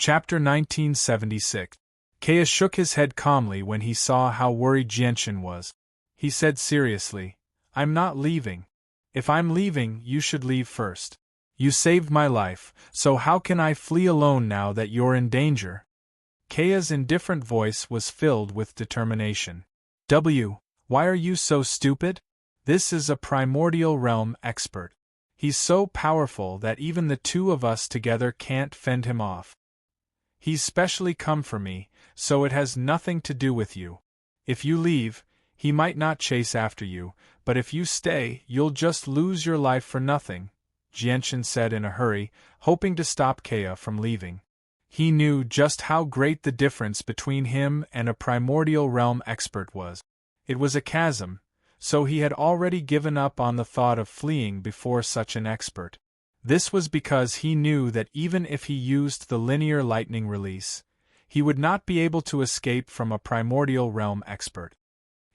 Chapter 1976. Kea shook his head calmly when he saw how worried Jianchen was. He said seriously, "I'm not leaving. If I'm leaving, you should leave first. You saved my life, so how can I flee alone now that you're in danger?" Kea's indifferent voice was filled with determination. Why are you so stupid? This is a primordial realm expert. He's so powerful that even the two of us together can't fend him off. He's specially come for me, so it has nothing to do with you. If you leave, he might not chase after you, but if you stay, you'll just lose your life for nothing, Jianchen said in a hurry, hoping to stop Kea from leaving. He knew just how great the difference between him and a primordial realm expert was. It was a chasm, so he had already given up on the thought of fleeing before such an expert. This was because he knew that even if he used the linear lightning release, he would not be able to escape from a primordial realm expert.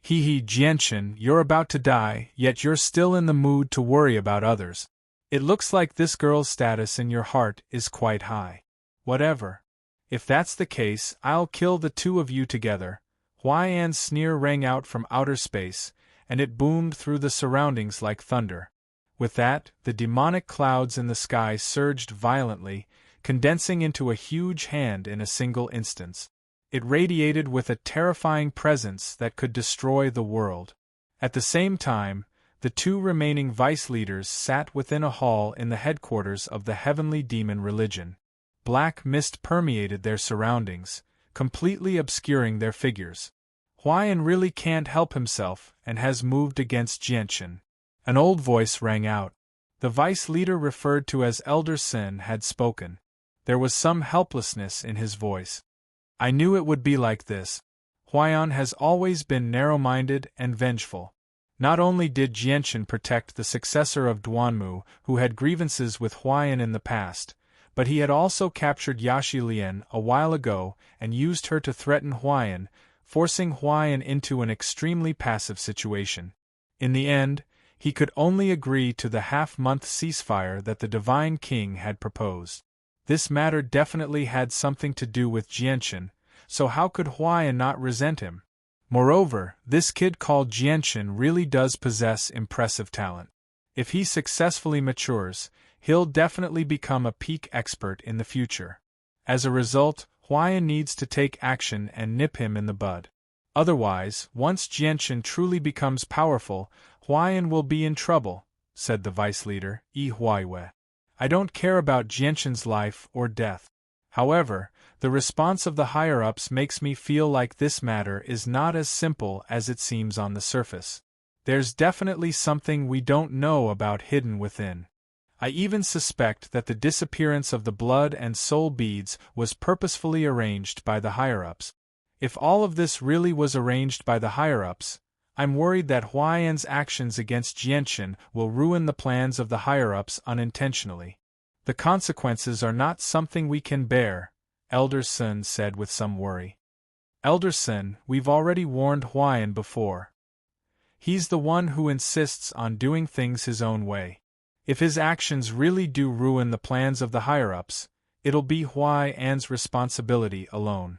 Jianchen, you're about to die, yet you're still in the mood to worry about others. It looks like this girl's status in your heart is quite high. Whatever. If that's the case, I'll kill the two of you together. Huaiyan's sneer rang out from outer space, and it boomed through the surroundings like thunder. With that, the demonic clouds in the sky surged violently, condensing into a huge hand in a single instance. It radiated with a terrifying presence that could destroy the world. At the same time, the two remaining vice leaders sat within a hall in the headquarters of the heavenly demon religion. Black mist permeated their surroundings, completely obscuring their figures. Huaiyan really can't help himself and has moved against Jianchen. An old voice rang out. The vice leader referred to as Elder Sin had spoken. There was some helplessness in his voice. I knew it would be like this. Huaiyan has always been narrow-minded and vengeful. Not only did Jianchen protect the successor of Duanmu, who had grievances with Huaiyan in the past, but he had also captured Yashi Lian a while ago and used her to threaten Huaiyan, forcing Huaiyan into an extremely passive situation. In the end, he could only agree to the half-month ceasefire that the Divine King had proposed. This matter definitely had something to do with Jianchen, so how could Huaiyan not resent him? Moreover, this kid called Jianchen really does possess impressive talent. If he successfully matures, he'll definitely become a peak expert in the future. As a result, Huaiyan needs to take action and nip him in the bud. Otherwise, once Jianchen truly becomes powerful, Huaiyan will be in trouble, said the vice leader, Huaiwe. I don't care about Jianchen's life or death. However, the response of the higher-ups makes me feel like this matter is not as simple as it seems on the surface. There's definitely something we don't know about hidden within. I even suspect that the disappearance of the blood and soul beads was purposefully arranged by the higher-ups. If all of this really was arranged by the higher-ups, I'm worried that Huaiyan's actions against Jianchen will ruin the plans of the higher-ups unintentionally. The consequences are not something we can bear, Elder Sun said with some worry. Elder Sun, we've already warned Huaiyan before. He's the one who insists on doing things his own way. If his actions really do ruin the plans of the higher-ups, it'll be Huaiyan's responsibility alone.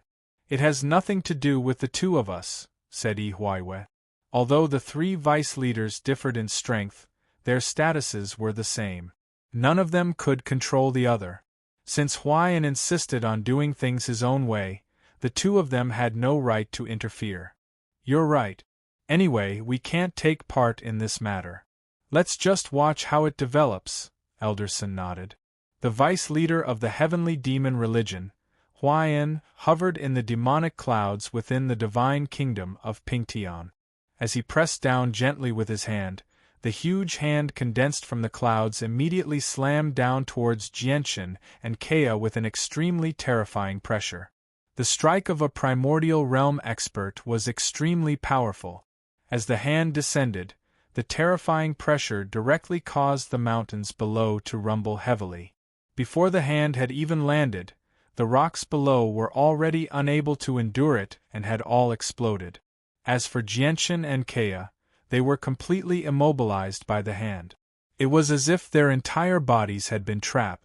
It has nothing to do with the two of us, said Huaiwe. Although the three vice leaders differed in strength, their statuses were the same. None of them could control the other. Since Huaiyan insisted on doing things his own way, the two of them had no right to interfere. You're right. Anyway, we can't take part in this matter. Let's just watch how it develops, Elderson nodded. The vice leader of the heavenly demon religion, Huaiyan, hovered in the demonic clouds within the divine kingdom of Pingtian. As he pressed down gently with his hand, the huge hand condensed from the clouds immediately slammed down towards Jianchen and Kea with an extremely terrifying pressure. The strike of a primordial realm expert was extremely powerful. As the hand descended, the terrifying pressure directly caused the mountains below to rumble heavily. Before the hand had even landed, the rocks below were already unable to endure it and had all exploded. As for Jianchen and Kea, they were completely immobilized by the hand. It was as if their entire bodies had been trapped.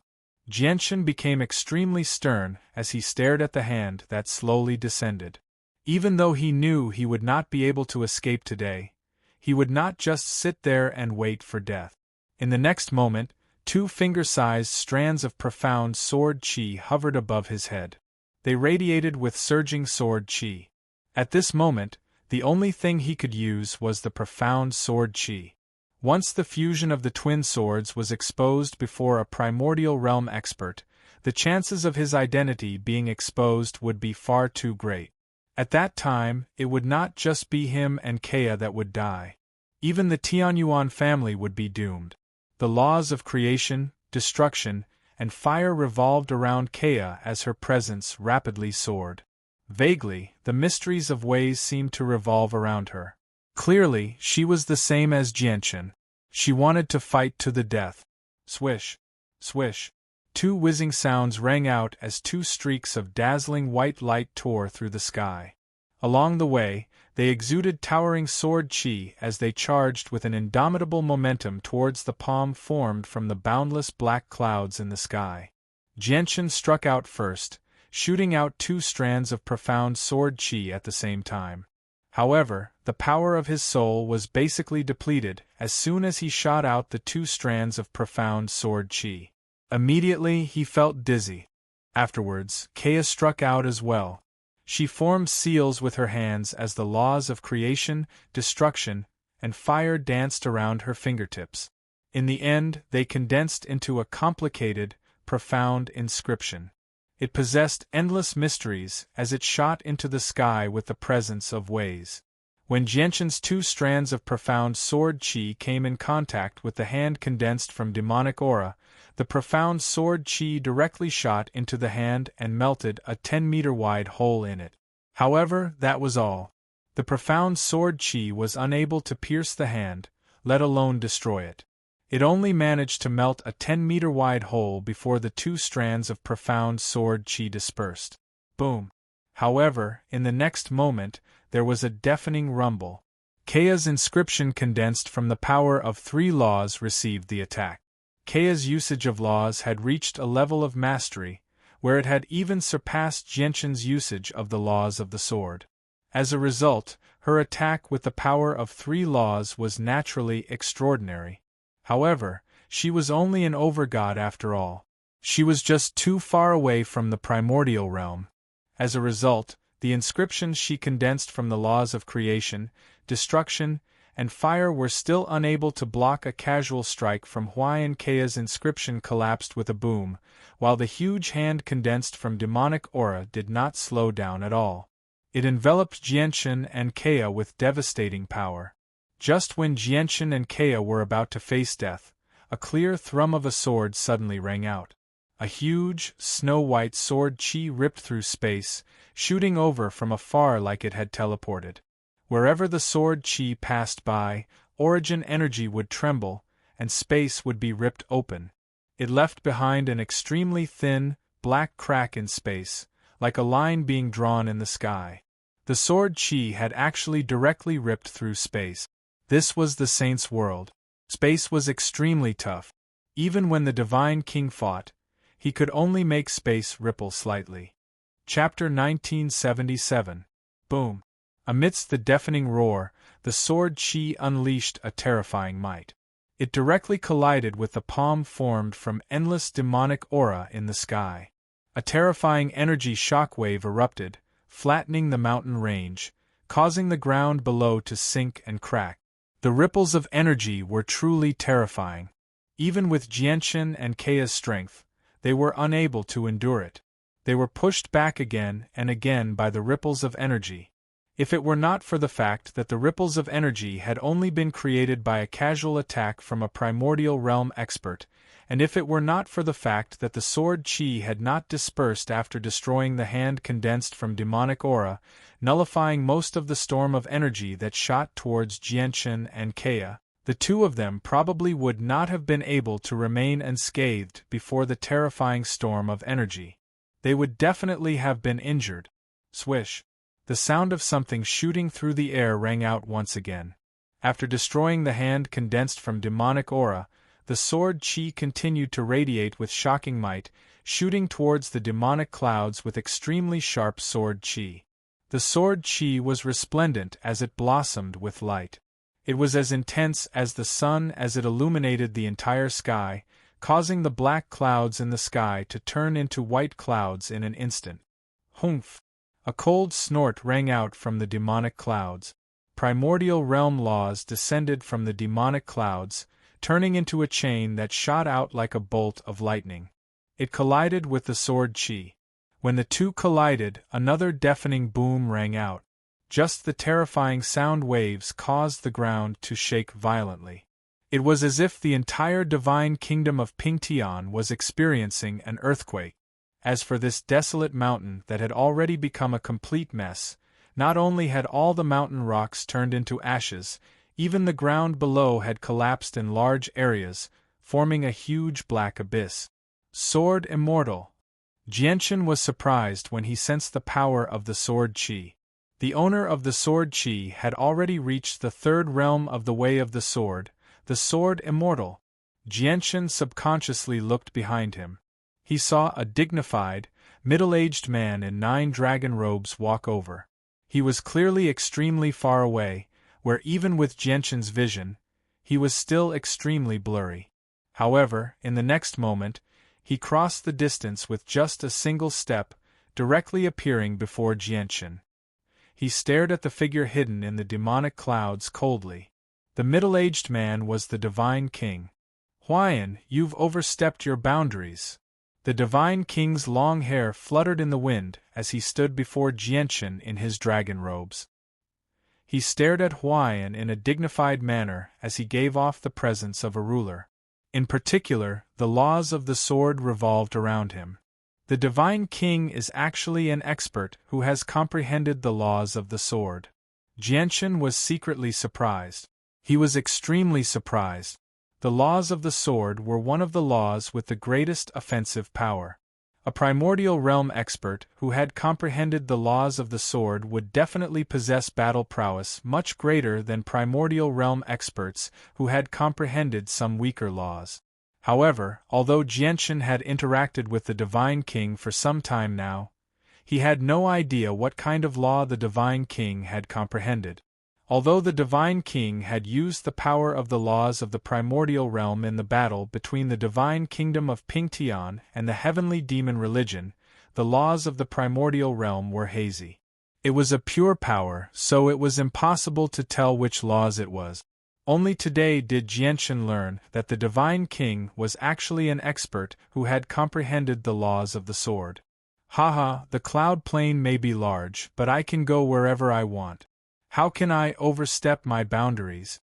Jianchen became extremely stern as he stared at the hand that slowly descended. Even though he knew he would not be able to escape today, he would not just sit there and wait for death. In the next moment, 2 finger-sized strands of profound sword qi hovered above his head. They radiated with surging sword qi. At this moment, the only thing he could use was the profound sword qi. Once the fusion of the twin swords was exposed before a primordial realm expert, the chances of his identity being exposed would be far too great. At that time, it would not just be him and Kea that would die. Even the Tianyuan family would be doomed. The laws of creation, destruction, and fire revolved around Kea as her presence rapidly soared. Vaguely, the mysteries of ways seemed to revolve around her. Clearly, she was the same as Jianchen. She wanted to fight to the death. Swish! Swish! 2 whizzing sounds rang out as 2 streaks of dazzling white light tore through the sky. Along the way, they exuded towering sword qi as they charged with an indomitable momentum towards the palm formed from the boundless black clouds in the sky. Jianchen struck out first, shooting out 2 strands of profound sword qi at the same time. However, the power of his soul was basically depleted as soon as he shot out the 2 strands of profound sword qi. Immediately he felt dizzy. Afterwards, Kea struck out as well. She formed seals with her hands as the laws of creation, destruction, and fire danced around her fingertips. In the end, they condensed into a complicated, profound inscription. It possessed endless mysteries as it shot into the sky with the presence of ways. When Jianchen's 2 strands of profound sword qi came in contact with the hand condensed from demonic aura, the profound sword qi directly shot into the hand and melted a 10-meter-wide hole in it. However, that was all. The profound sword qi was unable to pierce the hand, let alone destroy it. It only managed to melt a 10-meter-wide hole before the 2 strands of profound sword qi dispersed. Boom! However, in the next moment, there was a deafening rumble. Kea's inscription condensed from the power of 3 laws received the attack. Kea's usage of laws had reached a level of mastery, where it had even surpassed Jianchen's usage of the laws of the sword. As a result, her attack with the power of 3 laws was naturally extraordinary. However, she was only an overgod after all. She was just too far away from the primordial realm. As a result, the inscriptions she condensed from the laws of creation, destruction, and fire were still unable to block a casual strike from Huayan. Kea's inscription collapsed with a boom, while the huge hand condensed from demonic aura did not slow down at all. It enveloped Jianchen and Kea with devastating power. Just when Jianchen and Kea were about to face death, a clear thrum of a sword suddenly rang out. A huge, snow-white sword qi ripped through space, shooting over from afar like it had teleported. Wherever the sword qi passed by, origin energy would tremble, and space would be ripped open. It left behind an extremely thin, black crack in space, like a line being drawn in the sky. The sword qi had actually directly ripped through space. This was the Saint's world. Space was extremely tough. Even when the Divine King fought, he could only make space ripple slightly. Chapter 1977. Boom! Amidst the deafening roar, the sword qi unleashed a terrifying might. It directly collided with the palm formed from endless demonic aura in the sky. A terrifying energy shockwave erupted, flattening the mountain range, causing the ground below to sink and crack. The ripples of energy were truly terrifying. Even with Jianchen and Kea's strength, they were unable to endure it. They were pushed back again and again by the ripples of energy. If it were not for the fact that the ripples of energy had only been created by a casual attack from a primordial realm expert, and if it were not for the fact that the sword qi had not dispersed after destroying the hand condensed from demonic aura, nullifying most of the storm of energy that shot towards Jianchen and Kea, the 2 of them probably would not have been able to remain unscathed before the terrifying storm of energy. They would definitely have been injured. Swish! The sound of something shooting through the air rang out once again. After destroying the hand condensed from demonic aura, The sword chi continued to radiate with shocking might, shooting towards the demonic clouds with extremely sharp sword chi. The sword chi was resplendent as it blossomed with light. It was as intense as the sun as it illuminated the entire sky, causing the black clouds in the sky to turn into white clouds in an instant. Humph! A cold snort rang out from the demonic clouds. Primordial realm laws descended from the demonic clouds, turning into a chain that shot out like a bolt of lightning. It collided with the sword chi. When the two collided, another deafening boom rang out. Just the terrifying sound waves caused the ground to shake violently. It was as if the entire divine kingdom of Pingtian was experiencing an earthquake. As for this desolate mountain that had already become a complete mess, not only had all the mountain rocks turned into ashes, even the ground below had collapsed in large areas, forming a huge black abyss. Sword immortal! Jianchen was surprised when he sensed the power of the sword chi. The owner of the sword chi had already reached the third realm of the way of the sword immortal. Jianchen subconsciously looked behind him. He saw a dignified, middle-aged man in 9 dragon robes walk over. He was clearly extremely far away, where even with Jianchen's vision, he was still extremely blurry. However, in the next moment, he crossed the distance with just a single step, directly appearing before Jianchen. He stared at the figure hidden in the demonic clouds coldly. The middle-aged man was the Divine King. Huayan, you've overstepped your boundaries. The Divine King's long hair fluttered in the wind as he stood before Jianchen in his dragon robes. He stared at Huayan in a dignified manner as he gave off the presence of a ruler. In particular, the laws of the sword revolved around him. The Divine King is actually an expert who has comprehended the laws of the sword. Jianchen was secretly surprised. He was extremely surprised. The laws of the sword were one of the laws with the greatest offensive power. A primordial realm expert who had comprehended the laws of the sword would definitely possess battle prowess much greater than primordial realm experts who had comprehended some weaker laws. However, although Jianchen had interacted with the Divine King for some time now, he had no idea what kind of law the Divine King had comprehended. Although the Divine King had used the power of the laws of the primordial realm in the battle between the Divine Kingdom of Pingtian and the heavenly demon religion, the laws of the primordial realm were hazy. It was a pure power, so it was impossible to tell which laws it was. Only today did Jianchen learn that the Divine King was actually an expert who had comprehended the laws of the sword. Haha, the cloud plane may be large, but I can go wherever I want. How can I overstep my boundaries?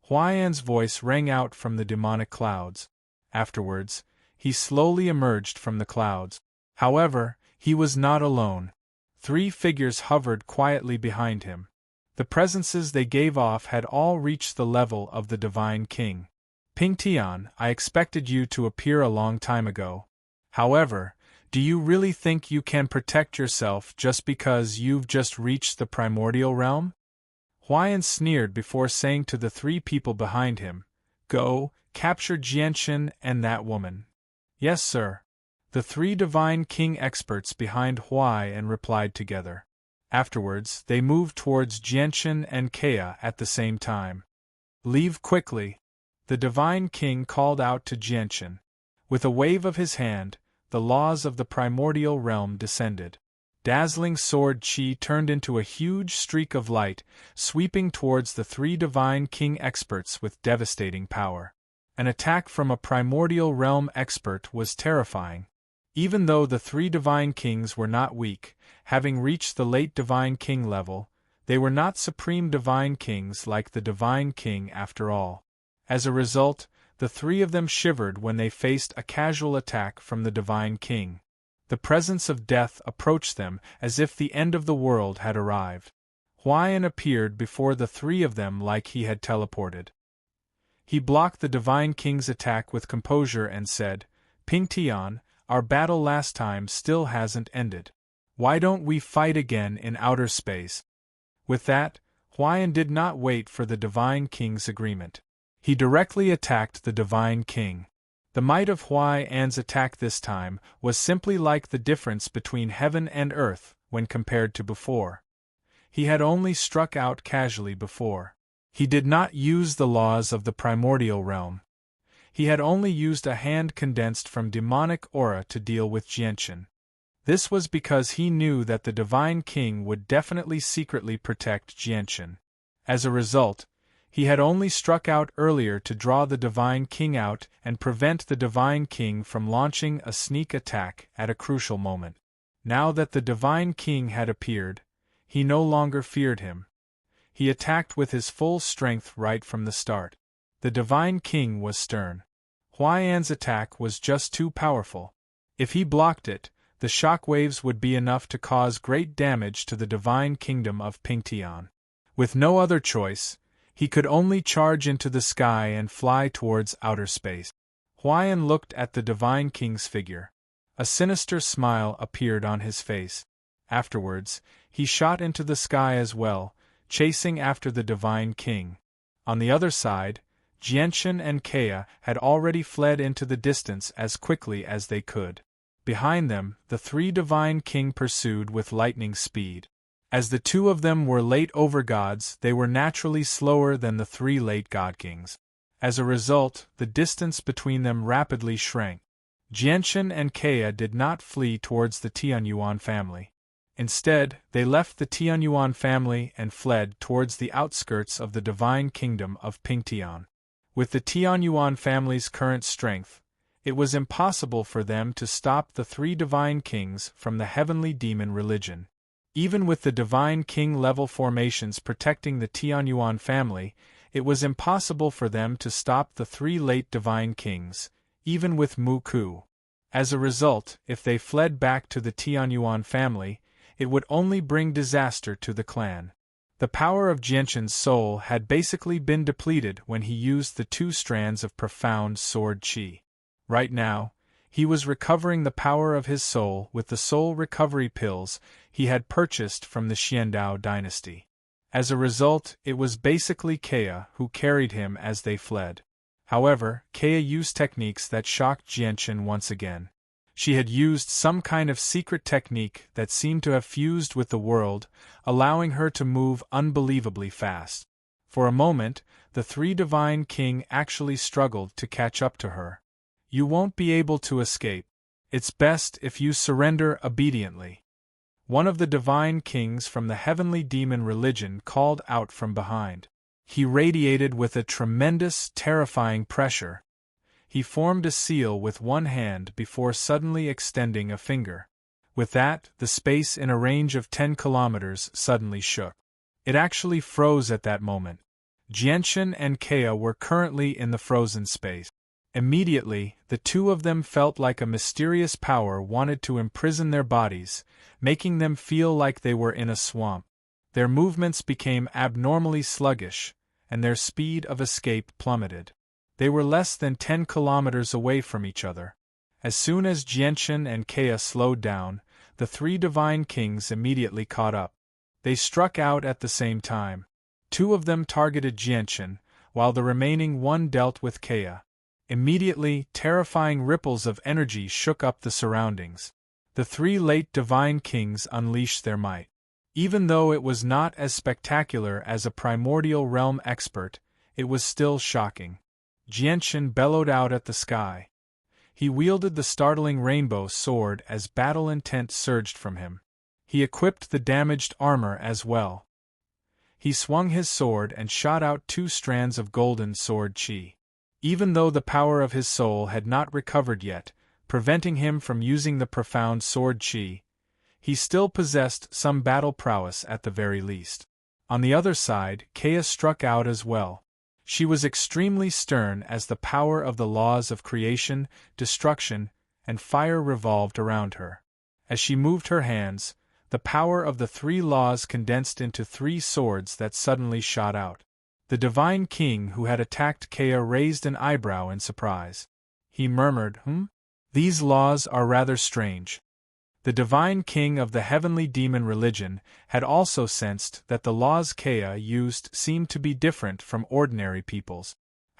Huayan's voice rang out from the demonic clouds. Afterwards, he slowly emerged from the clouds. However, he was not alone. 3 figures hovered quietly behind him. The presences they gave off had all reached the level of the Divine King. Pingtian, I expected you to appear a long time ago. However, do you really think you can protect yourself just because you've just reached the primordial realm? Huayan sneered before saying to the 3 people behind him, Go, capture Jianchen and that woman. Yes, sir. The 3 Divine King experts behind Huayan replied together. Afterwards, they moved towards Jianchen and Kea at the same time. Leave quickly. The Divine King called out to Jianchen. With a wave of his hand, the laws of the primordial realm descended. Dazzling sword chi turned into a huge streak of light, sweeping towards the 3 Divine King experts with devastating power. An attack from a primordial realm expert was terrifying. Even though the 3 Divine Kings were not weak, having reached the late Divine King level, they were not supreme Divine Kings like the Divine King after all. As a result, the 3 of them shivered when they faced a casual attack from the Divine King. The presence of death approached them as if the end of the world had arrived. Huayan appeared before the 3 of them like he had teleported. He blocked the Divine King's attack with composure and said, Pingtian, our battle last time still hasn't ended. Why don't we fight again in outer space? With that, Huayan did not wait for the Divine King's agreement. He directly attacked the Divine King. The might of Huai An's attack this time was simply like the difference between heaven and earth when compared to before. He had only struck out casually before. He did not use the laws of the primordial realm. He had only used a hand condensed from demonic aura to deal with Jianchen. This was because he knew that the Divine King would definitely secretly protect Jianchen. As a result, he had only struck out earlier to draw the Divine King out and prevent the Divine King from launching a sneak attack at a crucial moment. Now that the Divine King had appeared, he no longer feared him. He attacked with his full strength right from the start. The Divine King was stern. Huai An's attack was just too powerful. If he blocked it, the shock waves would be enough to cause great damage to the Divine Kingdom of Pingtian. With no other choice, he could only charge into the sky and fly towards outer space. Huai An looked at the Divine King's figure. A sinister smile appeared on his face. Afterwards, he shot into the sky as well, chasing after the Divine King. On the other side, Jianchen and Kea had already fled into the distance as quickly as they could. Behind them, the three Divine King pursued with lightning speed. As the two of them were late overgods, they were naturally slower than the three late god kings. As a result, the distance between them rapidly shrank. Jianchen and Kea did not flee towards the Tianyuan family. Instead, they left the Tianyuan family and fled towards the outskirts of the Divine Kingdom of Pingtian. With the Tianyuan family's current strength, it was impossible for them to stop the three Divine Kings from the heavenly demon religion. Even with the Divine King-level formations protecting the Tianyuan family, it was impossible for them to stop the three late Divine Kings, even with Mu Ku. As a result, if they fled back to the Tianyuan family, it would only bring disaster to the clan. The power of Jianchen's soul had basically been depleted when he used the 2 strands of profound sword qi. Right now, he was recovering the power of his soul with the soul recovery pills he had purchased from the Xiandao dynasty. As a result, it was basically Kea who carried him as they fled. However, Kea used techniques that shocked Jianchen once again. She had used some kind of secret technique that seemed to have fused with the world, allowing her to move unbelievably fast. For a moment, the three Divine King actually struggled to catch up to her. "You won't be able to escape. It's best if you surrender obediently." One of the Divine Kings from the heavenly demon religion called out from behind. He radiated with a tremendous, terrifying pressure. He formed a seal with one hand before suddenly extending a finger. With that, the space in a range of 10 kilometers suddenly shook. It actually froze at that moment. Jianchen and Kea were currently in the frozen space. Immediately, the two of them felt like a mysterious power wanted to imprison their bodies, making them feel like they were in a swamp. Their movements became abnormally sluggish, and their speed of escape plummeted. They were less than 10 kilometers away from each other. As soon as Jianchen and Kea slowed down, the three Divine Kings immediately caught up. They struck out at the same time. 2 of them targeted Jianchen, while the remaining one dealt with Kea. Immediately, terrifying ripples of energy shook up the surroundings. The 3 late Divine Kings unleashed their might. Even though it was not as spectacular as a primordial realm expert, it was still shocking. Jianchen bellowed out at the sky. He wielded the startling rainbow sword as battle intent surged from him. He equipped the damaged armor as well. He swung his sword and shot out 2 strands of golden sword qi. Even though the power of his soul had not recovered yet, preventing him from using the profound sword qi, he still possessed some battle prowess at the very least. On the other side, Kea struck out as well. She was extremely stern as the power of the laws of creation, destruction, and fire revolved around her. As she moved her hands, the power of the 3 laws condensed into 3 swords that suddenly shot out. The Divine King who had attacked Kea raised an eyebrow in surprise. He murmured, These laws are rather strange." The Divine King of the heavenly demon religion had also sensed that the laws Kea used seemed to be different from ordinary people's.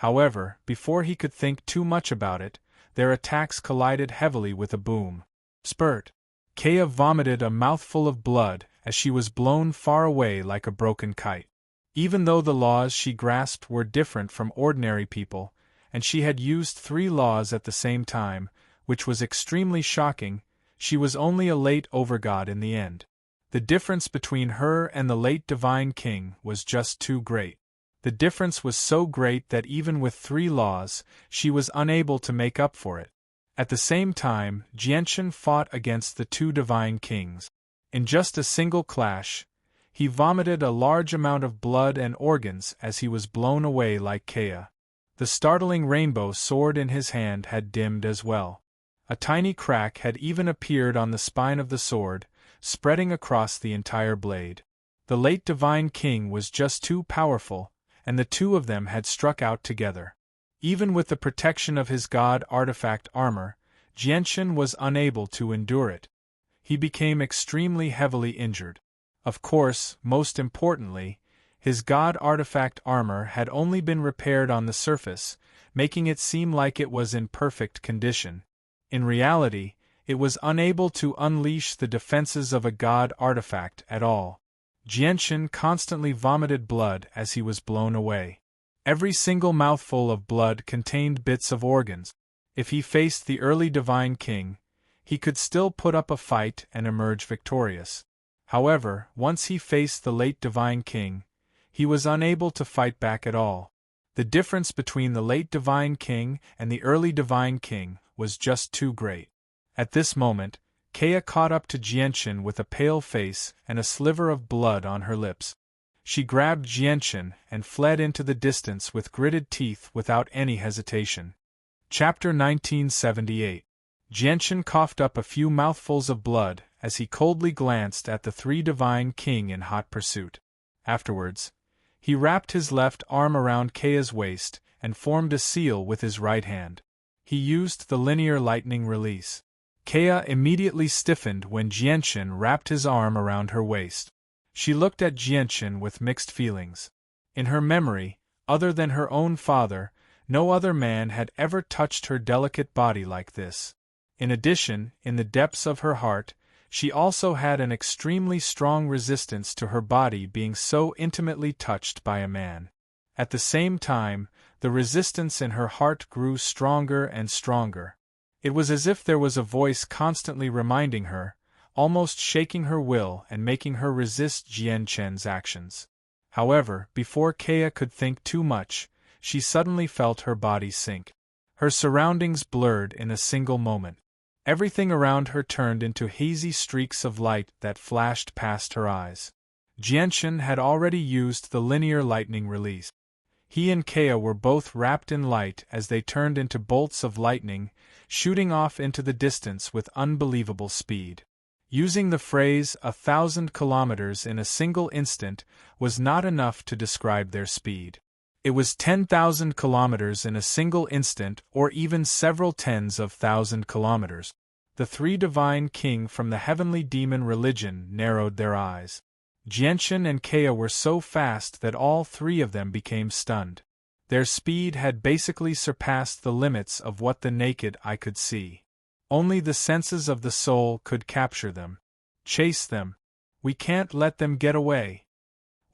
However, before he could think too much about it, their attacks collided heavily with a boom. Spurt! Kea vomited a mouthful of blood as she was blown far away like a broken kite. Even though the laws she grasped were different from ordinary people, and she had used 3 laws at the same time, which was extremely shocking, she was only a late overgod in the end. The difference between her and the late Divine King was just too great. The difference was so great that even with 3 laws, she was unable to make up for it. At the same time, Jianchen fought against the 2 Divine Kings. In just a single clash, he vomited a large amount of blood and organs as he was blown away like Kea. The startling rainbow sword in his hand had dimmed as well. A tiny crack had even appeared on the spine of the sword, spreading across the entire blade. The late Divine King was just too powerful, and the 2 of them had struck out together. Even with the protection of his god artifact armor, Jianchen was unable to endure it. He became extremely heavily injured. Of course, most importantly, his god artifact armor had only been repaired on the surface, making it seem like it was in perfect condition. In reality, it was unable to unleash the defenses of a god artifact at all. Jianchen constantly vomited blood as he was blown away. Every single mouthful of blood contained bits of organs. If he faced the early Divine King, he could still put up a fight and emerge victorious. However, once he faced the late Divine King, he was unable to fight back at all. The difference between the late Divine King and the early Divine King was just too great. At this moment, Kea caught up to Jianchen with a pale face and a sliver of blood on her lips. She grabbed Jianchen and fled into the distance with gritted teeth without any hesitation. Chapter 1978. Jianchen coughed up a few mouthfuls of blood as he coldly glanced at the 3 Divine King in hot pursuit. Afterwards, he wrapped his left arm around Kea's waist and formed a seal with his right hand. He used the linear lightning release. Kea immediately stiffened when Jianchen wrapped his arm around her waist. She looked at Jianchen with mixed feelings. In her memory, other than her own father, no other man had ever touched her delicate body like this. In addition, in the depths of her heart, she also had an extremely strong resistance to her body being so intimately touched by a man. At the same time, the resistance in her heart grew stronger and stronger. It was as if there was a voice constantly reminding her, almost shaking her will and making her resist Jianchen's actions. However, before Kea could think too much, she suddenly felt her body sink. Her surroundings blurred in a single moment. Everything around her turned into hazy streaks of light that flashed past her eyes. Jianchen had already used the linear lightning release. He and Kea were both wrapped in light as they turned into bolts of lightning, shooting off into the distance with unbelievable speed. Using the phrase 1,000 kilometers in a single instant was not enough to describe their speed. It was 10,000 kilometers in a single instant, or even several tens of thousand kilometers. The 3 Divine King from the heavenly demon religion narrowed their eyes. Jianchen and Kea were so fast that all 3 of them became stunned. Their speed had basically surpassed the limits of what the naked eye could see. Only the senses of the soul could capture them. Chase them. We can't let them get away.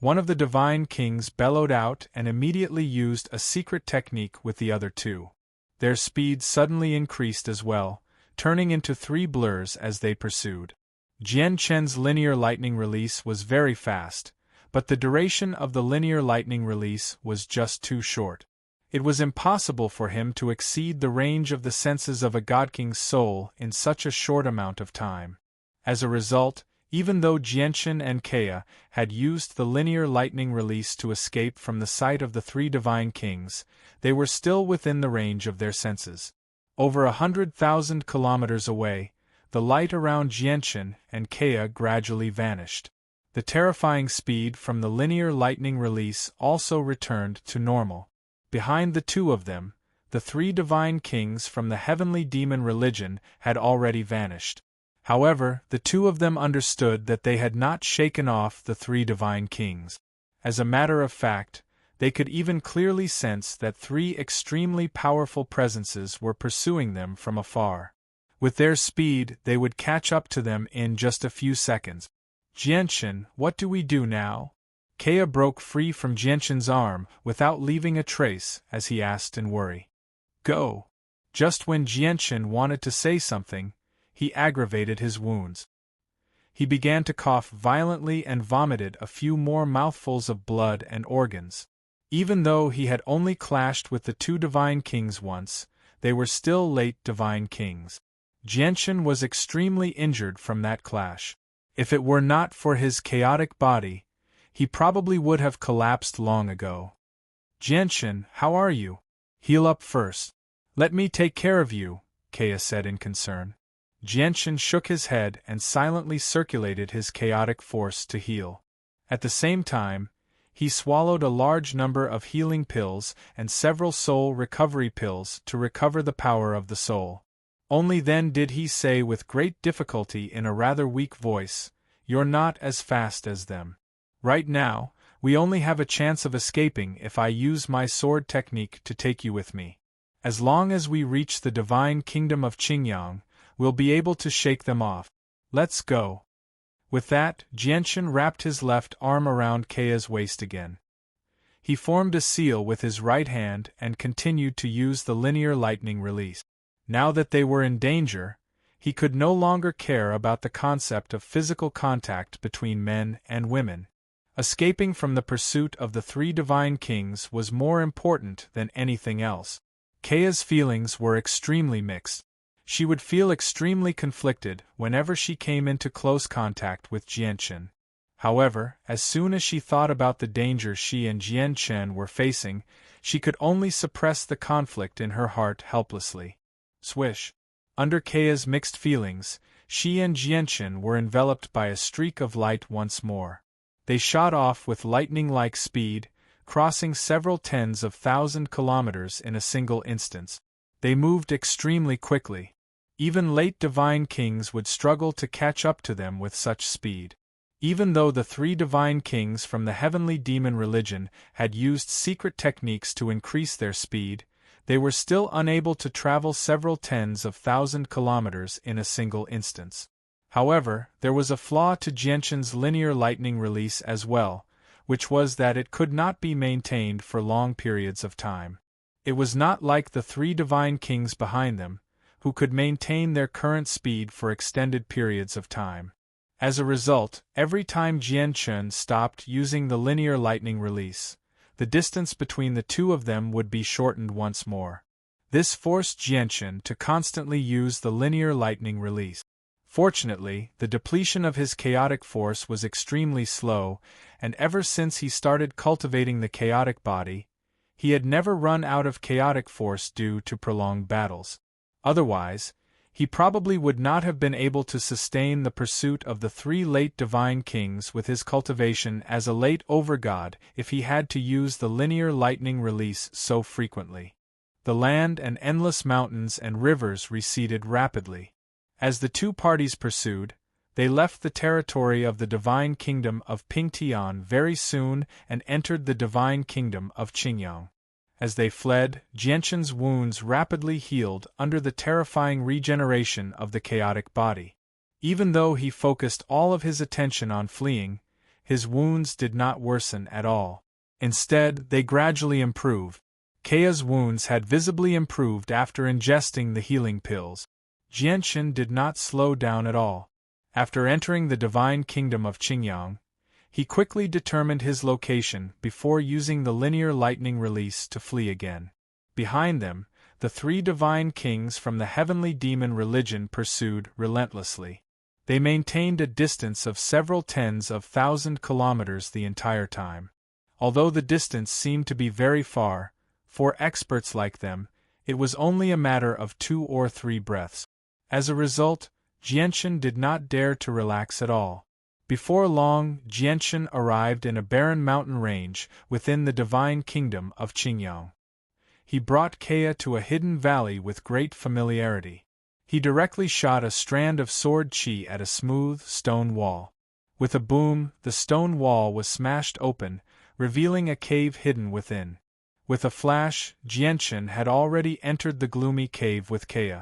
One of the Divine Kings bellowed out and immediately used a secret technique with the other 2. Their speed suddenly increased as well, turning into 3 blurs as they pursued. Jianchen's linear lightning release was very fast, but the duration of the linear lightning release was just too short. It was impossible for him to exceed the range of the senses of a God King's soul in such a short amount of time. As a result, even though Jianchen and Kea had used the linear lightning release to escape from the sight of the 3 Divine Kings, they were still within the range of their senses. Over 100,000 kilometers away, the light around Jianchen and Kea gradually vanished. The terrifying speed from the linear lightning release also returned to normal. Behind the 2 of them, the 3 Divine Kings from the heavenly demon religion had already vanished. However, the 2 of them understood that they had not shaken off the 3 Divine Kings. As a matter of fact, They could even clearly sense that three extremely powerful presences were pursuing them from afar. With their speed, they would catch up to them in just a few seconds. Jianshan, what do we do now? Kea broke free from Jianshan's arm without leaving a trace as he asked in worry. Go. Just when Jianshan wanted to say something, he aggravated his wounds. He began to cough violently and vomited a few more mouthfuls of blood and organs. Even though he had only clashed with the two divine kings once, they were still late divine kings. Jianshan was extremely injured from that clash. If it were not for his chaotic body, he probably would have collapsed long ago. Jianshan, how are you? Heal up first. Let me take care of you, Kea said in concern. Jianshan shook his head and silently circulated his chaotic force to heal. At the same time, he swallowed a large number of healing pills and several soul recovery pills to recover the power of the soul. Only then did he say with great difficulty in a rather weak voice, "You're not as fast as them. Right now, we only have a chance of escaping if I use my sword technique to take you with me. As long as we reach the divine kingdom of Qingyang, we'll be able to shake them off. Let's go." With that, Jianshan wrapped his left arm around Kea's waist again. He formed a seal with his right hand and continued to use the linear lightning release. Now that they were in danger, he could no longer care about the concept of physical contact between men and women. Escaping from the pursuit of the three divine kings was more important than anything else. Kea's feelings were extremely mixed. She would feel extremely conflicted whenever she came into close contact with Jianshan. However, as soon as she thought about the danger she and Jianshan were facing, she could only suppress the conflict in her heart helplessly. Swish! Under Kea's mixed feelings, she and Jianshan were enveloped by a streak of light once more. They shot off with lightning-like speed, crossing several tens of thousand kilometers in a single instant. They moved extremely quickly. Even late divine kings would struggle to catch up to them with such speed. Even though the three divine kings from the heavenly demon religion had used secret techniques to increase their speed, they were still unable to travel several tens of thousand kilometers in a single instance. However, there was a flaw to Jianshan's linear lightning release as well, which was that it could not be maintained for long periods of time. It was not like the three divine kings behind them, who could maintain their current speed for extended periods of time. As a result, every time Jianshan stopped using the linear lightning release, the distance between the two of them would be shortened once more. This forced Jianshan to constantly use the linear lightning release. Fortunately, the depletion of his chaotic force was extremely slow, and ever since he started cultivating the chaotic body, he had never run out of chaotic force due to prolonged battles. Otherwise, he probably would not have been able to sustain the pursuit of the three late divine kings with his cultivation as a late overgod if he had to use the linear lightning release so frequently. The land and endless mountains and rivers receded rapidly. As the two parties pursued, they left the territory of the divine kingdom of Pingtian very soon and entered the divine kingdom of Qingyang. As they fled, Jianshan's wounds rapidly healed under the terrifying regeneration of the chaotic body. Even though he focused all of his attention on fleeing, his wounds did not worsen at all. Instead, they gradually improved. Kea's wounds had visibly improved after ingesting the healing pills. Jianshan did not slow down at all. After entering the divine kingdom of Qingyang, he quickly determined his location before using the linear lightning release to flee again. Behind them, the three divine kings from the heavenly demon religion pursued relentlessly. They maintained a distance of several tens of thousand kilometers the entire time. Although the distance seemed to be very far, for experts like them, it was only a matter of 2 or 3 breaths. As a result, Jianshan did not dare to relax at all. Before long, Jianshan arrived in a barren mountain range within the divine kingdom of Qingyang. He brought Kea to a hidden valley with great familiarity. He directly shot a strand of sword chi at a smooth, stone wall. With a boom, the stone wall was smashed open, revealing a cave hidden within. With a flash, Jianchen had already entered the gloomy cave with Kea.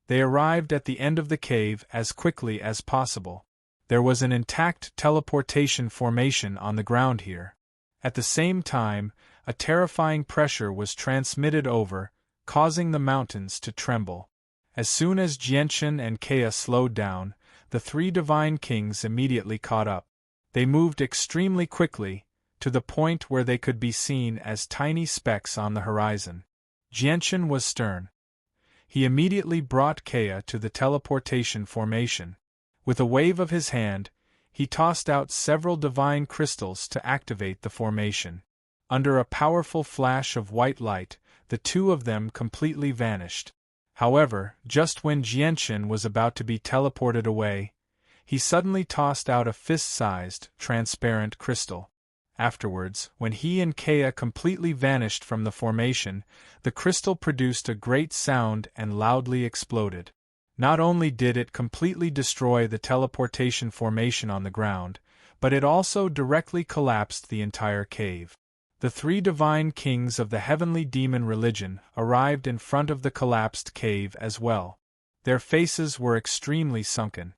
They arrived at the end of the cave as quickly as possible. There was an intact teleportation formation on the ground here. At the same time, a terrifying pressure was transmitted over, causing the mountains to tremble. As soon as Jianchen and Kea slowed down, the three divine kings immediately caught up. They moved extremely quickly, to the point where they could be seen as tiny specks on the horizon. Jianchen was stern. He immediately brought Kea to the teleportation formation. With a wave of his hand, he tossed out several divine crystals to activate the formation. Under a powerful flash of white light, the two of them completely vanished. However, just when Jianchen was about to be teleported away, he suddenly tossed out a fist-sized, transparent crystal. Afterwards, when he and Kea completely vanished from the formation, the crystal produced a great sound and loudly exploded. Not only did it completely destroy the teleportation formation on the ground, but it also directly collapsed the entire cave. The three divine kings of the heavenly demon religion arrived in front of the collapsed cave as well. Their faces were extremely sunken.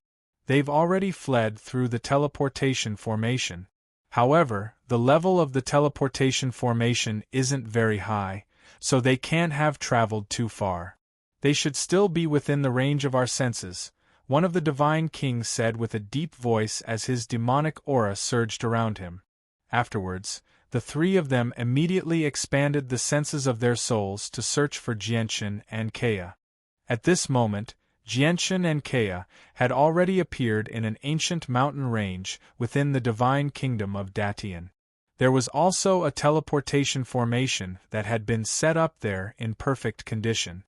They've already fled through the teleportation formation. However, the level of the teleportation formation isn't very high, so they can't have traveled too far. They should still be within the range of our senses, one of the divine kings said with a deep voice as his demonic aura surged around him. Afterwards, the three of them immediately expanded the senses of their souls to search for Jianchen and Kea. At this moment, Jianchen and Kea had already appeared in an ancient mountain range within the divine kingdom of Datian. There was also a teleportation formation that had been set up there in perfect condition.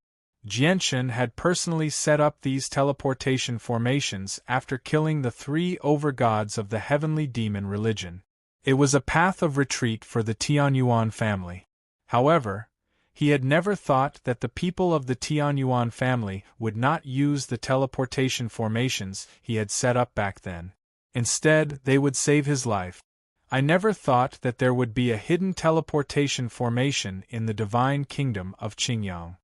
Jianchen had personally set up these teleportation formations after killing the three overgods of the heavenly demon religion. It was a path of retreat for the Tianyuan family. However, he had never thought that the people of the Tianyuan family would not use the teleportation formations he had set up back then. Instead, they would save his life. I never thought that there would be a hidden teleportation formation in the divine kingdom of Qingyang.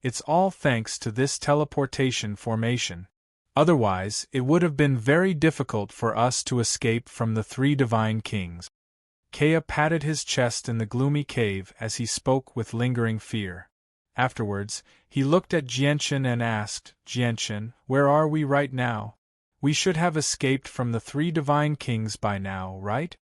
It's all thanks to this teleportation formation. Otherwise, it would have been very difficult for us to escape from the three divine kings. Kea patted his chest in the gloomy cave as he spoke with lingering fear. Afterwards, he looked at Jianchen and asked, "Jianchen, where are we right now? We should have escaped from the three divine kings by now, right?"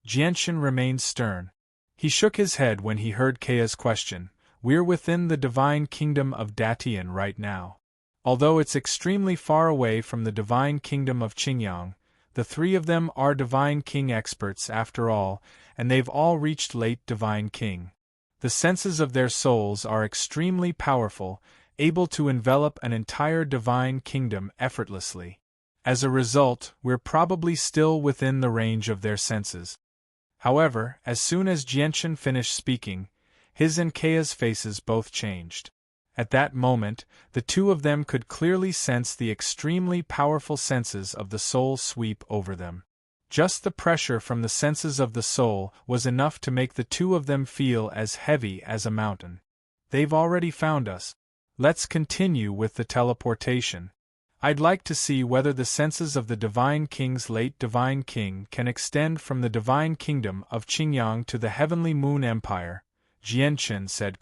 Jianchen remained stern. He shook his head when he heard Kea's question. "We're within the divine kingdom of Datian right now. Although it's extremely far away from the divine kingdom of Qingyang, the three of them are divine king experts after all, and they've all reached late divine king. The senses of their souls are extremely powerful, able to envelop an entire divine kingdom effortlessly. As a result, we're probably still within the range of their senses." However, as soon as Jianchen finished speaking, his and Kea's faces both changed. At that moment, the two of them could clearly sense the extremely powerful senses of the soul sweep over them. Just the pressure from the senses of the soul was enough to make the two of them feel as heavy as a mountain. "They've already found us. Let's continue with the teleportation. I'd like to see whether the senses of the Divine King's late Divine King can extend from the Divine Kingdom of Qingyang to the Heavenly Moon Empire," Jianchen said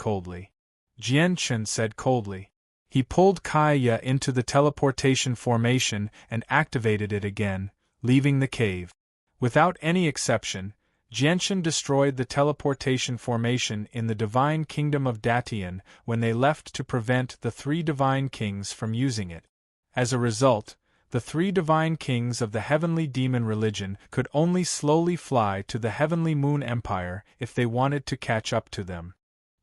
coldly. He pulled Kaya into the teleportation formation and activated it again, leaving the cave. Without any exception, Jianchen destroyed the teleportation formation in the Divine Kingdom of Datian when they left to prevent the three Divine Kings from using it. As a result, the three divine kings of the heavenly demon religion could only slowly fly to the Heavenly Moon Empire if they wanted to catch up to them.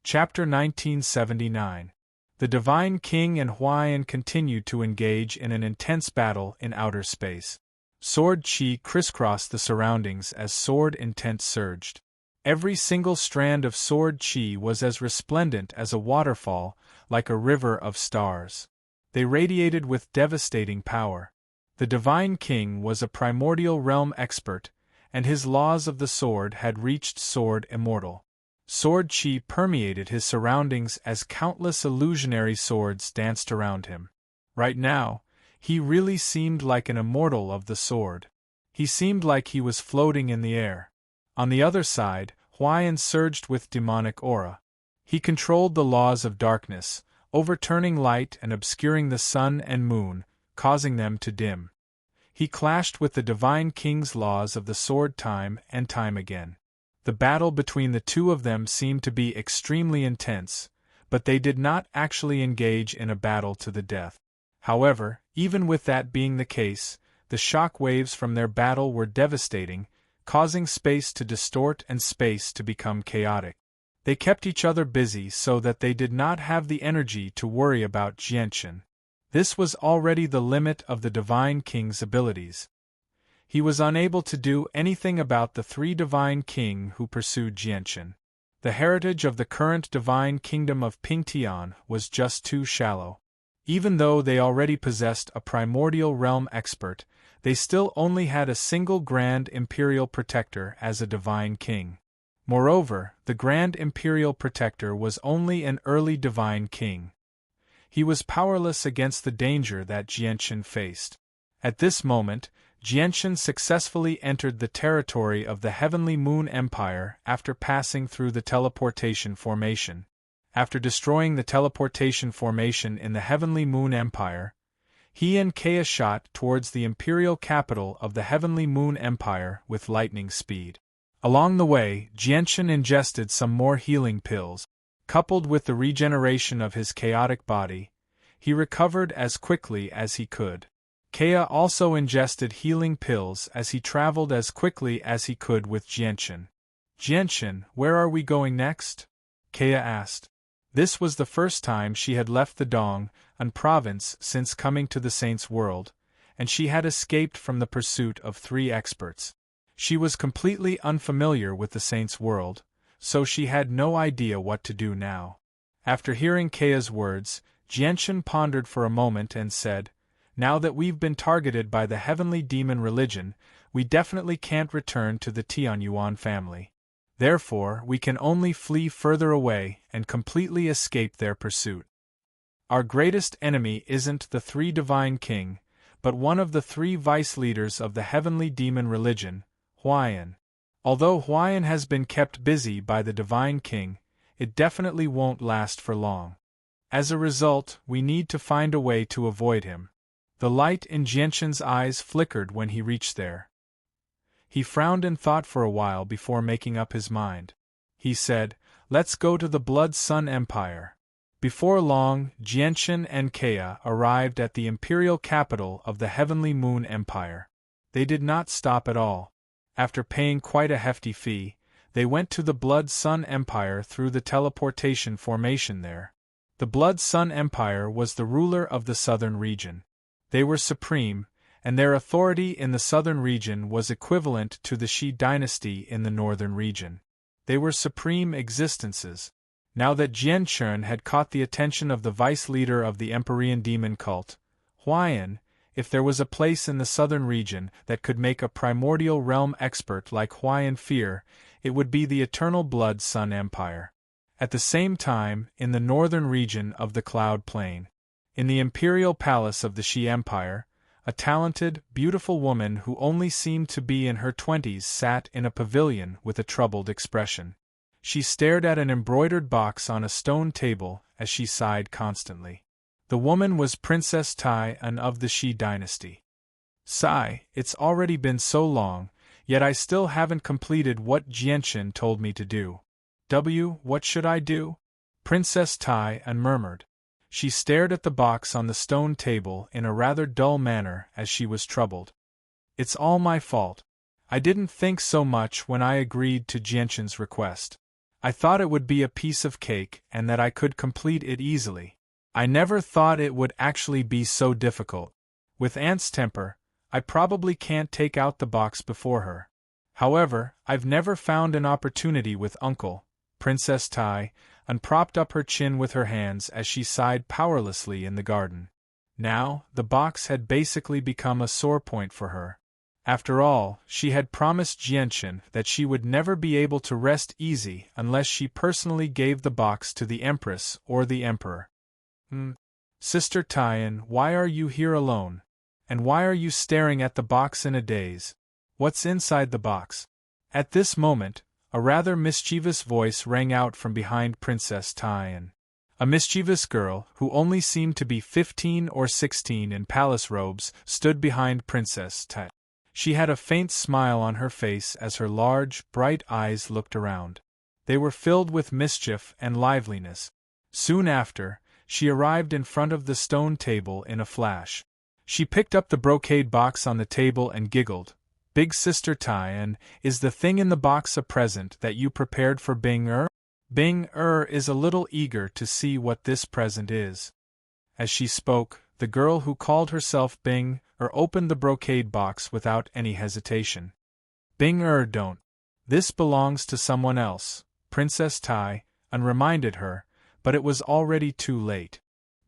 Chapter 1979. The Divine King and Huaiyan continued to engage in an intense battle in outer space. Sword chi crisscrossed the surroundings as sword intent surged. Every single strand of sword chi was as resplendent as a waterfall, like a river of stars. They radiated with devastating power. The Divine King was a primordial realm expert, and his laws of the sword had reached sword immortal. Sword chi permeated his surroundings as countless illusionary swords danced around him. Right now, he really seemed like an immortal of the sword. He seemed like he was floating in the air. On the other side, Huayan surged with demonic aura. He controlled the laws of darkness, overturning light and obscuring the sun and moon, causing them to dim. He clashed with the Divine King's laws of the sword time and time again. The battle between the two of them seemed to be extremely intense, but they did not actually engage in a battle to the death. However, even with that being the case, the shock waves from their battle were devastating, causing space to distort and space to become chaotic. They kept each other busy so that they did not have the energy to worry about Jianchen. This was already the limit of the Divine King's abilities. He was unable to do anything about the three Divine King who pursued Jianchen. The heritage of the current Divine Kingdom of Pingtian was just too shallow. Even though they already possessed a primordial realm expert, they still only had a single Grand Imperial Protector as a Divine King. Moreover, the Grand Imperial Protector was only an early Divine King. He was powerless against the danger that Jianchen faced. At this moment, Jianchen successfully entered the territory of the Heavenly Moon Empire after passing through the teleportation formation. After destroying the teleportation formation in the Heavenly Moon Empire, he and Kea shot towards the imperial capital of the Heavenly Moon Empire with lightning speed. Along the way, Jianchen ingested some more healing pills. Coupled with the regeneration of his chaotic body, he recovered as quickly as he could. Kea also ingested healing pills as he traveled as quickly as he could with Jianchen. "Jianchen, where are we going next?" Kea asked. This was the first time she had left the Dong, an province, since coming to the Saints' World, and she had escaped from the pursuit of three experts. She was completely unfamiliar with the Saints' World, so she had no idea what to do now. After hearing Kea's words, Jianchen pondered for a moment and said, "Now that we've been targeted by the Heavenly Demon Religion, we definitely can't return to the Tianyuan family. Therefore, we can only flee further away and completely escape their pursuit. Our greatest enemy isn't the three Divine King, but one of the three vice leaders of the Heavenly Demon Religion, Huayan. Although Huayan has been kept busy by the Divine King, it definitely won't last for long. As a result, we need to find a way to avoid him." The light in Jianchen's eyes flickered when he reached there. He frowned and thought for a while before making up his mind. He said, "Let's go to the Blood Sun Empire." Before long, Jianchen and Kea arrived at the imperial capital of the Heavenly Moon Empire. They did not stop at all. After paying quite a hefty fee, they went to the Blood Sun Empire through the teleportation formation there. The Blood Sun Empire was the ruler of the southern region. They were supreme, and their authority in the southern region was equivalent to the Shi dynasty in the northern region. They were supreme existences. Now that Jianchen had caught the attention of the vice leader of the Empyrean demon cult, Huayan, if there was a place in the southern region that could make a primordial realm expert like Huayan fear, it would be the Eternal Blood Sun Empire. At the same time, in the northern region of the Cloud Plain, in the imperial palace of the Shi Empire, a talented, beautiful woman who only seemed to be in her 20s sat in a pavilion with a troubled expression. She stared at an embroidered box on a stone table as she sighed constantly. The woman was Princess Tai An of the Shi dynasty. "Sigh, it's already been so long, yet I still haven't completed what Jianchen told me to do." What should I do?" Princess Tai An murmured. She stared at the box on the stone table in a rather dull manner as she was troubled. "It's all my fault. I didn't think so much when I agreed to Jianchen's request. I thought it would be a piece of cake and that I could complete it easily. I never thought it would actually be so difficult. With Aunt's temper, I probably can't take out the box before her. However, I've never found an opportunity with Uncle." Princess Tai An propped up her chin with her hands as she sighed powerlessly in the garden. Now, the box had basically become a sore point for her. After all, she had promised Jianchen that she would never be able to rest easy unless she personally gave the box to the Empress or the Emperor. Sister Tian, why are you here alone? And why are you staring at the box in a daze? What's inside the box? At this moment, a rather mischievous voice rang out from behind Princess Tian. A mischievous girl, who only seemed to be 15 or 16 in palace robes, stood behind Princess Tian. She had a faint smile on her face as her large, bright eyes looked around. They were filled with mischief and liveliness. Soon after, she arrived in front of the stone table in a flash. She picked up the brocade box on the table and giggled. Big Sister Tian, is the thing in the box a present that you prepared for Bing-er? Bing-er is a little eager to see what this present is. As she spoke, the girl who called herself Bing-er opened the brocade box without any hesitation. Bing-er, don't. This belongs to someone else, Princess Tian reminded her, but it was already too late.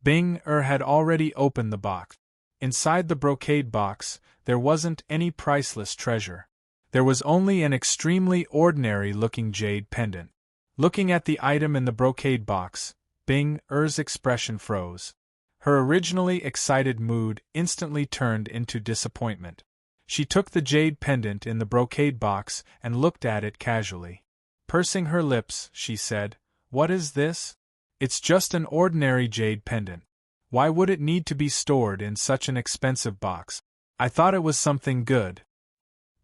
Bing-er had already opened the box. Inside the brocade box, there wasn't any priceless treasure. There was only an extremely ordinary-looking jade pendant. Looking at the item in the brocade box, Bing-er's expression froze. Her originally excited mood instantly turned into disappointment. She took the jade pendant in the brocade box and looked at it casually. Pursing her lips, she said, "What is this? It's just an ordinary jade pendant. Why would it need to be stored in such an expensive box? I thought it was something good."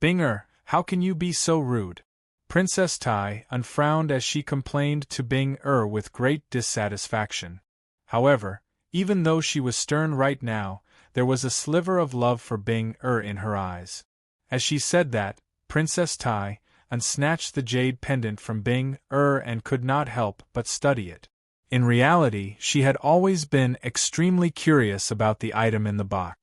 "Bing-er, how can you be so rude?" Princess Tian frowned as she complained to Bing-er with great dissatisfaction. However, even though she was stern right now, there was a sliver of love for Bing-er in her eyes. As she said that, Princess Tian snatched the jade pendant from Bing-er and could not help but study it. In reality, she had always been extremely curious about the item in the box.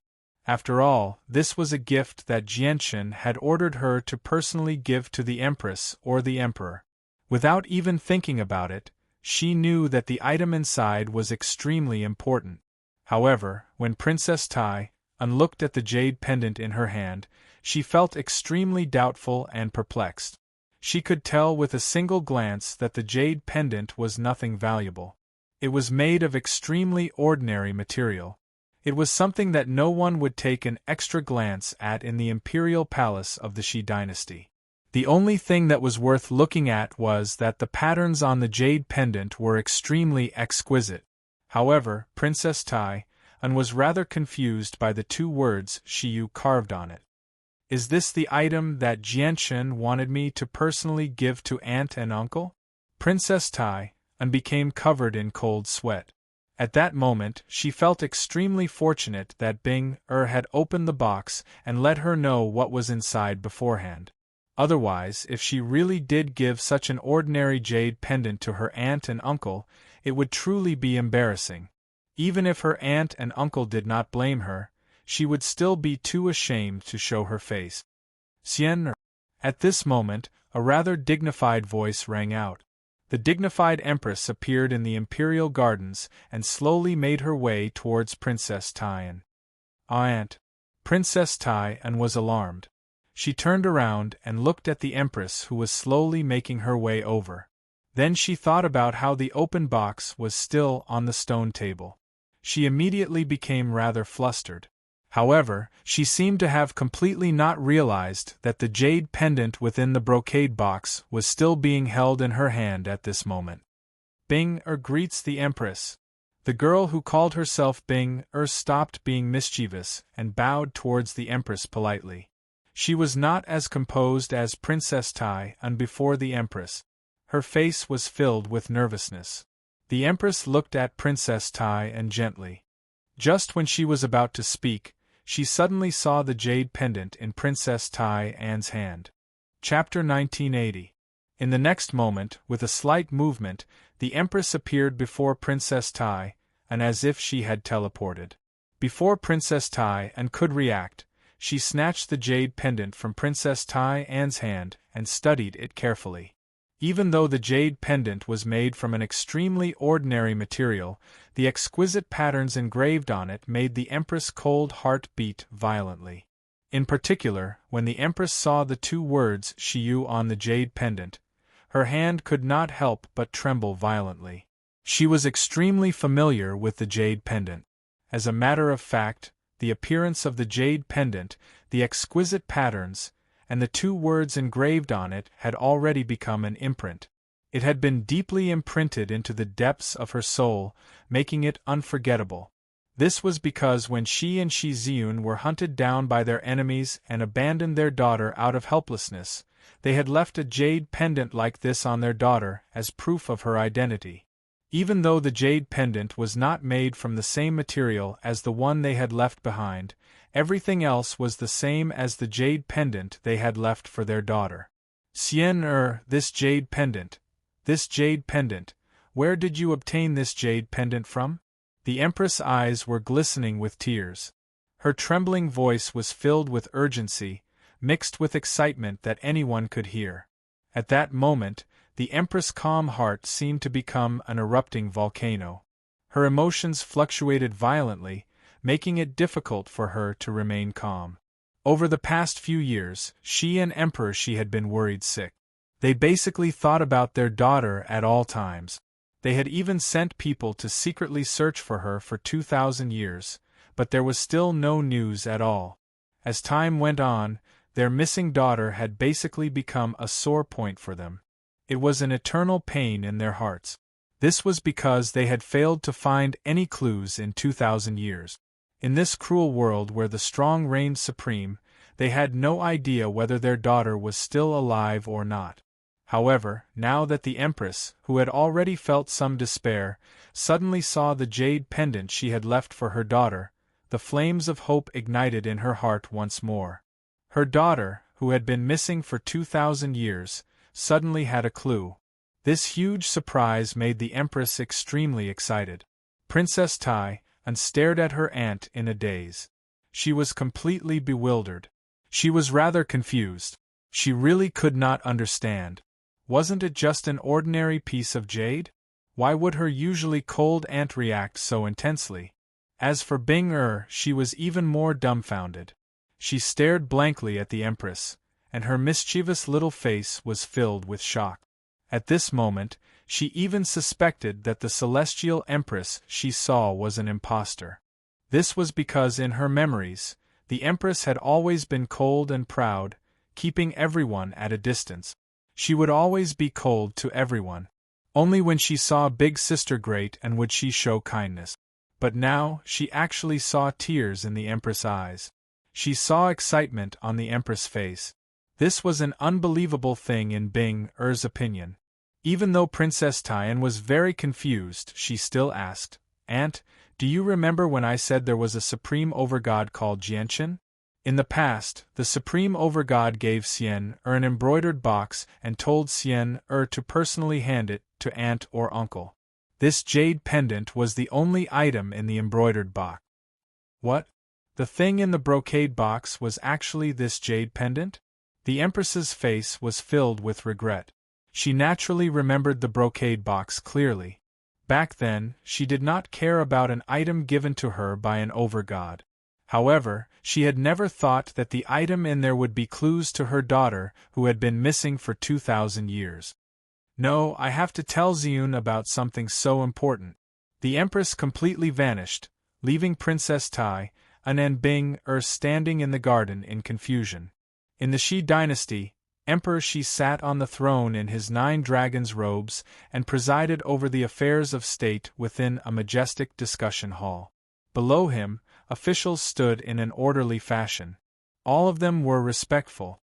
After all, this was a gift that Jianchen had ordered her to personally give to the Empress or the Emperor. Without even thinking about it, she knew that the item inside was extremely important. However, when Princess Tian looked at the jade pendant in her hand, she felt extremely doubtful and perplexed. She could tell with a single glance that the jade pendant was nothing valuable. It was made of extremely ordinary material. It was something that no one would take an extra glance at in the imperial palace of the Shi dynasty. The only thing that was worth looking at was that the patterns on the jade pendant were extremely exquisite. However, Princess Tian was rather confused by the two words Shiyu carved on it. "Is this the item that Jianchen wanted me to personally give to aunt and uncle?" Princess Tian became covered in cold sweat. At that moment, she felt extremely fortunate that Bing-er had opened the box and let her know what was inside beforehand. Otherwise, if she really did give such an ordinary jade pendant to her aunt and uncle, it would truly be embarrassing. Even if her aunt and uncle did not blame her, she would still be too ashamed to show her face. "Xian." At this moment, a rather dignified voice rang out. The dignified Empress appeared in the imperial gardens and slowly made her way towards Princess Tian. "Aunt." Princess Tian was alarmed. She turned around and looked at the Empress, who was slowly making her way over. Then she thought about how the open box was still on the stone table. She immediately became rather flustered. However, she seemed to have completely not realized that the jade pendant within the brocade box was still being held in her hand at this moment. Bing-er greets the Empress. The girl who called herself Bing-er stopped being mischievous and bowed towards the Empress politely. She was not as composed as Princess Tian before the Empress. Her face was filled with nervousness. The Empress looked at Princess Tian gently. Just when she was about to speak, she suddenly saw the jade pendant in Princess Tian's hand. Chapter 1980. In the next moment, with a slight movement, the Empress appeared before Princess Tian, and as if she had teleported. Before Princess Tian could react, she snatched the jade pendant from Princess Tian's hand and studied it carefully. Even though the jade pendant was made from an extremely ordinary material, the exquisite patterns engraved on it made the Empress' cold heart beat violently. In particular, when the Empress saw the 2 words Shiyu on the jade pendant, her hand could not help but tremble violently. She was extremely familiar with the jade pendant. As a matter of fact, the appearance of the jade pendant, the exquisite patterns, and the 2 words engraved on it had already become an imprint. It had been deeply imprinted into the depths of her soul, making it unforgettable. This was because when she and Shi Ziyun were hunted down by their enemies and abandoned their daughter out of helplessness, they had left a jade pendant like this on their daughter as proof of her identity. Even though the jade pendant was not made from the same material as the one they had left behind, everything else was the same as the jade pendant they had left for their daughter. Xian this jade pendant. This jade pendant. Where did you obtain this jade pendant from? The Empress' eyes were glistening with tears. Her trembling voice was filled with urgency, mixed with excitement that anyone could hear. At that moment, the Empress' calm heart seemed to become an erupting volcano. Her emotions fluctuated violently, making it difficult for her to remain calm. Over the past few years, she and Emperor Shi had been worried sick. They basically thought about their daughter at all times. They had even sent people to secretly search for her for 2,000 years, but there was still no news at all. As time went on, their missing daughter had basically become a sore point for them. It was an eternal pain in their hearts. This was because they had failed to find any clues in 2,000 years. In this cruel world where the strong reigned supreme, they had no idea whether their daughter was still alive or not. However, now that the Empress, who had already felt some despair, suddenly saw the jade pendant she had left for her daughter, the flames of hope ignited in her heart once more. Her daughter, who had been missing for 2,000 years, suddenly had a clue. This huge surprise made the Empress extremely excited. Princess Tai stared at her aunt in a daze. She was completely bewildered. She was rather confused. She really could not understand. Wasn't it just an ordinary piece of jade? Why would her usually cold aunt react so intensely? As for Bing she was even more dumbfounded. She stared blankly at the Empress, and her mischievous little face was filled with shock. At this moment, she even suspected that the celestial Empress she saw was an impostor. This was because in her memories, the Empress had always been cold and proud, keeping everyone at a distance. She would always be cold to everyone. Only when she saw Big Sister Great and would she show kindness. But now, she actually saw tears in the Empress' eyes. She saw excitement on the Empress' face. This was an unbelievable thing in Bing-er's opinion. Even though Princess Tian was very confused, she still asked, "Aunt, do you remember when I said there was a supreme overgod called Jianchen?" In the past, the supreme overgod gave Xian-er an embroidered box and told Xian-er to personally hand it to aunt or uncle. This jade pendant was the only item in the embroidered box. What? The thing in the brocade box was actually this jade pendant? The Empress's face was filled with regret. She naturally remembered the brocade box clearly. Back then, she did not care about an item given to her by an overgod. However, she had never thought that the item in there would be clues to her daughter, who had been missing for 2,000 years. No, I have to tell Ziyun about something so important. The Empress completely vanished, leaving Princess Tai and Bing-er standing in the garden in confusion. In the Shi dynasty, Emperor Shi sat on the throne in his 9 dragons' robes and presided over the affairs of state within a majestic discussion hall. Below him, officials stood in an orderly fashion. All of them were respectful.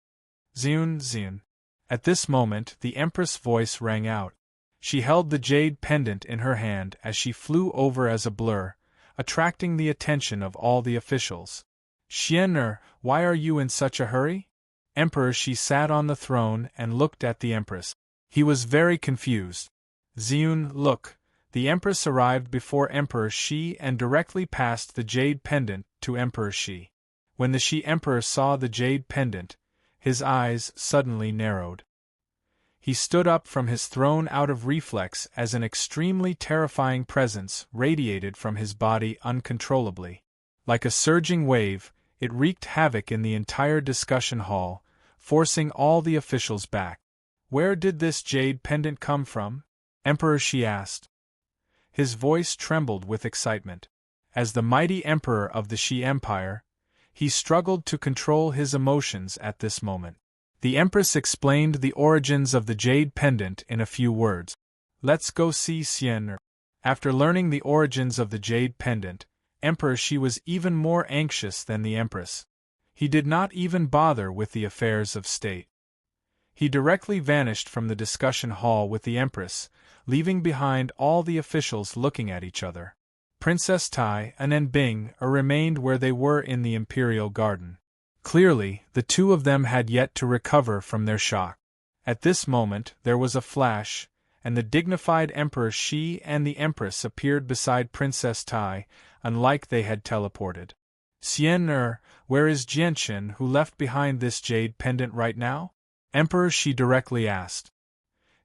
Ziyun. At this moment, the Empress' voice rang out. She held the jade pendant in her hand as she flew over as a blur, attracting the attention of all the officials. Xian-er, why are you in such a hurry? Emperor Shi sat on the throne and looked at the Empress. He was very confused. Ziyun, look. The Empress arrived before Emperor Shi and directly passed the jade pendant to Emperor Shi. When the Shi Emperor saw the jade pendant, his eyes suddenly narrowed. He stood up from his throne out of reflex as an extremely terrifying presence radiated from his body uncontrollably. Like a surging wave, It wreaked havoc in the entire discussion hall, forcing all the officials back. Where did this jade pendant come from, Emperor? She asked. His voice trembled with excitement. As the mighty emperor of the Shi Empire, he struggled to control his emotions at this moment. The empress explained the origins of the jade pendant in a few words. Let's go see Xian. After learning the origins of the jade pendant, Emperor Shi was even more anxious than the empress. He did not even bother with the affairs of state. He directly vanished from the discussion hall with the empress, leaving behind all the officials looking at each other. Princess Tai and Bing remained where they were in the imperial garden. Clearly, the two of them had yet to recover from their shock. At this moment, there was a flash, and the dignified Emperor Shi and the Empress appeared beside Princess Tai, unlike they had teleported. Xian, where is Jianchen, who left behind this jade pendant right now? Emperor Shi directly asked.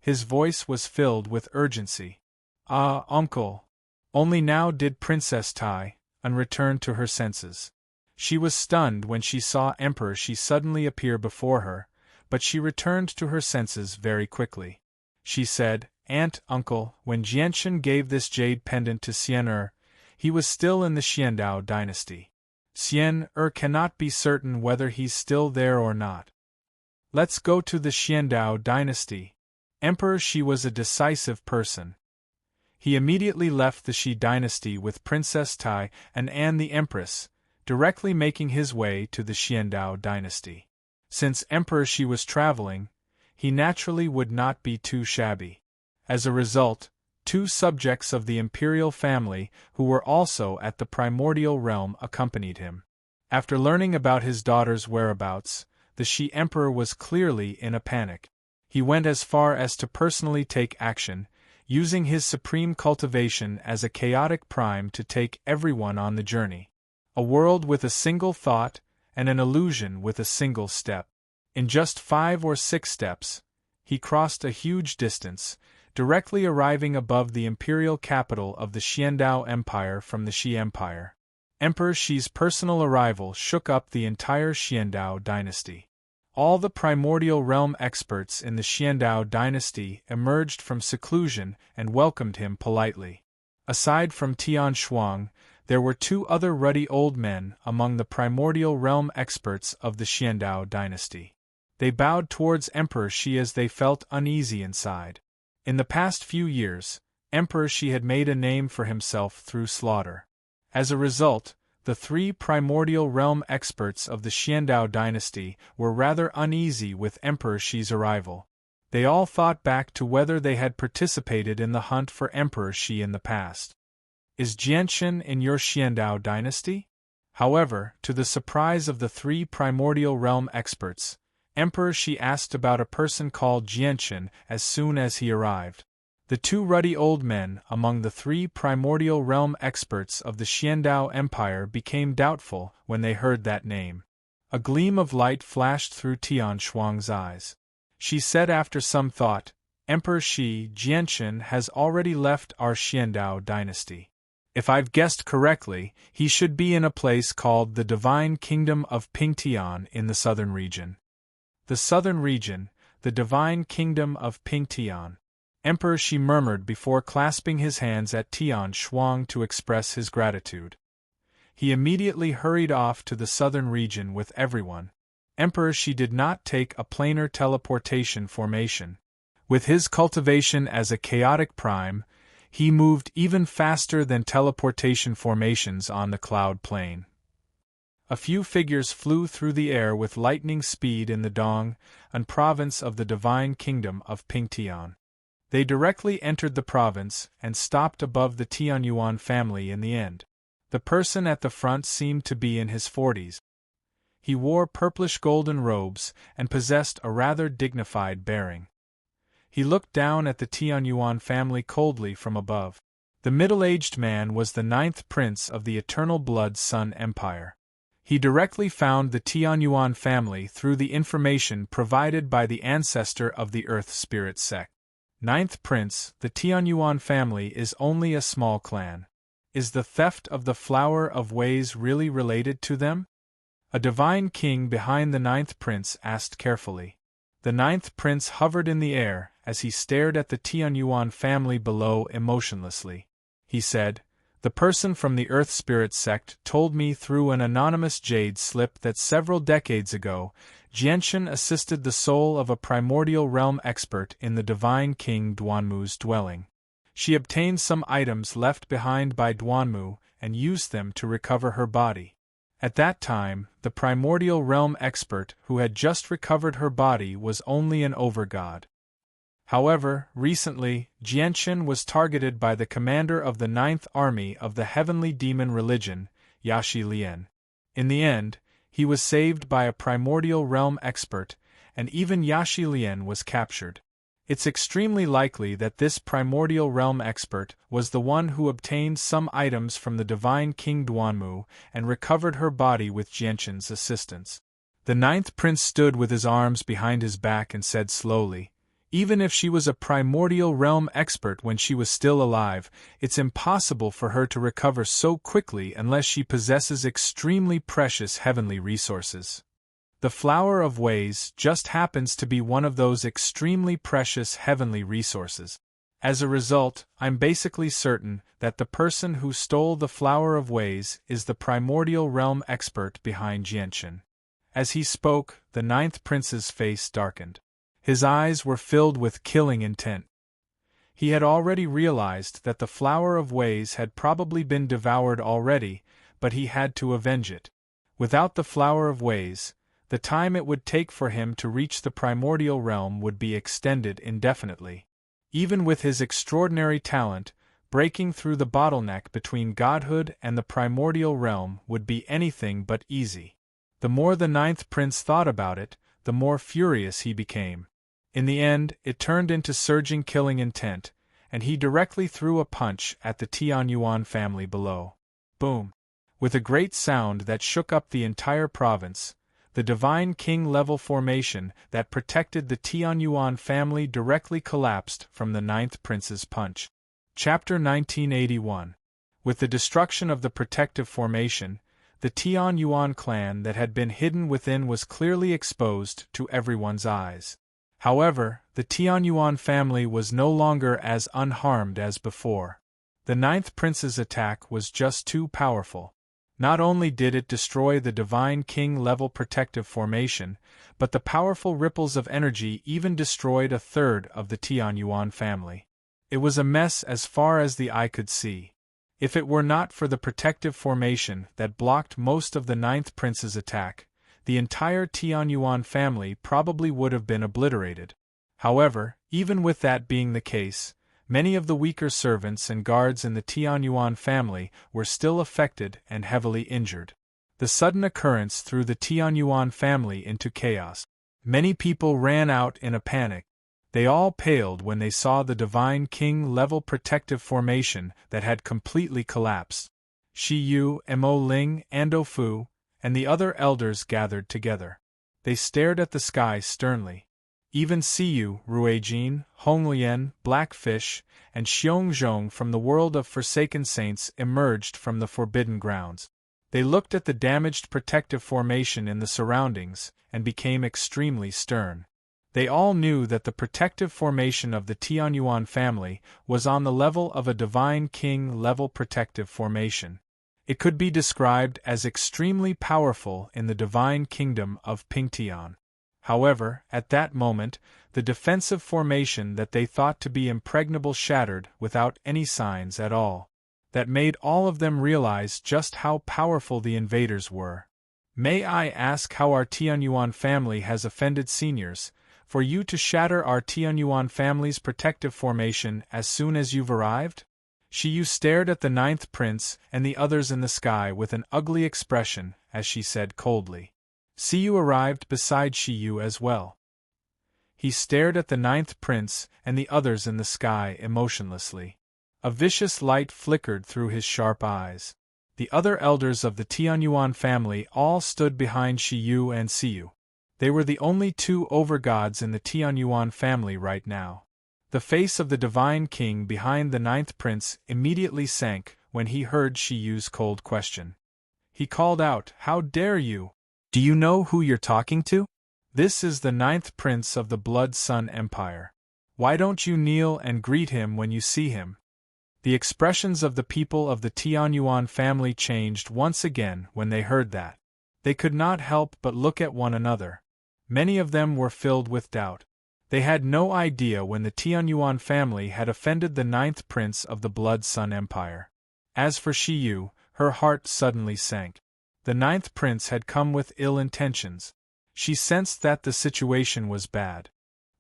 His voice was filled with urgency. Ah, uncle. Only now did Princess Tai return to her senses. She was stunned when she saw Emperor Shi suddenly appear before her, but she returned to her senses very quickly. She said, Uncle, when Jianchen gave this jade pendant to Xian, he was still in the Xiandao dynasty. Xian cannot be certain whether he's still there or not. Let's go to the Xiandao dynasty. Emperor Shi was a decisive person. He immediately left the Shi dynasty with Princess Tai and Anne the Empress, directly making his way to the Xiandao dynasty. Since Emperor Shi was traveling, he naturally would not be too shabby. As a result, two subjects of the imperial family who were also at the primordial realm accompanied him. After learning about his daughter's whereabouts, the Shi emperor was clearly in a panic. He went as far as to personally take action, using his supreme cultivation as a chaotic prime to take everyone on the journey. A world with a single thought, and an illusion with a single step. In just 5 or 6 steps, he crossed a huge distance, directly arriving above the imperial capital of the Xiandao Empire from the Shi Empire. Emperor Shi's personal arrival shook up the entire Xiandao dynasty. All the primordial realm experts in the Xiandao dynasty emerged from seclusion and welcomed him politely. Aside from Tian Shuang, there were 2 other ruddy old men among the primordial realm experts of the Xiandao dynasty. They bowed towards Emperor Shi as they felt uneasy inside. In the past few years, Emperor Shi had made a name for himself through slaughter. As a result, the 3 primordial realm experts of the Xiandao dynasty were rather uneasy with Emperor Shi's arrival. They all thought back to whether they had participated in the hunt for Emperor Shi in the past. Is Jianchen in your Xiandao dynasty? However, to the surprise of the 3 primordial realm experts, Emperor Shi asked about a person called Jianchen as soon as he arrived. The 2 ruddy old men among the 3 primordial realm experts of the Xiandao Empire became doubtful when they heard that name. A gleam of light flashed through Tian Shuang's eyes. She said after some thought, Emperor Shi, Jianchen has already left our Xiandao dynasty. If I've guessed correctly, he should be in a place called the Divine Kingdom of Pingtian in the southern region. The southern region, the Divine Kingdom of Pingtian. Emperor Shi murmured before clasping his hands at Tian Shuang to express his gratitude. He immediately hurried off to the southern region with everyone. Emperor Shi did not take a planar teleportation formation. With his cultivation as a chaotic prime, he moved even faster than teleportation formations on the cloud plane. A few figures flew through the air with lightning speed in the Dong, a province of the Divine Kingdom of Pingtian. They directly entered the province and stopped above the Tianyuan family in the end. The person at the front seemed to be in his 40s. He wore purplish-golden robes and possessed a rather dignified bearing. He looked down at the Tianyuan family coldly from above. The middle-aged man was the 9th prince of the Eternal Blood Sun Empire. He directly found the Tianyuan family through the information provided by the ancestor of the Earth Spirit sect. 9th Prince, the Tianyuan family is only a small clan. Is the theft of the Flower of Ways really related to them? A divine king behind the ninth prince asked carefully. The ninth prince hovered in the air as he stared at the Tianyuan family below emotionlessly. He said, "The person from the Earth Spirit sect told me through an anonymous jade slip that several decades ago, Jianshan assisted the soul of a primordial realm expert in the divine king Duanmu's dwelling. She obtained some items left behind by Duanmu and used them to recover her body. At that time, the primordial realm expert who had just recovered her body was only an overgod. However, recently, Jianshan was targeted by the commander of the Ninth Army of the Heavenly Demon Religion, Yashi Lian. In the end, he was saved by a primordial realm expert, and even Yashi Lian was captured. It's extremely likely that this primordial realm expert was the one who obtained some items from the divine King Duanmu and recovered her body with Jianshan's assistance." The ninth prince stood with his arms behind his back and said slowly, "Even if she was a primordial realm expert when she was still alive, it's impossible for her to recover so quickly unless she possesses extremely precious heavenly resources. The Flower of Ways just happens to be one of those extremely precious heavenly resources. As a result, I'm basically certain that the person who stole the Flower of Ways is the primordial realm expert behind Jianshan." As he spoke, the ninth prince's face darkened. His eyes were filled with killing intent. He had already realized that the Flower of Ways had probably been devoured already, but he had to avenge it. Without the Flower of Ways, the time it would take for him to reach the primordial realm would be extended indefinitely. Even with his extraordinary talent, breaking through the bottleneck between godhood and the primordial realm would be anything but easy. The more the ninth prince thought about it, the more furious he became. In the end, it turned into surging killing intent, and he directly threw a punch at the Tianyuan family below. Boom! With a great sound that shook up the entire province, the Divine King-level formation that protected the Tianyuan family directly collapsed from the ninth prince's punch. Chapter 1981. With the destruction of the protective formation, the Tianyuan clan that had been hidden within was clearly exposed to everyone's eyes. However, the Tianyuan family was no longer as unharmed as before. The ninth prince's attack was just too powerful. Not only did it destroy the Divine King-level protective formation, but the powerful ripples of energy even destroyed a third of the Tianyuan family. It was a mess as far as the eye could see. If it were not for the protective formation that blocked most of the ninth prince's attack, the entire Tianyuan family probably would have been obliterated. However, even with that being the case, many of the weaker servants and guards in the Tianyuan family were still affected and heavily injured. The sudden occurrence threw the Tianyuan family into chaos. Many people ran out in a panic. They all paled when they saw the Divine King-level protective formation that had completely collapsed. Shi Yu, Mo Ling, Ando Fu, and the other elders gathered together. They stared at the sky sternly. Even Siyu, Ruijin, Honglian, Blackfish, and Xiongzhong from the world of Forsaken Saints emerged from the Forbidden Grounds. They looked at the damaged protective formation in the surroundings and became extremely stern. They all knew that the protective formation of the Tianyuan family was on the level of a Divine King-level protective formation. It could be described as extremely powerful in the Divine Kingdom of Pingtian. However, at that moment, the defensive formation that they thought to be impregnable shattered without any signs at all. That made all of them realize just how powerful the invaders were. "May I ask how our Tianyuan family has offended seniors, for you to shatter our Tianyuan family's protective formation as soon as you've arrived?" Shiyu stared at the ninth prince and the others in the sky with an ugly expression as she said coldly. Siyu arrived beside Shiyu as well. He stared at the ninth prince and the others in the sky emotionlessly. A vicious light flickered through his sharp eyes. The other elders of the Tianyuan family all stood behind Shiyu and Siyu. They were the only two overgods in the Tianyuan family right now. The face of the Divine King behind the ninth prince immediately sank when he heard Shiyu's cold question. He called out, "How dare you? Do you know who you're talking to? This is the 9th Prince of the Blood Sun Empire. Why don't you kneel and greet him when you see him? The expressions of the people of the Tianyuan family changed once again when they heard that. They could not help but look at one another. Many of them were filled with doubt. They had no idea when the Tianyuan family had offended the 9th Prince of the Blood Sun Empire. As for Shiyu, her heart suddenly sank. The 9th Prince had come with ill intentions. She sensed that the situation was bad.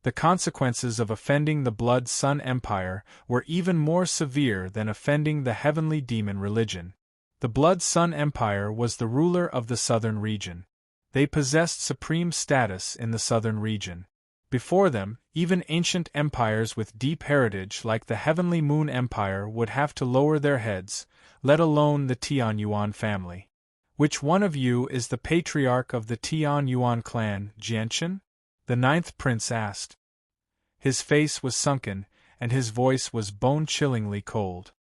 The consequences of offending the Blood Sun Empire were even more severe than offending the heavenly demon religion. The Blood Sun Empire was the ruler of the southern region. They possessed supreme status in the southern region. Before them, even ancient empires with deep heritage like the Heavenly Moon Empire would have to lower their heads, let alone the Tianyuan family. Which one of you is the patriarch of the Tianyuan clan, Jianchen? The 9th Prince asked. His face was sunken, and his voice was bone-chillingly cold.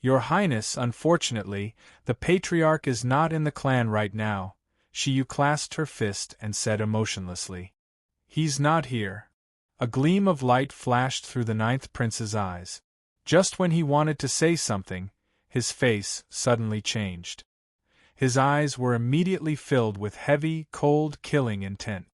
Your Highness, unfortunately, the patriarch is not in the clan right now. Shiyu clasped her fist and said emotionlessly. He's not here. A gleam of light flashed through the 9th Prince's eyes. Just when he wanted to say something, his face suddenly changed. His eyes were immediately filled with heavy, cold, killing intent.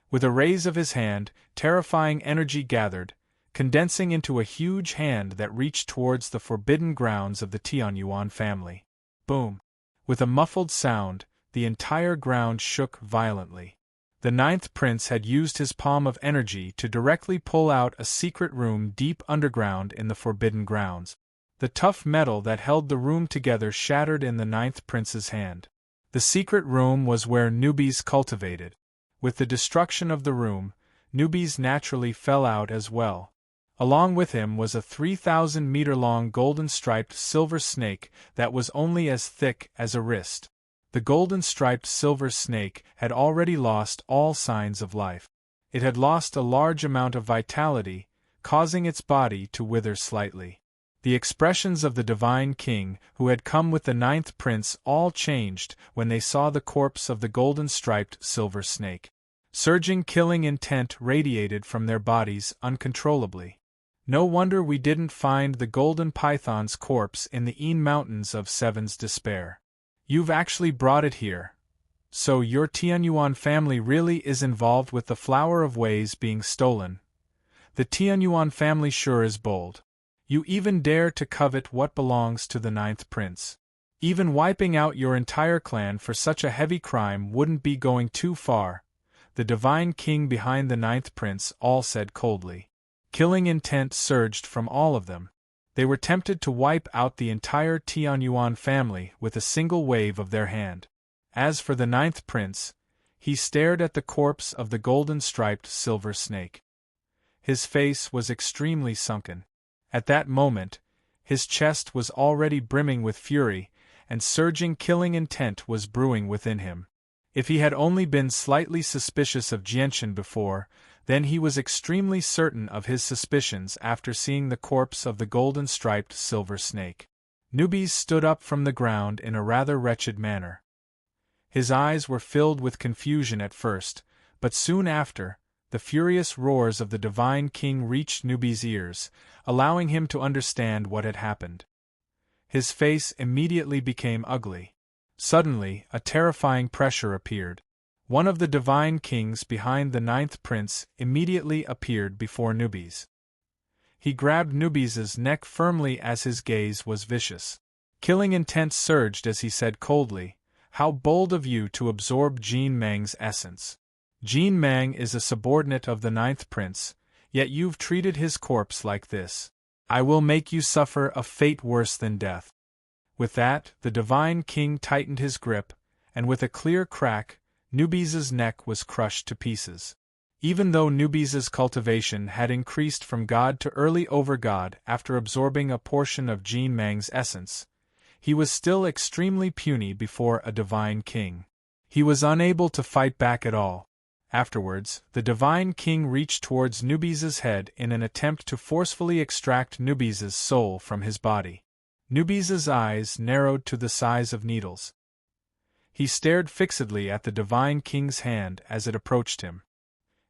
With a raise of his hand, terrifying energy gathered, condensing into a huge hand that reached towards the forbidden grounds of the Tianyuan family. Boom! With a muffled sound, the entire ground shook violently. The 9th Prince had used his palm of energy to directly pull out a secret room deep underground in the forbidden grounds. The tough metal that held the room together shattered in the 9th Prince's hand. The secret room was where newbies cultivated. With the destruction of the room, newbies naturally fell out as well. Along with him was a 3,000-meter-long golden-striped silver snake that was only as thick as a wrist. The golden-striped silver snake had already lost all signs of life. It had lost a large amount of vitality, causing its body to wither slightly. The expressions of the Divine King, who had come with the 9th Prince, all changed when they saw the corpse of the golden-striped silver snake. Surging killing intent radiated from their bodies uncontrollably. No wonder we didn't find the golden python's corpse in the Een Mountains of Seven's Despair. You've actually brought it here. So your Tianyuan family really is involved with the Flower of Ways being stolen. The Tianyuan family sure is bold. You even dare to covet what belongs to the 9th Prince. Even wiping out your entire clan for such a heavy crime wouldn't be going too far. The Divine King behind the 9th Prince all said coldly. Killing intent surged from all of them. They were tempted to wipe out the entire Tianyuan family with a single wave of their hand. As for the 9th Prince, he stared at the corpse of the golden-striped silver snake. His face was extremely sunken. At that moment, his chest was already brimming with fury, and surging killing intent was brewing within him. If he had only been slightly suspicious of Jianchen before, then he was extremely certain of his suspicions after seeing the corpse of the golden-striped silver snake. Newbies stood up from the ground in a rather wretched manner. His eyes were filled with confusion at first, but soon after, the furious roars of the Divine King reached Newbie's ears, allowing him to understand what had happened. His face immediately became ugly. Suddenly, a terrifying pressure appeared. One of the Divine Kings behind the 9th Prince immediately appeared before Newbies. He grabbed Newbies' neck firmly as his gaze was vicious. Killing intent surged as he said coldly, "How bold of you to absorb Jean Mang's essence. Jean Mang is a subordinate of the 9th Prince, yet you've treated his corpse like this. I will make you suffer a fate worse than death." With that, the Divine King tightened his grip, and with a clear crack, Newbies' neck was crushed to pieces. Even though Newbies' cultivation had increased from god to early overgod after absorbing a portion of Jean Mang's essence, he was still extremely puny before a Divine King. He was unable to fight back at all. Afterwards, the Divine King reached towards Newbies' head in an attempt to forcefully extract Newbies' soul from his body. Newbies' eyes narrowed to the size of needles. He stared fixedly at the divine king's hand as it approached him.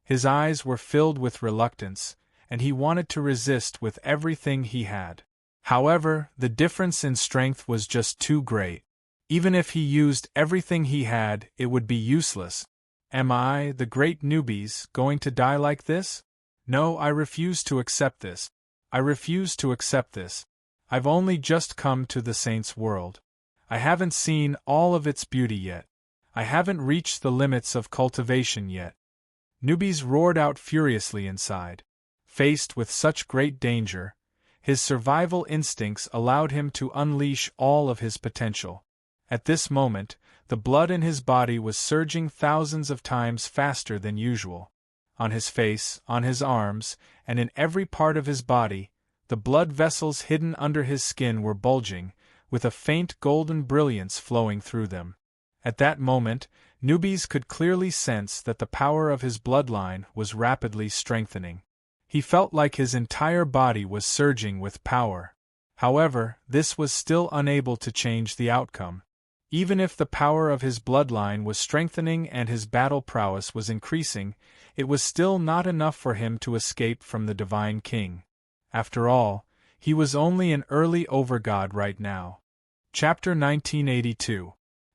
His eyes were filled with reluctance, and he wanted to resist with everything he had. However, the difference in strength was just too great. Even if he used everything he had, it would be useless. Am I, the great newbies, going to die like this? No, I refuse to accept this. I refuse to accept this. I've only just come to the saints' world. I haven't seen all of its beauty yet. I haven't reached the limits of cultivation yet. Newbies roared out furiously inside. Faced with such great danger, his survival instincts allowed him to unleash all of his potential. At this moment, the blood in his body was surging thousands of times faster than usual. On his face, on his arms, and in every part of his body, the blood vessels hidden under his skin were bulging, with a faint golden brilliance flowing through them. At that moment, Newbies could clearly sense that the power of his bloodline was rapidly strengthening. He felt like his entire body was surging with power. However, this was still unable to change the outcome. Even if the power of his bloodline was strengthening and his battle prowess was increasing, it was still not enough for him to escape from the Divine King. After all, he was only an early overgod right now. Chapter 1982.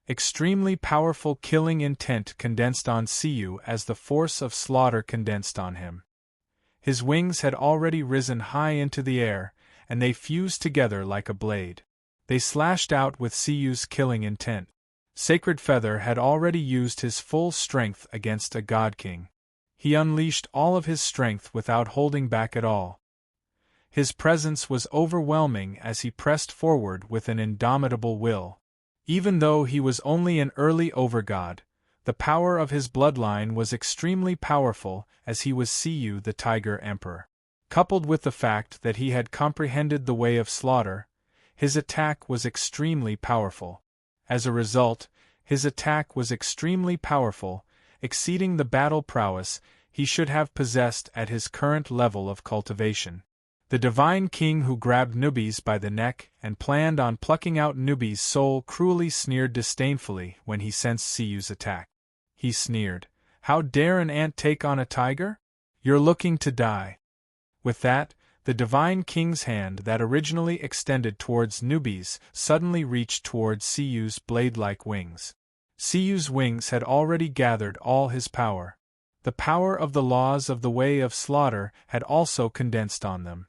Extremely powerful killing intent condensed on Siyu as the force of slaughter condensed on him. His wings had already risen high into the air, and they fused together like a blade. They slashed out with Siyu's killing intent. Sacred Feather had already used his full strength against a God King. He unleashed all of his strength without holding back at all. His presence was overwhelming as he pressed forward with an indomitable will. Even though he was only an early overgod, the power of his bloodline was extremely powerful as he was Siyu the Tiger Emperor. Coupled with the fact that he had comprehended the way of slaughter, his attack was extremely powerful. As a result, his attack was extremely powerful, exceeding the battle prowess he should have possessed at his current level of cultivation. The Divine King who grabbed Newbies by the neck and planned on plucking out Newbies' soul cruelly sneered disdainfully when he sensed Siyu's attack. He sneered, "How dare an ant take on a tiger? You're looking to die." With that, the Divine King's hand that originally extended towards Newbies suddenly reached towards Siyu's blade-like wings. Siyu's wings had already gathered all his power. The power of the laws of the way of slaughter had also condensed on them.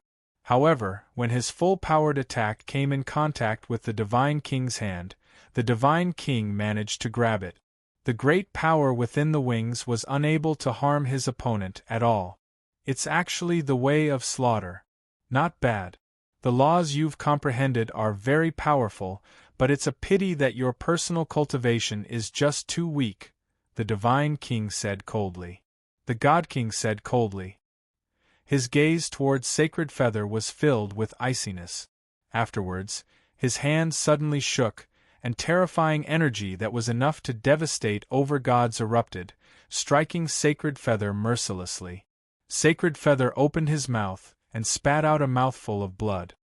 However, when his full-powered attack came in contact with the Divine King's hand, the Divine King managed to grab it. The great power within the wings was unable to harm his opponent at all. It's actually the way of slaughter. Not bad. The laws you've comprehended are very powerful, but it's a pity that your personal cultivation is just too weak, the Divine King said coldly. The God King said coldly. His gaze towards Sacred Feather was filled with iciness. Afterwards, his hand suddenly shook, and terrifying energy that was enough to devastate overgods erupted, striking Sacred Feather mercilessly. Sacred Feather opened his mouth and spat out a mouthful of blood.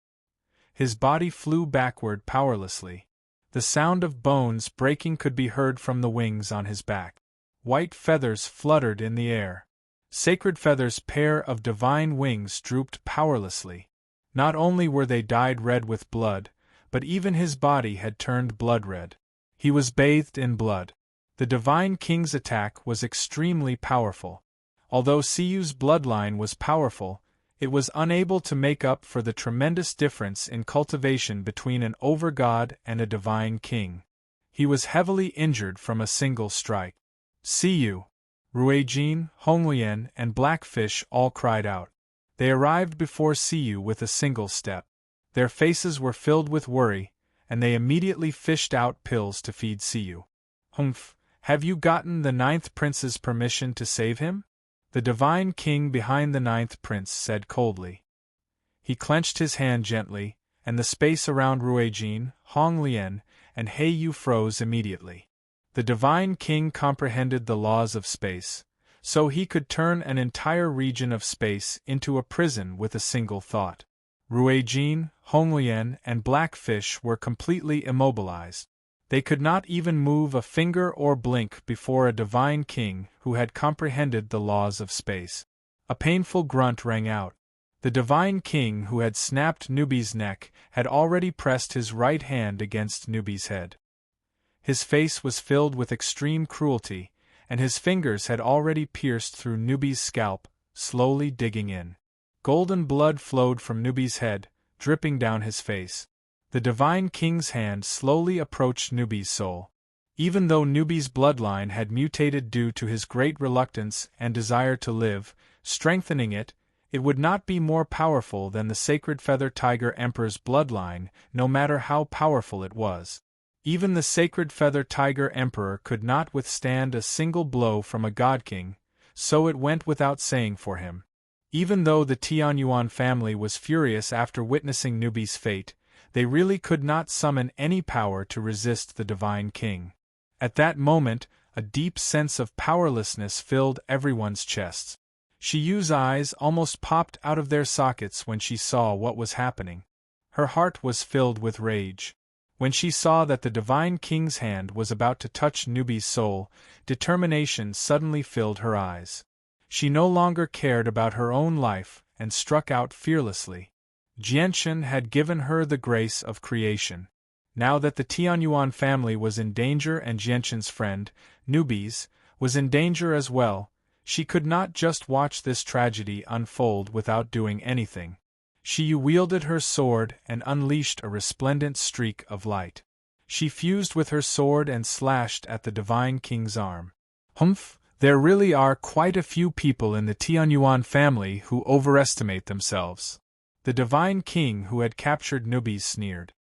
His body flew backward powerlessly. The sound of bones breaking could be heard from the wings on his back. White feathers fluttered in the air. Sacred Feather's pair of divine wings drooped powerlessly. Not only were they dyed red with blood, but even his body had turned blood red. He was bathed in blood. The Divine King's attack was extremely powerful. Although Siyu's bloodline was powerful, it was unable to make up for the tremendous difference in cultivation between an overgod and a Divine King. He was heavily injured from a single strike. Siyu, Ruijin, Honglian, and Blackfish all cried out. They arrived before Siyu with a single step. Their faces were filled with worry, and they immediately fished out pills to feed Siyu. "Humph, have you gotten the 9th Prince's permission to save him?" The Divine King behind the 9th Prince said coldly. He clenched his hand gently, and the space around Ruijin, Honglian, and Heiyu froze immediately. The Divine King comprehended the laws of space, so he could turn an entire region of space into a prison with a single thought. Ruijin, Honglian, and Blackfish were completely immobilized. They could not even move a finger or blink before a divine king who had comprehended the laws of space. A painful grunt rang out. The divine king who had snapped Newbie's neck had already pressed his right hand against Newbie's head. His face was filled with extreme cruelty, and his fingers had already pierced through Newbie's scalp, slowly digging in. Golden blood flowed from Newbie's head, dripping down his face. The divine king's hand slowly approached Newbie's soul. Even though Newbie's bloodline had mutated due to his great reluctance and desire to live, strengthening it, it would not be more powerful than the sacred feather tiger emperor's bloodline, no matter how powerful it was. Even the sacred feather tiger emperor could not withstand a single blow from a god king, so it went without saying for him. Even though the Tianyuan family was furious after witnessing Newbie's fate, they really could not summon any power to resist the divine king. At that moment, a deep sense of powerlessness filled everyone's chests. Shiyu's eyes almost popped out of their sockets when she saw what was happening. Her heart was filled with rage. When she saw that the divine king's hand was about to touch Newbie's soul, determination suddenly filled her eyes. She no longer cared about her own life and struck out fearlessly. Jianshan had given her the grace of creation. Now that the Tianyuan family was in danger and Jianshan's friend, Newbie's, was in danger as well, she could not just watch this tragedy unfold without doing anything. Shiyu wielded her sword and unleashed a resplendent streak of light. She fused with her sword and slashed at the divine king's arm. Humph, there really are quite a few people in the Tianyuan family who overestimate themselves. The divine king who had captured Newbie sneered.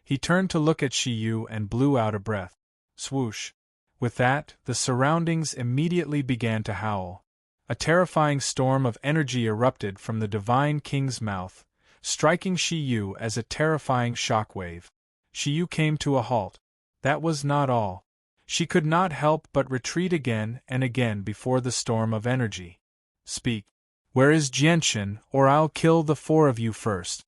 He turned to look at Shiyu and blew out a breath. Swoosh. With that, the surroundings immediately began to howl. A terrifying storm of energy erupted from the divine king's mouth, striking Shiyu as a terrifying shockwave. Shiyu came to a halt. That was not all. She could not help but retreat again and again before the storm of energy. Speak. Where is Jianshan, or I'll kill the four of you first.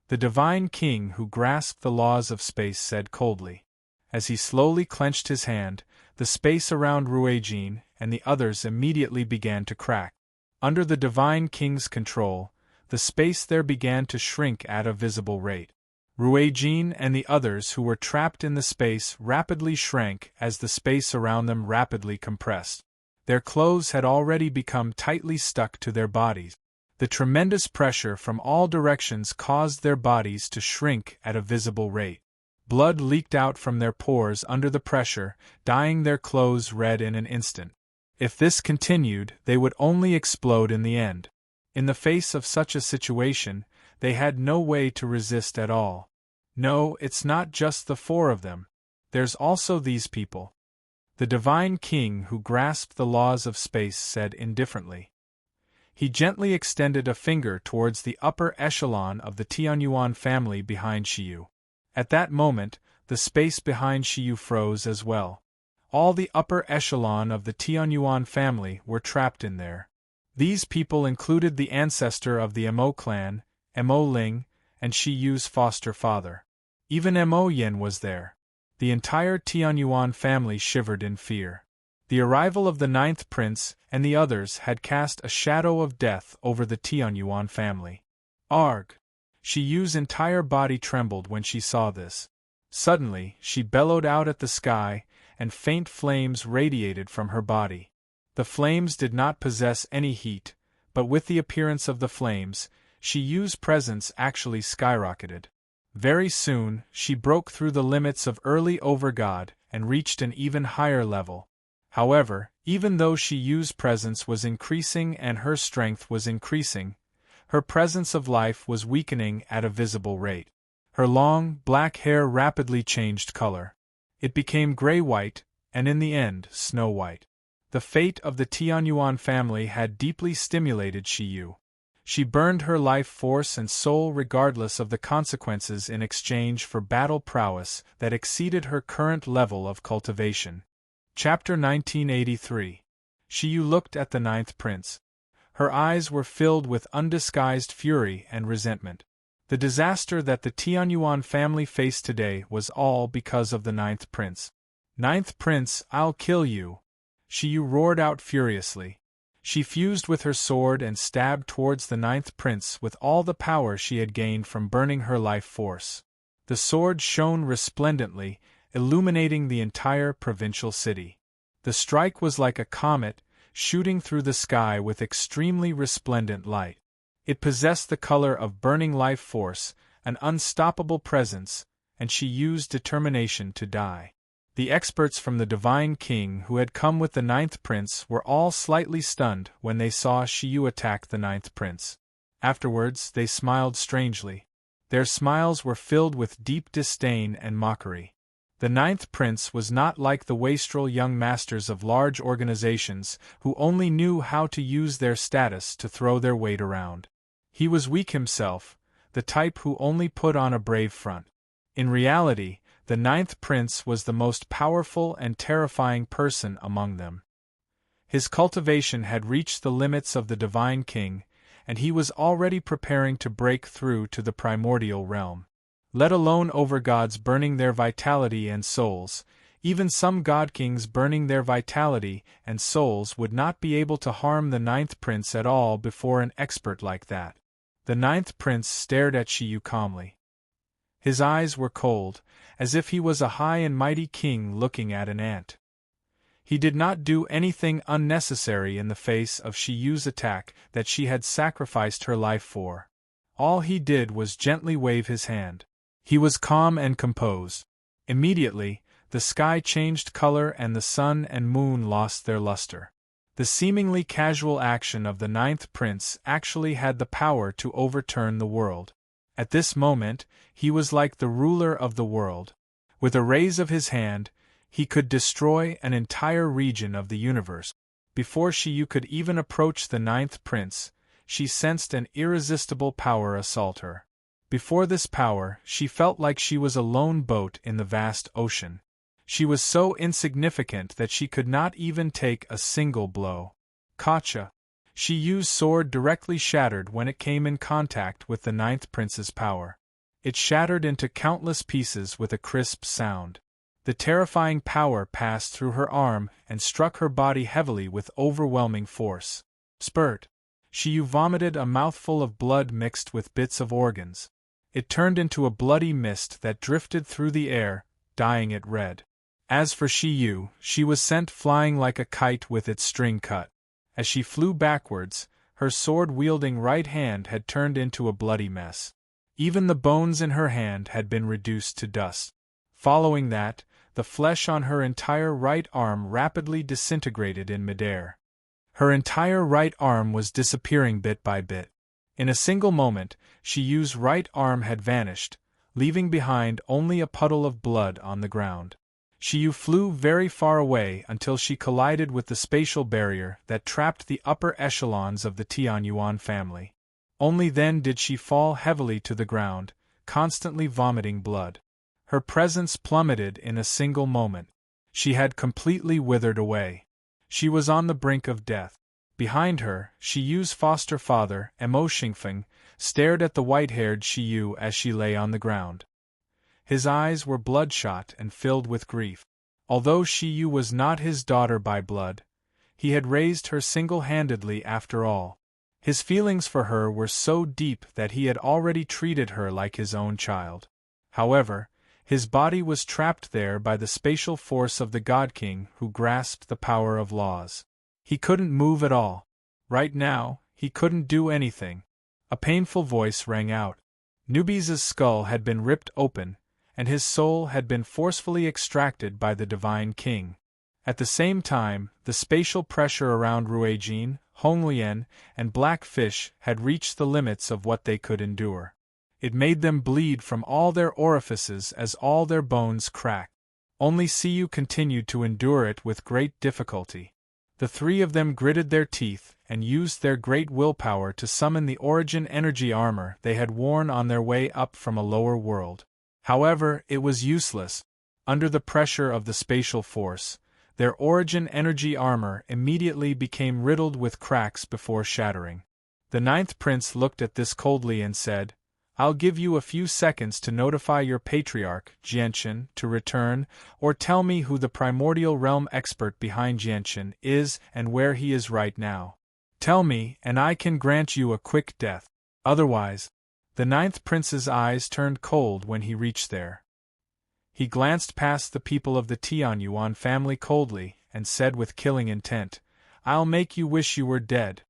The divine king who grasped the laws of space said coldly. As he slowly clenched his hand, the space around Ruijin and the others immediately began to crack. Under the divine king's control, the space there began to shrink at a visible rate. Ruijin and the others who were trapped in the space rapidly shrank as the space around them rapidly compressed. Their clothes had already become tightly stuck to their bodies. The tremendous pressure from all directions caused their bodies to shrink at a visible rate. Blood leaked out from their pores under the pressure, dyeing their clothes red in an instant. If this continued, they would only explode in the end. In the face of such a situation, they had no way to resist at all. No, it's not just the four of them. There's also these people. The divine king who grasped the laws of space said indifferently. He gently extended a finger towards the upper echelon of the Tianyuan family behind Shiyu. At that moment, the space behind Shiyu froze as well. All the upper echelon of the Tianyuan family were trapped in there. These people included the ancestor of the Mo clan, Mo Ling, and Shiyu's foster father. Even Mo Yin was there. The entire Tianyuan family shivered in fear. The arrival of the ninth prince and the others had cast a shadow of death over the Tianyuan family. Arg! Shiyu's entire body trembled when she saw this. Suddenly, she bellowed out at the sky, and faint flames radiated from her body. The flames did not possess any heat, but with the appearance of the flames, Shiyu's presence actually skyrocketed. Very soon, she broke through the limits of early overgod and reached an even higher level. However, even though Shiyu's presence was increasing and her strength was increasing, her presence of life was weakening at a visible rate. Her long, black hair rapidly changed color. It became gray-white, and in the end, snow-white. The fate of the Tianyuan family had deeply stimulated Shiyu. She burned her life force and soul regardless of the consequences in exchange for battle prowess that exceeded her current level of cultivation. Chapter 1983. Shiyu looked at the ninth prince. Her eyes were filled with undisguised fury and resentment. The disaster that the Tianyuan family faced today was all because of the ninth prince. Ninth prince, I'll kill you! Shiyu roared out furiously. She fused with her sword and stabbed towards the ninth prince with all the power she had gained from burning her life force. The sword shone resplendently, illuminating the entire provincial city. The strike was like a comet, shooting through the sky with extremely resplendent light. It possessed the color of burning life force, an unstoppable presence, and she used determination to die. The experts from the Divine King who had come with the ninth prince were all slightly stunned when they saw Shiyu attack the ninth prince. Afterwards, they smiled strangely. Their smiles were filled with deep disdain and mockery. The ninth prince was not like the wastrel young masters of large organizations who only knew how to use their status to throw their weight around. He was weak himself, the type who only put on a brave front. In reality, the ninth prince was the most powerful and terrifying person among them. His cultivation had reached the limits of the Divine King, and he was already preparing to break through to the primordial realm. Let alone overgods burning their vitality and souls, even some god-kings burning their vitality and souls would not be able to harm the ninth prince at all before an expert like that. The ninth prince stared at Shiyu calmly. His eyes were cold, as if he was a high and mighty king looking at an ant. He did not do anything unnecessary in the face of Shiyu's attack that she had sacrificed her life for. All he did was gently wave his hand. He was calm and composed. Immediately, the sky changed color and the sun and moon lost their luster. The seemingly casual action of the ninth prince actually had the power to overturn the world. At this moment, he was like the ruler of the world. With a raise of his hand, he could destroy an entire region of the universe. Before Shiyu could even approach the ninth prince, she sensed an irresistible power assault her. Before this power, she felt like she was a lone boat in the vast ocean. She was so insignificant that she could not even take a single blow. Kacha! Shiyu's sword directly shattered when it came in contact with the ninth prince's power. It shattered into countless pieces with a crisp sound. The terrifying power passed through her arm and struck her body heavily with overwhelming force. Spurt! Shiyu vomited a mouthful of blood mixed with bits of organs. It turned into a bloody mist that drifted through the air, dyeing it red. As for Shiyu, she was sent flying like a kite with its string cut. As she flew backwards, her sword-wielding right hand had turned into a bloody mess. Even the bones in her hand had been reduced to dust. Following that, the flesh on her entire right arm rapidly disintegrated in midair. Her entire right arm was disappearing bit by bit. In a single moment, Shiyu's right arm had vanished, leaving behind only a puddle of blood on the ground. Shiyu flew very far away until she collided with the spatial barrier that trapped the upper echelons of the Tianyuan family. Only then did she fall heavily to the ground, constantly vomiting blood. Her presence plummeted in a single moment. She had completely withered away. She was on the brink of death. Behind her, Shiyu's foster father, Emo Xingfeng, stared at the white-haired Shiyu as she lay on the ground. His eyes were bloodshot and filled with grief. Although Shiyu was not his daughter by blood, he had raised her single-handedly after all. His feelings for her were so deep that he had already treated her like his own child. However, his body was trapped there by the spatial force of the God King who grasped the power of laws. He couldn't move at all. Right now, he couldn't do anything. A painful voice rang out. Nubiz's skull had been ripped open, and his soul had been forcefully extracted by the Divine King. At the same time, the spatial pressure around Ruijin, Honglian, and Blackfish had reached the limits of what they could endure. It made them bleed from all their orifices as all their bones cracked. Only Siyu continued to endure it with great difficulty. The three of them gritted their teeth and used their great willpower to summon the origin energy armor they had worn on their way up from a lower world. However, it was useless. Under the pressure of the spatial force, their origin energy armor immediately became riddled with cracks before shattering. The ninth prince looked at this coldly and said, I'll give you a few seconds to notify your patriarch, Jianchen, to return, or tell me who the primordial realm expert behind Jianchen is and where he is right now. Tell me, and I can grant you a quick death. Otherwise, the ninth prince's eyes turned cold when he reached there. He glanced past the people of the Tianyuan family coldly and said with killing intent, I'll make you wish you were dead.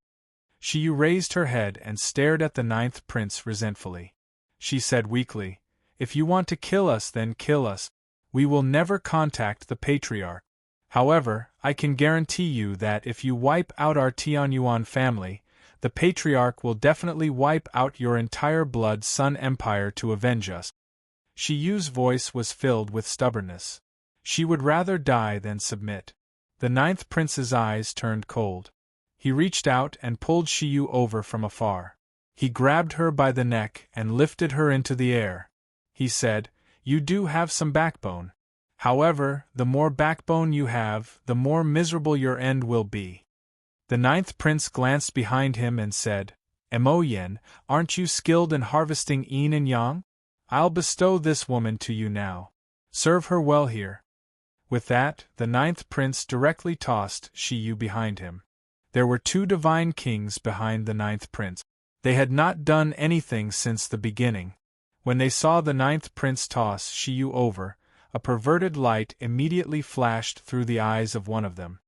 Shiyu raised her head and stared at the ninth prince resentfully. She said weakly, If you want to kill us, then kill us. We will never contact the patriarch. However, I can guarantee you that if you wipe out our Tianyuan family, the patriarch will definitely wipe out your entire blood sun empire to avenge us. Shiyu's voice was filled with stubbornness. She would rather die than submit. The ninth prince's eyes turned cold. He reached out and pulled Shiyu over from afar. He grabbed her by the neck and lifted her into the air. He said, You do have some backbone. However, the more backbone you have, the more miserable your end will be. The ninth prince glanced behind him and said, Mo Yen, aren't you skilled in harvesting yin and yang? I'll bestow this woman to you now. Serve her well here. With that, the ninth prince directly tossed Shiyu behind him. There were 2 divine kings behind the ninth prince. They had not done anything since the beginning. When they saw the ninth prince toss Shiyu over, a perverted light immediately flashed through the eyes of one of them.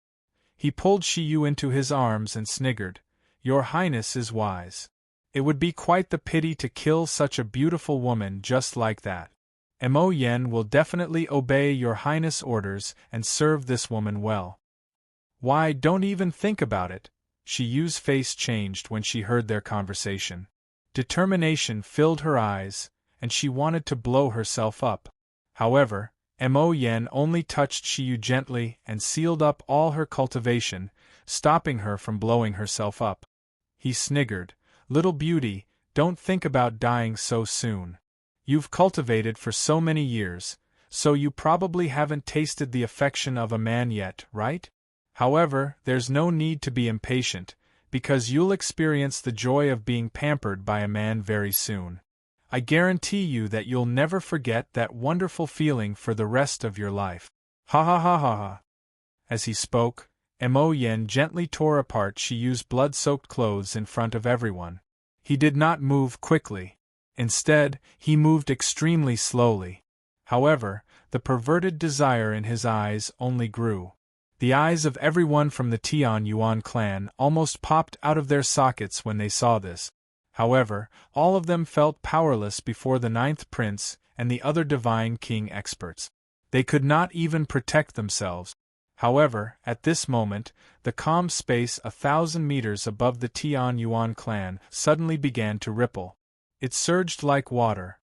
He pulled Shiyu into his arms and sniggered, Your Highness is wise. It would be quite the pity to kill such a beautiful woman just like that. Mo Yen will definitely obey your Highness' orders and serve this woman well. Why, don't even think about it. Shiyu's face changed when she heard their conversation. Determination filled her eyes, and she wanted to blow herself up. However, Mo Yen only touched Shiyu gently and sealed up all her cultivation, stopping her from blowing herself up. He sniggered, Little beauty, don't think about dying so soon. You've cultivated for so many years, so you probably haven't tasted the affection of a man yet, right? However, there's no need to be impatient, because you'll experience the joy of being pampered by a man very soon. I guarantee you that you'll never forget that wonderful feeling for the rest of your life. Ha ha ha ha ha. As he spoke, Mo Yen gently tore apart Shiyu's blood-soaked clothes in front of everyone. He did not move quickly. Instead, he moved extremely slowly. However, the perverted desire in his eyes only grew. The eyes of everyone from the Tianyuan clan almost popped out of their sockets when they saw this. However, all of them felt powerless before the ninth prince and the other divine king experts. They could not even protect themselves. However, at this moment, the calm space 1,000 meters above the Tianyuan clan suddenly began to ripple. It surged like water.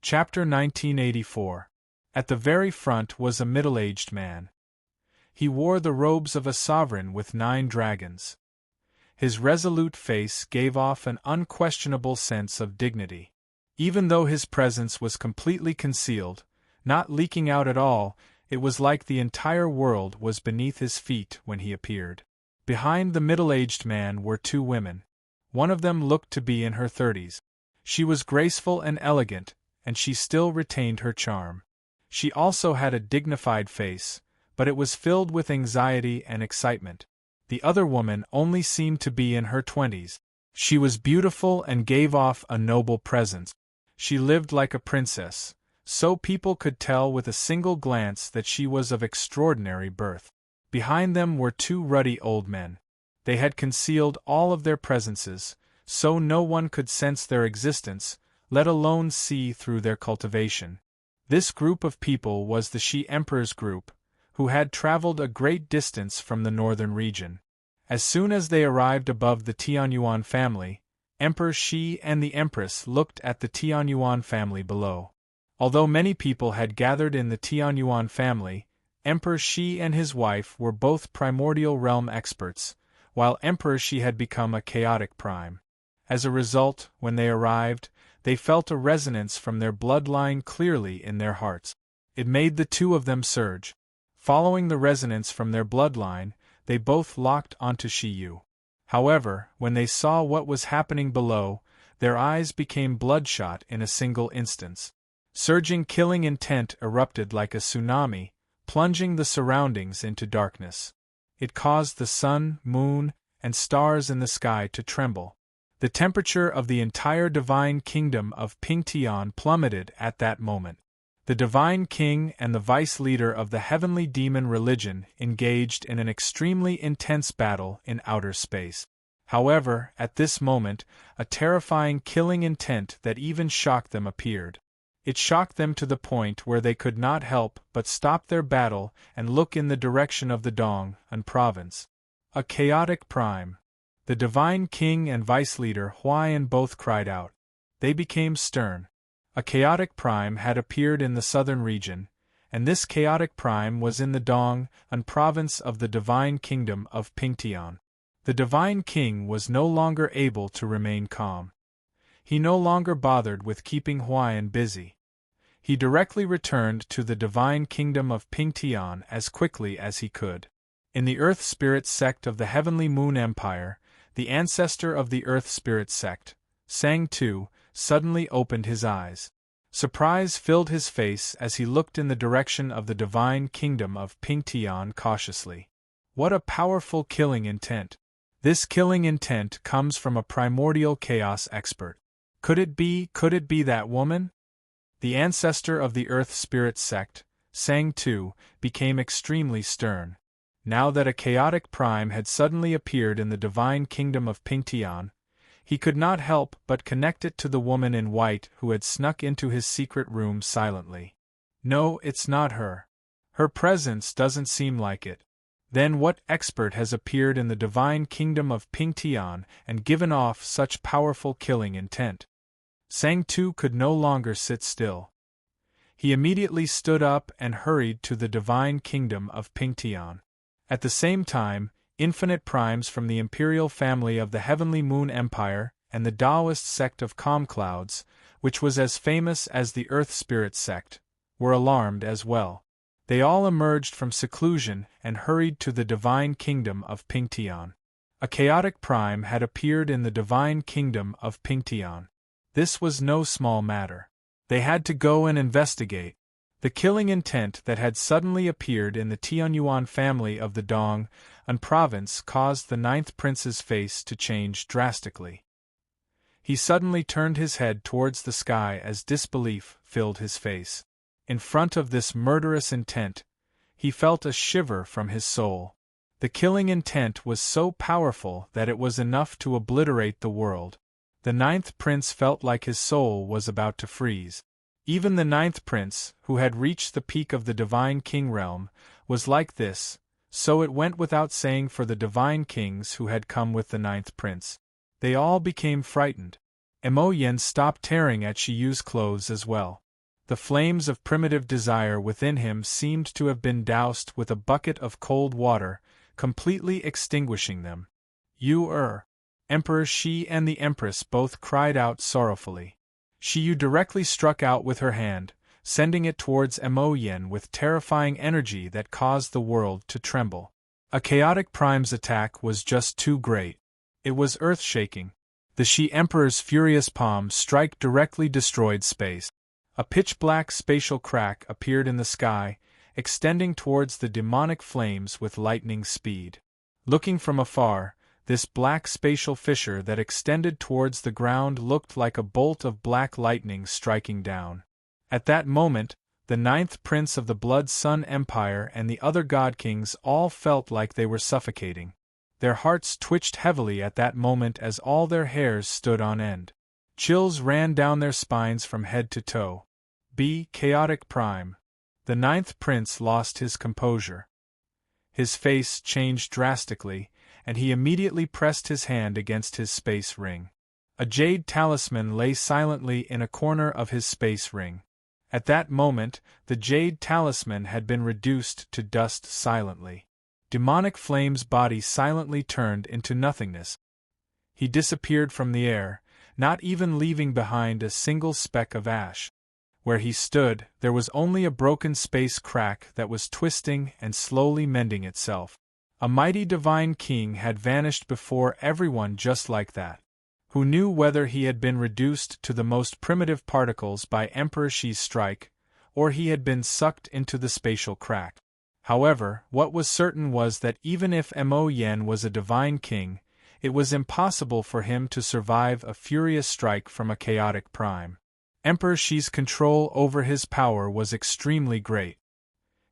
Chapter 1984. At the very front was a middle-aged man. He wore the robes of a sovereign with 9 dragons. His resolute face gave off an unquestionable sense of dignity. Even though his presence was completely concealed, not leaking out at all, it was like the entire world was beneath his feet when he appeared. Behind the middle-aged man were 2 women. One of them looked to be in her 30s. She was graceful and elegant, and she still retained her charm. She also had a dignified face, but it was filled with anxiety and excitement. The other woman only seemed to be in her 20s. She was beautiful and gave off a noble presence. She lived like a princess, so people could tell with a single glance that she was of extraordinary birth. Behind them were 2 ruddy old men. They had concealed all of their presences, so no one could sense their existence, let alone see through their cultivation. This group of people was the Shi Emperor's group, who had traveled a great distance from the northern region. As soon as they arrived above the Tianyuan family, Emperor Shi and the Empress looked at the Tianyuan family below. Although many people had gathered in the Tianyuan family, Emperor Shi and his wife were both primordial realm experts, while Emperor Shi had become a chaotic prime. As a result, when they arrived, they felt a resonance from their bloodline clearly in their hearts. It made the 2 of them surge. Following the resonance from their bloodline, they both locked onto Shiyu. However, when they saw what was happening below, Their eyes became bloodshot in a single instance. Surging killing intent erupted like a tsunami, plunging the surroundings into darkness. It caused the sun, moon, and stars in the sky to tremble. The temperature of the entire divine kingdom of Pingtian plummeted at that moment. The divine king and the vice leader of the heavenly demon religion engaged in an extremely intense battle in outer space. However, at this moment, a terrifying killing intent that even shocked them appeared. It shocked them to the point where they could not help but stop their battle and look in the direction of the Dong and province. A chaotic prime. The divine king and vice leader Huayan both cried out. They became stern. A chaotic prime had appeared in the southern region, and this chaotic prime was in the Dong and province of the divine kingdom of Pingtian. The divine king was no longer able to remain calm. He no longer bothered with keeping Huayan busy. He directly returned to the divine kingdom of Pingtian as quickly as he could. In the Earth Spirit sect of the Heavenly Moon Empire, the ancestor of the Earth Spirit sect, Sang Tu, suddenly opened his eyes. Surprise filled his face as he looked in the direction of the divine kingdom of Pingtian cautiously. What a powerful killing intent! This killing intent comes from a primordial chaos expert. Could it be that woman? The ancestor of the Earth Spirit sect, Sang Tu, became extremely stern. Now that a chaotic prime had suddenly appeared in the divine kingdom of Pingtian, he could not help but connect it to the woman in white who had snuck into his secret room silently. No, it's not her. Her presence doesn't seem like it. Then what expert has appeared in the divine kingdom of Pingtian and given off such powerful killing intent? Sang Tu could no longer sit still. He immediately stood up and hurried to the divine kingdom of Pingtian. At the same time, infinite primes from the imperial family of the Heavenly Moon Empire and the Taoist sect of Calm Clouds, which was as famous as the Earth Spirit sect, were alarmed as well. They all emerged from seclusion and hurried to the divine kingdom of Pingtian. A chaotic prime had appeared in the divine kingdom of Pingtian. This was no small matter. They had to go and investigate. The killing intent that had suddenly appeared in the Tianyuan family of the Dong and province caused the ninth prince's face to change drastically. He suddenly turned his head towards the sky as disbelief filled his face. In front of this murderous intent, he felt a shiver from his soul. The killing intent was so powerful that it was enough to obliterate the world. The ninth prince felt like his soul was about to freeze. Even the ninth prince, who had reached the peak of the divine king realm, was like this, so it went without saying for the divine kings who had come with the ninth prince. They all became frightened. Mo Yen stopped tearing at Shiyu's clothes as well. The flames of primitive desire within him seemed to have been doused with a bucket of cold water, completely extinguishing them. Emperor Shi and the Empress both cried out sorrowfully. Shiyu directly struck out with her hand, sending it towards Mo Yen with terrifying energy that caused the world to tremble. A chaotic prime's attack was just too great. It was earth-shaking. The Shi Emperor's furious palm strike directly destroyed space. A pitch-black spatial crack appeared in the sky, extending towards the demonic flames with lightning speed. Looking from afar, this black spatial fissure that extended towards the ground looked like a bolt of black lightning striking down. At that moment, the ninth prince of the Blood Sun Empire and the other god kings all felt like they were suffocating. Their hearts twitched heavily at that moment as all their hairs stood on end. Chills ran down their spines from head to toe. Chaotic Prime. The ninth prince lost his composure. His face changed drastically, and he immediately pressed his hand against his space ring. A jade talisman lay silently in a corner of his space ring. At that moment, the jade talisman had been reduced to dust silently. Demonic Flame's body silently turned into nothingness. He disappeared from the air, not even leaving behind a single speck of ash. Where he stood, there was only a broken space crack that was twisting and slowly mending itself. A mighty divine king had vanished before everyone just like that. who knew whether he had been reduced to the most primitive particles by Emperor Shi's strike, or he had been sucked into the spatial crack. However, what was certain was that even if Mo Yen was a divine king, it was impossible for him to survive a furious strike from a chaotic prime. Emperor Shi's control over his power was extremely great.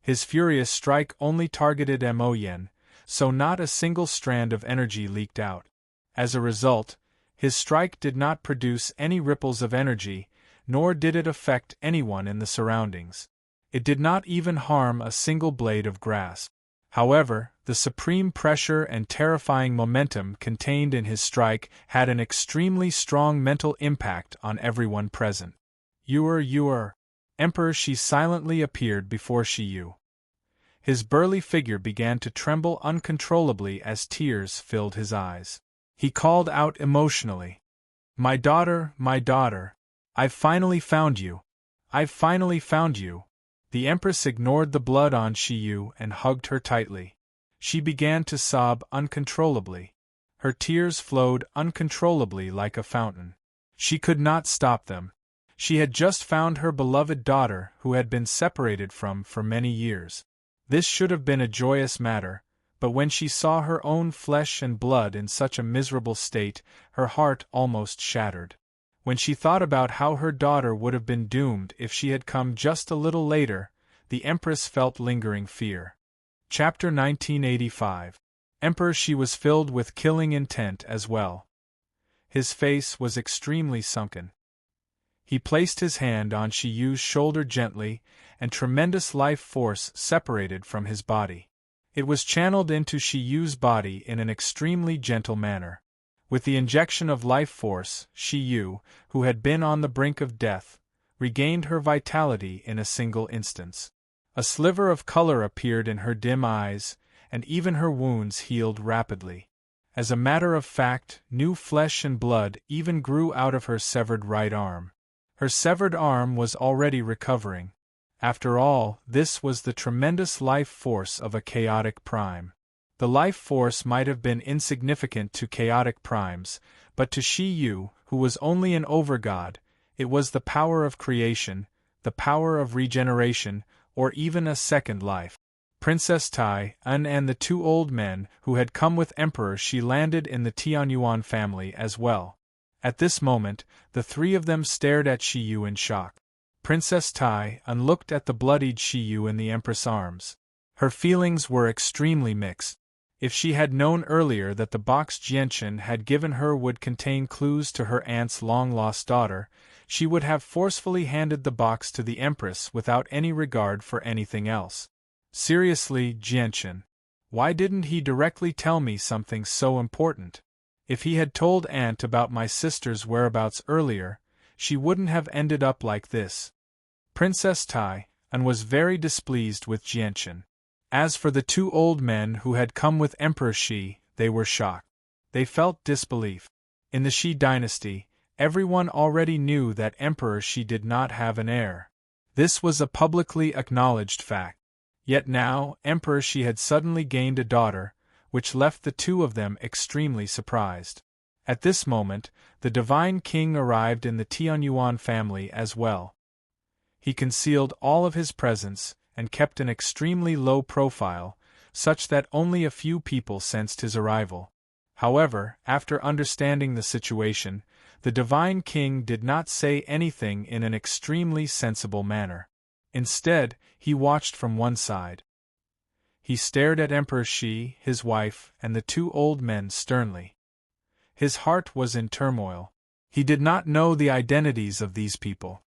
His furious strike only targeted Mo Yen, so not a single strand of energy leaked out. As a result, his strike did not produce any ripples of energy, nor did it affect anyone in the surroundings. It did not even harm a single blade of grass. However, the supreme pressure and terrifying momentum contained in his strike had an extremely strong mental impact on everyone present. You Emperor Shi silently appeared before Shiyu. His burly figure began to tremble uncontrollably as tears filled his eyes. He called out emotionally, my daughter, I've finally found you. I've finally found you." The Empress ignored the blood on Shiyu and hugged her tightly. She began to sob uncontrollably. Her tears flowed uncontrollably like a fountain. She could not stop them. She had just found her beloved daughter who had been separated from for many years. This should have been a joyous matter, but when she saw her own flesh and blood in such a miserable state, her heart almost shattered. When she thought about how her daughter would have been doomed if she had come just a little later, the Empress felt lingering fear. Chapter 1985. Emperor Shi was filled with killing intent as well. His face was extremely sunken. He placed his hand on Shiyu's shoulder gently, and tremendous life force separated from his body. It was channeled into Shiyu's body in an extremely gentle manner. With the injection of life force, Shiyu, who had been on the brink of death, regained her vitality in a single instance. A sliver of color appeared in her dim eyes, and even her wounds healed rapidly. As a matter of fact, new flesh and blood even grew out of her severed right arm. Her severed arm was already recovering. After all, this was the tremendous life force of a chaotic prime. The life force might have been insignificant to chaotic primes, but to Shiyu, who was only an overgod, it was the power of creation, the power of regeneration, or even a second life. Princess Tai, and the two old men who had come with Emperor Shi landed in the Tianyuan family as well. At this moment, the three of them stared at Shiyu in shock. Princess Tai looked at the bloodied Shiyu in the Empress' arms. Her feelings were extremely mixed. If she had known earlier that the box Jianchen had given her would contain clues to her aunt's long-lost daughter, she would have forcefully handed the box to the Empress without any regard for anything else. Seriously, Jianchen, why didn't he directly tell me something so important? If he had told Aunt about my sister's whereabouts earlier, she wouldn't have ended up like this. Princess Tai was very displeased with Jianchen. As for the two old men who had come with Emperor Shi, they were shocked. They felt disbelief. In the Shi dynasty, everyone already knew that Emperor Shi did not have an heir. This was a publicly acknowledged fact. Yet now, Emperor Shi had suddenly gained a daughter, which left the two of them extremely surprised. At this moment, the divine king arrived in the Tianyuan family as well. He concealed all of his presence and kept an extremely low profile, such that only a few people sensed his arrival. However, after understanding the situation, the divine king did not say anything in an extremely sensible manner. Instead, he watched from one side. He stared at Emperor Shi, his wife, and the two old men sternly. His heart was in turmoil. He did not know the identities of these people.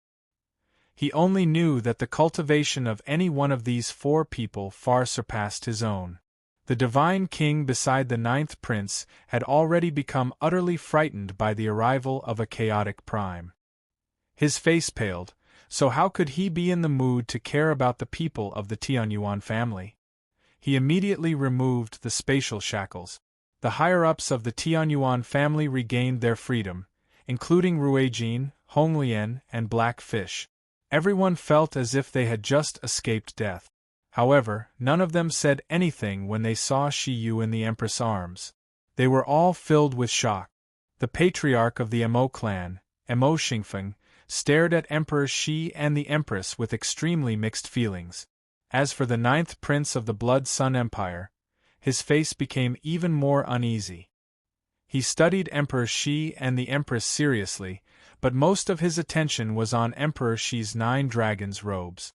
He only knew that the cultivation of any one of these four people far surpassed his own. The divine king beside the ninth prince had already become utterly frightened by the arrival of a chaotic prime. His face paled, so how could he be in the mood to care about the people of the Tianyuan family? He immediately removed the spatial shackles. The higher-ups of the Tianyuan family regained their freedom, including Ruijin, Honglian, and Blackfish. Everyone felt as if they had just escaped death. However, none of them said anything when they saw Shiyu in the Empress' arms. They were all filled with shock. The patriarch of the Emo clan, Emo Xingfeng, stared at Emperor Shi and the Empress with extremely mixed feelings. As for the 9th prince of the Blood Sun Empire, his face became even more uneasy. He studied Emperor Shi and the Empress seriously, but most of his attention was on Emperor Shi's 9 dragons' robes.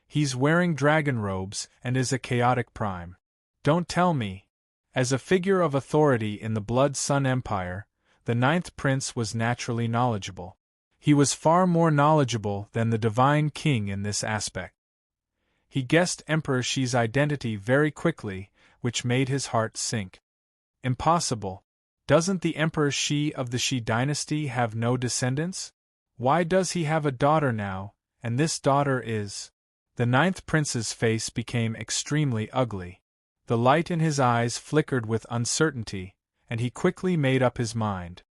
He's wearing dragon robes and is a chaotic prime. Don't tell me. As a figure of authority in the Blood Sun Empire, the 9th prince was naturally knowledgeable. He was far more knowledgeable than the Divine King in this aspect. He guessed Emperor Shi's identity very quickly, which made his heart sink. Impossible. Doesn't the Emperor Shi of the Shi dynasty have no descendants? Why does he have a daughter now, and this daughter is... The 9th prince's face became extremely ugly. The light in his eyes flickered with uncertainty, and he quickly made up his mind.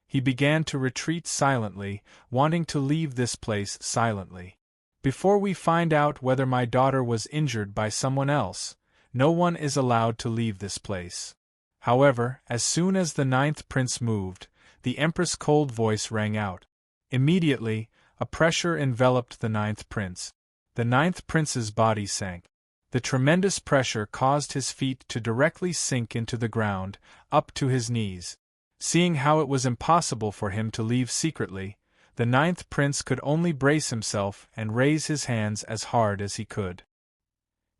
He began to retreat silently, wanting to leave this place silently. Before we find out whether my daughter was injured by someone else, no one is allowed to leave this place. However, as soon as the 9th prince moved, the Empress' cold voice rang out. Immediately, a pressure enveloped the 9th prince. The 9th prince's body sank. The tremendous pressure caused his feet to directly sink into the ground, up to his knees. Seeing how it was impossible for him to leave secretly, the 9th prince could only brace himself and raise his hands as hard as he could.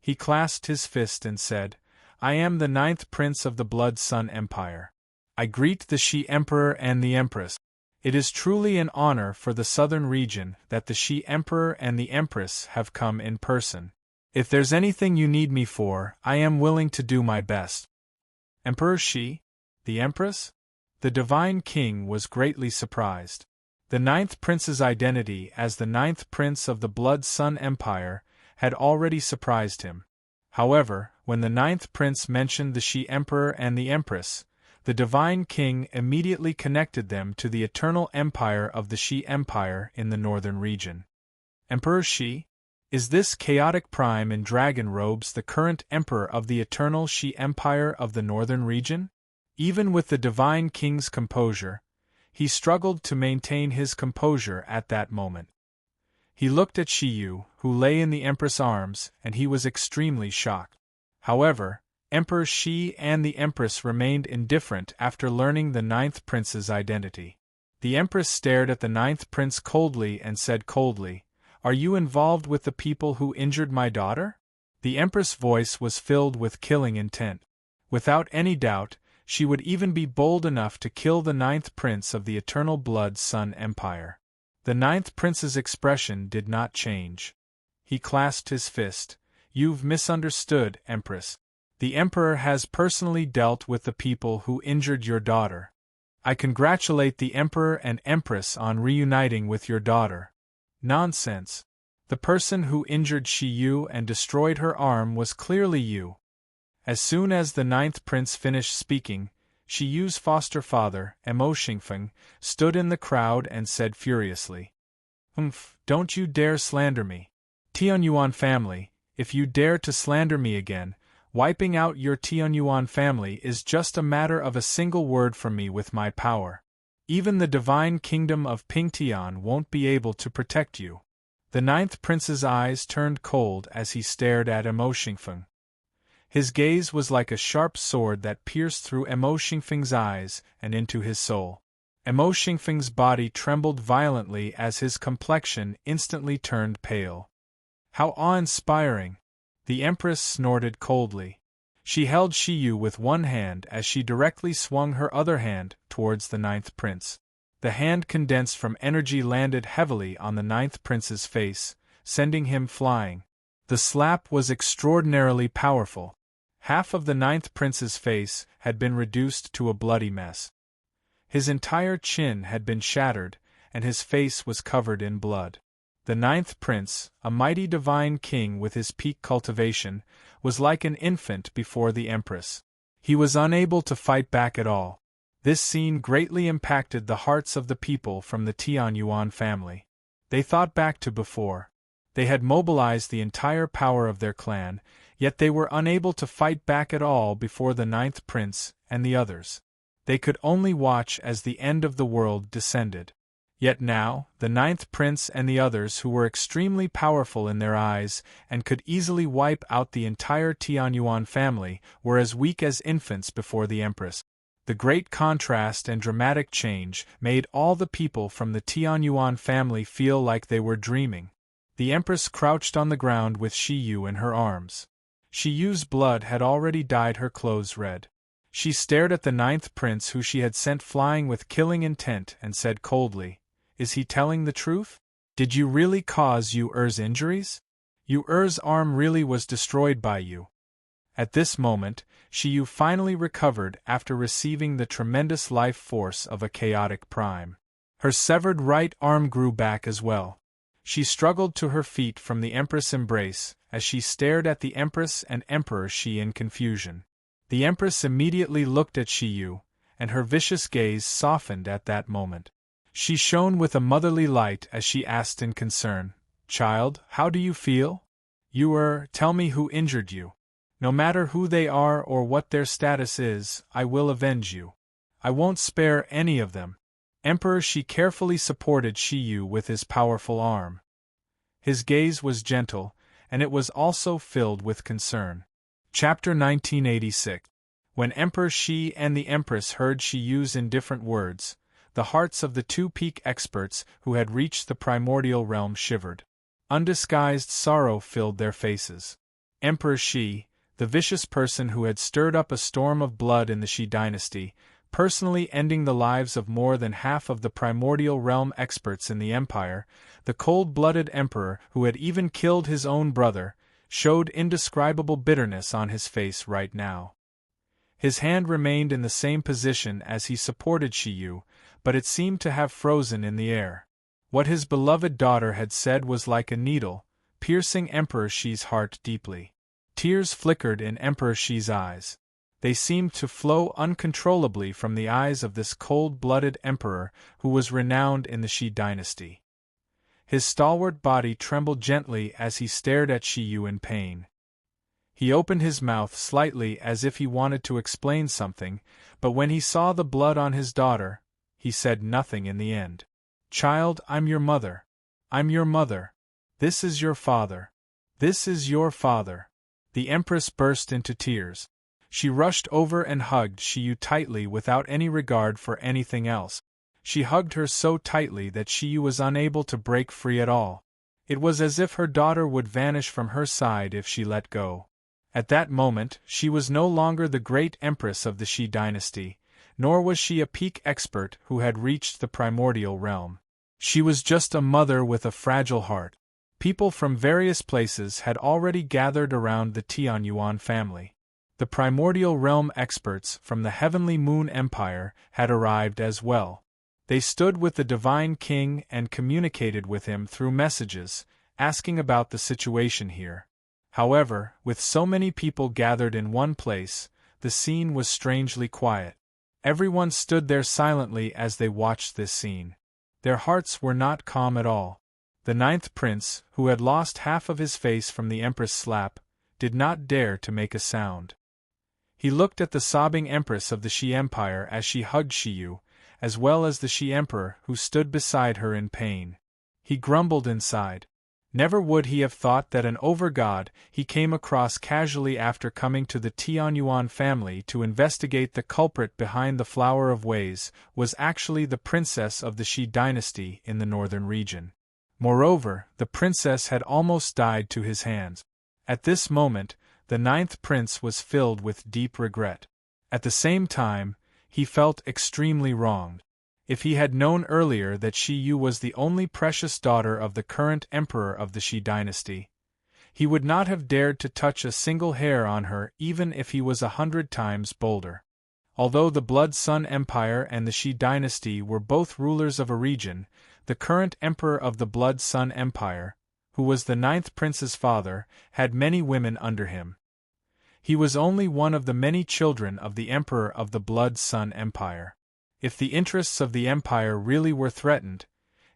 He clasped his fist and said, I am the 9th prince of the Blood Sun Empire. I greet the Shi Emperor and the Empress. It is truly an honor for the southern region that the Shi Emperor and the Empress have come in person. If there's anything you need me for, I am willing to do my best. Emperor Shi? The Empress? The Divine King was greatly surprised. The 9th prince's identity as the 9th prince of the Blood Sun Empire had already surprised him. However, when the 9th prince mentioned the Shi Emperor and the Empress, the Divine King immediately connected them to the eternal empire of the Shi Empire in the northern region. Emperor Shi? Is this chaotic prime in dragon robes the current emperor of the eternal Shi Empire of the northern region? Even with the Divine King's composure, he struggled to maintain his composure at that moment. He looked at Shi Yu, who lay in the Empress' arms, and he was extremely shocked. However, Emperor Shi and the Empress remained indifferent after learning the 9th prince's identity. The Empress stared at the 9th prince coldly and said coldly, Are you involved with the people who injured my daughter? The Empress' voice was filled with killing intent. Without any doubt, she would even be bold enough to kill the 9th prince of the Eternal Blood Sun Empire. The 9th prince's expression did not change. He clasped his fist. You've misunderstood, Empress. The Emperor has personally dealt with the people who injured your daughter. I congratulate the Emperor and Empress on reuniting with your daughter. Nonsense. The person who injured Shi Yu and destroyed her arm was clearly you. As soon as the 9th prince finished speaking, Shi Yu's foster father, Emo Xingfeng, stood in the crowd and said furiously, Don't you dare slander me. Tianyuan family, if you dare to slander me again, wiping out your Tianyuan family is just a matter of a single word from me with my power. Even the divine kingdom of Pingtian won't be able to protect you. The 9th prince's eyes turned cold as he stared at Emo Xingfeng. His gaze was like a sharp sword that pierced through Emo Xingfeng's eyes and into his soul. Emo Xingfeng's body trembled violently as his complexion instantly turned pale. How awe-inspiring! The Empress snorted coldly. She held Shi Yu with one hand as she directly swung her other hand towards the 9th prince. The hand condensed from energy landed heavily on the 9th prince's face, sending him flying. The slap was extraordinarily powerful. Half of the 9th prince's face had been reduced to a bloody mess. His entire chin had been shattered, and his face was covered in blood. The 9th prince, a mighty divine king with his peak cultivation, was like an infant before the Empress. He was unable to fight back at all. This scene greatly impacted the hearts of the people from the Tianyuan family. They thought back to before. They had mobilized the entire power of their clan, yet they were unable to fight back at all before the 9th prince and the others. They could only watch as the end of the world descended. Yet now, the ninth prince and the others who were extremely powerful in their eyes and could easily wipe out the entire Tianyuan family were as weak as infants before the empress. The great contrast and dramatic change made all the people from the Tianyuan family feel like they were dreaming. The empress crouched on the ground with Shiyu in her arms. Shiyu's blood had already dyed her clothes red. She stared at the ninth prince who she had sent flying with killing intent and said coldly, "Is he telling the truth? Did you really cause Yu-Er's injuries? Yu-Er's arm really was destroyed by you." At this moment, Shiyu finally recovered after receiving the tremendous life force of a chaotic prime. Her severed right arm grew back as well. She struggled to her feet from the Empress' embrace as she stared at the Empress and Emperor Shi in confusion. The Empress immediately looked at Shiyu, and her vicious gaze softened at that moment. She shone with a motherly light as she asked in concern, "Child, how do you feel? Tell me who injured you. No matter who they are or what their status is, I will avenge you. I won't spare any of them." Emperor Shi carefully supported Shiyu with his powerful arm. His gaze was gentle, and it was also filled with concern. Chapter 1986. When Emperor Shi and the Empress heard Shiyu's indifferent words, the hearts of the two peak experts who had reached the primordial realm shivered. Undisguised sorrow filled their faces. Emperor Shi, the vicious person who had stirred up a storm of blood in the Shi dynasty, personally ending the lives of more than half of the primordial realm experts in the empire, the cold-blooded emperor who had even killed his own brother, showed indescribable bitterness on his face right now. His hand remained in the same position as he supported Shiyu, but it seemed to have frozen in the air. What his beloved daughter had said was like a needle, piercing Emperor Shi's heart deeply. Tears flickered in Emperor Shi's eyes. They seemed to flow uncontrollably from the eyes of this cold-blooded emperor who was renowned in the Shi dynasty. His stalwart body trembled gently as he stared at Shiyu in pain. He opened his mouth slightly as if he wanted to explain something, but when he saw the blood on his daughter, he said nothing in the end. "Child, I'm your mother. I'm your mother. This is your father. This is your father." The Empress burst into tears. She rushed over and hugged Shiyu tightly without any regard for anything else. She hugged her so tightly that Shiyu was unable to break free at all. It was as if her daughter would vanish from her side if she let go. At that moment, she was no longer the great empress of the Shi dynasty, nor was she a peak expert who had reached the primordial realm. She was just a mother with a fragile heart. People from various places had already gathered around the Tianyuan family. The primordial realm experts from the Heavenly Moon Empire had arrived as well. They stood with the Divine King and communicated with him through messages, asking about the situation here. However, with so many people gathered in one place, the scene was strangely quiet. Everyone stood there silently as they watched this scene. Their hearts were not calm at all. The ninth prince, who had lost half of his face from the Empress' slap, did not dare to make a sound. He looked at the sobbing Empress of the Shi Empire as she hugged Shiyu, as well as the Shi Emperor who stood beside her in pain. He grumbled inside. Never would he have thought that an over-god he came across casually after coming to the Tianyuan family to investigate the culprit behind the Flower of Ways was actually the princess of the Shi dynasty in the northern region. Moreover, the princess had almost died to his hands. At this moment, the ninth prince was filled with deep regret. At the same time, he felt extremely wronged. If he had known earlier that Shiyu was the only precious daughter of the current emperor of the Shi dynasty, he would not have dared to touch a single hair on her even if he was 100 times bolder. Although the Blood Sun Empire and the Shi dynasty were both rulers of a region, the current emperor of the Blood Sun Empire, who was the ninth prince's father, had many women under him. He was only one of the many children of the emperor of the Blood Sun Empire. If the interests of the empire really were threatened,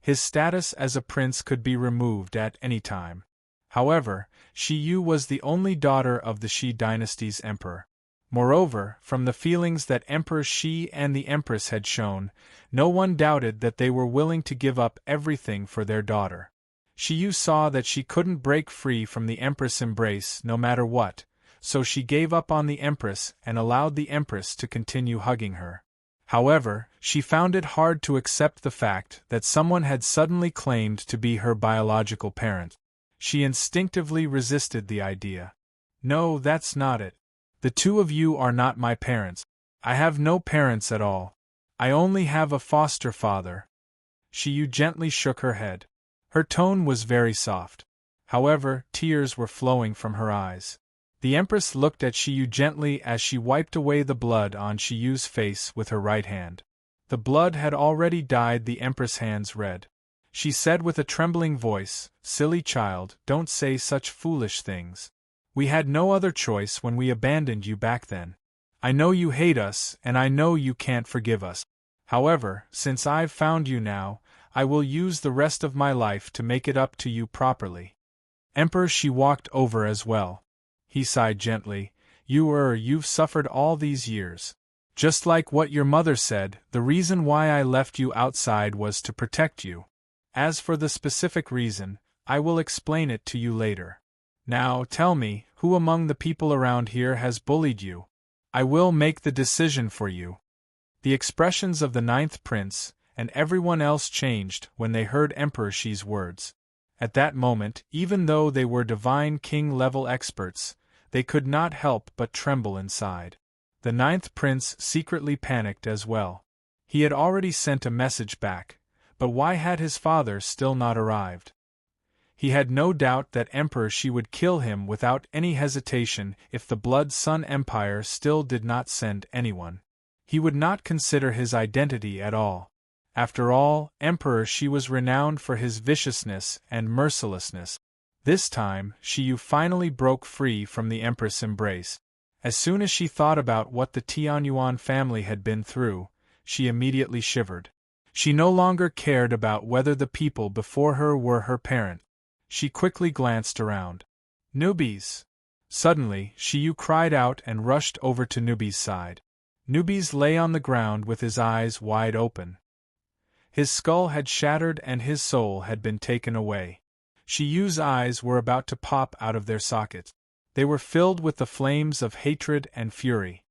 his status as a prince could be removed at any time. However, Shiyu was the only daughter of the Shi dynasty's emperor. Moreover, from the feelings that Emperor Shi and the Empress had shown, no one doubted that they were willing to give up everything for their daughter. Shiyu saw that she couldn't break free from the Empress' embrace no matter what, so she gave up on the Empress and allowed the Empress to continue hugging her. However, she found it hard to accept the fact that someone had suddenly claimed to be her biological parent. She instinctively resisted the idea. No, that's not it. The two of you are not my parents. I have no parents at all. I only have a foster father. Shiyu gently shook her head. Her tone was very soft. However, tears were flowing from her eyes. The Empress looked at Shiyu gently as she wiped away the blood on Shiyu's face with her right hand. The blood had already dyed the Empress' hands red. She said with a trembling voice, "Silly child, don't say such foolish things. We had no other choice when we abandoned you back then. I know you hate us, and I know you can't forgive us. However, since I've found you now, I will use the rest of my life to make it up to you properly." Emperor Shi walked over as well. He sighed gently. You've suffered all these years. Just like what your mother said, the reason why I left you outside was to protect you. As for the specific reason, I will explain it to you later. Now, tell me, who among the people around here has bullied you? I will make the decision for you." The expressions of the ninth prince, and everyone else changed when they heard Emperor Shi's words. At that moment, even though they were divine king-level experts, they could not help but tremble inside. The ninth prince secretly panicked as well. He had already sent a message back, but why had his father still not arrived? He had no doubt that Emperor Shi would kill him without any hesitation if the Blood Sun Empire still did not send anyone. He would not consider his identity at all. After all, Emperor Shi was renowned for his viciousness and mercilessness. This time, Shiyu finally broke free from the Empress' embrace. As soon as she thought about what the Tianyuan family had been through, she immediately shivered. She no longer cared about whether the people before her were her parent. She quickly glanced around. "Newbies!" Suddenly, Shiyu cried out and rushed over to Newbie's side. Newbies lay on the ground with his eyes wide open. His skull had shattered and his soul had been taken away. Shiyu's eyes were about to pop out of their sockets. They were filled with the flames of hatred and fury.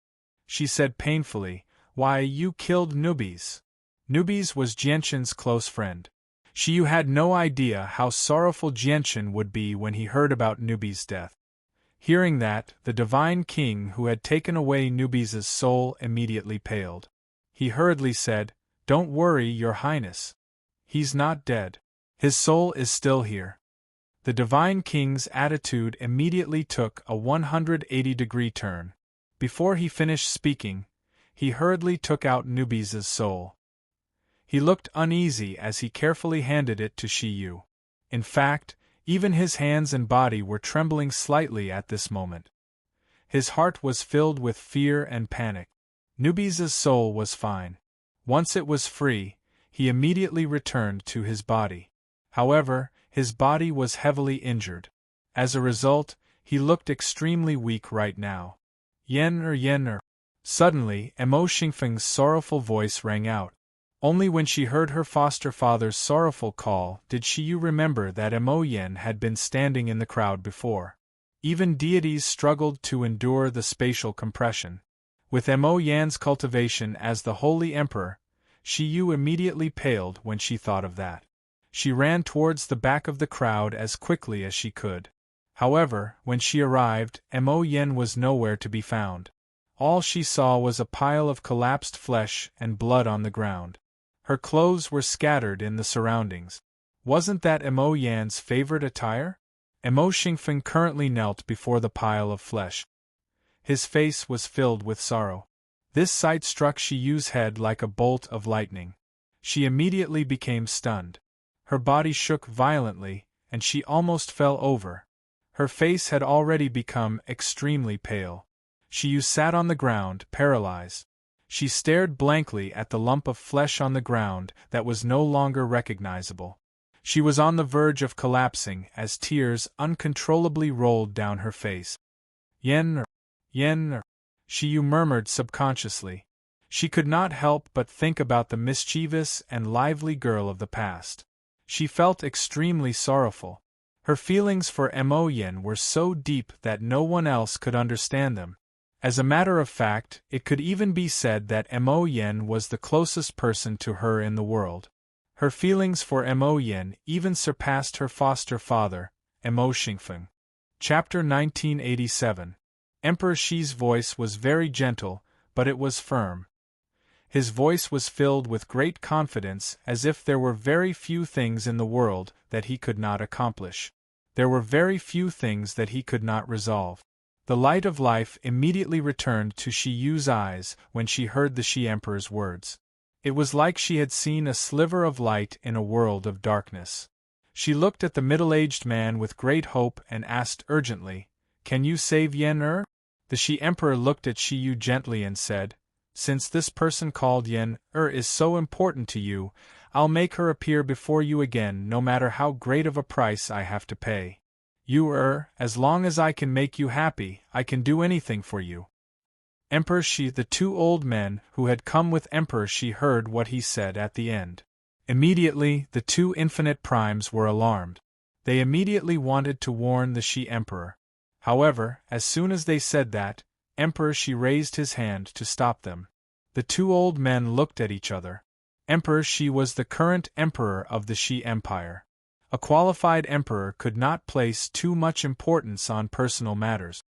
She said painfully, "Why, you killed Newbies." Newbies was Jianshin's close friend. Shiyu had no idea how sorrowful Jianshin would be when he heard about Newbies' death. Hearing that, the divine king who had taken away Newbies' soul immediately paled. He hurriedly said, "Don't worry, your highness. He's not dead. His soul is still here." The divine king's attitude immediately took a 180-degree turn. Before he finished speaking, he hurriedly took out Newbies' soul. He looked uneasy as he carefully handed it to Shiyu. In fact, even his hands and body were trembling slightly at this moment. His heart was filled with fear and panic. Newbies' soul was fine. Once it was free, he immediately returned to his body. However, his body was heavily injured. As a result, he looked extremely weak right now. Yen. Suddenly, Emo Xingfeng's sorrowful voice rang out. Only when she heard her foster father's sorrowful call did Shiyu remember that Emo Yen had been standing in the crowd before. Even deities struggled to endure the spatial compression. With Emo Yan's cultivation as the Holy Emperor, Shiyu immediately paled when she thought of that. She ran towards the back of the crowd as quickly as she could. However, when she arrived, Emo Yen was nowhere to be found. All she saw was a pile of collapsed flesh and blood on the ground. Her clothes were scattered in the surroundings. Wasn't that Emo Yan's favorite attire? Emo Xingfeng currently knelt before the pile of flesh. His face was filled with sorrow. This sight struck Shiyu's head like a bolt of lightning. She immediately became stunned. Her body shook violently, and she almost fell over. Her face had already become extremely pale. Shiyu sat on the ground, paralyzed. She stared blankly at the lump of flesh on the ground that was no longer recognizable. She was on the verge of collapsing as tears uncontrollably rolled down her face. Yen. Shiyu murmured subconsciously. She could not help but think about the mischievous and lively girl of the past. She felt extremely sorrowful. Her feelings for Mo Yin were so deep that no one else could understand them. As a matter of fact, it could even be said that Mo Yin was the closest person to her in the world. Her feelings for Mo Yin even surpassed her foster father, Mo Xingfeng. Chapter 1987. Emperor Shi's voice was very gentle, but it was firm. His voice was filled with great confidence, as if there were very few things in the world that he could not accomplish. There were very few things that he could not resolve. The light of life immediately returned to Shiyu's eyes when she heard the Shi Emperor's words. It was like she had seen a sliver of light in a world of darkness. She looked at the middle-aged man with great hope and asked urgently, "Can you save Yen-Er?" The Shi Emperor looked at Shiyu gently and said, "Since this person called Yen-Er is so important to you, I'll make her appear before you again no matter how great of a price I have to pay. As long as I can make you happy, I can do anything for you." Emperor Shi. The two old men who had come with Emperor Shi heard what he said at the end. Immediately, the two infinite primes were alarmed. They immediately wanted to warn the Shi Emperor. However, as soon as they said that, Emperor Shi raised his hand to stop them. The two old men looked at each other. Emperor Shi was the current emperor of the Shi Empire. A qualified emperor could not place too much importance on personal matters.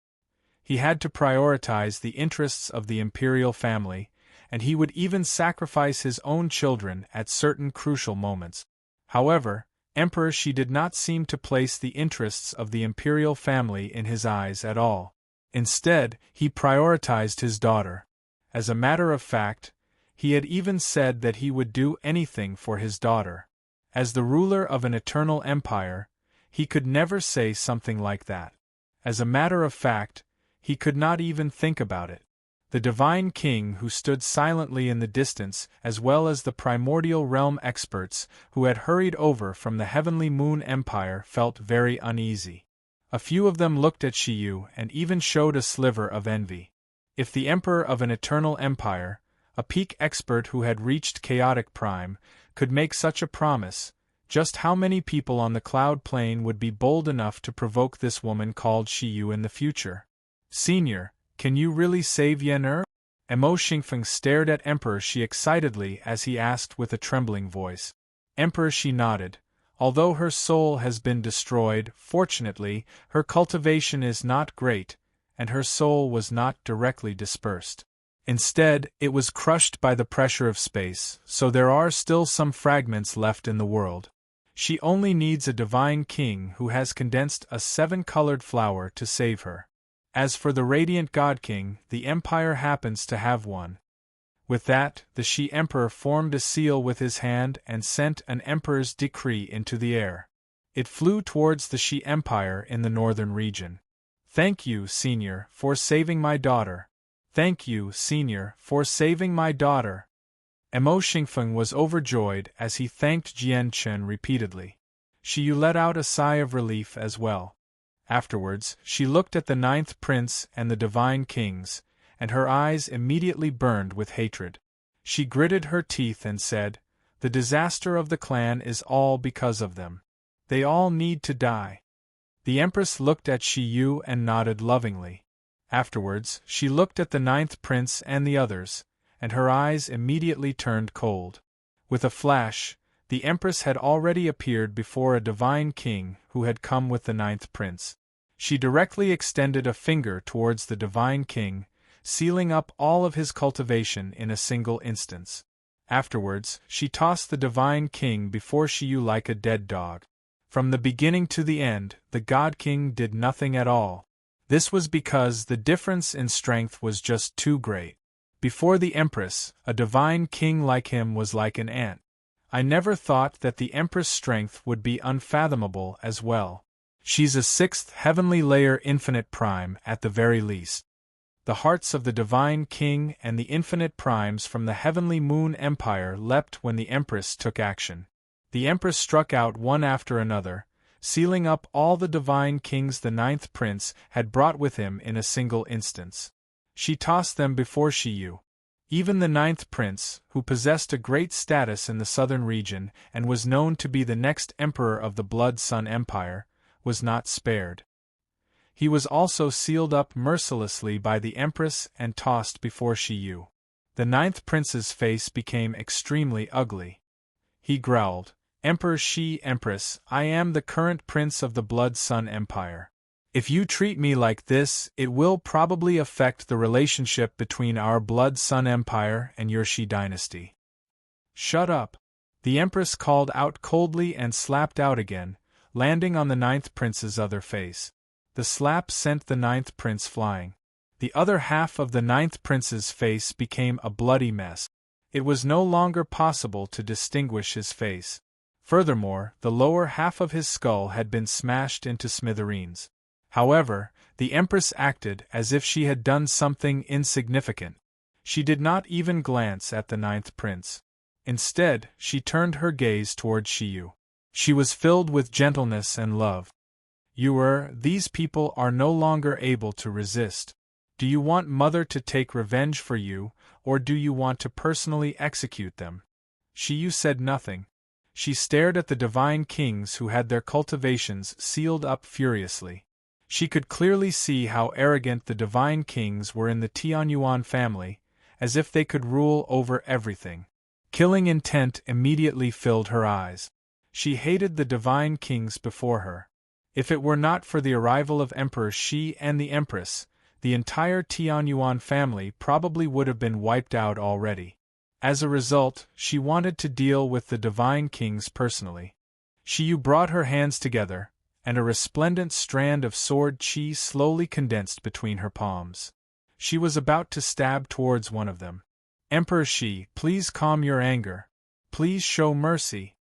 He had to prioritize the interests of the imperial family, and he would even sacrifice his own children at certain crucial moments. However, Emperor Shi did not seem to place the interests of the imperial family in his eyes at all. Instead, he prioritized his daughter. As a matter of fact, he had even said that he would do anything for his daughter. As the ruler of an eternal empire, he could never say something like that. As a matter of fact, he could not even think about it. The divine king who stood silently in the distance, as well as the primordial realm experts who had hurried over from the heavenly moon empire, felt very uneasy. A few of them looked at Shiyu and even showed a sliver of envy. If the emperor of an eternal empire, a peak expert who had reached chaotic prime, could make such a promise, just how many people on the cloud plane would be bold enough to provoke this woman called Shiyu in the future? "Senior, can you really save Yen-Er?" Mo Xingfeng stared at Emperor Shi excitedly as he asked with a trembling voice. Emperor Shi nodded. Although her soul has been destroyed, fortunately, her cultivation is not great, and her soul was not directly dispersed. Instead, it was crushed by the pressure of space, so there are still some fragments left in the world. She only needs a divine king who has condensed a 7-colored flower to save her. As for the radiant God King, the empire happens to have one. With that, the Shi Emperor formed a seal with his hand and sent an emperor's decree into the air. It flew towards the Shi Empire in the northern region. "Thank you, Senior, for saving my daughter. Thank you, Senior, for saving my daughter." Mo Xingfeng was overjoyed as he thanked Jian Chen repeatedly. Shiyu let out a sigh of relief as well. Afterwards, she looked at the 9th prince and the divine kings, and her eyes immediately burned with hatred. She gritted her teeth and said, "The disaster of the clan is all because of them. They all need to die." The Empress looked at Shiyu and nodded lovingly. Afterwards, she looked at the 9th prince and the others, and her eyes immediately turned cold. With a flash, the Empress had already appeared before a divine king who had come with the 9th prince. She directly extended a finger towards the divine king, sealing up all of his cultivation in a single instance. Afterwards, she tossed the divine king before Shiyu like a dead dog. From the beginning to the end, the God King did nothing at all. This was because the difference in strength was just too great. Before the Empress, a divine king like him was like an ant. I never thought that the Empress' strength would be unfathomable as well. She's a 6th heavenly layer infinite prime at the very least. The hearts of the divine king and the infinite primes from the heavenly moon empire leapt when the Empress took action. The Empress struck out one after another, sealing up all the divine kings the 9th prince had brought with him in a single instance. She tossed them before Shiyu. Even the ninth prince, who possessed a great status in the southern region and was known to be the next emperor of the Blood Sun Empire, was not spared. He was also sealed up mercilessly by the empress and tossed before Shiyu. The ninth prince's face became extremely ugly. He growled, "Emperor Shi, Empress, I am the current prince of the Blood Sun Empire. If you treat me like this, it will probably affect the relationship between our Blood Sun Empire and your Shi dynasty." "Shut up!" the Empress called out coldly and slapped out again, landing on the ninth prince's other face. The slap sent the ninth prince flying. The other half of the ninth prince's face became a bloody mess. It was no longer possible to distinguish his face. Furthermore, the lower half of his skull had been smashed into smithereens. However, the Empress acted as if she had done something insignificant. She did not even glance at the ninth prince. Instead, she turned her gaze toward Shiyu. She was filled with gentleness and love. These people are no longer able to resist. Do you want Mother to take revenge for you, or do you want to personally execute them?" Shiyu said nothing. She stared at the divine kings who had their cultivations sealed up furiously. She could clearly see how arrogant the divine kings were in the Tianyuan family, as if they could rule over everything. Killing intent immediately filled her eyes. She hated the divine kings before her. If it were not for the arrival of Emperor Shi and the Empress, the entire Tianyuan family probably would have been wiped out already. As a result, she wanted to deal with the divine kings personally. Shiyu brought her hands together, and a resplendent strand of sword chi slowly condensed between her palms. She was about to stab towards one of them. "Emperor Shi, please calm your anger. Please show mercy."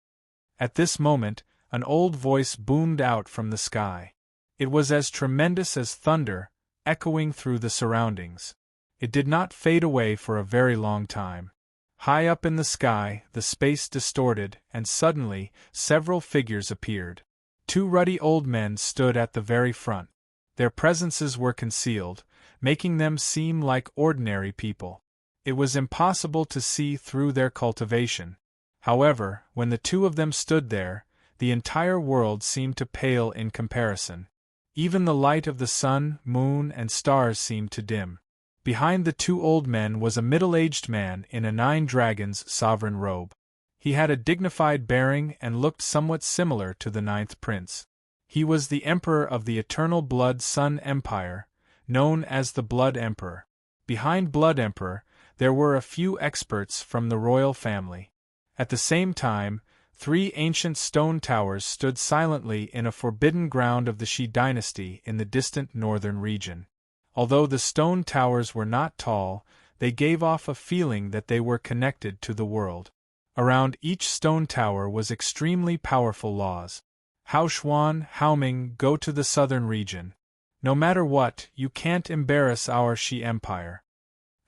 At this moment, an old voice boomed out from the sky. It was as tremendous as thunder, echoing through the surroundings. It did not fade away for a very long time. High up in the sky, the space distorted, and suddenly, several figures appeared. Two ruddy old men stood at the very front. Their presences were concealed, making them seem like ordinary people. It was impossible to see through their cultivation. However, when the two of them stood there, the entire world seemed to pale in comparison. Even the light of the sun, moon, and stars seemed to dim. Behind the two old men was a middle-aged man in a Nine Dragons sovereign robe. He had a dignified bearing and looked somewhat similar to the ninth prince. He was the emperor of the Eternal Blood Sun Empire, known as the Blood Emperor. Behind Blood Emperor, there were a few experts from the royal family. At the same time, 3 ancient stone towers stood silently in a forbidden ground of the Shi dynasty in the distant northern region. Although the stone towers were not tall, they gave off a feeling that they were connected to the world. Around each stone tower was extremely powerful laws. "Hao Xuan, Hao Ming, go to the southern region. No matter what, you can't embarrass our Shi Empire."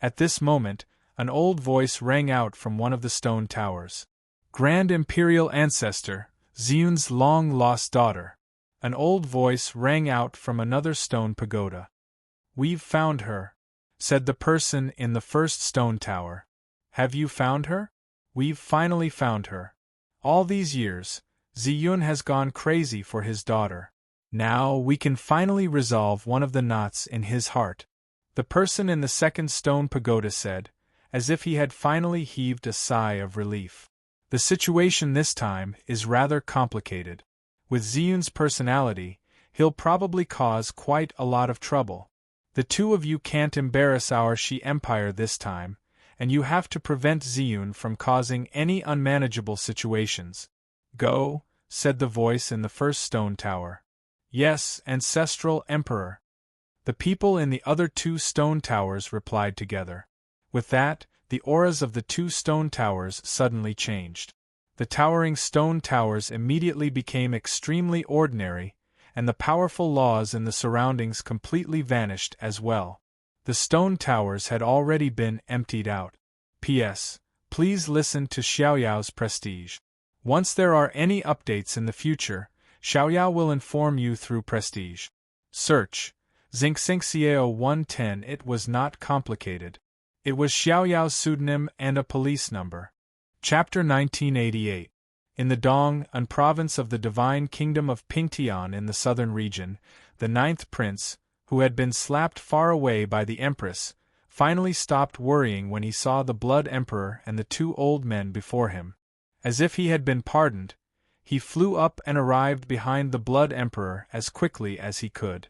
At this moment, an old voice rang out from one of the stone towers. "Grand Imperial Ancestor, Ziyun's long-lost daughter." An old voice rang out from another stone pagoda. "We've found her," said the person in the first stone tower. "Have you found her?" "We've finally found her. All these years, Ziyun has gone crazy for his daughter. Now we can finally resolve one of the knots in his heart," the person in the second stone pagoda said, as if he had finally heaved a sigh of relief. "The situation this time is rather complicated. With Ziyun's personality, he'll probably cause quite a lot of trouble. The two of you can't embarrass our Shi Empire this time, and you have to prevent Ziyun from causing any unmanageable situations." "Go," said the voice in the first stone tower. "Yes, Ancestral Emperor." The people in the other 2 stone towers replied together. With that, the auras of the 2 stone towers suddenly changed. The towering stone towers immediately became extremely ordinary, and the powerful laws in the surroundings completely vanished as well. The stone towers had already been emptied out. P.S. Please listen to Xiaoyao's prestige. Once there are any updates in the future, Xiaoyao will inform you through prestige. Search. Xingxingxiao 110. It was not complicated. It was Xiaoyao's pseudonym and a police number. Chapter 1988. In the Dong-an province of the Divine Kingdom of Pingtian in the southern region, the ninth prince, who had been slapped far away by the Empress, finally stopped worrying when he saw the Blood Emperor and the two old men before him. As if he had been pardoned, he flew up and arrived behind the Blood Emperor as quickly as he could.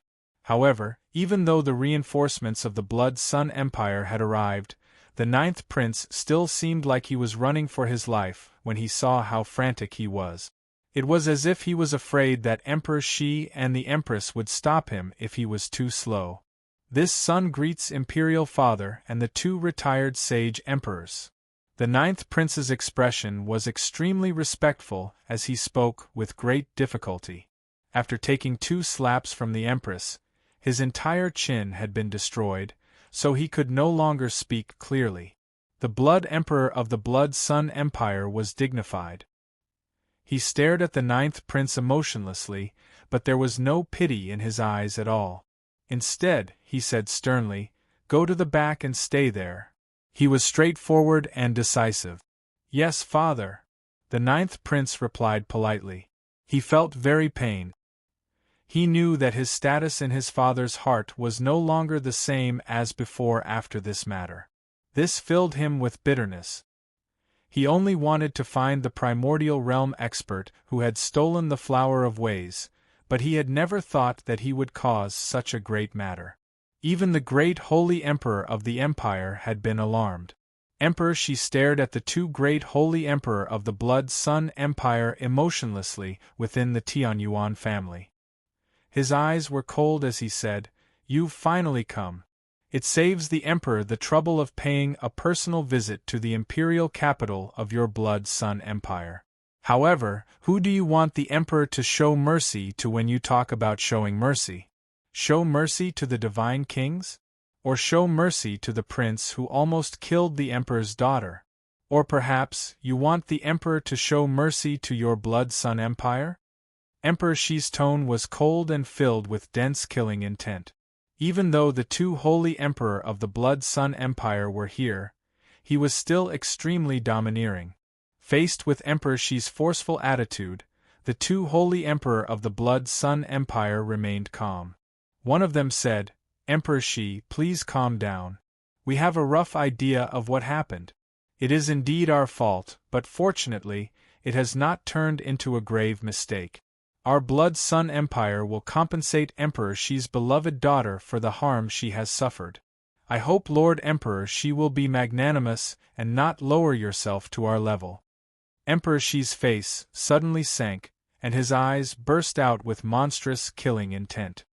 However, even though the reinforcements of the Blood Sun Empire had arrived, the ninth prince still seemed like he was running for his life when he saw how frantic he was. It was as if he was afraid that Emperor Shi and the Empress would stop him if he was too slow. This son greets Imperial Father and the two retired sage emperors. The ninth prince's expression was extremely respectful as he spoke with great difficulty. After taking 2 slaps from the Empress, his entire chin had been destroyed, so he could no longer speak clearly. The Blood Emperor of the Blood Sun Empire was dignified. He stared at the ninth prince emotionlessly, but there was no pity in his eyes at all. Instead, he said sternly, "Go to the back and stay there." He was straightforward and decisive. "Yes, father," the ninth prince replied politely. He felt very pained. He knew that his status in his father's heart was no longer the same as before after this matter. This filled him with bitterness. He only wanted to find the primordial realm expert who had stolen the Flower of Ways, but he had never thought that he would cause such a great matter. Even the great holy emperor of the empire had been alarmed. Emperor Shi stared at the two great holy emperor of the Blood Sun Empire emotionlessly within the Tianyuan family. His eyes were cold as he said, "You've finally come. It saves the emperor the trouble of paying a personal visit to the imperial capital of your Blood Sun Empire. However, who do you want the emperor to show mercy to when you talk about showing mercy? Show mercy to the divine kings? Or show mercy to the prince who almost killed the emperor's daughter? Or perhaps you want the emperor to show mercy to your Blood Sun Empire?" Emperor Shi's tone was cold and filled with dense killing intent. Even though the two holy emperor of the Blood Sun Empire were here, he was still extremely domineering. Faced with Emperor Shi's forceful attitude, the two holy emperor of the Blood Sun Empire remained calm. One of them said, "Emperor Shi, please calm down. We have a rough idea of what happened. It is indeed our fault, but fortunately, it has not turned into a grave mistake. Our Blood Sun Empire will compensate Emperor Shi's beloved daughter for the harm she has suffered. I hope Lord Emperor Shi will be magnanimous and not lower yourself to our level." Emperor Shi's face suddenly sank, and his eyes burst out with monstrous killing intent.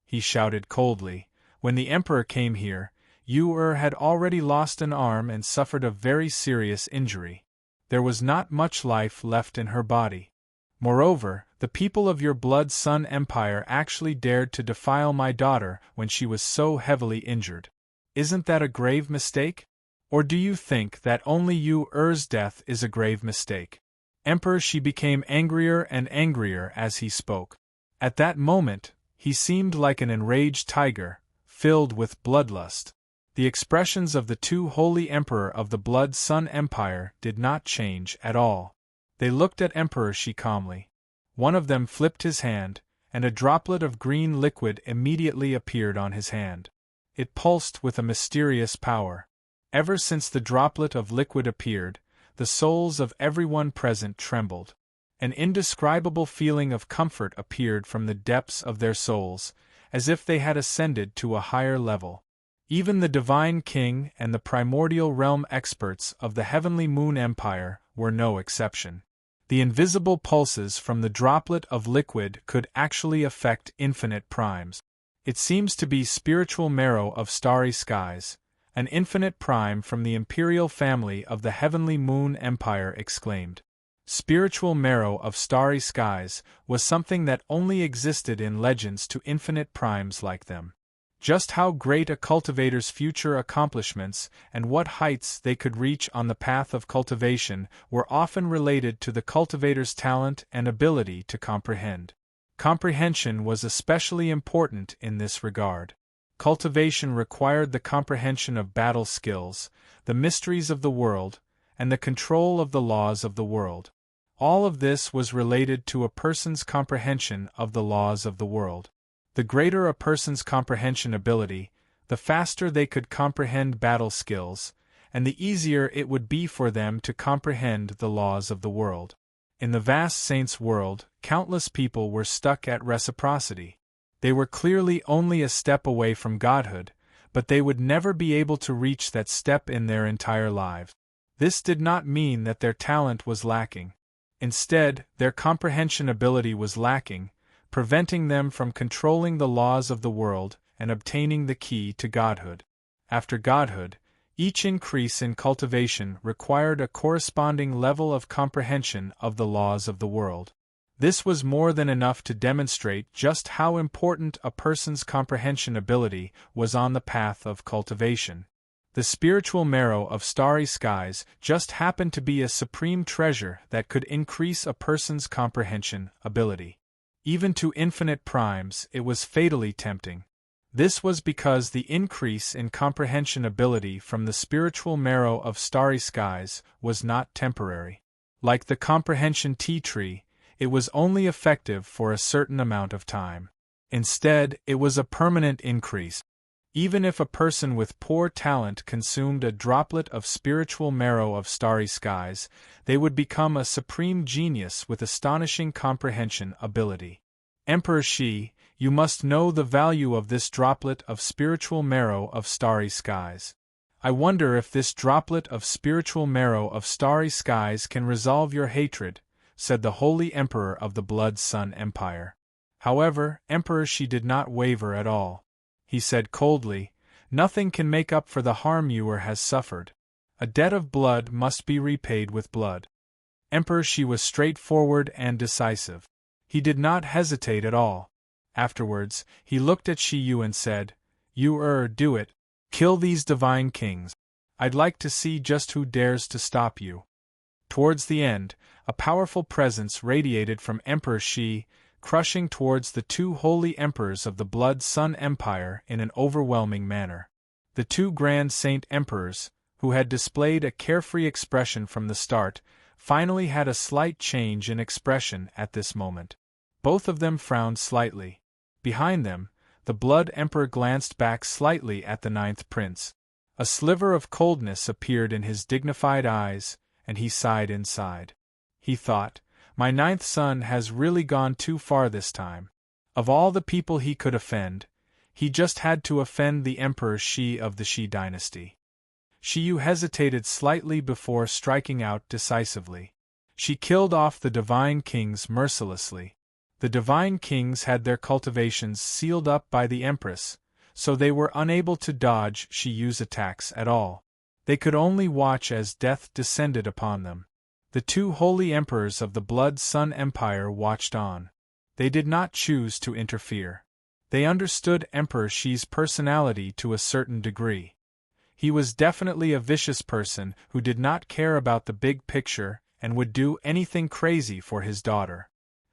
He shouted coldly, "When the Emperor came here, you had already lost an arm and suffered a very serious injury. There was not much life left in her body. Moreover, the people of your Blood Sun Empire actually dared to defile my daughter when she was so heavily injured. Isn't that a grave mistake? Or do you think that only Yu's death is a grave mistake?" Emperor Shi became angrier and angrier as he spoke. At that moment, he seemed like an enraged tiger, filled with bloodlust. The expressions of the two holy emperor of the Blood Sun Empire did not change at all. They looked at Emperor Shi calmly. One of them flipped his hand, and a droplet of green liquid immediately appeared on his hand. It pulsed with a mysterious power. Ever since the droplet of liquid appeared, the souls of everyone present trembled. An indescribable feeling of comfort appeared from the depths of their souls, as if they had ascended to a higher level. Even the Divine King and the primordial realm experts of the Heavenly Moon Empire were no exception. The invisible pulses from the droplet of liquid could actually affect infinite primes. It seems to be spiritual marrow of starry skies. An infinite prime from the imperial family of the Heavenly Moon Empire exclaimed. Spiritual marrow of starry skies was something that only existed in legends to infinite primes like them. Just how great a cultivator's future accomplishments and what heights they could reach on the path of cultivation were often related to the cultivator's talent and ability to comprehend. Comprehension was especially important in this regard. Cultivation required the comprehension of battle skills, the mysteries of the world, and the control of the laws of the world. All of this was related to a person's comprehension of the laws of the world. The greater a person's comprehension ability, the faster they could comprehend battle skills, and the easier it would be for them to comprehend the laws of the world. In the vast saints' world, countless people were stuck at reciprocity. They were clearly only a step away from godhood, but they would never be able to reach that step in their entire lives. This did not mean that their talent was lacking. Instead, their comprehension ability was lacking, preventing them from controlling the laws of the world and obtaining the key to godhood. After godhood, each increase in cultivation required a corresponding level of comprehension of the laws of the world. This was more than enough to demonstrate just how important a person's comprehension ability was on the path of cultivation. The spiritual marrow of starry skies just happened to be a supreme treasure that could increase a person's comprehension ability. Even to infinite primes, it was fatally tempting. This was because the increase in comprehension ability from the spiritual marrow of starry skies was not temporary. Like the comprehension tea tree, it was only effective for a certain amount of time. Instead, it was a permanent increase. Even if a person with poor talent consumed a droplet of spiritual marrow of starry skies, they would become a supreme genius with astonishing comprehension ability. Emperor Shi, you must know the value of this droplet of spiritual marrow of starry skies. I wonder if this droplet of spiritual marrow of starry skies can resolve your hatred, said the Holy Emperor of the Blood Sun Empire. However, Emperor Shi did not waver at all. He said coldly, "Nothing can make up for the harm you has suffered. A debt of blood must be repaid with blood." Emperor Shi was straightforward and decisive. He did not hesitate at all. Afterwards, he looked at Shi Yu and said, "You do it. Kill these divine kings. I'd like to see just who dares to stop you." Towards the end, a powerful presence radiated from Emperor Shi, crushing towards the two holy emperors of the Blood Sun Empire in an overwhelming manner. The two grand saint emperors, who had displayed a carefree expression from the start, finally had a slight change in expression at this moment. Both of them frowned slightly. Behind them, the Blood Emperor glanced back slightly at the ninth prince. A sliver of coldness appeared in his dignified eyes, and he sighed inside. He thought, "My ninth son has really gone too far this time." Of all the people he could offend, he just had to offend the Emperor Shi of the Shi dynasty. Shi Yu hesitated slightly before striking out decisively. She killed off the divine kings mercilessly. The divine kings had their cultivations sealed up by the Empress, so they were unable to dodge Shi Yu's attacks at all. They could only watch as death descended upon them. The two holy emperors of the Blood Sun Empire watched on. They did not choose to interfere. They understood Emperor Shi's personality to a certain degree. He was definitely a vicious person who did not care about the big picture and would do anything crazy for his daughter.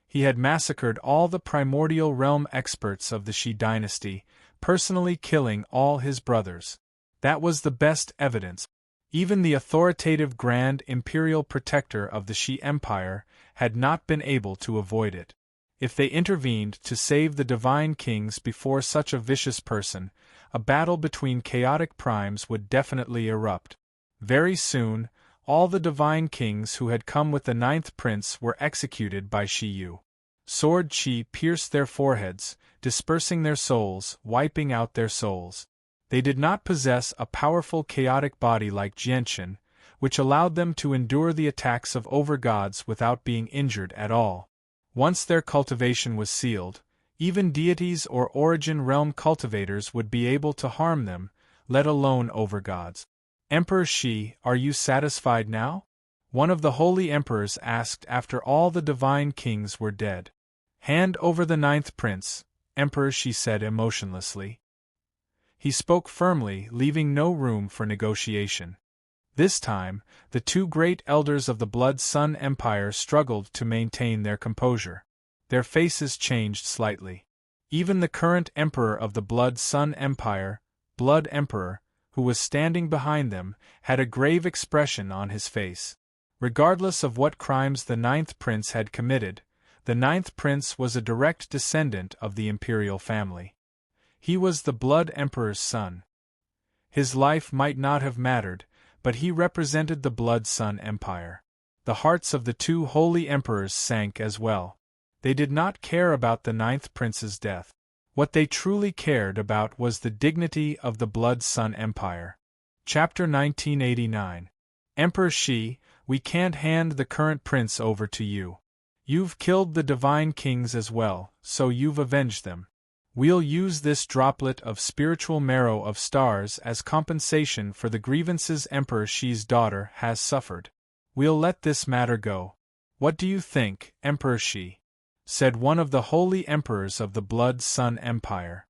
He had massacred all the primordial realm experts of the Shi dynasty, personally killing all his brothers. That was the best evidence. Even the authoritative Grand Imperial Protector of the Shi Empire had not been able to avoid it. If they intervened to save the divine kings before such a vicious person, a battle between chaotic primes would definitely erupt. Very soon, all the divine kings who had come with the ninth prince were executed by Shi Yu. Sword Qi pierced their foreheads, dispersing their souls, wiping out their souls. They did not possess a powerful chaotic body like Jianshan, which allowed them to endure the attacks of overgods without being injured at all. Once their cultivation was sealed, even deities or origin realm cultivators would be able to harm them, let alone overgods. "Emperor Shi, are you satisfied now?" one of the holy emperors asked after all the divine kings were dead. "Hand over the ninth prince," Emperor Shi said emotionlessly. He spoke firmly, leaving no room for negotiation. This time, the two great elders of the Blood Sun Empire struggled to maintain their composure. Their faces changed slightly. Even the current emperor of the Blood Sun Empire, Blood Emperor, who was standing behind them, had a grave expression on his face. Regardless of what crimes the ninth prince had committed, the ninth prince was a direct descendant of the imperial family. He was the Blood Emperor's son. His life might not have mattered, but he represented the Blood Sun Empire. The hearts of the two holy emperors sank as well. They did not care about the ninth prince's death. What they truly cared about was the dignity of the Blood Sun Empire. Chapter 1989. Emperor Shi, we can't hand the current prince over to you. You've killed the divine kings as well, so you've avenged them. We'll use this droplet of spiritual marrow of stars as compensation for the grievances Emperor Shi's daughter has suffered. We'll let this matter go. What do you think, Emperor Shi? Said one of the holy emperors of the Blood Sun Empire.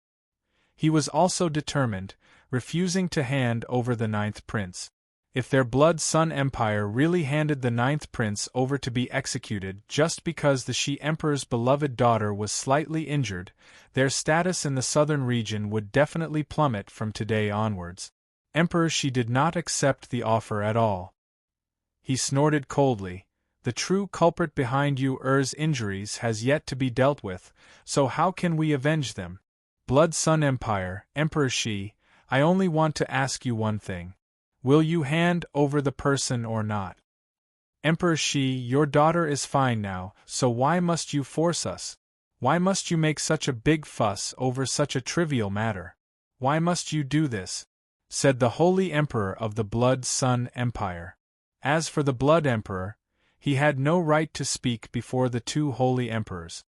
He was also determined, refusing to hand over the ninth prince. If their Blood Sun Empire really handed the ninth prince over to be executed just because the Shi Emperor's beloved daughter was slightly injured, their status in the southern region would definitely plummet from today onwards. Emperor Shi did not accept the offer at all. He snorted coldly. The true culprit behind you Er's injuries has yet to be dealt with, so how can we avenge them? Blood Sun Empire, Emperor Shi, I only want to ask you one thing. Will you hand over the person or not? Emperor Shi, your daughter is fine now, so why must you force us? Why must you make such a big fuss over such a trivial matter? Why must you do this? Said the holy emperor of the Blood Sun Empire. As for the Blood Emperor, he had no right to speak before the two holy emperors.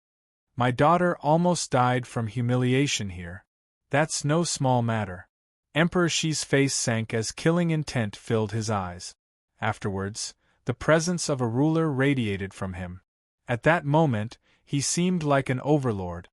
My daughter almost died from humiliation here. That's no small matter. Emperor Shi's face sank as killing intent filled his eyes. Afterwards, the presence of a ruler radiated from him. At that moment, he seemed like an overlord.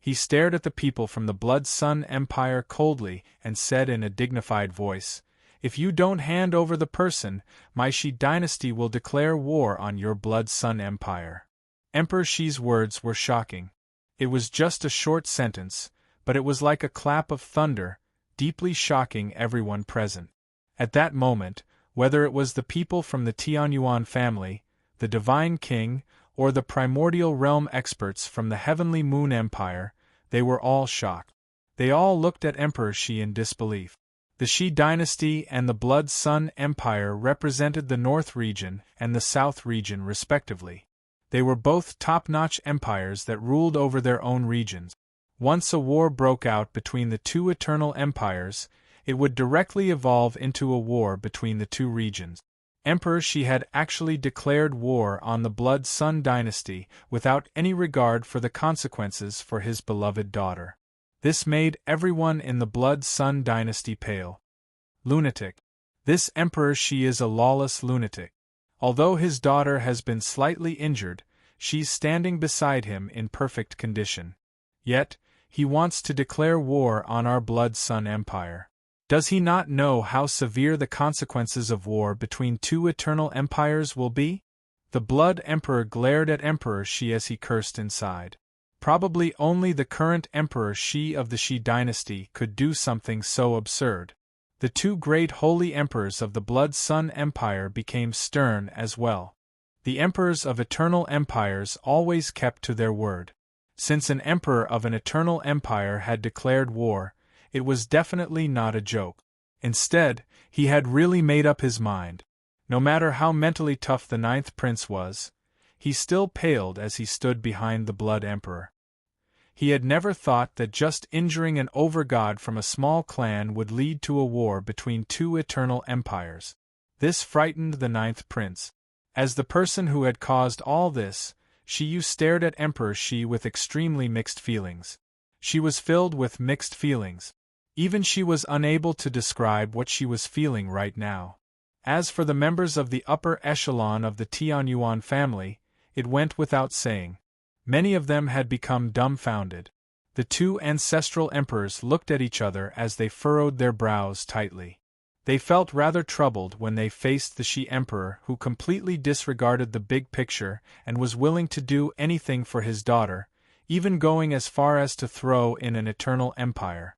He stared at the people from the Blood Sun Empire coldly and said in a dignified voice, "If you don't hand over the person, my Shi dynasty will declare war on your Blood Sun Empire." Emperor Shi's words were shocking. It was just a short sentence, but it was like a clap of thunder, deeply shocking everyone present. At that moment, whether it was the people from the Tianyuan family, the Divine King, or the primordial realm experts from the Heavenly Moon Empire, they were all shocked. They all looked at Emperor Shi in disbelief. The Shi dynasty and the Blood Sun Empire represented the North region and the South region respectively. They were both top-notch empires that ruled over their own regions. Once a war broke out between the two eternal empires, it would directly evolve into a war between the two regions. Emperor Shi had actually declared war on the Blood Sun dynasty without any regard for the consequences for his beloved daughter. This made everyone in the Blood Sun dynasty pale. Lunatic. This Emperor Shi is a lawless lunatic. Although his daughter has been slightly injured, she's standing beside him in perfect condition. Yet, he wants to declare war on our Blood Sun Empire. Does he not know how severe the consequences of war between two eternal empires will be? The Blood Emperor glared at Emperor Shi as he cursed inside. Probably only the current Emperor Shi of the Shi dynasty could do something so absurd. The two great holy emperors of the Blood Sun Empire became stern as well. The emperors of eternal empires always kept to their word. Since an emperor of an eternal empire had declared war, it was definitely not a joke. Instead, he had really made up his mind. No matter how mentally tough the ninth prince was, he still paled as he stood behind the Blood Emperor. He had never thought that just injuring an overgod from a small clan would lead to a war between two eternal empires. This frightened the ninth prince. As the person who had caused all this, Shiyu stared at Emperor Shi with extremely mixed feelings. She was filled with mixed feelings. Even she was unable to describe what she was feeling right now. As for the members of the upper echelon of the Tianyuan family, it went without saying. Many of them had become dumbfounded. The two ancestral emperors looked at each other as they furrowed their brows tightly. They felt rather troubled when they faced the She-Emperor, who completely disregarded the big picture and was willing to do anything for his daughter, even going as far as to throw in an eternal empire.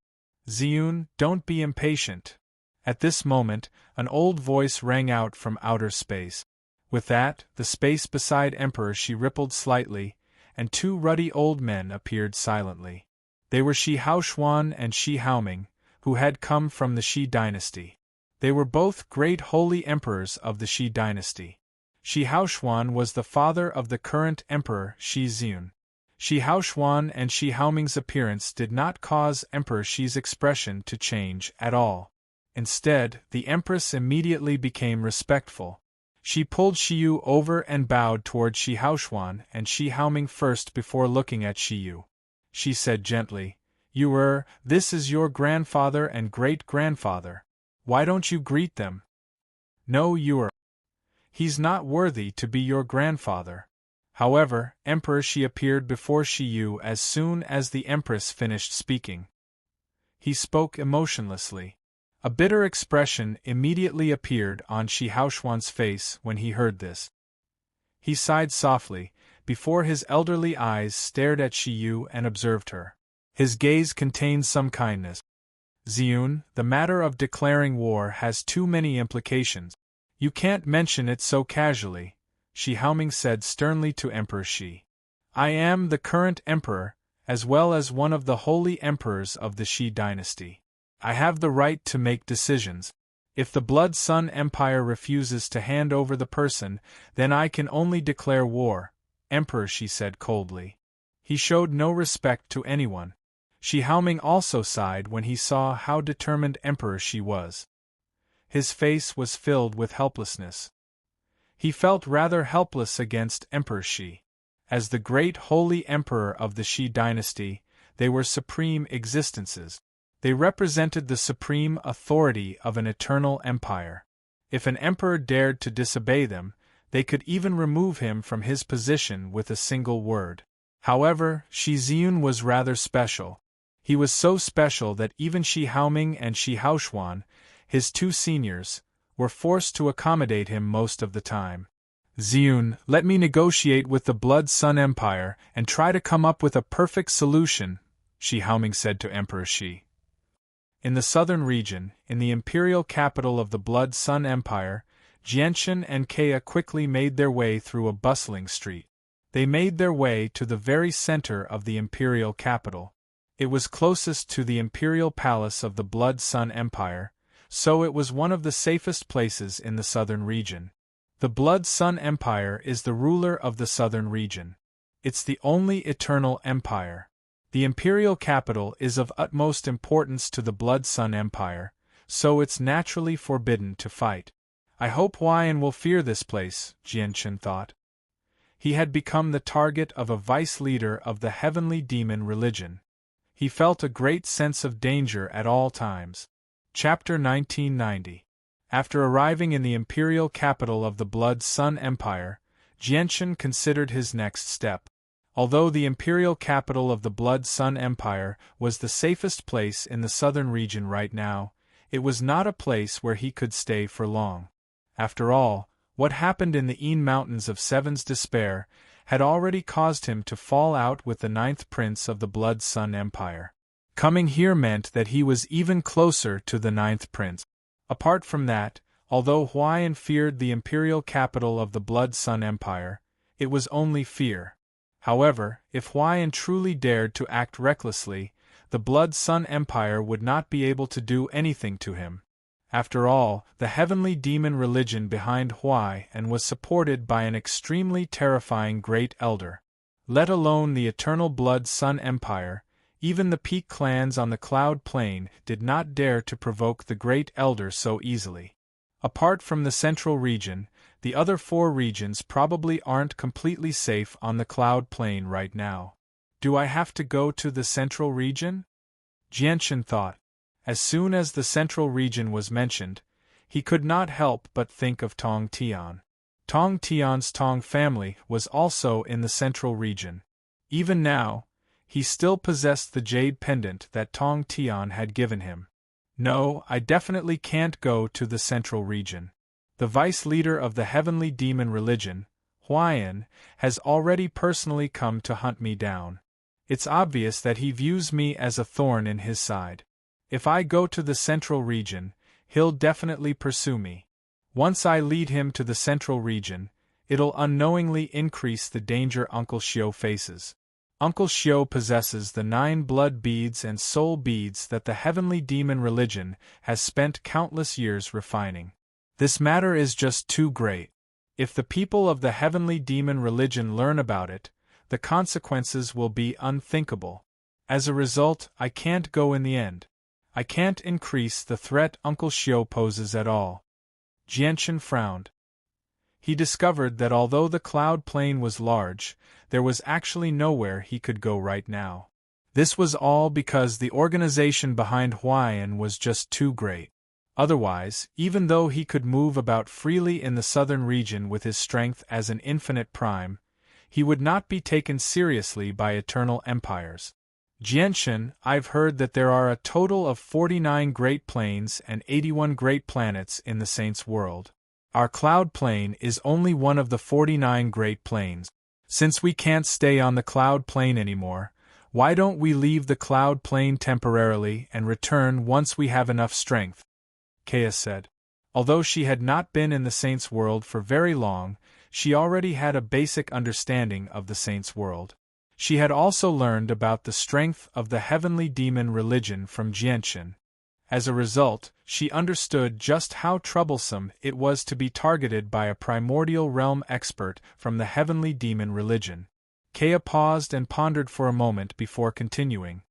Ziyun, don't be impatient. At this moment, an old voice rang out from outer space. With that, the space beside Emperor Shi rippled slightly, and two ruddy old men appeared silently. They were Shi Haoshuan and Shi Haoming, who had come from the Shi dynasty. They were both great holy emperors of the Shi dynasty. Shi Haoshuan was the father of the current emperor Shi Ziyun. Shi Haoshuan and Shi Haoming's appearance did not cause Emperor Shi's expression to change at all. Instead, the empress immediately became respectful. She pulled Shiyu over and bowed toward Shi Haoshuan and Shi Haoming first before looking at Shiyu. She said gently, This is your grandfather and great-grandfather. Why don't you greet them? No, He's not worthy to be your grandfather. However, Emperor Shi appeared before Shiyu as soon as the empress finished speaking. He spoke emotionlessly. A bitter expression immediately appeared on Shi Haoshuan's face when he heard this. He sighed softly, before his elderly eyes stared at Shiyu and observed her. His gaze contained some kindness. Ziyun, the matter of declaring war has too many implications. You can't mention it so casually, Shi Haoming said sternly to Emperor Shi. I am the current emperor, as well as one of the holy emperors of the Shi dynasty. I have the right to make decisions. If the Blood Sun Empire refuses to hand over the person, then I can only declare war, Emperor Shi said coldly. He showed no respect to anyone. Shi Haoming also sighed when he saw how determined Emperor Shi was. His face was filled with helplessness. He felt rather helpless against Emperor Shi. As the great holy emperor of the Shi dynasty, they were supreme existences. They represented the supreme authority of an eternal empire. If an emperor dared to disobey them, they could even remove him from his position with a single word. However, Shi Ziyun was rather special. He was so special that even Shi Haoming and Shi Haoshuan, his two seniors, were forced to accommodate him most of the time. Ziyun, let me negotiate with the Blood Sun Empire and try to come up with a perfect solution, Shi Haoming said to Emperor Shi. In the southern region, in the imperial capital of the Blood Sun Empire, Jianshan and Kea quickly made their way through a bustling street. They made their way to the very center of the imperial capital. It was closest to the imperial palace of the Blood Sun Empire, so it was one of the safest places in the southern region. The Blood Sun Empire is the ruler of the southern region. It's the only eternal empire. The imperial capital is of utmost importance to the Blood Sun Empire, so it's naturally forbidden to fight. I hope Huaiyan will fear this place, Jianshan thought. He had become the target of a vice-leader of the heavenly demon religion. He felt a great sense of danger at all times. Chapter 1990. After arriving in the imperial capital of the Blood Sun Empire, Jianshan considered his next step. Although the imperial capital of the Blood Sun Empire was the safest place in the southern region right now, it was not a place where he could stay for long. After all, what happened in the Een Mountains of Seven's Despair had already caused him to fall out with the 9th prince of the Blood Sun Empire. Coming here meant that he was even closer to the 9th prince. Apart from that, although Huaiyan feared the imperial capital of the Blood Sun Empire, it was only fear. However, if Huaiyan truly dared to act recklessly, the Blood Sun Empire would not be able to do anything to him. After all, the heavenly demon religion behind Huaiyan was supported by an extremely terrifying Great Elder. Let alone the eternal Blood Sun Empire, even the peak clans on the Cloud Plain did not dare to provoke the Great Elder so easily. Apart from the central region, the other 4 regions probably aren't completely safe on the Cloud Plain right now. Do I have to go to the central region? Jianshan thought. As soon as the central region was mentioned, he could not help but think of Tong Tian. Tong Tian's Tong family was also in the central region. Even now, he still possessed the jade pendant that Tong Tian had given him. No, I definitely can't go to the central region. The vice leader of the heavenly demon religion, Huayan, has already personally come to hunt me down. It's obvious that he views me as a thorn in his side. If I go to the central region, he'll definitely pursue me. Once I lead him to the central region, it'll unknowingly increase the danger Uncle Xiao faces. Uncle Xiao possesses the 9 blood beads and soul beads that the heavenly demon religion has spent countless years refining. This matter is just too great. If the people of the heavenly demon religion learn about it, the consequences will be unthinkable. As a result, I can't go in the end. I can't increase the threat Uncle Xiao poses at all. Jianchen frowned. He discovered that although the cloud plain was large, there was actually nowhere he could go right now. This was all because the organization behind Huayan was just too great. Otherwise, even though he could move about freely in the southern region with his strength as an infinite prime, he would not be taken seriously by eternal empires. Jianchen, I've heard that there are a total of 49 great plains and 81 great planets in the Saints' world. Our cloud plane is only one of the 49 great plains. Since we can't stay on the cloud plane anymore, why don't we leave the cloud plane temporarily and return once we have enough strength? Kea said. Although she had not been in the Saints' world for very long, she already had a basic understanding of the Saints' world. She had also learned about the strength of the heavenly demon religion from Jianchen. As a result, she understood just how troublesome it was to be targeted by a primordial realm expert from the heavenly demon religion. Kea paused and pondered for a moment before continuing.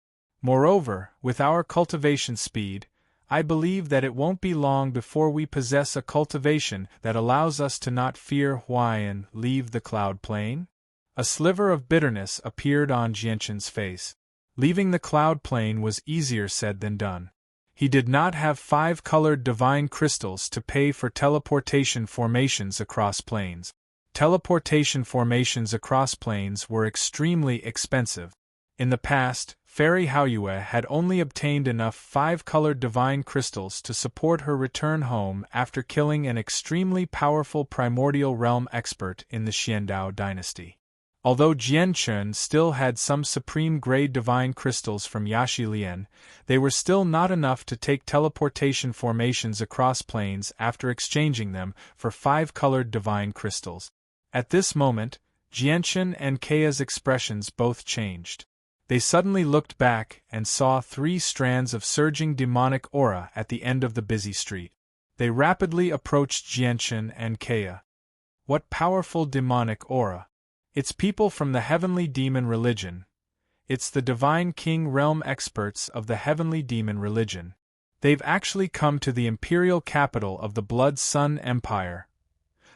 Moreover, with our cultivation speed, I believe that it won't be long before we possess a cultivation that allows us to not fear Huayan leave the cloud plane? A sliver of bitterness appeared on Jianchen's face. Leaving the cloud plane was easier said than done. He did not have 5 colored divine crystals to pay for teleportation formations across planes. Teleportation formations across planes were extremely expensive. In the past, Fairy Haoyue had only obtained enough 5-colored divine crystals to support her return home after killing an extremely powerful primordial realm expert in the Xiandao dynasty. Although Jianchen still had some supreme-grade divine crystals from Yaxilian, they were still not enough to take teleportation formations across planes after exchanging them for 5-colored divine crystals. At this moment, Jianchen and Kea's expressions both changed. They suddenly looked back and saw 3 strands of surging demonic aura at the end of the busy street. They rapidly approached Jianchen and Kea. What powerful demonic aura! It's people from the heavenly demon religion. It's the divine king realm experts of the heavenly demon religion. They've actually come to the imperial capital of the Blood Sun Empire.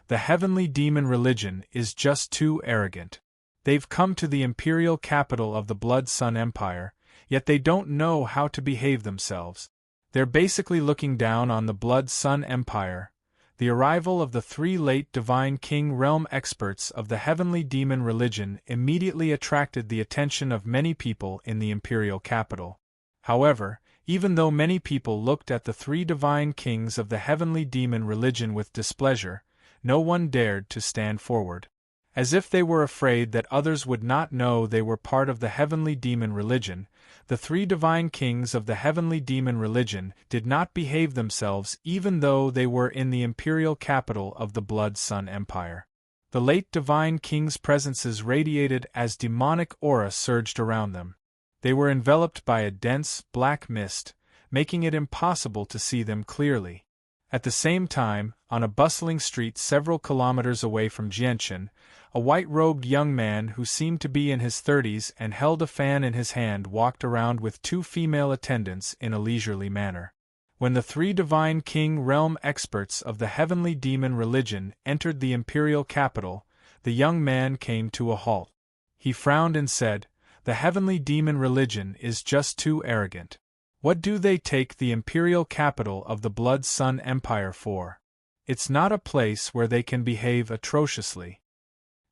The heavenly demon religion is just too arrogant. They've come to the imperial capital of the Blood Sun Empire, yet they don't know how to behave themselves. They're basically looking down on the Blood Sun Empire. The arrival of the 3 late divine king realm experts of the heavenly demon religion immediately attracted the attention of many people in the imperial capital. However, even though many people looked at the 3 divine kings of the heavenly demon religion with displeasure, no one dared to stand forward. As if they were afraid that others would not know they were part of the heavenly demon religion, the 3 divine kings of the heavenly demon religion did not behave themselves even though they were in the imperial capital of the Blood Sun Empire. The late divine kings' presences radiated as demonic aura surged around them. They were enveloped by a dense, black mist, making it impossible to see them clearly. At the same time, on a bustling street several kilometers away from Jianchen, a white-robed young man who seemed to be in his 30s and held a fan in his hand walked around with 2 female attendants in a leisurely manner. When the 3 divine king realm experts of the heavenly demon religion entered the imperial capital, the young man came to a halt. He frowned and said, "The heavenly demon religion is just too arrogant. What do they take the imperial capital of the Blood Sun Empire for? It's not a place where they can behave atrociously.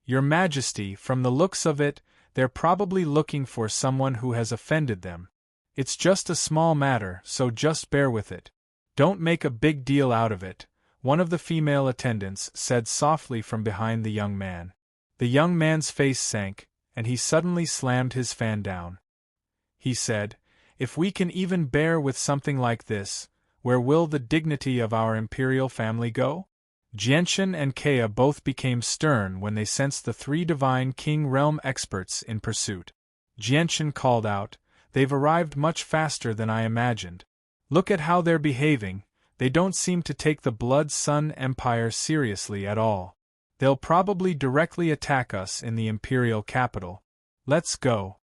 Your Majesty, from the looks of it, they're probably looking for someone who has offended them. It's just a small matter, so just bear with it. Don't make a big deal out of it, one of the female attendants said softly from behind the young man. The young man's face sank, and he suddenly slammed his fan down. He said, "If we can even bear with something like this, where will the dignity of our imperial family go?" Jianchen and Kea both became stern when they sensed the three divine king realm experts in pursuit. Jianchen called out, "They've arrived much faster than I imagined. Look at how they're behaving, they don't seem to take the Blood Sun Empire seriously at all. They'll probably directly attack us in the imperial capital. Let's go."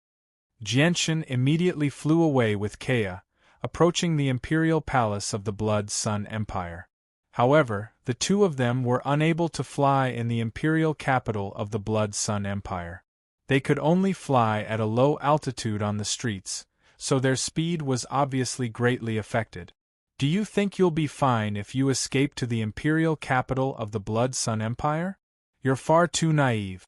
Jianchen immediately flew away with Kea, approaching the imperial palace of the Blood Sun Empire. However, the two of them were unable to fly in the imperial capital of the Blood Sun Empire. They could only fly at a low altitude on the streets, so their speed was obviously greatly affected. Do you think you'll be fine if you escape to the imperial capital of the Blood Sun Empire? You're far too naive.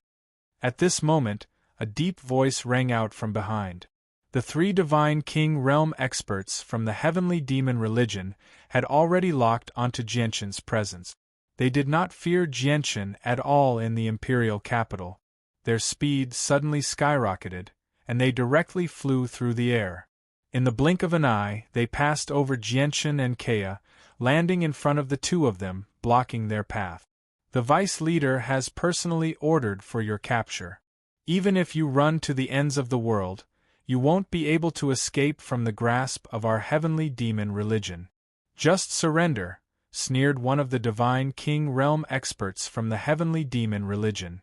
At this moment, a deep voice rang out from behind. The three divine king realm experts from the heavenly demon religion had already locked onto Jianchen's presence. They did not fear Jianchen at all in the imperial capital. Their speed suddenly skyrocketed, and they directly flew through the air. In the blink of an eye, they passed over Jianchen and Kea, landing in front of the two of them, blocking their path. The vice leader has personally ordered for your capture. Even if you run to the ends of the world, you won't be able to escape from the grasp of our heavenly demon religion. Just surrender, sneered one of the divine king realm experts from the heavenly demon religion.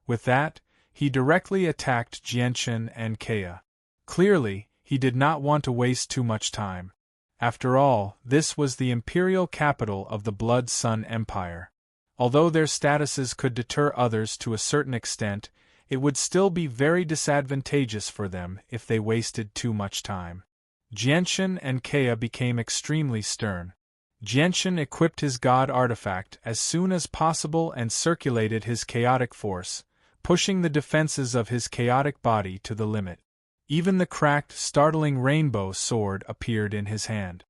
With that, he directly attacked Jianchen and Kea. Clearly, he did not want to waste too much time. After all, this was the imperial capital of the Blood Sun Empire. Although their statuses could deter others to a certain extent, it would still be very disadvantageous for them if they wasted too much time. Jianchen and Kea became extremely stern. Jianchen equipped his god artifact as soon as possible and circulated his chaotic force, pushing the defenses of his chaotic body to the limit. Even the cracked, startling rainbow sword appeared in his hand.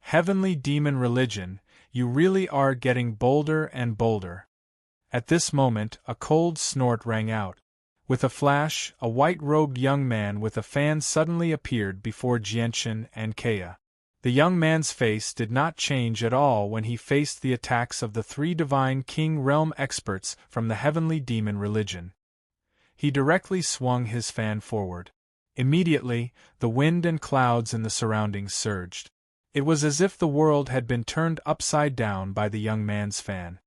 Heavenly demon religion, you really are getting bolder and bolder. At this moment, a cold snort rang out. With a flash, a white-robed young man with a fan suddenly appeared before Jianchen and Kea. The young man's face did not change at all when he faced the attacks of the three divine king realm experts from the heavenly demon religion. He directly swung his fan forward. Immediately, the wind and clouds in the surroundings surged. It was as if the world had been turned upside down by the young man's fan.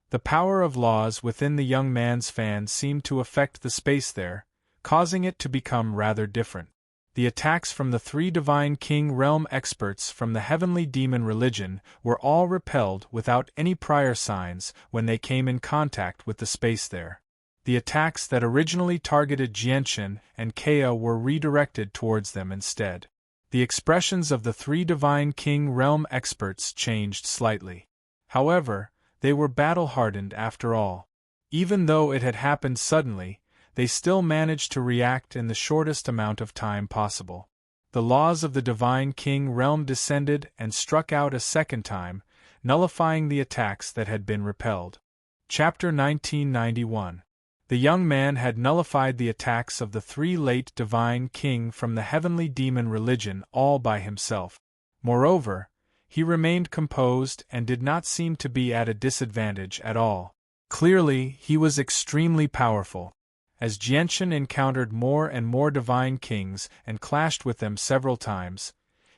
The power of laws within the young man's fan seemed to affect the space there, causing it to become rather different. The attacks from the three divine king realm experts from the heavenly demon religion were all repelled without any prior signs when they came in contact with the space there. The attacks that originally targeted Jianchen and Kea were redirected towards them instead. The expressions of the three divine king realm experts changed slightly. However, they were battle-hardened after all. Even though it had happened suddenly, they still managed to react in the shortest amount of time possible. The laws of the divine king realm descended and struck out a second time, nullifying the attacks that had been repelled. Chapter 1991. The young man had nullified the attacks of the three late divine king from the heavenly demon religion all by himself. Moreover, he remained composed and did not seem to be at a disadvantage at all. Clearly, he was extremely powerful. As Jianchen encountered more and more divine kings and clashed with them several times,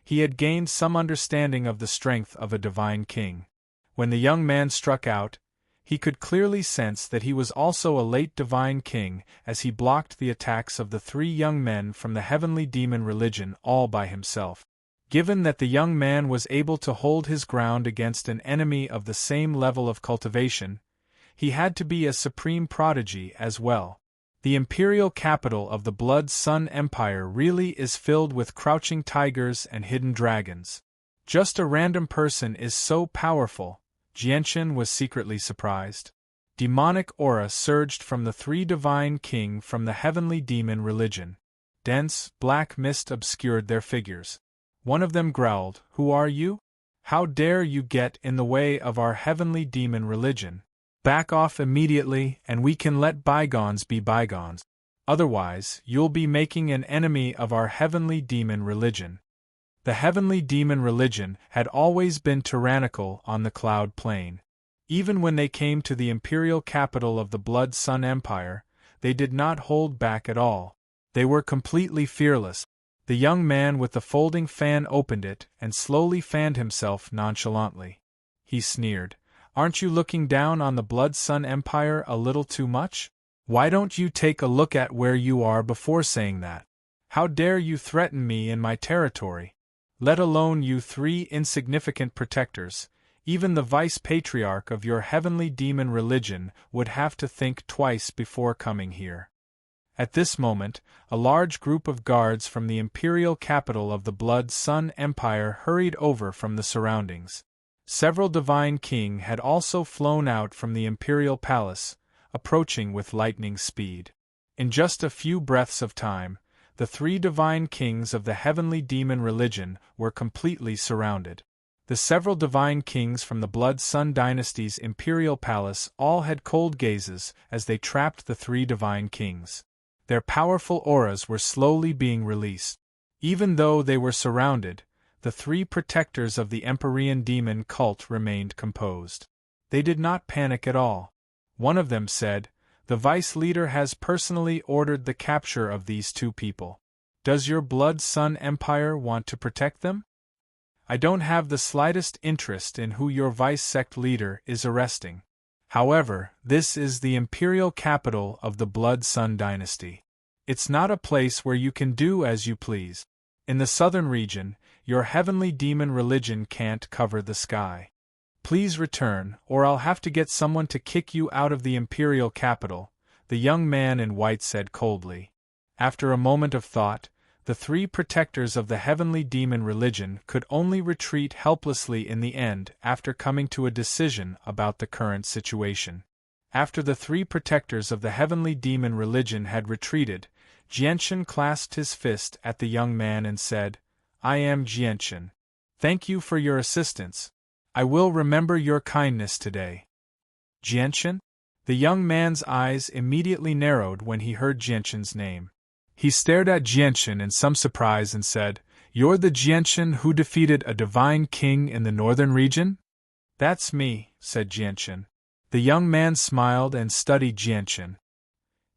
he had gained some understanding of the strength of a divine king. When the young man struck out, he could clearly sense that he was also a late divine king as he blocked the attacks of the three young men from the heavenly demon religion all by himself. Given that the young man was able to hold his ground against an enemy of the same level of cultivation, he had to be a supreme prodigy as well. The imperial capital of the Blood Sun Empire really is filled with crouching tigers and hidden dragons. Just a random person is so powerful, Jianchen was secretly surprised. Demonic aura surged from the three divine king from the heavenly demon religion. Dense, black mist obscured their figures. One of them growled, "Who are you? How dare you get in the way of our heavenly demon religion? Back off immediately, and we can let bygones be bygones. Otherwise, you'll be making an enemy of our heavenly demon religion." The heavenly demon religion had always been tyrannical on the Cloud Plain. Even when they came to the imperial capital of the Blood Sun Empire, they did not hold back at all. They were completely fearless. The young man with the folding fan opened it and slowly fanned himself nonchalantly. He sneered, "Aren't you looking down on the Blood Sun Empire a little too much? Why don't you take a look at where you are before saying that? How dare you threaten me in my territory? Let alone you three insignificant protectors, even the vice-patriarch of your heavenly demon religion would have to think twice before coming here." At this moment, a large group of guards from the imperial capital of the Blood Sun Empire hurried over from the surroundings. Several divine king had also flown out from the imperial palace, approaching with lightning speed. In just a few breaths of time, the three divine kings of the heavenly demon religion were completely surrounded. The several divine kings from the Blood Sun dynasty's imperial palace all had cold gazes as they trapped the three divine kings. Their powerful auras were slowly being released. Even though they were surrounded, the three protectors of the Empyrean demon cult remained composed. They did not panic at all. One of them said, "The vice leader has personally ordered the capture of these two people. Does your Blood Sun Empire want to protect them? I don't have the slightest interest in who your vice-sect leader is arresting. However, this is the imperial capital of the Blood Sun dynasty. It's not a place where you can do as you please. In the southern region, your heavenly demon religion can't cover the sky. Please return, or I'll have to get someone to kick you out of the imperial capital," the young man in white said coldly. After a moment of thought, the three protectors of the heavenly demon religion could only retreat helplessly in the end after coming to a decision about the current situation. After the three protectors of the heavenly demon religion had retreated, Jianchen clasped his fist at the young man and said, "I am Jianchen. Thank you for your assistance. I will remember your kindness today." Jianchen? The young man's eyes immediately narrowed when he heard Jianchen's name. He stared at Jianchen in some surprise and said, "You're the Jianchen who defeated a divine king in the northern region?" "That's me," said Jianchen. The young man smiled and studied Jianchen.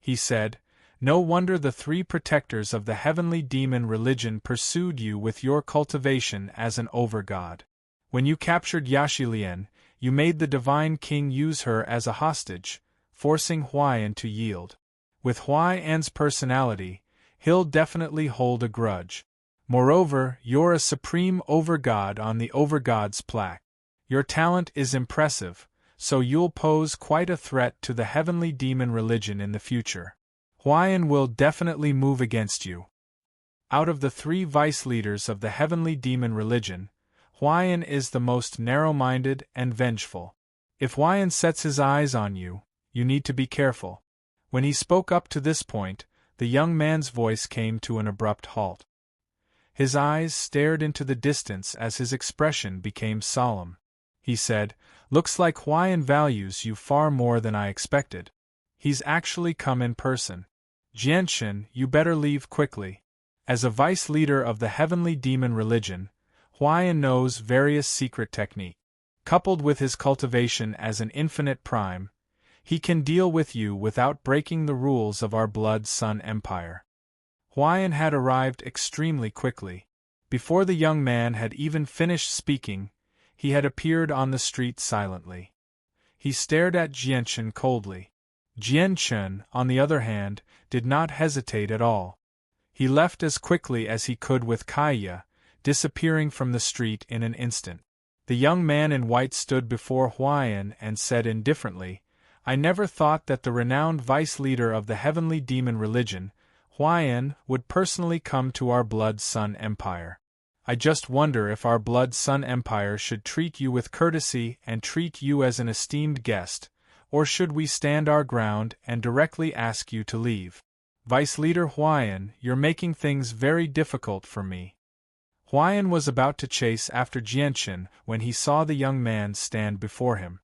He said, "No wonder the three protectors of the heavenly demon religion pursued you with your cultivation as an overgod. When you captured Yaxilian, you made the divine king use her as a hostage, forcing Huaiyan to yield. With Huaiyan's personality, he'll definitely hold a grudge. Moreover, you're a supreme overgod on the overgod's plaque. Your talent is impressive, so you'll pose quite a threat to the heavenly demon religion in the future. Huaiyan will definitely move against you." Out of the three vice leaders of the heavenly demon religion, Huaiyan is the most narrow-minded and vengeful. If Huaiyan sets his eyes on you, you need to be careful. When he spoke up to this point, the young man's voice came to an abrupt halt. His eyes stared into the distance as his expression became solemn. He said, "Looks like Huaiyan values you far more than I expected. He's actually come in person. Jianchen, you better leave quickly. As a vice leader of the heavenly demon religion, Huaiyan knows various secret techniques. Coupled with his cultivation as an infinite prime, he can deal with you without breaking the rules of our Blood Sun Empire." Huaiyan had arrived extremely quickly. Before the young man had even finished speaking, he had appeared on the street silently. He stared at Jianchen coldly. Jianchen, on the other hand, did not hesitate at all. He left as quickly as he could with Kaya, disappearing from the street in an instant. The young man in white stood before Huaiyan and said indifferently, "I never thought that the renowned vice leader of the heavenly demon religion, Huaiyan, would personally come to our Blood Sun Empire. I just wonder if our Blood Sun Empire should treat you with courtesy and treat you as an esteemed guest, or should we stand our ground and directly ask you to leave?" Vice Leader Huayan, you're making things very difficult for me. Huayan was about to chase after Jianchen when he saw the young man stand before him.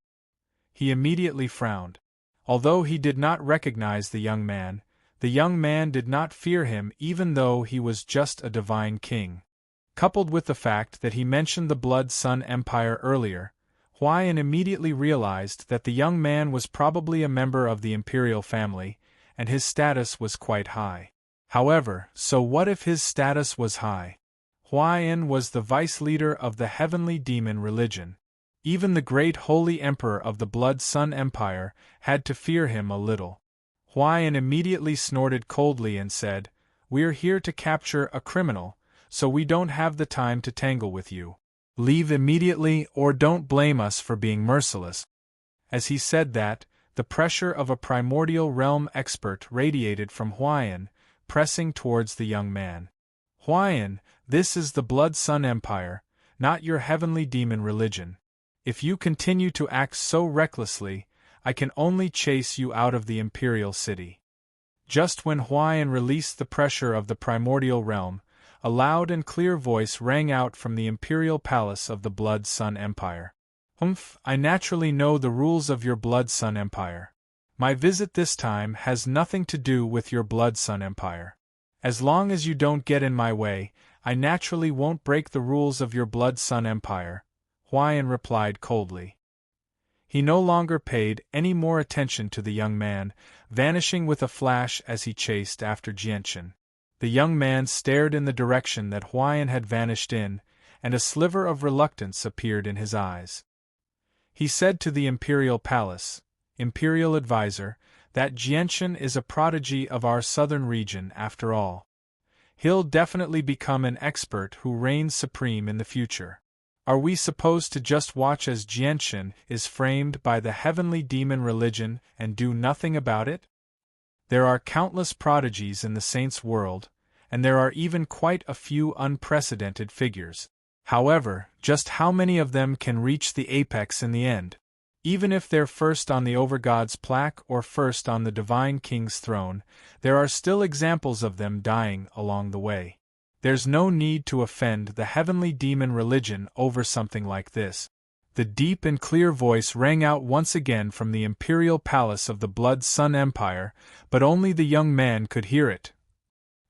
He immediately frowned. Although he did not recognize the young man did not fear him even though he was just a divine king. Coupled with the fact that he mentioned the Blood Sun Empire earlier, Huayan immediately realized that the young man was probably a member of the imperial family, and his status was quite high. However, so what if his status was high? Huayan was the vice leader of the heavenly demon religion. Even the great holy emperor of the Blood Sun Empire had to fear him a little. Huayan immediately snorted coldly and said, "We're here to capture a criminal, so we don't have the time to tangle with you. Leave immediately or don't blame us for being merciless." As he said that, the pressure of a primordial realm expert radiated from Huayan, pressing towards the young man. "Huayan, this is the Blood Sun Empire, not your heavenly demon religion. If you continue to act so recklessly, I can only chase you out of the imperial city." Just when Huayan released the pressure of the primordial realm, a loud and clear voice rang out from the imperial palace of the Blood Sun Empire. I naturally know the rules of your Blood Sun Empire. My visit this time has nothing to do with your Blood Sun Empire. As long as you don't get in my way, I naturally won't break the rules of your Blood Sun Empire," Huayan replied coldly. He no longer paid any more attention to the young man, vanishing with a flash as he chased after Jianchen. The young man stared in the direction that Huayan had vanished in, and a sliver of reluctance appeared in his eyes. He said to the imperial palace, "Imperial advisor, that Jianchen is a prodigy of our southern region after all. He'll definitely become an expert who reigns supreme in the future. Are we supposed to just watch as Jianchen is framed by the heavenly demon religion and do nothing about it? There are countless prodigies in the saints' world, and there are even quite a few unprecedented figures. However, just how many of them can reach the apex in the end? Even if they're first on the Overgod's plaque or first on the Divine King's throne, there are still examples of them dying along the way. There's no need to offend the heavenly demon religion over something like this." The deep and clear voice rang out once again from the imperial palace of the Blood Sun Empire, but only the young man could hear it.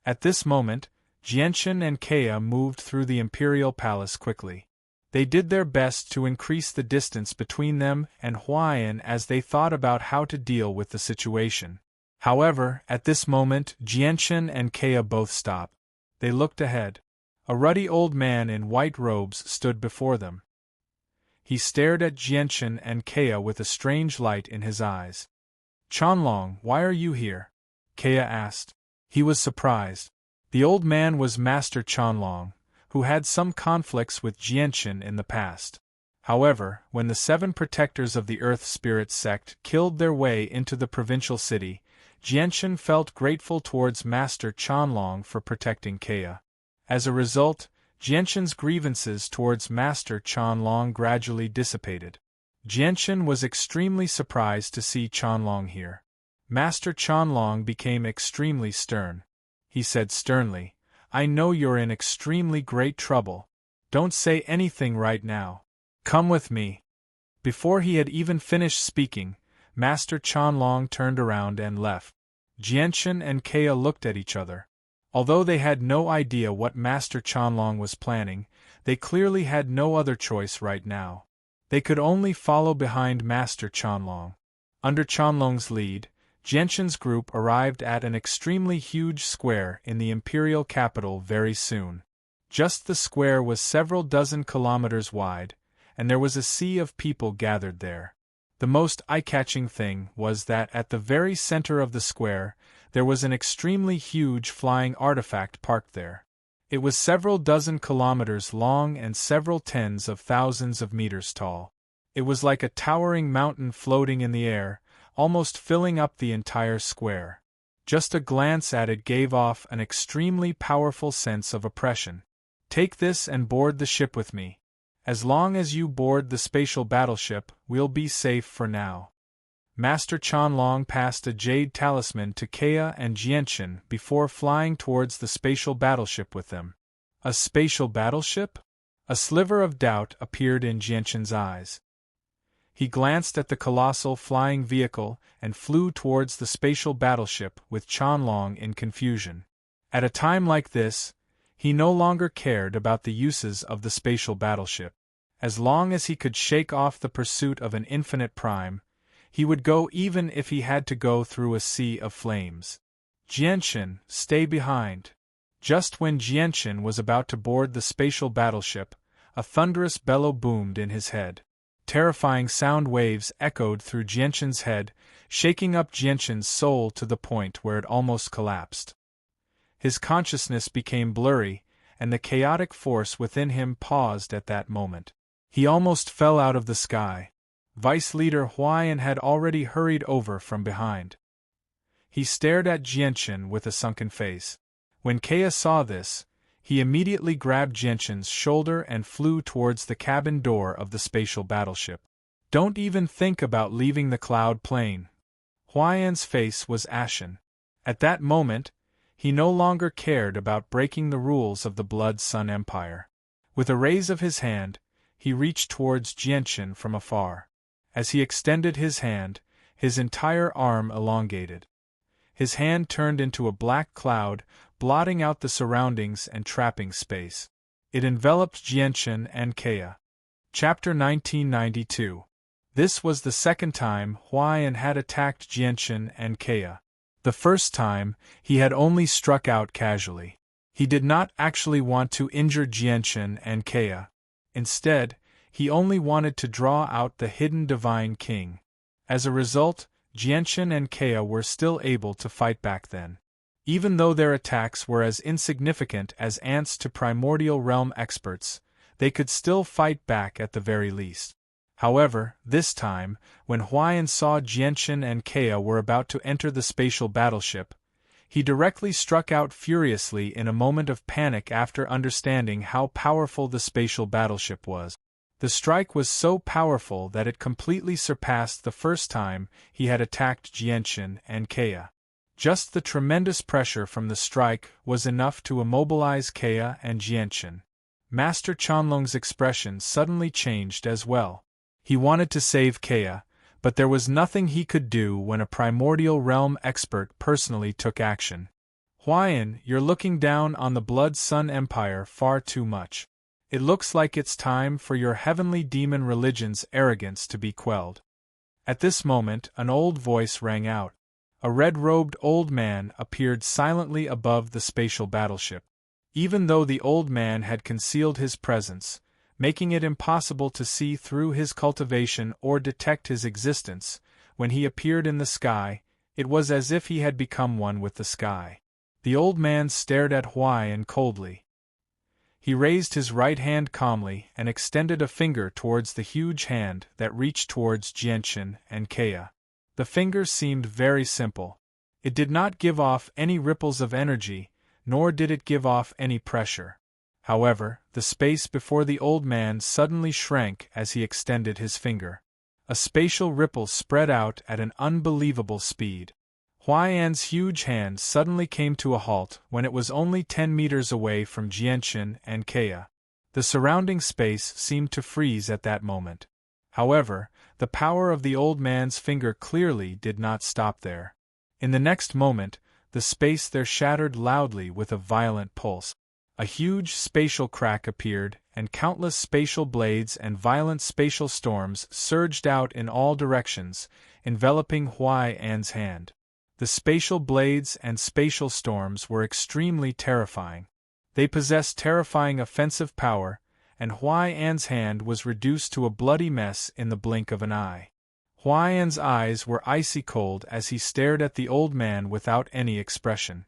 At this moment, Jianchen and Kea moved through the imperial palace quickly. They did their best to increase the distance between them and Huayan as they thought about how to deal with the situation. However, at this moment, Jianchen and Kea both stopped. They looked ahead. A ruddy old man in white robes stood before them. He stared at Jianchen and Kea with a strange light in his eyes. "Chanlong, why are you here?" Kea asked. He was surprised. The old man was Master Chanlong, who had some conflicts with Jianchen in the past. However, when the 7 protectors of the Earth Spirit sect killed their way into the provincial city, Jianchen felt grateful towards Master Chanlong for protecting Kea. As a result, Jianchen's grievances towards Master Chanlong gradually dissipated. Jianchen was extremely surprised to see Chanlong here. Master Chanlong became extremely stern. He said sternly, "I know you're in extremely great trouble. Don't say anything right now. Come with me." Before he had even finished speaking, Master Chanlong turned around and left. Jianchen and Kea looked at each other. Although they had no idea what Master Chanlong was planning, they clearly had no other choice right now. They could only follow behind Master Chanlong. Under Chanlong's lead, Jianchen's group arrived at an extremely huge square in the imperial capital very soon. Just the square was several dozen kilometers wide, and there was a sea of people gathered there. The most eye-catching thing was that at the very center of the square, there was an extremely huge flying artifact parked there. It was several dozen kilometers long and several tens of thousands of meters tall. It was like a towering mountain floating in the air, almost filling up the entire square. Just a glance at it gave off an extremely powerful sense of oppression. "Take this and board the ship with me. As long as you board the spatial battleship, we'll be safe for now." Master Chanlong passed a jade talisman to Kea and Jianchen before flying towards the spatial battleship with them. A spatial battleship? A sliver of doubt appeared in Jianchen's eyes. He glanced at the colossal flying vehicle and flew towards the spatial battleship with Chanlong in confusion. At a time like this, he no longer cared about the uses of the spatial battleship. As long as he could shake off the pursuit of an infinite prime, he would go even if he had to go through a sea of flames. Jianchen, stay behind. Just when Jianchen was about to board the spatial battleship, a thunderous bellow boomed in his head. Terrifying sound waves echoed through Jianchen's head, shaking up Jianchen's soul to the point where it almost collapsed. His consciousness became blurry, and the chaotic force within him paused at that moment. He almost fell out of the sky. Vice Leader Huaiyan had already hurried over from behind. He stared at Jianchen with a sunken face. When Kea saw this, he immediately grabbed Jianchen's shoulder and flew towards the cabin door of the spatial battleship. Don't even think about leaving the cloud plane. Huaiyan's face was ashen. At that moment, he no longer cared about breaking the rules of the Blood Sun Empire. With a raise of his hand, he reached towards Jianchen from afar. As he extended his hand, his entire arm elongated. His hand turned into a black cloud, blotting out the surroundings and trapping space. It enveloped Jianchen and Kea. Chapter 1992. This was the second time Huaiyan had attacked Jianchen and Kea. The first time, he had only struck out casually. He did not actually want to injure Jianchen and Kea. Instead, he only wanted to draw out the hidden Divine King. As a result, Jianchen and Kea were still able to fight back then. Even though their attacks were as insignificant as ants to primordial realm experts, they could still fight back at the very least. However, this time, when Huaiyan saw Jianchen and Kea were about to enter the spatial battleship, he directly struck out furiously in a moment of panic after understanding how powerful the spatial battleship was. The strike was so powerful that it completely surpassed the first time he had attacked Jianchen and Kea. Just the tremendous pressure from the strike was enough to immobilize Kea and Jianchen. Master Chanlong's expression suddenly changed as well. He wanted to save Kea, but there was nothing he could do when a primordial realm expert personally took action. Huaiyan, you're looking down on the Blood Sun Empire far too much. It looks like it's time for your heavenly demon religion's arrogance to be quelled. At this moment, an old voice rang out. A red-robed old man appeared silently above the spatial battleship. Even though the old man had concealed his presence, making it impossible to see through his cultivation or detect his existence, when he appeared in the sky, it was as if he had become one with the sky. The old man stared at Huaiyan coldly. He raised his right hand calmly and extended a finger towards the huge hand that reached towards Jianchen and Kea. The finger seemed very simple. It did not give off any ripples of energy, nor did it give off any pressure. However, the space before the old man suddenly shrank as he extended his finger. A spatial ripple spread out at an unbelievable speed. Huaiyan's huge hand suddenly came to a halt when it was only 10 meters away from Jianchen and Kea. The surrounding space seemed to freeze at that moment. However, the power of the old man's finger clearly did not stop there. In the next moment, the space there shattered loudly with a violent pulse. A huge spatial crack appeared, and countless spatial blades and violent spatial storms surged out in all directions, enveloping Huaiyan's hand. The spatial blades and spatial storms were extremely terrifying. They possessed terrifying offensive power, and Huaiyan's hand was reduced to a bloody mess in the blink of an eye. Huaiyan's eyes were icy cold as he stared at the old man without any expression.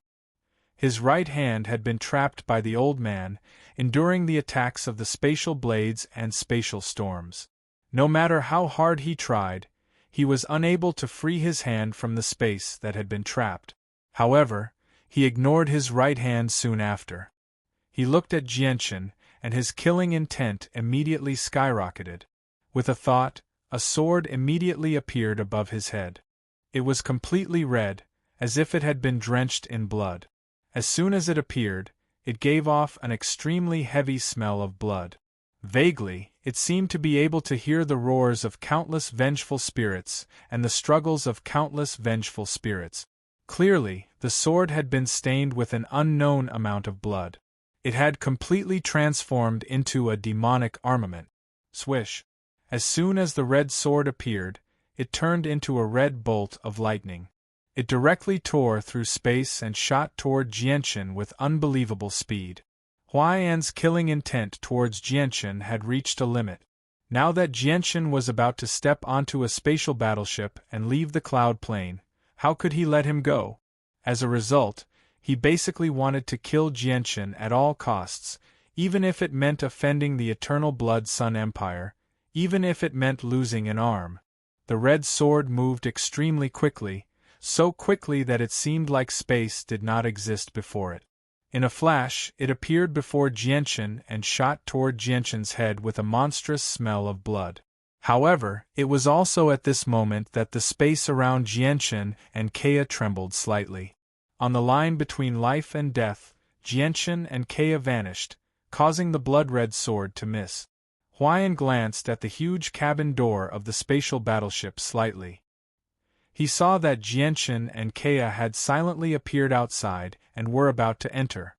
His right hand had been trapped by the old man, enduring the attacks of the spatial blades and spatial storms. No matter how hard he tried, he was unable to free his hand from the space that had been trapped. However, he ignored his right hand soon after. He looked at Jianchen, and his killing intent immediately skyrocketed. With a thought, A sword immediately appeared above his head. It was completely red, as if it had been drenched in blood. As soon as it appeared, it gave off an extremely heavy smell of blood. Vaguely, it seemed to be able to hear the roars of countless vengeful spirits and the struggles of countless vengeful spirits. Clearly, the sword had been stained with an unknown amount of blood. It had completely transformed into a demonic armament. Swish! As soon as the red sword appeared, it turned into a red bolt of lightning. It directly tore through space and shot toward Jianchen with unbelievable speed. Huaiyan's killing intent towards Jianchen had reached a limit. Now that Jianchen was about to step onto a spatial battleship and leave the cloud plane, how could he let him go? As a result, he basically wanted to kill Jianchen at all costs, even if it meant offending the Eternal Blood Sun Empire, even if it meant losing an arm. The red sword moved extremely quickly, so quickly that it seemed like space did not exist before it. In a flash, it appeared before Jianchen and shot toward Jianchen's head with a monstrous smell of blood. However, it was also at this moment that the space around Jianchen and Kea trembled slightly. On the line between life and death, Jianchen and Kea vanished, causing the blood-red sword to miss. Huaiyan glanced at the huge cabin door of the spatial battleship slightly. He saw that Jianchen and Kea had silently appeared outside and were about to enter.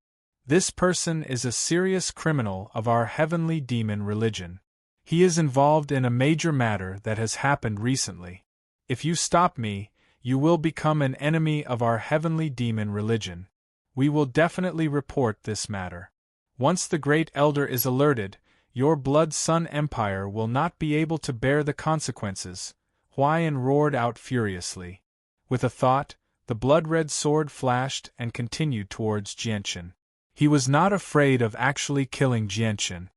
This person is a serious criminal of our heavenly demon religion. He is involved in a major matter that has happened recently. If you stop me, you will become an enemy of our heavenly demon religion. We will definitely report this matter. Once the Great Elder is alerted, your Blood Sun Empire will not be able to bear the consequences. Huaiyan roared out furiously. With a thought, the blood-red sword flashed and continued towards Jianchen. He was not afraid of actually killing Jianchen.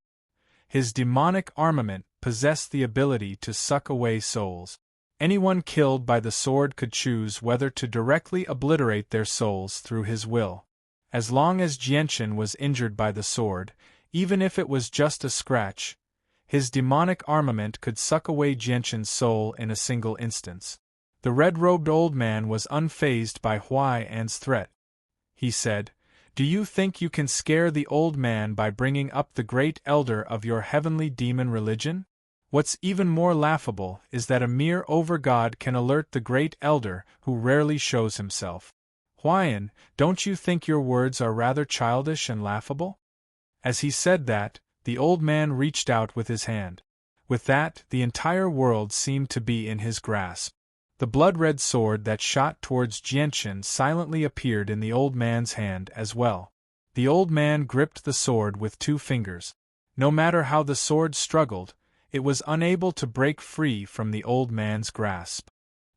His demonic armament possessed the ability to suck away souls. Anyone killed by the sword could choose whether to directly obliterate their souls through his will. As long as Jianchen was injured by the sword, even if it was just a scratch, his demonic armament could suck away Jianchen's soul in a single instance. The red-robed old man was unfazed by Huaiyan's threat. He said, "Do you think you can scare the old man by bringing up the Great Elder of your heavenly demon religion? What's even more laughable is that a mere over-god can alert the Great Elder who rarely shows himself. Huaiyan, don't you think your words are rather childish and laughable?" As he said that, the old man reached out with his hand. With that, the entire world seemed to be in his grasp. The blood-red sword that shot towards Jianchen silently appeared in the old man's hand as well. The old man gripped the sword with 2 fingers. No matter how the sword struggled, it was unable to break free from the old man's grasp.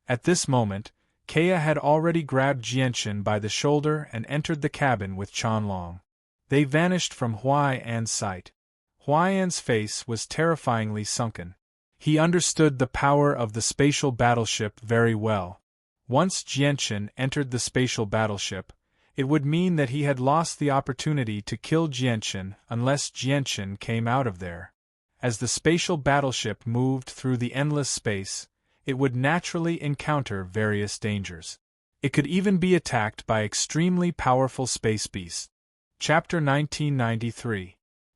At this moment, Kea had already grabbed Jianchen by the shoulder and entered the cabin with Chanlong. They vanished from Huaiyan's sight. Huaiyan's face was terrifyingly sunken. He understood the power of the spatial battleship very well. Once Jianchen entered the spatial battleship, it would mean that he had lost the opportunity to kill Jianchen unless Jianchen came out of there. As the spatial battleship moved through the endless space, it would naturally encounter various dangers. It could even be attacked by extremely powerful space beasts. Chapter 1993.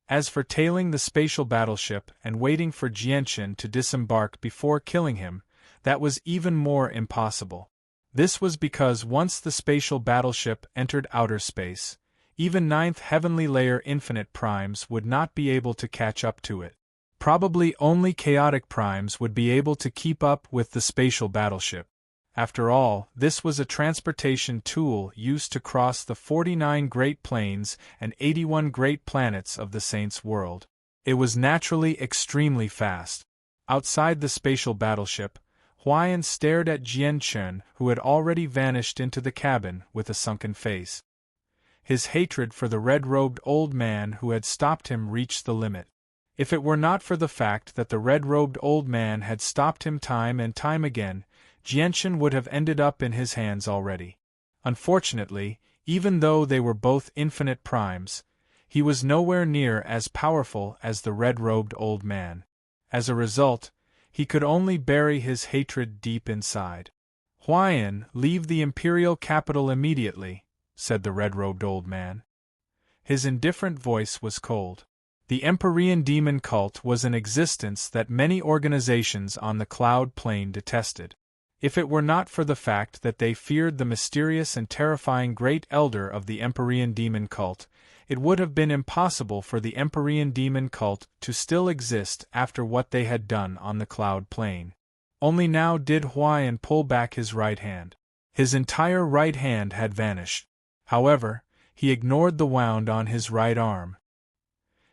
As for tailing the spatial battleship and waiting for Jianchen to disembark before killing him, that was even more impossible. This was because once the spatial battleship entered outer space, even 9th heavenly layer infinite primes would not be able to catch up to it. Probably only chaotic primes would be able to keep up with the spatial battleship. After all, this was a transportation tool used to cross the 49 Great Plains and 81 Great Planets of the Saints' world. It was naturally extremely fast. Outside the spatial battleship, Huaiyan stared at Jianchen, who had already vanished into the cabin with a sunken face. His hatred for the red-robed old man who had stopped him reached the limit. If it were not for the fact that the red-robed old man had stopped him time and time again, Jianchen would have ended up in his hands already. Unfortunately, even though they were both infinite primes, he was nowhere near as powerful as the red-robed old man. As a result, He could only bury his hatred deep inside. "Huayan, leave the imperial capital immediately," said the red-robed old man. His indifferent voice was cold. The Empyrean demon cult was an existence that many organizations on the Cloud Plane detested. If it were not for the fact that they feared the mysterious and terrifying Great Elder of the Empyrean demon cult, it would have been impossible for the Empyrean demon cult to still exist after what they had done on the Cloud Plane. Only now did Huayan pull back his right hand. His entire right hand had vanished. However, he ignored the wound on his right arm.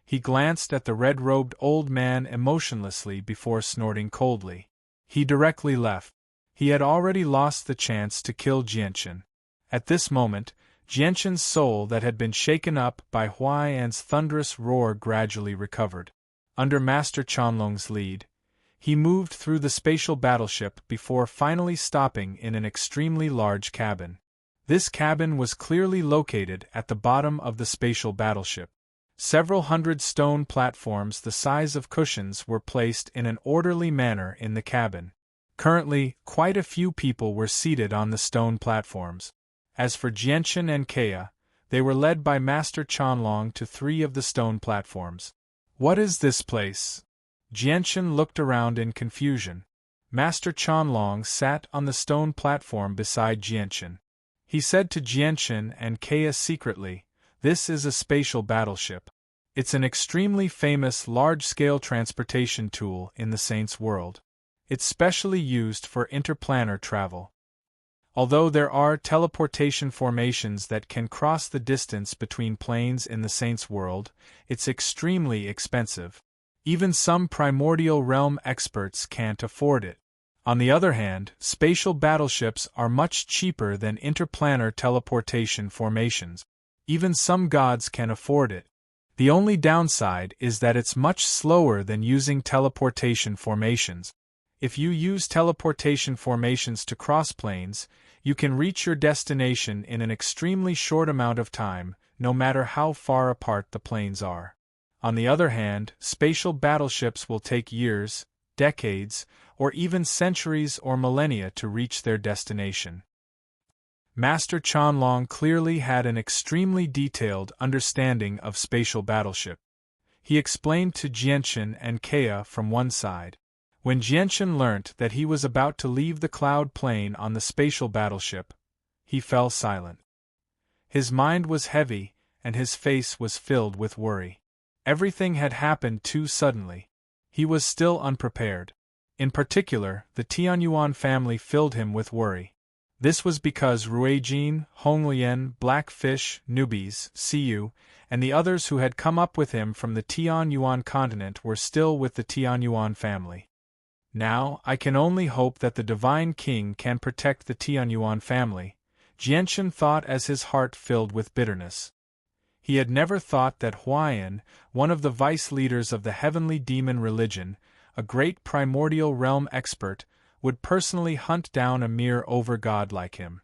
He glanced at the red-robed old man emotionlessly before snorting coldly. He directly left. He had already lost the chance to kill Jianchen. At this moment, Jianchen's soul that had been shaken up by Huayan's thunderous roar gradually recovered. Under Master Chanlong's lead, he moved through the spatial battleship before finally stopping in an extremely large cabin. This cabin was clearly located at the bottom of the spatial battleship. Several hundred stone platforms the size of cushions were placed in an orderly manner in the cabin. Currently, quite a few people were seated on the stone platforms. As for Jianchen and Kea, they were led by Master Chanlong to 3 of the stone platforms. "What is this place?" Jianchen looked around in confusion. Master Chanlong sat on the stone platform beside Jianchen. He said to Jianchen and Kea secretly, "This is a spatial battleship. It's an extremely famous large-scale transportation tool in the Saints' world. It's specially used for interplanar travel. Although there are teleportation formations that can cross the distance between planes in the Saints' world, it's extremely expensive. Even some primordial realm experts can't afford it. On the other hand, spatial battleships are much cheaper than interplanar teleportation formations. Even some gods can afford it. The only downside is that it's much slower than using teleportation formations. If you use teleportation formations to cross planes, you can reach your destination in an extremely short amount of time, no matter how far apart the planes are. On the other hand, spatial battleships will take years, decades, or even centuries or millennia to reach their destination. Master Chanlong clearly had an extremely detailed understanding of spatial battleship. He explained to Jianchen and Kea from one side. When Jianchen learnt that he was about to leave the Cloud Plane on the spatial battleship, he fell silent. His mind was heavy, and his face was filled with worry. Everything had happened too suddenly. He was still unprepared. In particular, the Tianyuan family filled him with worry. This was because Ruijin, Honglian, Blackfish, Newbies, Siyu, and the others who had come up with him from the Tianyuan continent were still with the Tianyuan family. "Now, I can only hope that the Divine King can protect the Tianyuan family," Jianchen thought as his heart filled with bitterness. He had never thought that Huayan, one of the vice leaders of the heavenly demon religion, a great primordial realm expert, would personally hunt down a mere overgod like him.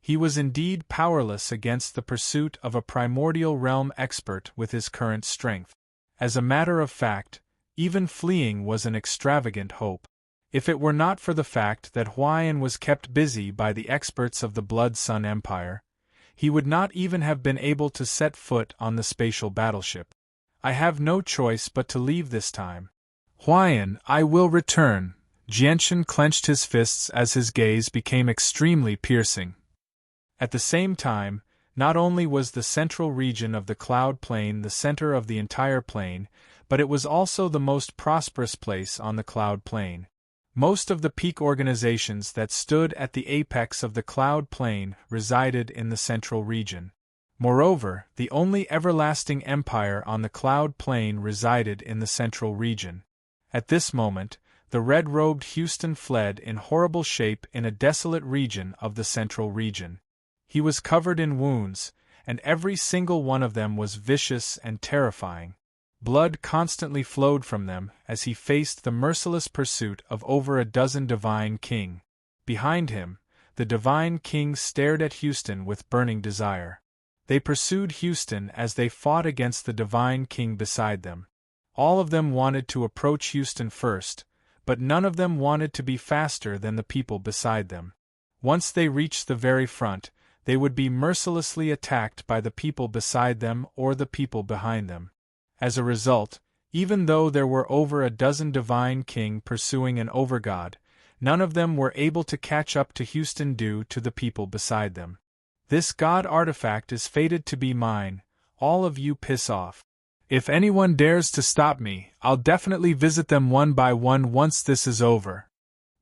He was indeed powerless against the pursuit of a primordial realm expert with his current strength. As a matter of fact, even fleeing was an extravagant hope. If it were not for the fact that Huayan was kept busy by the experts of the Blood Sun Empire, he would not even have been able to set foot on the spatial battleship. "I have no choice but to leave this time. Huayan, I will return." Jianchen clenched his fists as his gaze became extremely piercing. At the same time, not only was the central region of the Cloud Plane the center of the entire plane, but it was also the most prosperous place on the Cloud Plane. Most of the peak organizations that stood at the apex of the Cloud Plane resided in the central region. Moreover, the only everlasting empire on the Cloud Plane resided in the central region. At this moment, the red-robed Houston fled in horrible shape in a desolate region of the central region. He was covered in wounds, and every single one of them was vicious and terrifying. Blood constantly flowed from them as he faced the merciless pursuit of over a dozen Divine King. Behind him, the Divine King stared at Houston with burning desire. They pursued Houston as they fought against the Divine King beside them. All of them wanted to approach Houston first, but none of them wanted to be faster than the people beside them. Once they reached the very front, they would be mercilessly attacked by the people beside them or the people behind them. As a result, even though there were over a dozen divine king pursuing an overgod, none of them were able to catch up to Houston due to the people beside them. This god artifact is fated to be mine, all of you piss off. If anyone dares to stop me, I'll definitely visit them one by one once this is over.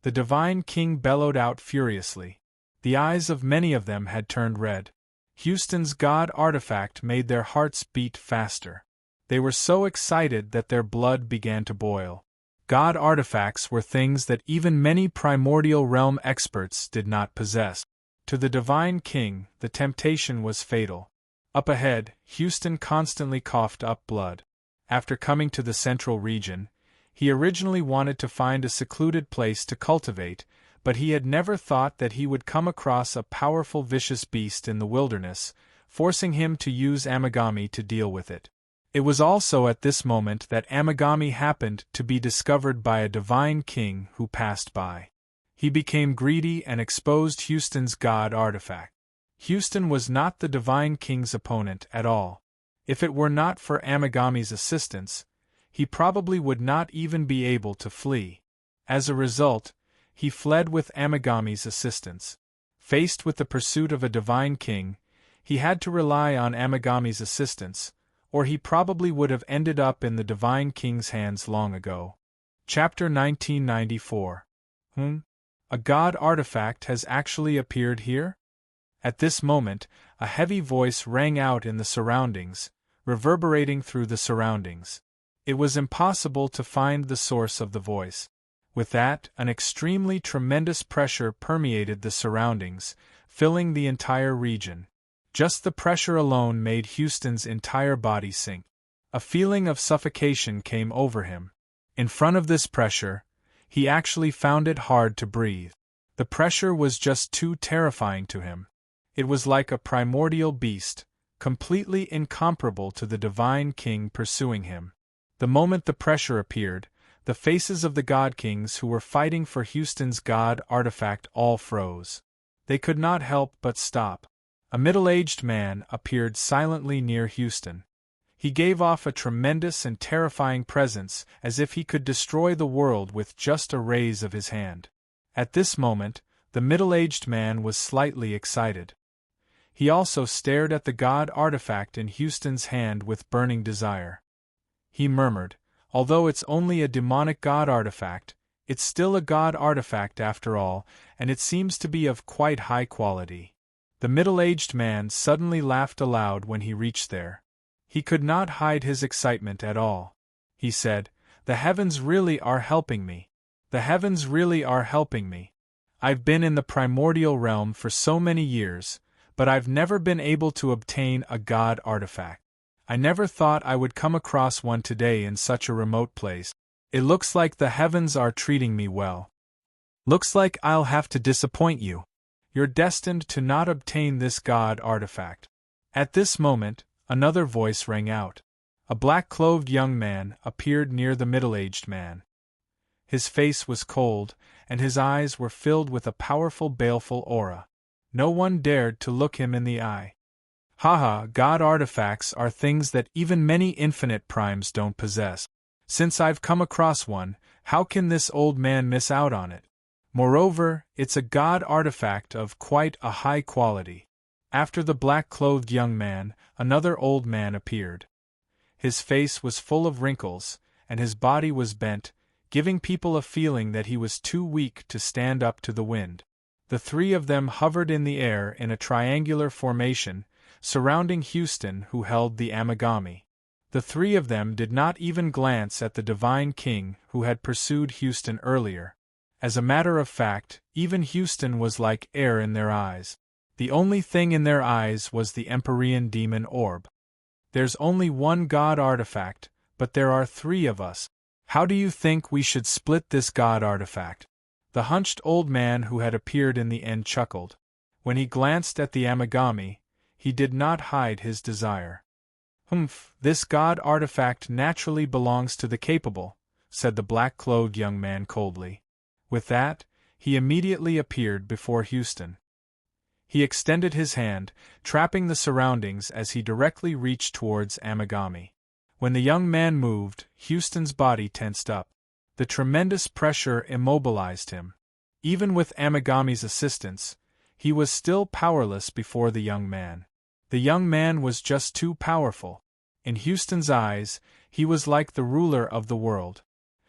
The divine king bellowed out furiously. The eyes of many of them had turned red. Houston's god artifact made their hearts beat faster. They were so excited that their blood began to boil. God artifacts were things that even many primordial realm experts did not possess. To the divine king, the temptation was fatal. Up ahead, Houston constantly coughed up blood. After coming to the central region, he originally wanted to find a secluded place to cultivate, but he had never thought that he would come across a powerful vicious beast in the wilderness, forcing him to use Amagami to deal with it. It was also at this moment that Amagami happened to be discovered by a divine king who passed by. He became greedy and exposed Houston's god artifact. Houston was not the divine king's opponent at all. If it were not for Amagami's assistance, he probably would not even be able to flee. As a result, he fled with Amagami's assistance. Faced with the pursuit of a divine king, he had to rely on Amagami's assistance, or he probably would have ended up in the divine king's hands long ago. Chapter 1994. A god artifact has actually appeared here? At this moment, a heavy voice rang out in the surroundings, reverberating through the surroundings. It was impossible to find the source of the voice. With that, an extremely tremendous pressure permeated the surroundings, filling the entire region. Just the pressure alone made Houston's entire body sink. A feeling of suffocation came over him. In front of this pressure, he actually found it hard to breathe. The pressure was just too terrifying to him. It was like a primordial beast, completely incomparable to the divine king pursuing him. The moment the pressure appeared, the faces of the god kings who were fighting for Houston's god artifact all froze. They could not help but stop. A middle-aged man appeared silently near Houston. He gave off a tremendous and terrifying presence, as if he could destroy the world with just a raise of his hand. At this moment, the middle-aged man was slightly excited. He also stared at the god artifact in Houston's hand with burning desire. He murmured, "Although it's only a demonic god artifact, it's still a god artifact after all, and it seems to be of quite high quality." The middle-aged man suddenly laughed aloud when he reached there. He could not hide his excitement at all. He said, "The heavens really are helping me. The heavens really are helping me. I've been in the primordial realm for so many years, but I've never been able to obtain a god artifact. I never thought I would come across one today in such a remote place. It looks like the heavens are treating me well. Looks like I'll have to disappoint you. You're destined to not obtain this god artifact." At this moment, another voice rang out. A black-clothed young man appeared near the middle-aged man. His face was cold, and his eyes were filled with a powerful baleful aura. No one dared to look him in the eye. Haha, god artifacts are things that even many infinite primes don't possess. Since I've come across one, how can this old man miss out on it? Moreover, it's a god artifact of quite a high quality. After the black-clothed young man, another old man appeared. His face was full of wrinkles, and his body was bent, giving people a feeling that he was too weak to stand up to the wind. The three of them hovered in the air in a triangular formation, surrounding Houston, who held the Amagami. The three of them did not even glance at the divine king who had pursued Houston earlier. As a matter of fact, even Houston was like air in their eyes. The only thing in their eyes was the Empyrean demon orb. There's only one god artifact, but there are three of us. How do you think we should split this god artifact? The hunched old man who had appeared in the end chuckled. When he glanced at the Amagami, he did not hide his desire. This god artifact naturally belongs to the capable, said the black-clothed young man coldly. With that, he immediately appeared before Houston. He extended his hand, trapping the surroundings as he directly reached towards Amagami. When the young man moved, Houston's body tensed up. The tremendous pressure immobilized him. Even with Amagami's assistance, he was still powerless before the young man. The young man was just too powerful. In Houston's eyes, he was like the ruler of the world.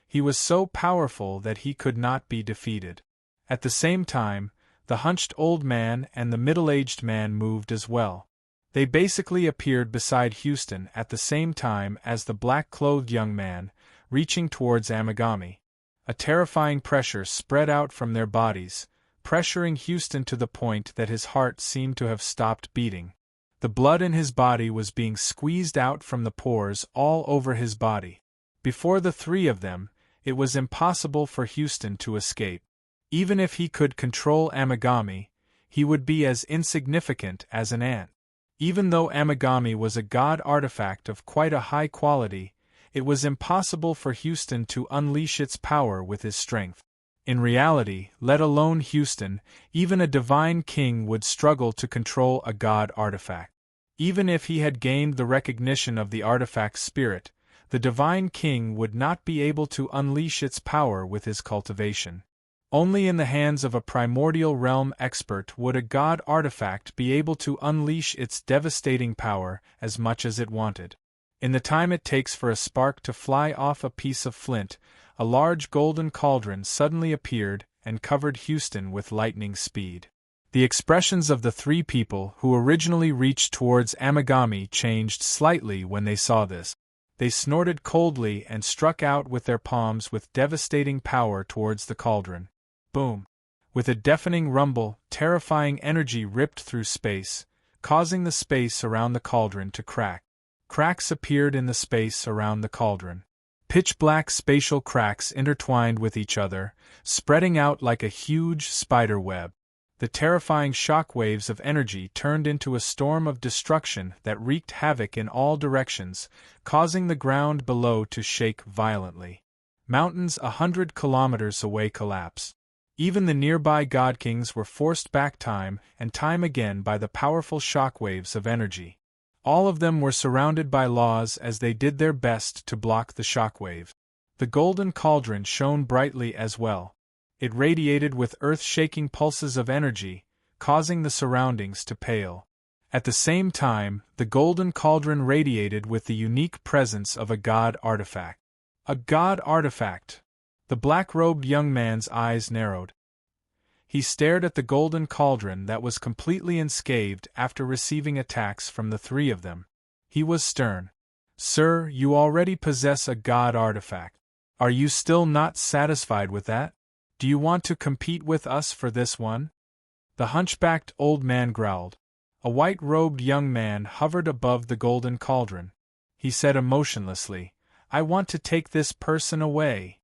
He was so powerful that he could not be defeated. At the same time, the hunched old man and the middle-aged man moved as well. They basically appeared beside Houston at the same time as the black-clothed young man, reaching towards Amagami. A terrifying pressure spread out from their bodies, pressuring Houston to the point that his heart seemed to have stopped beating. The blood in his body was being squeezed out from the pores all over his body. Before the three of them, it was impossible for Houston to escape. Even if he could control Amagami, he would be as insignificant as an ant. Even though Amagami was a god artifact of quite a high quality, it was impossible for Houston to unleash its power with his strength. In reality, let alone Houston, even a divine king would struggle to control a god artifact. Even if he had gained the recognition of the artifact's spirit, the divine king would not be able to unleash its power with his cultivation. Only in the hands of a primordial realm expert would a god artifact be able to unleash its devastating power as much as it wanted. In the time it takes for a spark to fly off a piece of flint, a large golden cauldron suddenly appeared and covered Houston with lightning speed. The expressions of the three people who originally reached towards Amagami changed slightly when they saw this. They snorted coldly and struck out with their palms with devastating power towards the cauldron. Boom! With a deafening rumble, terrifying energy ripped through space, causing the space around the cauldron to crack. Cracks appeared in the space around the cauldron. Pitch-black spatial cracks intertwined with each other, spreading out like a huge spider web. The terrifying shock waves of energy turned into a storm of destruction that wreaked havoc in all directions, causing the ground below to shake violently. Mountains 100 kilometers away collapsed. Even the nearby god kings were forced back time and time again by the powerful shock waves of energy. All of them were surrounded by laws as they did their best to block the shockwave. The golden cauldron shone brightly as well. It radiated with earth-shaking pulses of energy, causing the surroundings to pale. At the same time, the golden cauldron radiated with the unique presence of a god artifact. A god artifact! The black-robed young man's eyes narrowed. He stared at the golden cauldron that was completely unscathed after receiving attacks from the three of them. He was stern. "Sir, you already possess a god artifact. Are you still not satisfied with that? Do you want to compete with us for this one?" The hunchbacked old man growled. A white-robed young man hovered above the golden cauldron. He said emotionlessly, "I want to take this person away."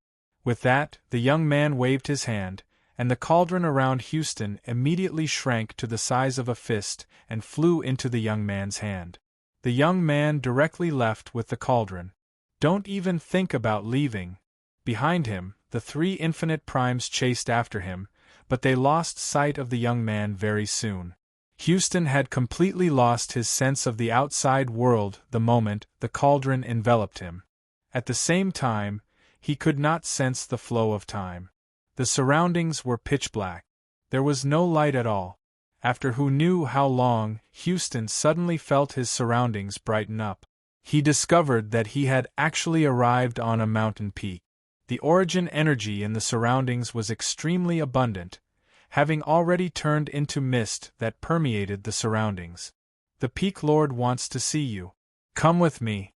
With that, the young man waved his hand, and the cauldron around Houston immediately shrank to the size of a fist and flew into the young man's hand. The young man directly left with the cauldron. "Don't even think about leaving." Behind him, the three infinite primes chased after him, but they lost sight of the young man very soon. Houston had completely lost his sense of the outside world the moment the cauldron enveloped him. At the same time, he could not sense the flow of time. The surroundings were pitch black. There was no light at all. After who knew how long, Houston suddenly felt his surroundings brighten up. He discovered that he had actually arrived on a mountain peak. The origin energy in the surroundings was extremely abundant, having already turned into mist that permeated the surroundings. "The Peak Lord wants to see you. Come with me."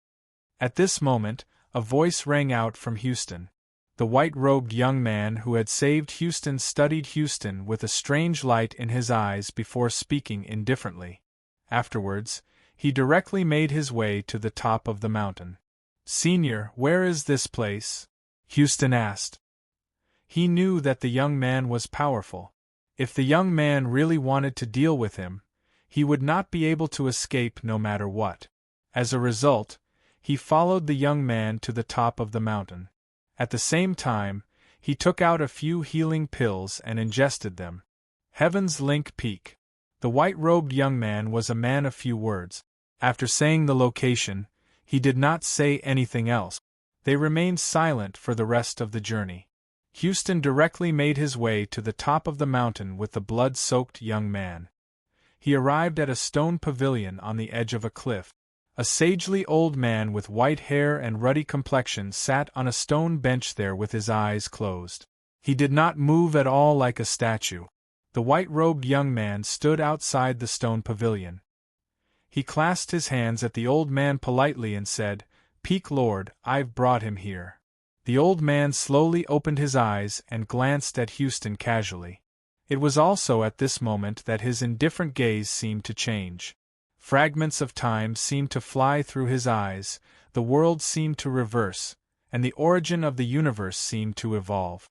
At this moment, a voice rang out from Houston. The white-robed young man who had saved Houston studied Houston with a strange light in his eyes before speaking indifferently. Afterwards, he directly made his way to the top of the mountain. "Senior, where is this place?" Houston asked. He knew that the young man was powerful. If the young man really wanted to deal with him, he would not be able to escape no matter what. As a result, he followed the young man to the top of the mountain. At the same time, he took out a few healing pills and ingested them. Heaven's Link Peak. The white-robed young man was a man of few words. After saying the location, he did not say anything else. They remained silent for the rest of the journey. Houston directly made his way to the top of the mountain with the blood-soaked young man. He arrived at a stone pavilion on the edge of a cliff. A sagely old man with white hair and ruddy complexion sat on a stone bench there with his eyes closed. He did not move at all like a statue. The white-robed young man stood outside the stone pavilion. He clasped his hands at the old man politely and said, "Peak Lord, I've brought him here." The old man slowly opened his eyes and glanced at Houston casually. It was also at this moment that his indifferent gaze seemed to change. Fragments of time seemed to fly through his eyes, the world seemed to reverse, and the origin of the universe seemed to evolve.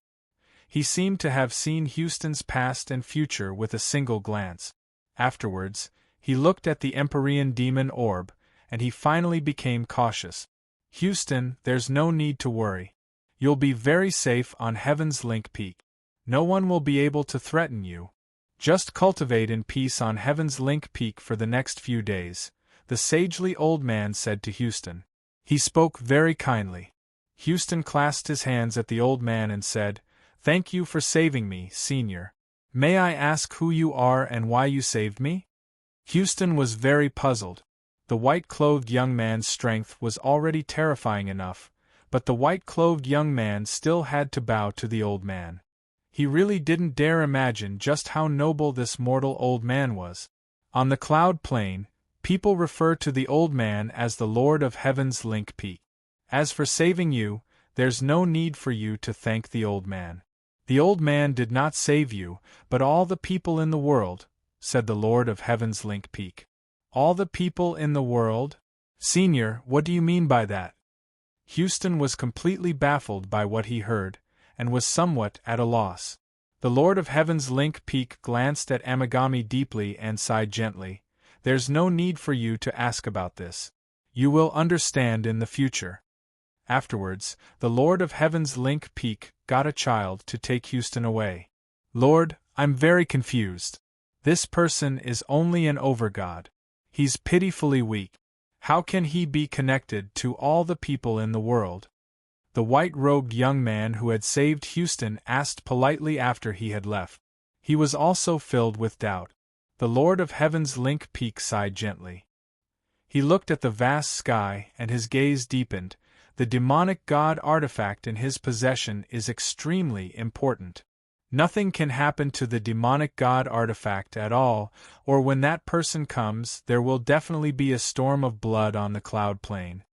He seemed to have seen Houston's past and future with a single glance. Afterwards, he looked at the Empyrean demon orb, and he finally became cautious. "Houston, there's no need to worry. You'll be very safe on Heaven's Link Peak. No one will be able to threaten you. Just cultivate in peace on Heaven's Link Peak for the next few days," the sagely old man said to Houston. He spoke very kindly. Houston clasped his hands at the old man and said, "Thank you for saving me, Senior. May I ask who you are and why you saved me?" Houston was very puzzled. The white-clothed young man's strength was already terrifying enough, but the white-clothed young man still had to bow to the old man. He really didn't dare imagine just how noble this mortal old man was. On the cloud plain, people refer to the old man as the Lord of Heaven's Link Peak. As for saving you, there's no need for you to thank the old man. The old man did not save you, but all the people in the world, said the Lord of Heaven's Link Peak. All the people in the world? Senior, what do you mean by that? Houston was completely baffled by what he heard, and was somewhat at a loss. The Lord of Heaven's Link Peak glanced at Amagami deeply and sighed gently. "There's no need for you to ask about this. You will understand in the future." Afterwards, the Lord of Heaven's Link Peak got a child to take Houston away. "Lord, I'm very confused. This person is only an overgod. He's pitifully weak. How can he be connected to all the people in the world?" The white-robed young man who had saved Houston asked politely after he had left. He was also filled with doubt. The Lord of Heaven's Link Peak sighed gently. He looked at the vast sky and his gaze deepened. The demonic god artifact in his possession is extremely important. Nothing can happen to the demonic god artifact at all, or when that person comes, there will definitely be a storm of blood on the cloud plain.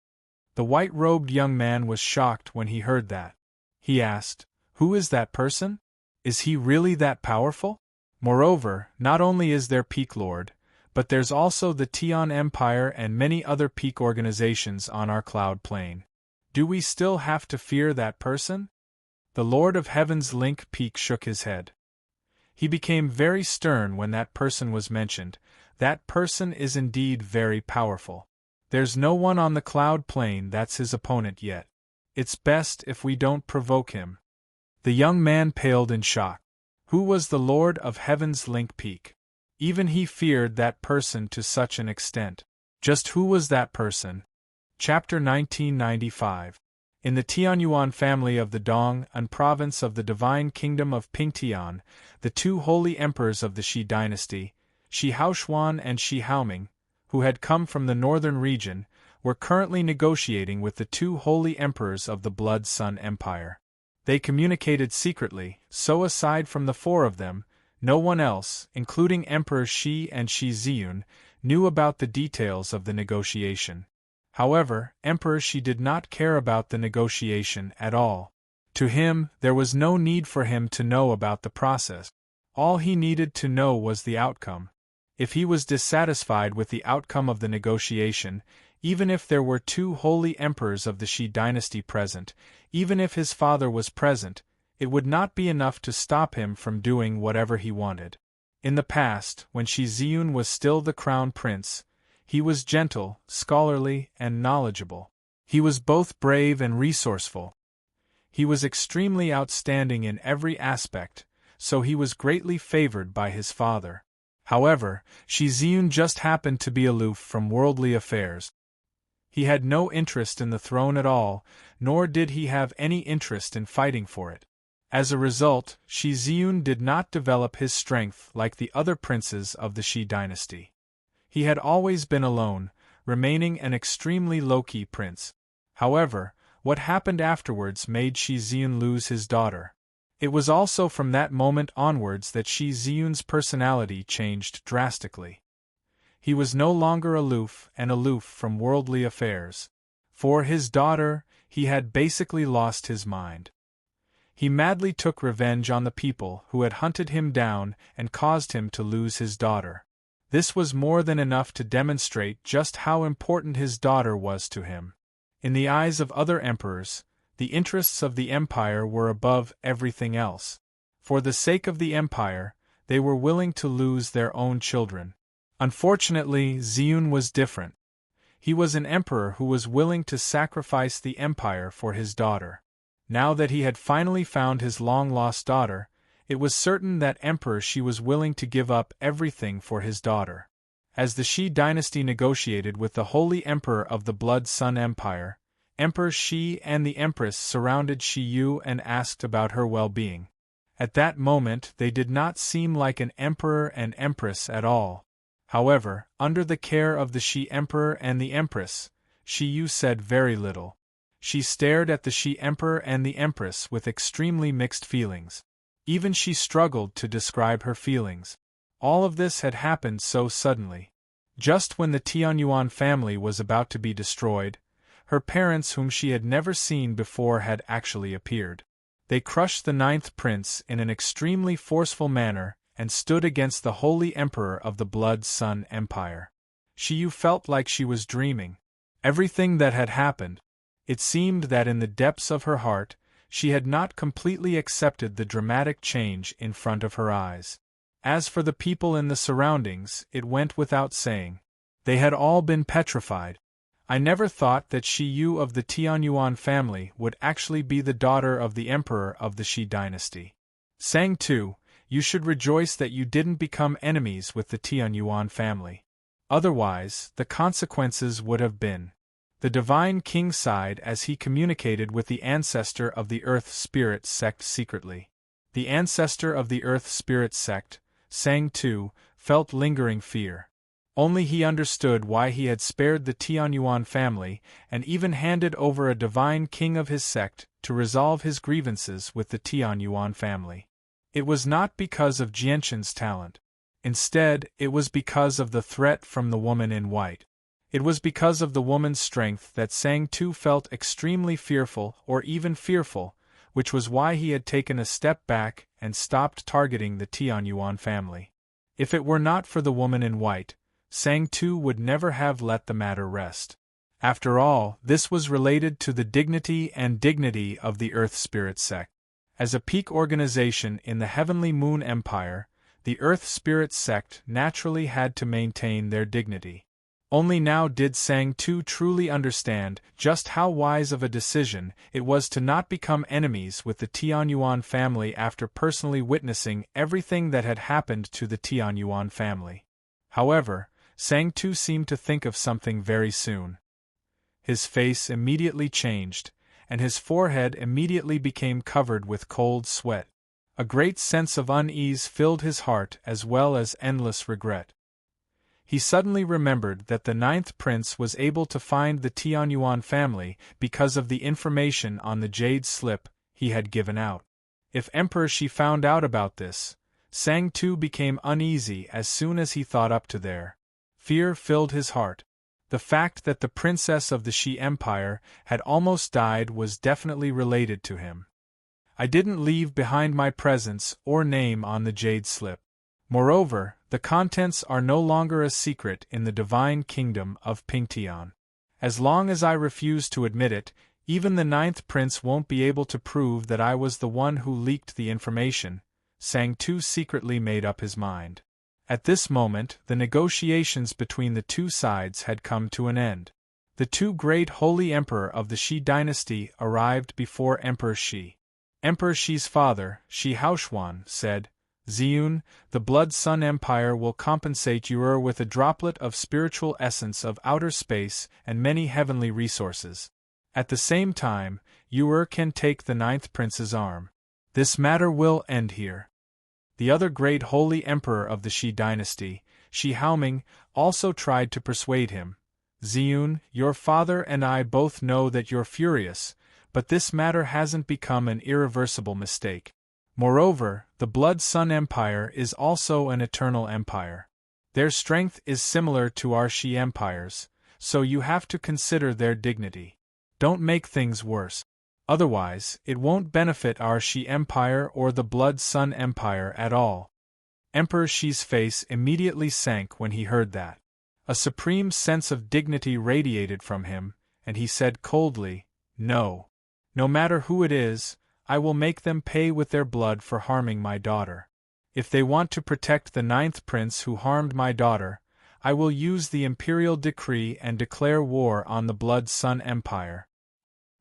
The white-robed young man was shocked when he heard that. He asked, "Who is that person? Is he really that powerful? Moreover, not only is there Peak Lord, but there's also the Tian Empire and many other peak organizations on our cloud plain. Do we still have to fear that person?" The Lord of Heaven's Link Peak shook his head. He became very stern when that person was mentioned. That person is indeed very powerful. There's no one on the cloud plain that's his opponent yet. It's best if we don't provoke him. The young man paled in shock. Who was the Lord of Heaven's Link Peak? Even he feared that person to such an extent. Just who was that person? Chapter 1995. In the Tianyuan family of the Dong and province of the divine kingdom of Pingtian, the two holy emperors of the Shi dynasty, Shi Haoshuan and Shi Haoming, who had come from the northern region, were currently negotiating with the two holy emperors of the Blood Sun Empire. They communicated secretly, so aside from the four of them, no one else, including Emperor Shi and Shi Ziyun, knew about the details of the negotiation. However, Emperor Shi did not care about the negotiation at all. To him, there was no need for him to know about the process. All he needed to know was the outcome. If he was dissatisfied with the outcome of the negotiation, even if there were two holy emperors of the Shi dynasty present, even if his father was present, it would not be enough to stop him from doing whatever he wanted. In the past, when Shi Ziyun was still the crown prince, he was gentle, scholarly, and knowledgeable. He was both brave and resourceful. He was extremely outstanding in every aspect, so he was greatly favored by his father. However, Shi Ziyun just happened to be aloof from worldly affairs. He had no interest in the throne at all, nor did he have any interest in fighting for it. As a result, Shi Ziyun did not develop his strength like the other princes of the Shi dynasty. He had always been alone, remaining an extremely low-key prince. However, what happened afterwards made Shi Ziyun lose his daughter. It was also from that moment onwards that Shi Ziyun's personality changed drastically. He was no longer aloof from worldly affairs. For his daughter, he had basically lost his mind. He madly took revenge on the people who had hunted him down and caused him to lose his daughter. This was more than enough to demonstrate just how important his daughter was to him. In the eyes of other emperors, the interests of the empire were above everything else. For the sake of the empire, they were willing to lose their own children. Unfortunately, Ziyun was different. He was an emperor who was willing to sacrifice the empire for his daughter. Now that he had finally found his long-lost daughter, it was certain that Emperor Shi was willing to give up everything for his daughter. As the Shi dynasty negotiated with the Holy Emperor of the Blood Sun Empire, Emperor Shi and the Empress surrounded Shi Yu and asked about her well-being. At that moment they did not seem like an emperor and empress at all. However, under the care of the Shi Emperor and the Empress, Shi Yu said very little. She stared at the Shi Emperor and the Empress with extremely mixed feelings. Even she struggled to describe her feelings. All of this had happened so suddenly. Just when the Tianyuan family was about to be destroyed, her parents whom she had never seen before had actually appeared. They crushed the 9th prince in an extremely forceful manner and stood against the Holy Emperor of the Blood Sun Empire. Shi Yu felt like she was dreaming. Everything that had happened, it seemed that in the depths of her heart, she had not completely accepted the dramatic change in front of her eyes. As for the people in the surroundings, it went without saying. They had all been petrified. I never thought that Shi Yu of the Tianyuan family would actually be the daughter of the emperor of the Shi dynasty. Sang Tu, you should rejoice that you didn't become enemies with the Tianyuan family. Otherwise, the consequences would have been. The divine king sighed as he communicated with the ancestor of the Earth Spirit sect secretly. The ancestor of the Earth Spirit sect, Sang Tu, felt lingering fear. Only he understood why he had spared the Tianyuan family and even handed over a divine king of his sect to resolve his grievances with the Tianyuan family. It was not because of Jianqin's talent. Instead, it was because of the threat from the woman in white. It was because of the woman's strength that Sang Tu felt extremely fearful or even fearful, which was why he had taken a step back and stopped targeting the Tianyuan family. If it were not for the woman in white, Sang Tu would never have let the matter rest. After all, this was related to the dignity of the Earth Spirit sect. As a peak organization in the Heavenly Moon Empire, the Earth Spirit sect naturally had to maintain their dignity. Only now did Sang Tu truly understand just how wise of a decision it was to not become enemies with the Tianyuan family after personally witnessing everything that had happened to the Tianyuan family. However, Sang Tu seemed to think of something very soon. His face immediately changed, and his forehead immediately became covered with cold sweat. A great sense of unease filled his heart as well as endless regret. He suddenly remembered that the 9th prince was able to find the Tianyuan family because of the information on the jade slip he had given out. If Emperor Shi found out about this, Sang Tu became uneasy as soon as he thought up to there. Fear filled his heart. The fact that the princess of the Shi Empire had almost died was definitely related to him. I didn't leave behind my presence or name on the jade slip. Moreover, the contents are no longer a secret in the divine kingdom of Pingtian. As long as I refuse to admit it, even the 9th prince won't be able to prove that I was the one who leaked the information. Sang Tu secretly made up his mind. At this moment, the negotiations between the two sides had come to an end. The two great holy emperor of the Shi dynasty arrived before Emperor Shi. Emperor Shi's father, Shi Haoshuan, said, Ziyun, the Blood Sun Empire will compensate you with a droplet of spiritual essence of outer space and many heavenly resources. At the same time, you can take the ninth prince's arm. This matter will end here. The other great holy emperor of the Shi dynasty, Shi Haoming, also tried to persuade him. Ziyun, your father and I both know that you're furious, but this matter hasn't become an irreversible mistake. Moreover, the Blood Sun Empire is also an eternal empire. Their strength is similar to our Shi empires, so you have to consider their dignity. Don't make things worse. Otherwise, it won't benefit our Shi empire or the Blood Sun Empire at all. Emperor Shi's face immediately sank when he heard that. A supreme sense of dignity radiated from him, and he said coldly, No. No matter who it is, I will make them pay with their blood for harming my daughter. If they want to protect the ninth prince who harmed my daughter, I will use the imperial decree and declare war on the Blood Sun Empire.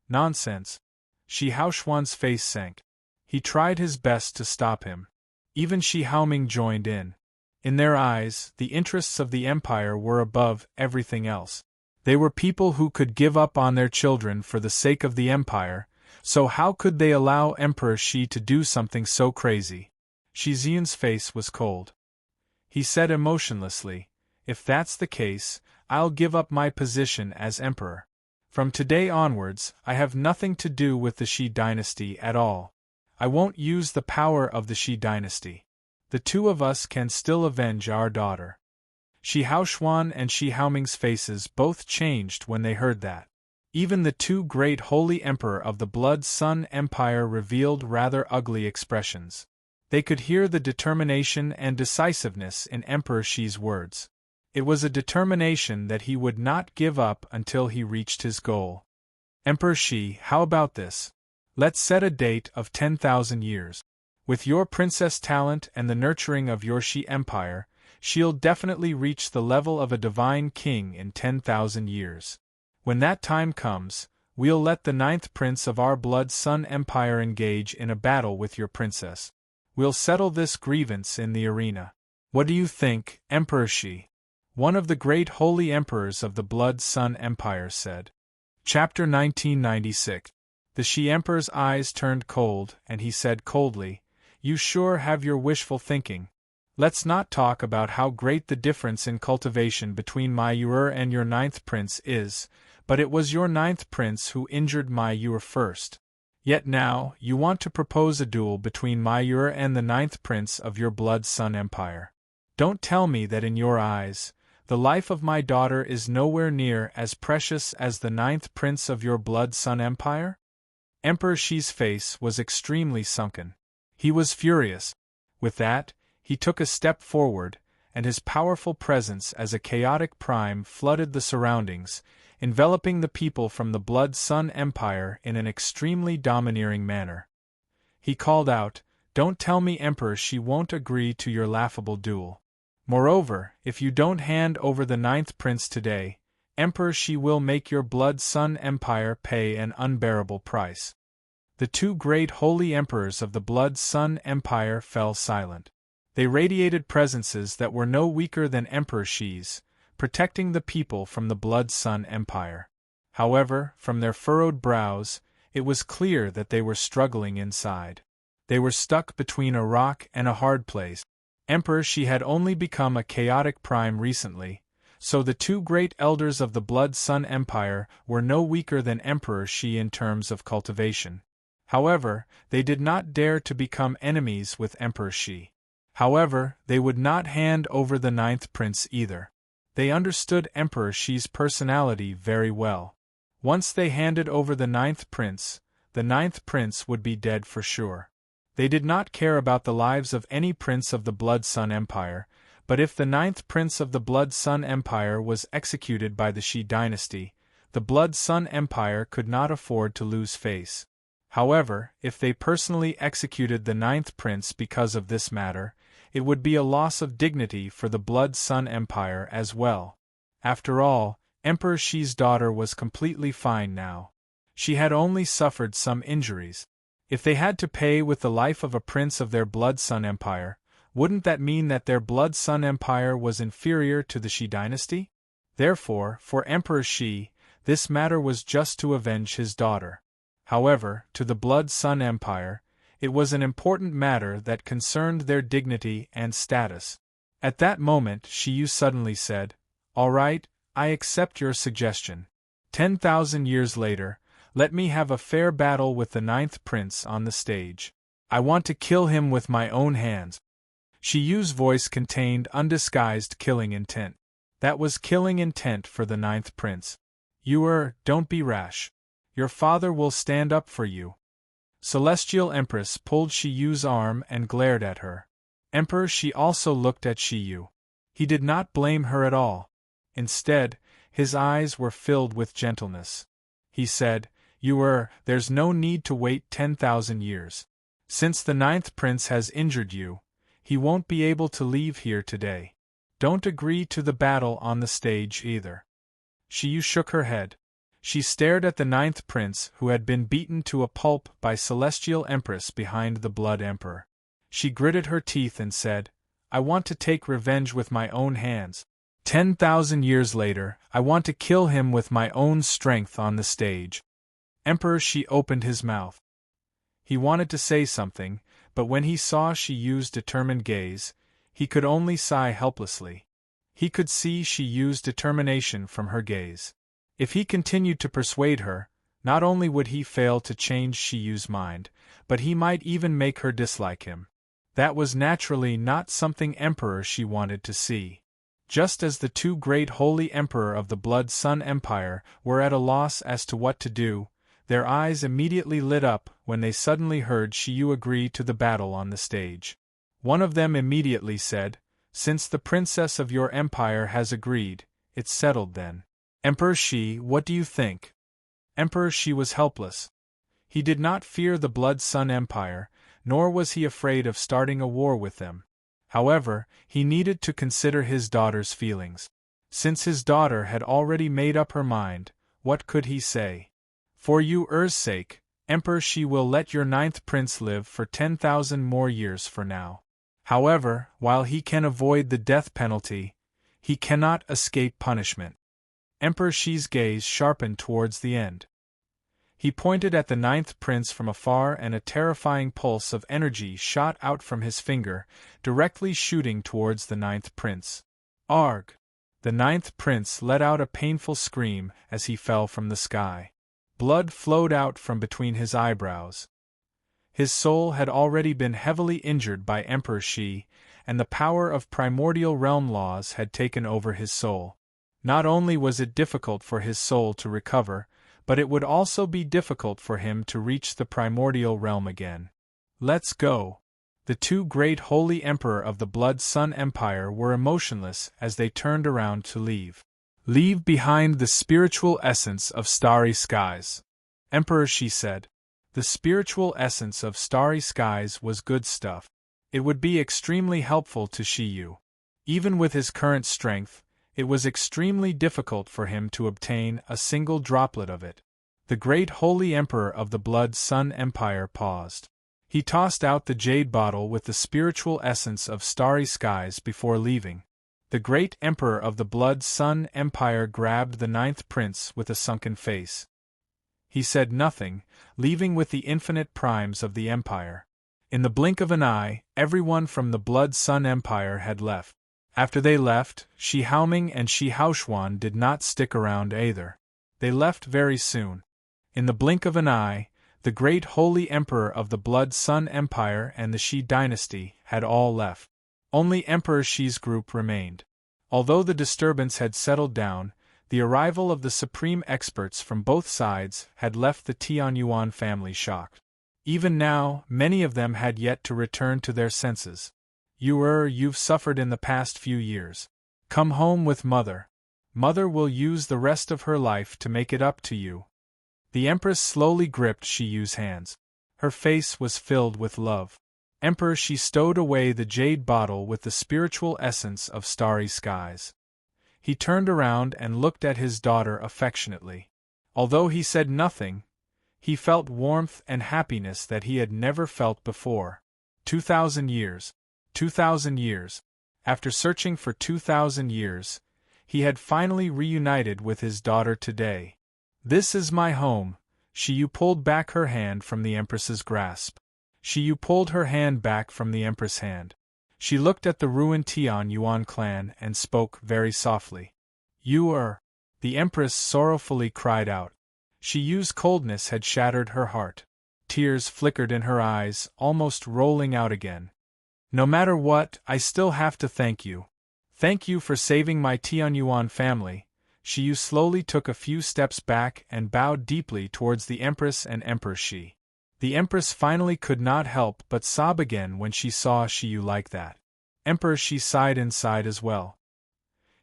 Nonsense. Shi Haoshuan's face sank. He tried his best to stop him. Even Shi Haoming joined in. In their eyes, the interests of the empire were above everything else. They were people who could give up on their children for the sake of the empire, so how could they allow Emperor Shi to do something so crazy? Shi Ziyun's face was cold. He said emotionlessly, If that's the case, I'll give up my position as emperor. From today onwards, I have nothing to do with the Shi dynasty at all. I won't use the power of the Shi dynasty. The two of us can still avenge our daughter. Shi Haoshuan and Shi Haoming's faces both changed when they heard that. Even the two great holy emperor of the Blood Sun Empire revealed rather ugly expressions. They could hear the determination and decisiveness in Emperor Shi's words. It was a determination that he would not give up until he reached his goal. Emperor Shi, how about this? Let's set a date of 10,000 years. With your princess talent and the nurturing of your Shi Empire, she'll definitely reach the level of a divine king in 10,000 years. When that time comes, we'll let the ninth prince of our Blood Sun Empire engage in a battle with your princess. We'll settle this grievance in the arena. What do you think, Emperor Shi? One of the great holy emperors of the Blood Sun Empire said. Chapter 1996. The Shi Emperor's eyes turned cold, and he said coldly, You sure have your wishful thinking. Let's not talk about how great the difference in cultivation between my Ur and your ninth prince is, but it was your ninth prince who injured my Ur first. Yet now, you want to propose a duel between my Ur and the ninth prince of your Blood Sun Empire. Don't tell me that in your eyes, the life of my daughter is nowhere near as precious as the ninth prince of your Blood Sun Empire? Emperor Shi's face was extremely sunken. He was furious. With that, he took a step forward, and his powerful presence as a chaotic prime flooded the surroundings, enveloping the people from the Blood Sun Empire in an extremely domineering manner. He called out, Don't tell me Emperor Shi won't agree to your laughable duel. Moreover, if you don't hand over the ninth prince today, Emperor Shi will make your Blood Sun Empire pay an unbearable price. The two great holy emperors of the Blood Sun Empire fell silent. They radiated presences that were no weaker than Emperor Shi's, protecting the people from the Blood Sun Empire. However, from their furrowed brows, it was clear that they were struggling inside. They were stuck between a rock and a hard place. Emperor Shi had only become a chaotic prime recently, so the two great elders of the Blood Sun Empire were no weaker than Emperor Shi in terms of cultivation. However, they did not dare to become enemies with Emperor Shi. However, they would not hand over the ninth prince either. They understood Emperor Shi's personality very well. Once they handed over the ninth prince would be dead for sure. They did not care about the lives of any prince of the Blood Sun Empire, but if the ninth prince of the Blood Sun Empire was executed by the Shi dynasty, the Blood Sun Empire could not afford to lose face. However, if they personally executed the ninth prince because of this matter, it would be a loss of dignity for the Blood Sun Empire as well. After all, Emperor Shi's daughter was completely fine now. She had only suffered some injuries. If they had to pay with the life of a prince of their Blood Sun Empire, wouldn't that mean that their Blood Sun Empire was inferior to the Shi dynasty? Therefore, for Emperor Shi, this matter was just to avenge his daughter. However, to the Blood Sun Empire, it was an important matter that concerned their dignity and status. At that moment, Shiyu suddenly said, "All right, I accept your suggestion. 10,000 years later, let me have a fair battle with the 9th prince on the stage. I want to kill him with my own hands." Shiyu's voice contained undisguised killing intent. That was killing intent for the 9th prince. Don't be rash. Your father will stand up for you." Celestial Empress pulled Shiyu's arm and glared at her. Emperor Shi also looked at Shiyu. He did not blame her at all. Instead, his eyes were filled with gentleness. He said, "There's no need to wait 10,000 years. Since the 9th prince has injured you, he won't be able to leave here today. Don't agree to the battle on the stage either." Shiyu shook her head. She stared at the 9th prince who had been beaten to a pulp by Celestial Empress behind the Blood Emperor. She gritted her teeth and said, "I want to take revenge with my own hands. 10,000 years later, I want to kill him with my own strength on the stage." Emperor Shi opened his mouth. He wanted to say something, but when he saw Shiyu's determined gaze, he could only sigh helplessly. He could see Shiyu's determination from her gaze. If he continued to persuade her, not only would he fail to change Shiyu's mind, but he might even make her dislike him. That was naturally not something Emperor Shi wanted to see. Just as the two great holy Emperor of the Blood Sun Empire were at a loss as to what to do, their eyes immediately lit up when they suddenly heard Shiyu agree to the battle on the stage. One of them immediately said, "Since the princess of your empire has agreed, it's settled then. Emperor Shi, what do you think?" Emperor Shi was helpless. He did not fear the Blood Sun Empire, nor was he afraid of starting a war with them. However, he needed to consider his daughter's feelings. Since his daughter had already made up her mind, what could he say? "For Yu's sake, Emperor Shi will let your 9th prince live for 10,000 more years for now. However, while he can avoid the death penalty, he cannot escape punishment." Emperor Shi's gaze sharpened towards the end. He pointed at the 9th prince from afar and a terrifying pulse of energy shot out from his finger, directly shooting towards the 9th prince. Arg! The 9th prince let out a painful scream as he fell from the sky. Blood flowed out from between his eyebrows. His soul had already been heavily injured by Emperor Shi, and the power of primordial realm laws had taken over his soul. Not only was it difficult for his soul to recover, but it would also be difficult for him to reach the primordial realm again. "Let's go." The two great holy Emperor of the Blood Sun Empire were emotionless as they turned around to leave. "Leave behind the spiritual essence of starry skies," Emperor Shi said. The spiritual essence of starry skies was good stuff. It would be extremely helpful to Shiyu. Even with his current strength, it was extremely difficult for him to obtain a single droplet of it. The great holy Emperor of the Blood Sun Empire paused. He tossed out the jade bottle with the spiritual essence of starry skies before leaving. The great Emperor of the Blood Sun Empire grabbed the 9th prince with a sunken face. He said nothing, leaving with the infinite primes of the Empire. In the blink of an eye, everyone from the Blood Sun Empire had left. After they left, Shi Haoming and Shi Haoshuan did not stick around either. They left very soon. In the blink of an eye, the great holy Emperor of the Blood Sun Empire and the Shi dynasty had all left. Only Emperor Shi's group remained. Although the disturbance had settled down, the arrival of the supreme experts from both sides had left the Tianyuan family shocked. Even now, many of them had yet to return to their senses. You've suffered in the past few years. Come home with Mother. Mother will use the rest of her life to make it up to you." The Empress slowly gripped Shiyu's hands. Her face was filled with love. Emperor Shi stowed away the jade bottle with the spiritual essence of starry skies. He turned around and looked at his daughter affectionately. Although he said nothing, he felt warmth and happiness that he had never felt before. 2,000 years. 2,000 years. After searching for 2,000 years, he had finally reunited with his daughter today. This is my home. Shiyu pulled back her hand from the Empress's grasp. Shiyu pulled her hand back from the Empress' hand. She looked at the ruined Tian Yuan clan and spoke very softly. You are... The Empress sorrowfully cried out. Shiyu's coldness had shattered her heart. Tears flickered in her eyes, almost rolling out again. No matter what, I still have to thank you. Thank you for saving my Tianyuan family. Shiyu slowly took a few steps back and bowed deeply towards the Empress and Emperor Shi. The Empress finally could not help but sob again when she saw Shiyu like that. Emperor Shi sighed inside as well.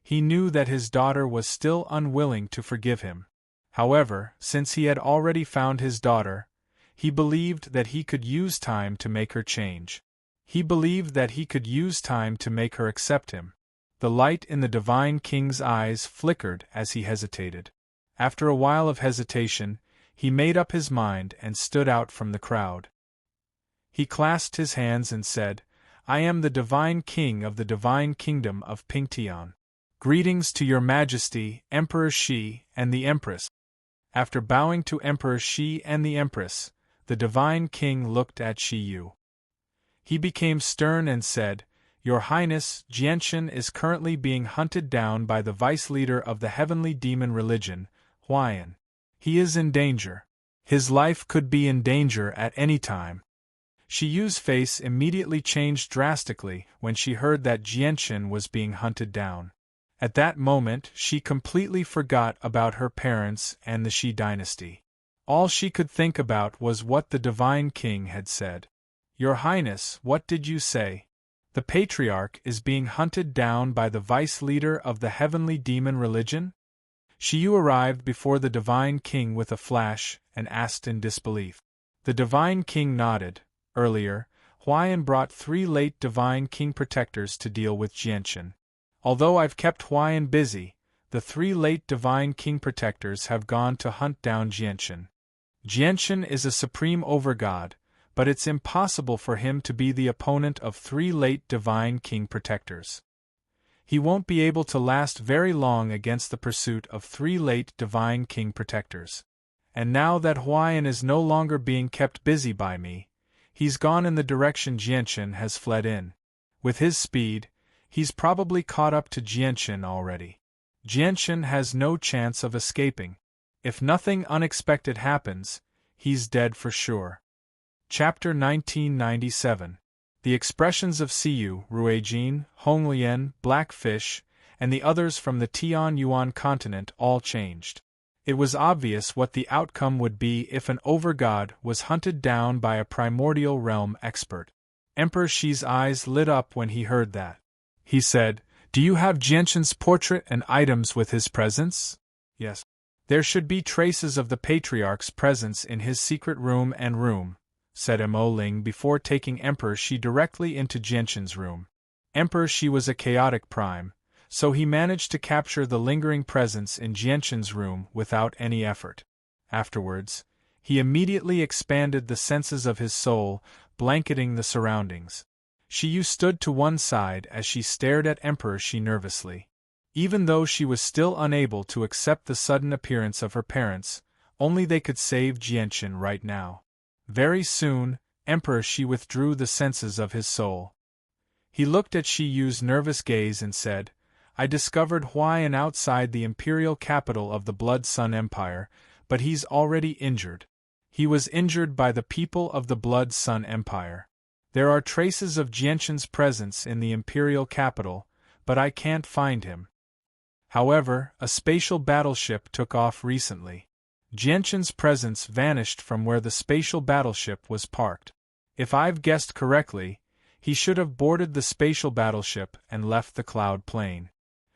He knew that his daughter was still unwilling to forgive him. However, since he had already found his daughter, he believed that he could use time to make her change. He believed that he could use time to make her accept him. The light in the Divine King's eyes flickered as he hesitated. After a while of hesitation, he made up his mind and stood out from the crowd. He clasped his hands and said, I am the Divine King of the Divine Kingdom of Pingtian. Greetings to your Majesty, Emperor Shi, and the Empress. After bowing to Emperor Shi and the Empress, the Divine King looked at Shiyu. He became stern and said, Your Highness, Jianshan is currently being hunted down by the vice-leader of the heavenly demon religion, Huayan. He is in danger. His life could be in danger at any time. Shiyu's face immediately changed drastically when she heard that Jianshan was being hunted down. At that moment, she completely forgot about her parents and the Shi dynasty. All she could think about was what the Divine King had said. Your Highness, what did you say? The Patriarch is being hunted down by the vice-leader of the heavenly demon religion? Shiyu arrived before the Divine King with a flash and asked in disbelief. The Divine King nodded. Earlier, Huayan brought 3 late Divine King protectors to deal with Jianshan. Although I've kept Huayan busy, the 3 late Divine King protectors have gone to hunt down Jianshan. Jianshan is a supreme overgod, but it's impossible for him to be the opponent of 3 late Divine King protectors. He won't be able to last very long against the pursuit of 3 late Divine King protectors. And now that Huayan is no longer being kept busy by me, he's gone in the direction Jianshan has fled in. With his speed, he's probably caught up to Jianshan already. Jianshan has no chance of escaping. If nothing unexpected happens, he's dead for sure. Chapter 1997. The expressions of Siyu, Ruijin, Honglian, Blackfish, and the others from the Tian Yuan continent all changed. It was obvious what the outcome would be if an overgod was hunted down by a primordial realm expert. Emperor Shi's eyes lit up when he heard that. He said, Do you have Jianshan's portrait and items with his presence? Yes. There should be traces of the Patriarch's presence in his secret room and room, said Mo Ling before taking Emperor Shi directly into Jianshan's room. Emperor Shi was a chaotic prime, so he managed to capture the lingering presence in Jianshan's room without any effort. Afterwards, he immediately expanded the senses of his soul, blanketing the surroundings. Shiyu stood to one side as she stared at Emperor Shi nervously. Even though she was still unable to accept the sudden appearance of her parents, only they could save Jianshan right now. Very soon, Emperor Shi withdrew the senses of his soul. He looked at Shiyu's nervous gaze and said, I discovered Huayan outside the imperial capital of the Blood Sun Empire, but he's already injured. He was injured by the people of the Blood Sun Empire. There are traces of Jianshan's presence in the imperial capital, but I can't find him. However, a spatial battleship took off recently. Jianshan's presence vanished from where the spatial battleship was parked. If I've guessed correctly, he should have boarded the spatial battleship and left the cloud plain.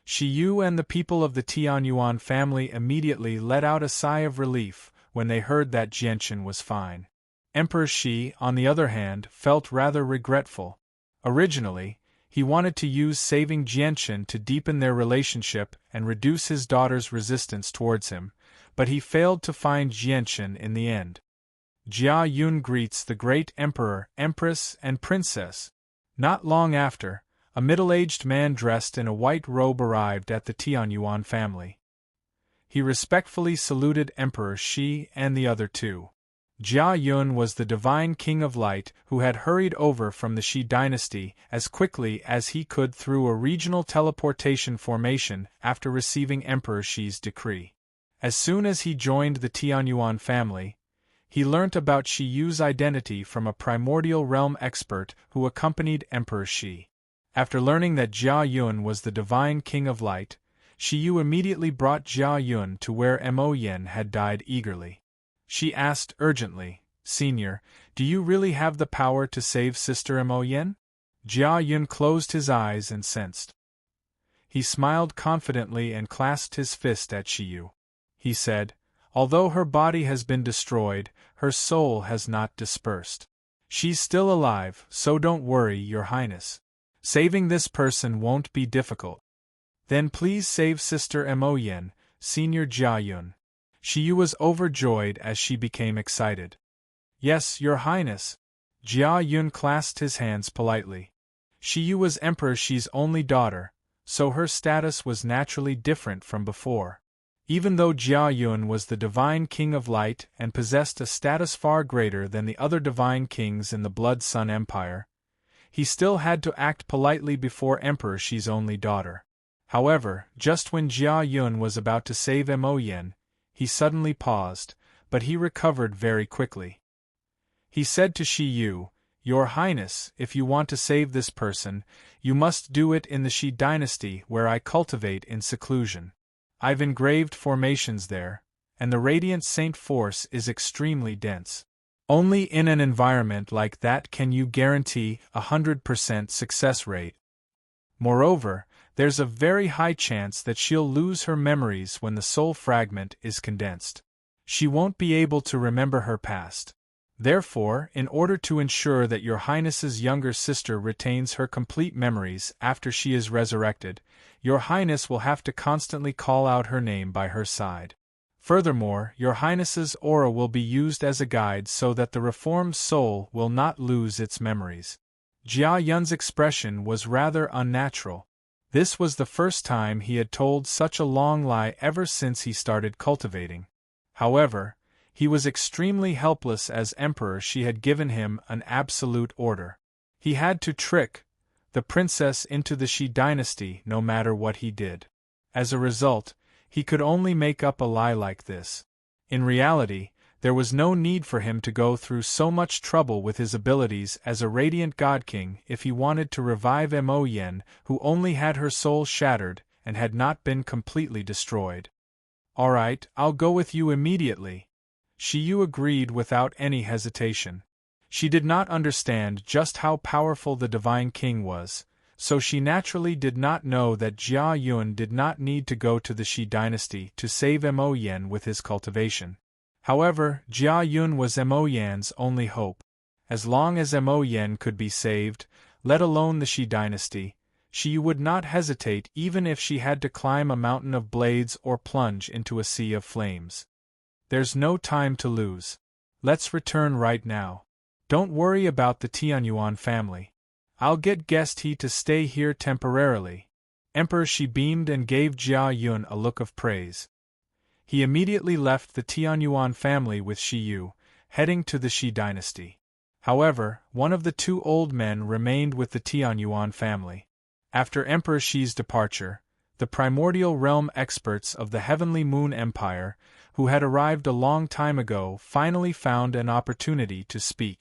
Shiyu and the people of the Tianyuan family immediately let out a sigh of relief when they heard that Jianshan was fine. Emperor Shi, on the other hand, felt rather regretful. Originally, He wanted to use saving Jianchen to deepen their relationship and reduce his daughter's resistance towards him, but he failed to find Jianchen in the end. Jia Yun greets the great emperor, empress, and princess. Not long after, a middle-aged man dressed in a white robe arrived at the Tianyuan family. He respectfully saluted Emperor Shi and the other two. Jia Yun was the divine king of light who had hurried over from the Shi dynasty as quickly as he could through a regional teleportation formation after receiving Emperor Shi's decree. As soon as he joined the Tianyuan family, he learnt about Shi Yu's identity from a primordial realm expert who accompanied Emperor Shi. After learning that Jia Yun was the divine king of light, Shi Yu immediately brought Jia Yun to where Mo Yen had died eagerly. She asked urgently, "Senior, do you really have the power to save Sister Mo Yen?" Jia Yun closed his eyes and sensed. He smiled confidently and clasped his fist at Shi Yu. He said, "Although her body has been destroyed, her soul has not dispersed. She's still alive, so don't worry, Your Highness. Saving this person won't be difficult." "Then please save Sister Mo Yen, Senior Jia Yun." Shi Yu was overjoyed as she became excited. "Yes, Your Highness." Jia Yun clasped his hands politely. Shi Yu was Emperor Shi's only daughter, so her status was naturally different from before. Even though Jia Yun was the divine king of light and possessed a status far greater than the other divine kings in the Blood Sun Empire, he still had to act politely before Emperor Shi's only daughter. However, just when Jia Yun was about to save Mo Yen, he suddenly paused, but he recovered very quickly. He said to Shi Yu, "Your Highness, if you want to save this person, you must do it in the Shi dynasty where I cultivate in seclusion. I've engraved formations there, and the radiant saint force is extremely dense. Only in an environment like that can you guarantee 100% success rate. Moreover, there's a very high chance that she'll lose her memories when the soul fragment is condensed. She won't be able to remember her past. Therefore, in order to ensure that Your Highness's younger sister retains her complete memories after she is resurrected, Your Highness will have to constantly call out her name by her side. Furthermore, Your Highness's aura will be used as a guide so that the reformed soul will not lose its memories." Jia Yun's expression was rather unnatural. This was the first time he had told such a long lie ever since he started cultivating. However, he was extremely helpless as Emperor Shi had given him an absolute order. He had to trick the princess into the Shi dynasty no matter what he did. As a result, he could only make up a lie like this. In reality, there was no need for him to go through so much trouble with his abilities as a radiant god king if he wanted to revive Mo Yen, who only had her soul shattered and had not been completely destroyed. "All right, I'll go with you immediately." Shi Yu agreed without any hesitation. She did not understand just how powerful the divine king was, so she naturally did not know that Jia Yun did not need to go to the Shi dynasty to save Mo Yen with his cultivation. However, Jia Yun was Mo Yan's only hope. As long as Mo Yen could be saved, let alone the Shi dynasty, she would not hesitate even if she had to climb a mountain of blades or plunge into a sea of flames. "There's no time to lose. Let's return right now. Don't worry about the Tianyuan family. I'll get Guest He to stay here temporarily." Emperor Shi beamed and gave Jia Yun a look of praise. He immediately left the Tianyuan family with Shi Yu, heading to the Shi dynasty. However, one of the two old men remained with the Tianyuan family. After Emperor Shi's departure, the primordial realm experts of the Heavenly Moon Empire, who had arrived a long time ago, finally found an opportunity to speak.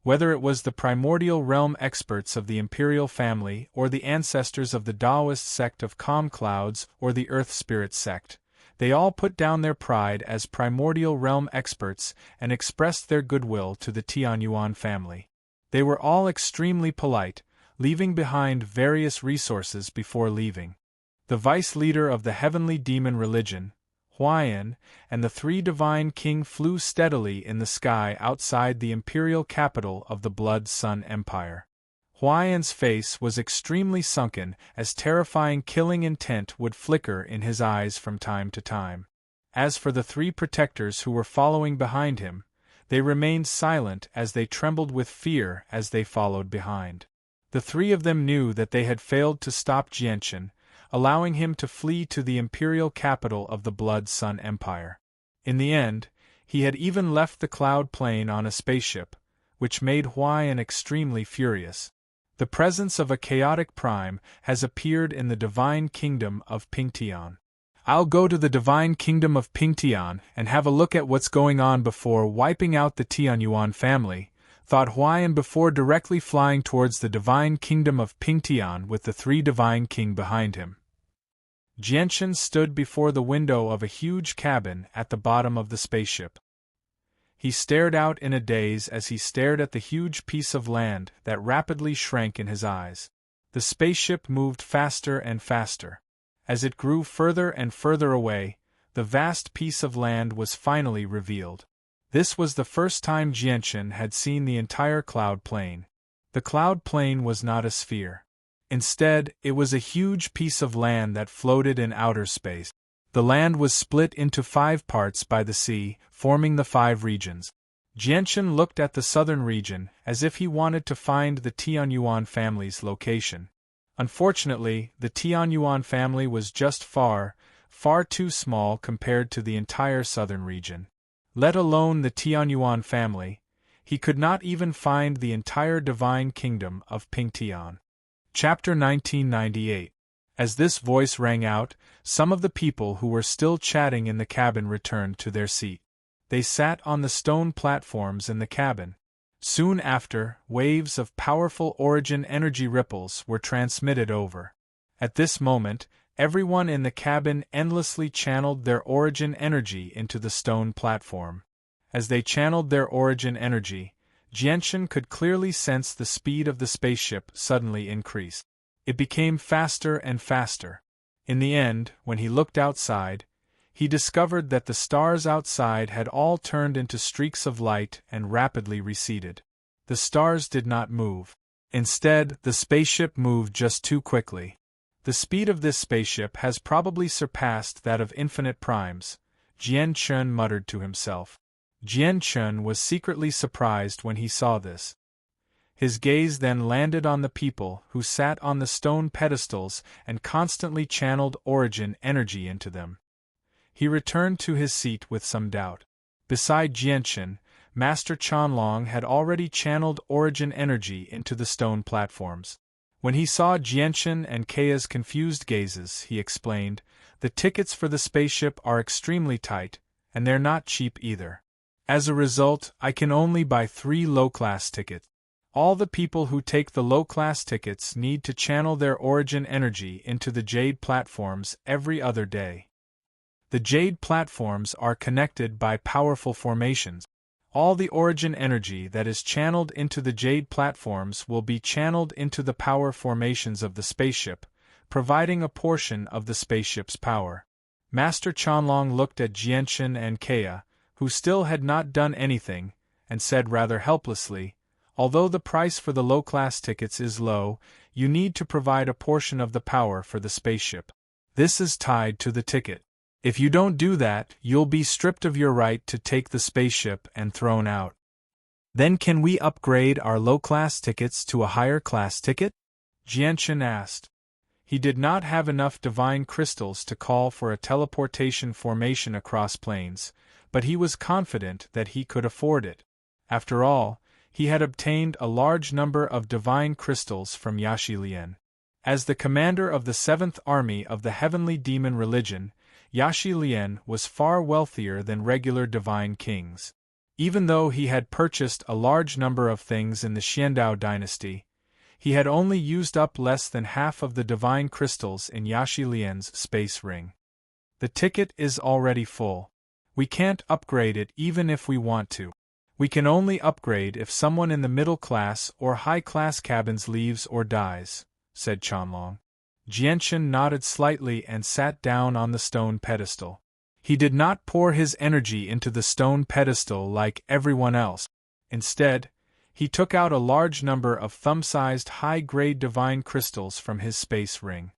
Whether it was the primordial realm experts of the Imperial family or the ancestors of the Taoist sect of Calm Clouds or the Earth Spirit sect, they all put down their pride as primordial realm experts and expressed their goodwill to the Tianyuan family. They were all extremely polite, leaving behind various resources before leaving. The vice leader of the heavenly demon religion, Huayan, and the three divine king flew steadily in the sky outside the imperial capital of the Blood Sun Empire. Huaiyan's face was extremely sunken, as terrifying killing intent would flicker in his eyes from time to time. As for the three protectors who were following behind him, they remained silent as they trembled with fear as they followed behind. The three of them knew that they had failed to stop Jianchen, allowing him to flee to the imperial capital of the Blood Sun Empire. In the end, he had even left the cloud plane on a spaceship, which made Huaiyan extremely furious. The presence of a chaotic prime has appeared in the divine kingdom of Pingtian. I'll go to the divine kingdom of Pingtian and have a look at what's going on before wiping out the Tianyuan family, thought Huaiyan before directly flying towards the divine kingdom of Pingtian with the three divine king behind him. Jianchen stood before the window of a huge cabin at the bottom of the spaceship. He stared out in a daze as he stared at the huge piece of land that rapidly shrank in his eyes. The spaceship moved faster and faster. As it grew further and further away, the vast piece of land was finally revealed. This was the first time Jianchen had seen the entire cloud plain. The cloud plain was not a sphere. Instead, it was a huge piece of land that floated in outer space. The land was split into 5 parts by the sea, forming the 5 regions. Jianchen looked at the southern region as if he wanted to find the Tianyuan family's location. Unfortunately, the Tianyuan family was just far too small compared to the entire southern region. Let alone the Tianyuan family, he could not even find the entire divine kingdom of Pingtian. Chapter 1998. As this voice rang out, some of the people who were still chatting in the cabin returned to their seat. They sat on the stone platforms in the cabin. Soon after, waves of powerful origin energy ripples were transmitted over. At this moment, everyone in the cabin endlessly channeled their origin energy into the stone platform. As they channeled their origin energy, Jianchen could clearly sense the speed of the spaceship suddenly increase. It became faster and faster. In the end, when he looked outside, he discovered that the stars outside had all turned into streaks of light and rapidly receded. The stars did not move. Instead, the spaceship moved just too quickly. The speed of this spaceship has probably surpassed that of infinite primes, Jianchen muttered to himself. Jianchen was secretly surprised when he saw this. His gaze then landed on the people who sat on the stone pedestals and constantly channeled origin energy into them. He returned to his seat with some doubt. Beside Jianchen, Master Chanlong had already channeled origin energy into the stone platforms. When he saw Jianchen and Keia's confused gazes, he explained, "The tickets for the spaceship are extremely tight, and they're not cheap either. As a result, I can only buy 3 low-class tickets. All the people who take the low-class tickets need to channel their origin energy into the jade platforms every other day. The jade platforms are connected by powerful formations. All the origin energy that is channeled into the jade platforms will be channeled into the power formations of the spaceship, providing a portion of the spaceship's power." Master Chanlong looked at Jianchen and Keia, who still had not done anything, and said rather helplessly, "Although the price for the low-class tickets is low, you need to provide a portion of the power for the spaceship. This is tied to the ticket. If you don't do that, you'll be stripped of your right to take the spaceship and thrown out." "Then can we upgrade our low-class tickets to a higher-class ticket?" Jianchen asked. He did not have enough divine crystals to call for a teleportation formation across planes, but he was confident that he could afford it. After all, he had obtained a large number of divine crystals from Yaxi-Lian. As the commander of the 7th Army of the Heavenly Demon Religion, Yaxi-Lian was far wealthier than regular divine kings. Even though he had purchased a large number of things in the Xiandao dynasty, he had only used up less than half of the divine crystals in Yaxi-Lian's space ring. "The ticket is already full. We can't upgrade it even if we want to. We can only upgrade if someone in the middle class or high-class cabins leaves or dies," said Chanlong. Jianchen nodded slightly and sat down on the stone pedestal. He did not pour his energy into the stone pedestal like everyone else. Instead, He took out a large number of thumb-sized high-grade divine crystals from his space ring.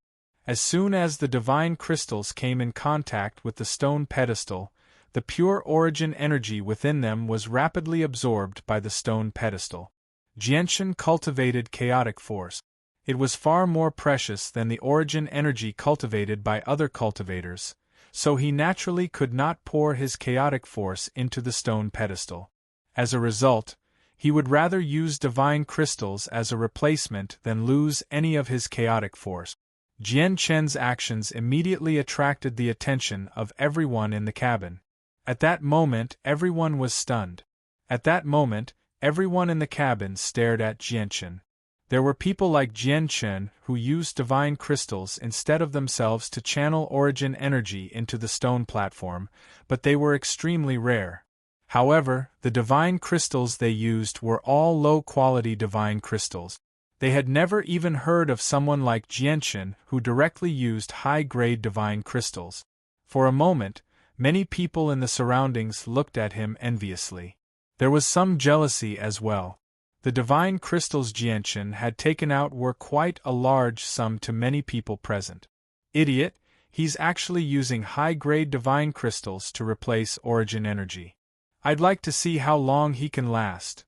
As soon as the divine crystals came in contact with the stone pedestal, the pure origin energy within them was rapidly absorbed by the stone pedestal. Jianshan cultivated chaotic force. It was far more precious than the origin energy cultivated by other cultivators, so he naturally could not pour his chaotic force into the stone pedestal. As a result, he would rather use divine crystals as a replacement than lose any of his chaotic force. Jian Chen's actions immediately attracted the attention of everyone in the cabin. At that moment, everyone was stunned. At that moment, everyone in the cabin stared at Jianchen. There were people like Jianchen who used divine crystals instead of themselves to channel origin energy into the stone platform, but they were extremely rare. However, the divine crystals they used were all low-quality divine crystals. They had never even heard of someone like Jianchen who directly used high-grade divine crystals. For a moment, many people in the surroundings looked at him enviously. There was some jealousy as well. The divine crystals Jianchen had taken out were quite a large sum to many people present. Idiot, he's actually using high-grade divine crystals to replace origin energy. I'd like to see how long he can last.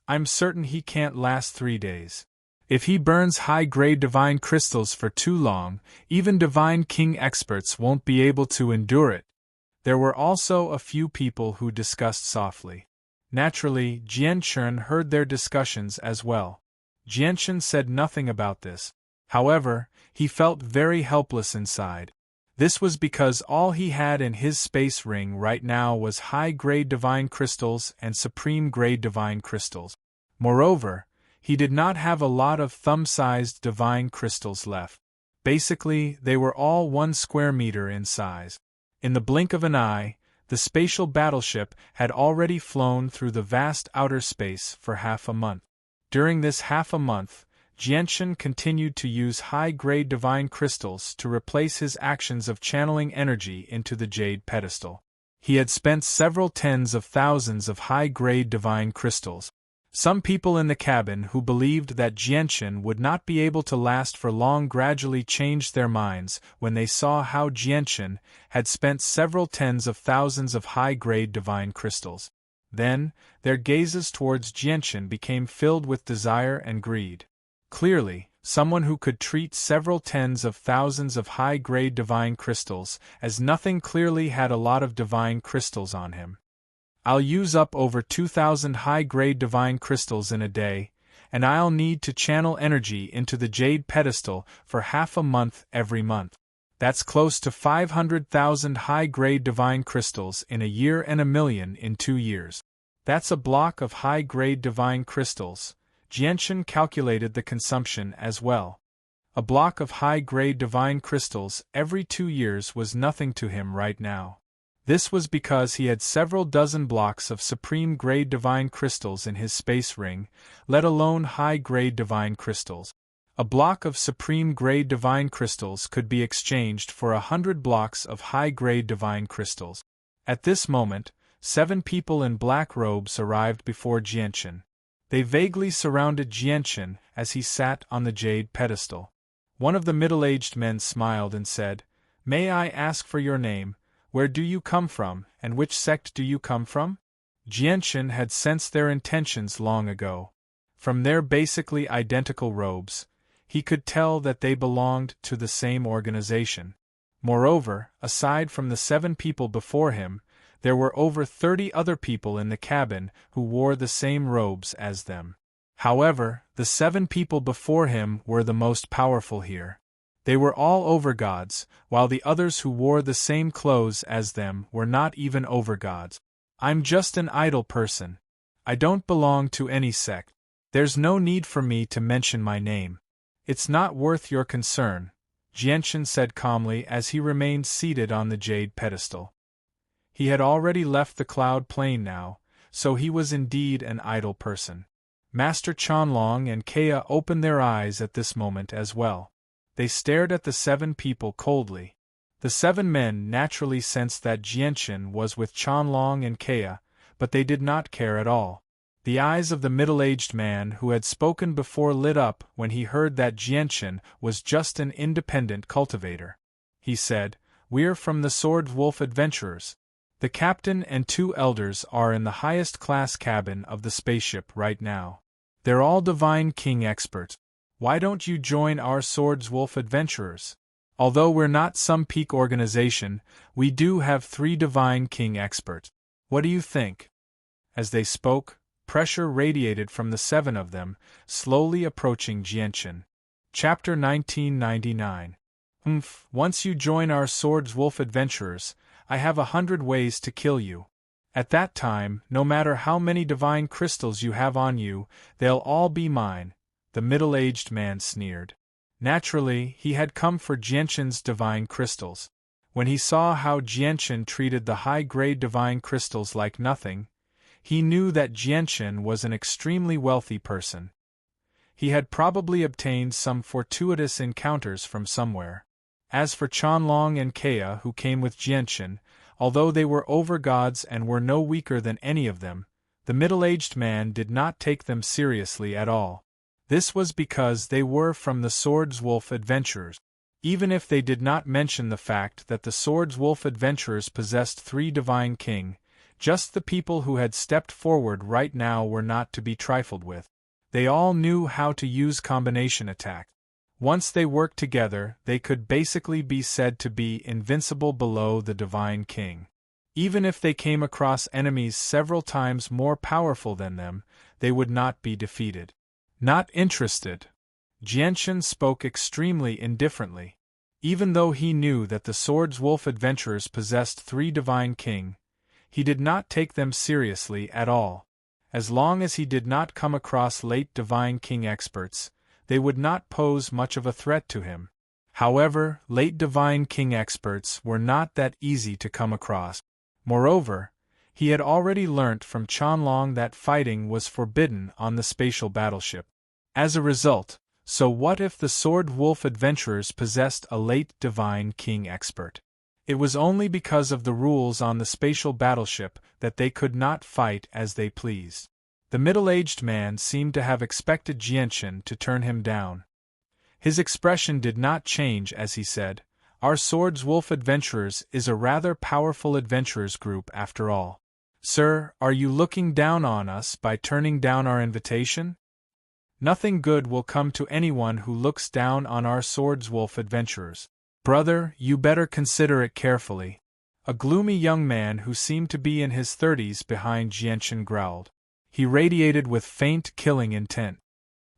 I'm certain he can't last 3 days. If he burns high-grade divine crystals for too long, even Divine King experts won't be able to endure it. There were also a few people who discussed softly. Naturally, Jianchen heard their discussions as well. Jianchen said nothing about this. However, he felt very helpless inside. This was because all he had in his space ring right now was high-grade divine crystals and supreme-grade divine crystals. Moreover, he did not have a lot of thumb-sized divine crystals left. Basically, they were all 1 square meter in size. In the blink of an eye, the spatial battleship had already flown through the vast outer space for half a month. During this half a month, Jianchen continued to use high-grade divine crystals to replace his actions of channeling energy into the jade pedestal. He had spent several tens of thousands of high-grade divine crystals. Some people in the cabin who believed that Jianchen would not be able to last for long gradually changed their minds when they saw how Jianchen had spent several tens of thousands of high-grade divine crystals. Then, their gazes towards Jianchen became filled with desire and greed. Clearly, someone who could treat several tens of thousands of high-grade divine crystals as nothing clearly had a lot of divine crystals on him. I'll use up over 2,000 high-grade divine crystals in a day, and I'll need to channel energy into the jade pedestal for half a month every month. That's close to 500,000 high-grade divine crystals in a year and 1,000,000 in 2 years. That's a block of high-grade divine crystals. Jianchen calculated the consumption as well. A block of high-grade divine crystals every 2 years was nothing to him right now. This was because he had several dozen blocks of supreme-grade divine crystals in his space ring, let alone high-grade divine crystals. A block of supreme-grade divine crystals could be exchanged for 100 blocks of high-grade divine crystals. At this moment, 7 people in black robes arrived before Jianchen. They vaguely surrounded Jianchen as he sat on the jade pedestal. One of the middle-aged men smiled and said, "May I ask for your name? Where do you come from, and which sect do you come from?" Jianchen had sensed their intentions long ago. From their basically identical robes, he could tell that they belonged to the same organization. Moreover, aside from the 7 people before him, there were over 30 other people in the cabin who wore the same robes as them. However, the 7 people before him were the most powerful here. They were all overgods, while the others who wore the same clothes as them were not even overgods. "I'm just an idle person. I don't belong to any sect. There's no need for me to mention my name. It's not worth your concern," Jianchen said calmly as he remained seated on the jade pedestal. He had already left the cloud plane now, so he was indeed an idle person. Master Chanlong and Kea opened their eyes at this moment as well. They stared at the 7 people coldly. The 7 men naturally sensed that Jianchen was with Chanlong and Kea, but they did not care at all. The eyes of the middle-aged man who had spoken before lit up when he heard that Jianchen was just an independent cultivator. He said, "We're from the Sword Wolf Adventurers. The captain and 2 elders are in the highest class cabin of the spaceship right now. They're all Divine King experts. Why don't you join our Swords Wolf Adventurers? Although we're not some peak organization, we do have 3 Divine King experts. What do you think?" As they spoke, pressure radiated from the 7 of them, slowly approaching Jianchen. Chapter 1999. Once you join our Swords Wolf Adventurers, I have 100 ways to kill you. At that time, no matter how many divine crystals you have on you, they'll all be mine, the middle-aged man sneered. Naturally, he had come for Jianchen's divine crystals. When he saw how Jianchen treated the high-grade divine crystals like nothing, he knew that Jianchen was an extremely wealthy person. He had probably obtained some fortuitous encounters from somewhere. As for Chanlong and Kea who came with Jianchen, although they were over-gods and were no weaker than any of them, the middle-aged man did not take them seriously at all. This was because they were from the Swords Wolf Adventurers. Even if they did not mention the fact that the Swords Wolf Adventurers possessed 3 Divine King, just the people who had stepped forward right now were not to be trifled with. They all knew how to use combination attack. Once they worked together, they could basically be said to be invincible below the Divine King. Even if they came across enemies several times more powerful than them, they would not be defeated. Not interested. Jianchen spoke extremely indifferently. Even though he knew that the Swords Wolf Adventurers possessed 3 Divine King, he did not take them seriously at all. As long as he did not come across late Divine King experts, they would not pose much of a threat to him. However, late Divine King experts were not that easy to come across. Moreover, he had already learnt from Chanlong that fighting was forbidden on the spatial battleship. As a result, so what if the Sword Wolf Adventurers possessed a late Divine King expert? It was only because of the rules on the spatial battleship that they could not fight as they pleased. The middle-aged man seemed to have expected Jianchen to turn him down. His expression did not change as he said, "Our Swords Wolf Adventurers is a rather powerful adventurers group after all. Sir, are you looking down on us by turning down our invitation? Nothing good will come to anyone who looks down on our Swords Wolf Adventurers. Brother, you better consider it carefully." A gloomy young man who seemed to be in his 30s behind Jianchen growled. He radiated with faint killing intent.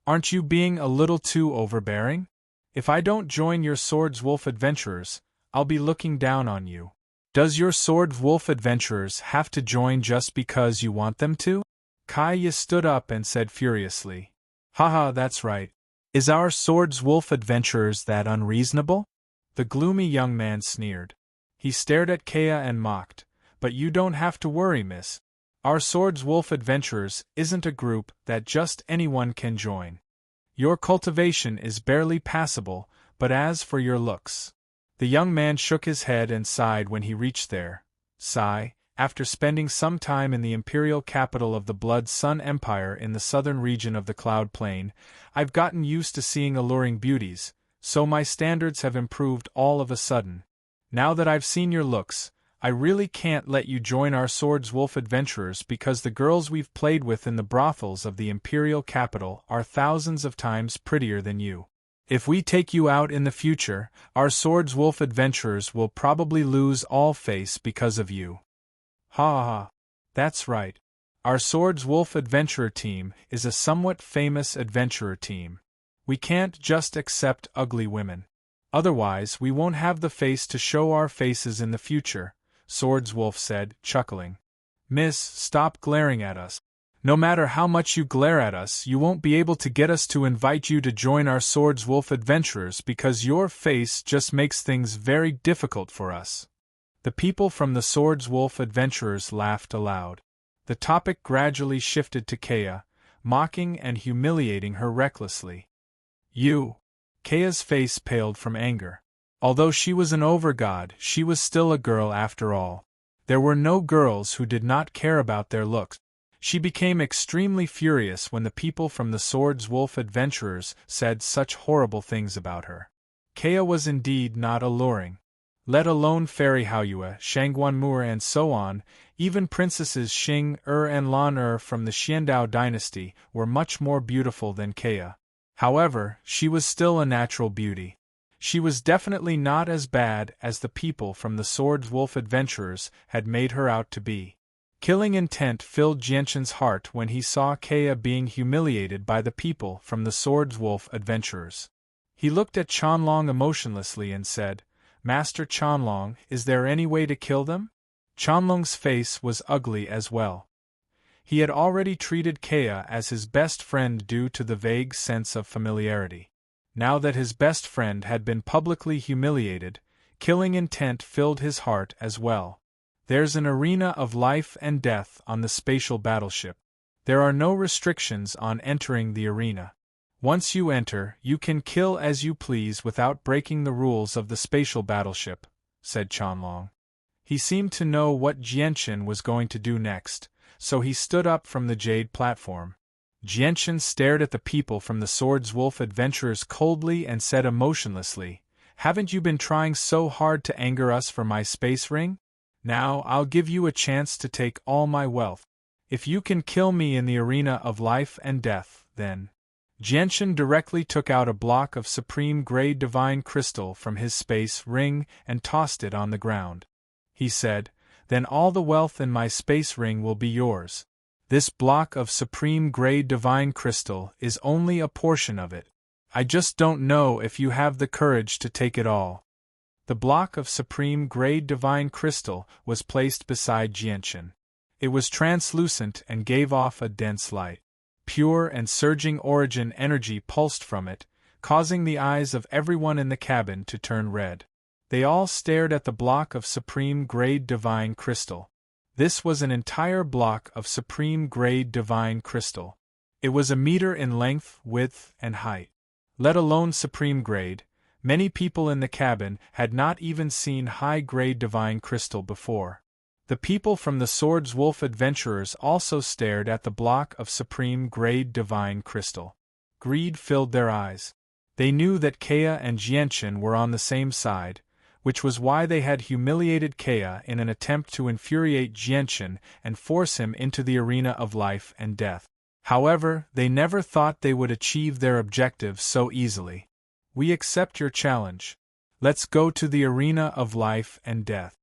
"Aren't you being a little too overbearing? If I don't join your Swords Wolf Adventurers, I'll be looking down on you. Does your Swords Wolf Adventurers have to join just because you want them to?" Kaya stood up and said furiously. "Haha, that's right. Is our Swords Wolf Adventurers that unreasonable?" The gloomy young man sneered. He stared at Kea and mocked, "But you don't have to worry, miss. Our Swords Wolf Adventurers isn't a group that just anyone can join. Your cultivation is barely passable, but as for your looks..." The young man shook his head and sighed when he reached there. Sigh, after spending some time in the imperial capital of the Blood Sun Empire in the southern region of the Cloud Plain, I've gotten used to seeing alluring beauties, so my standards have improved all of a sudden. Now that I've seen your looks, I really can't let you join our Swords Wolf Adventurers because the girls we've played with in the brothels of the imperial capital are thousands of times prettier than you. If we take you out in the future, our Swords Wolf Adventurers will probably lose all face because of you. Ha ha ha. That's right. Our Swords Wolf Adventurer team is a somewhat famous adventurer team. We can't just accept ugly women. Otherwise we won't have the face to show our faces in the future, Swords Wolf said, chuckling. "Miss, stop glaring at us. No matter how much you glare at us, you won't be able to get us to invite you to join our Swords Wolf Adventurers because your face just makes things very difficult for us." The people from the Swords Wolf Adventurers laughed aloud. The topic gradually shifted to Kea, mocking and humiliating her recklessly. "You!" Kea's face paled from anger. Although she was an overgod, she was still a girl after all. There were no girls who did not care about their looks. She became extremely furious when the people from the Swords Wolf Adventurers said such horrible things about her. Kea was indeed not alluring. Let alone Fairy Haoyue, Shangguanmur and so on, even Princesses Xing and Lan from the Xiandao dynasty were much more beautiful than Kea. However, she was still a natural beauty. She was definitely not as bad as the people from the Swords Wolf Adventurers had made her out to be. Killing intent filled Jianshan's heart when he saw Kea being humiliated by the people from the Swords Wolf Adventurers. He looked at Qianlong emotionlessly and said, "Master Qianlong, is there any way to kill them?" Qianlong's face was ugly as well. He had already treated Kea as his best friend due to the vague sense of familiarity. Now that his best friend had been publicly humiliated, killing intent filled his heart as well. There's an arena of life and death on the spatial battleship. There are no restrictions on entering the arena. Once you enter, you can kill as you please without breaking the rules of the spatial battleship, said Qianlong. He seemed to know what Jianshan was going to do next, so he stood up from the jade platform. Jianshan stared at the people from the Swords Wolf Adventurers coldly and said emotionlessly, "Haven't you been trying so hard to anger us for my space ring? Now I'll give you a chance to take all my wealth. If you can kill me in the arena of life and death, then." Jianshan directly took out a block of supreme grey divine crystal from his space ring and tossed it on the ground. He said, "Then all the wealth in my space ring will be yours. This block of supreme grey divine crystal is only a portion of it. I just don't know if you have the courage to take it all." The block of supreme grey divine crystal was placed beside Jianshan. It was translucent and gave off a dense light. Pure and surging origin energy pulsed from it, causing the eyes of everyone in the cabin to turn red. They all stared at the block of supreme grade divine crystal. This was an entire block of supreme grade divine crystal. It was a meter in length, width, and height. Let alone supreme grade, many people in the cabin had not even seen high-grade divine crystal before. The people from the Swords Wolf Adventurers also stared at the block of supreme grade divine crystal. Greed filled their eyes. They knew that Kea and Jianshan were on the same side, which was why they had humiliated Kea in an attempt to infuriate Jianshan and force him into the arena of life and death. However, they never thought they would achieve their objective so easily. "We accept your challenge. Let's go to the arena of life and death."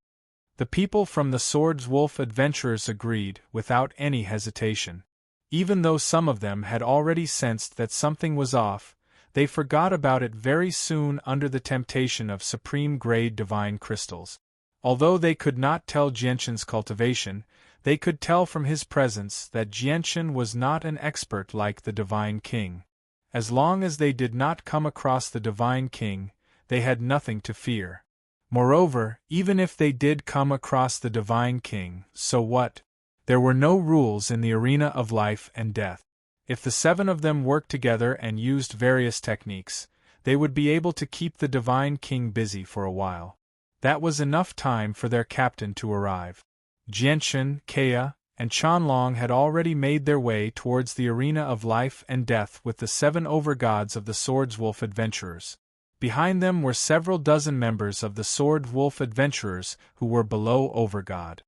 The people from the Swords Wolf Adventurers agreed without any hesitation. Even though some of them had already sensed that something was off, they forgot about it very soon under the temptation of supreme-grade divine crystals. Although they could not tell Jianshan's cultivation, they could tell from his presence that Jianshan was not an expert like the Divine King. As long as they did not come across the Divine King, they had nothing to fear. Moreover, even if they did come across the Divine King, so what? There were no rules in the arena of life and death. If the 7 of them worked together and used various techniques, they would be able to keep the Divine King busy for a while. That was enough time for their captain to arrive. Jianshan, Kea, and Qianlong had already made their way towards the arena of life and death with the 7 overgods of the Swords Wolf Adventurers. Behind them were several dozen members of the Sword Wolf Adventurers who were below overgod.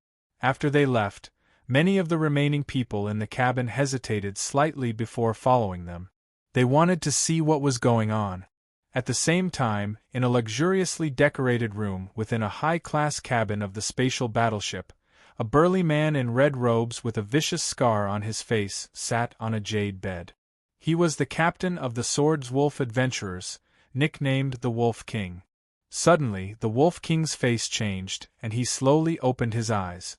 After they left, many of the remaining people in the cabin hesitated slightly before following them. They wanted to see what was going on. At the same time, in a luxuriously decorated room within a high-class cabin of the spatial battleship, a burly man in red robes with a vicious scar on his face sat on a jade bed. He was the captain of the Swords Wolf Adventurers, nicknamed the Wolf King. Suddenly, the Wolf King's face changed, and he slowly opened his eyes.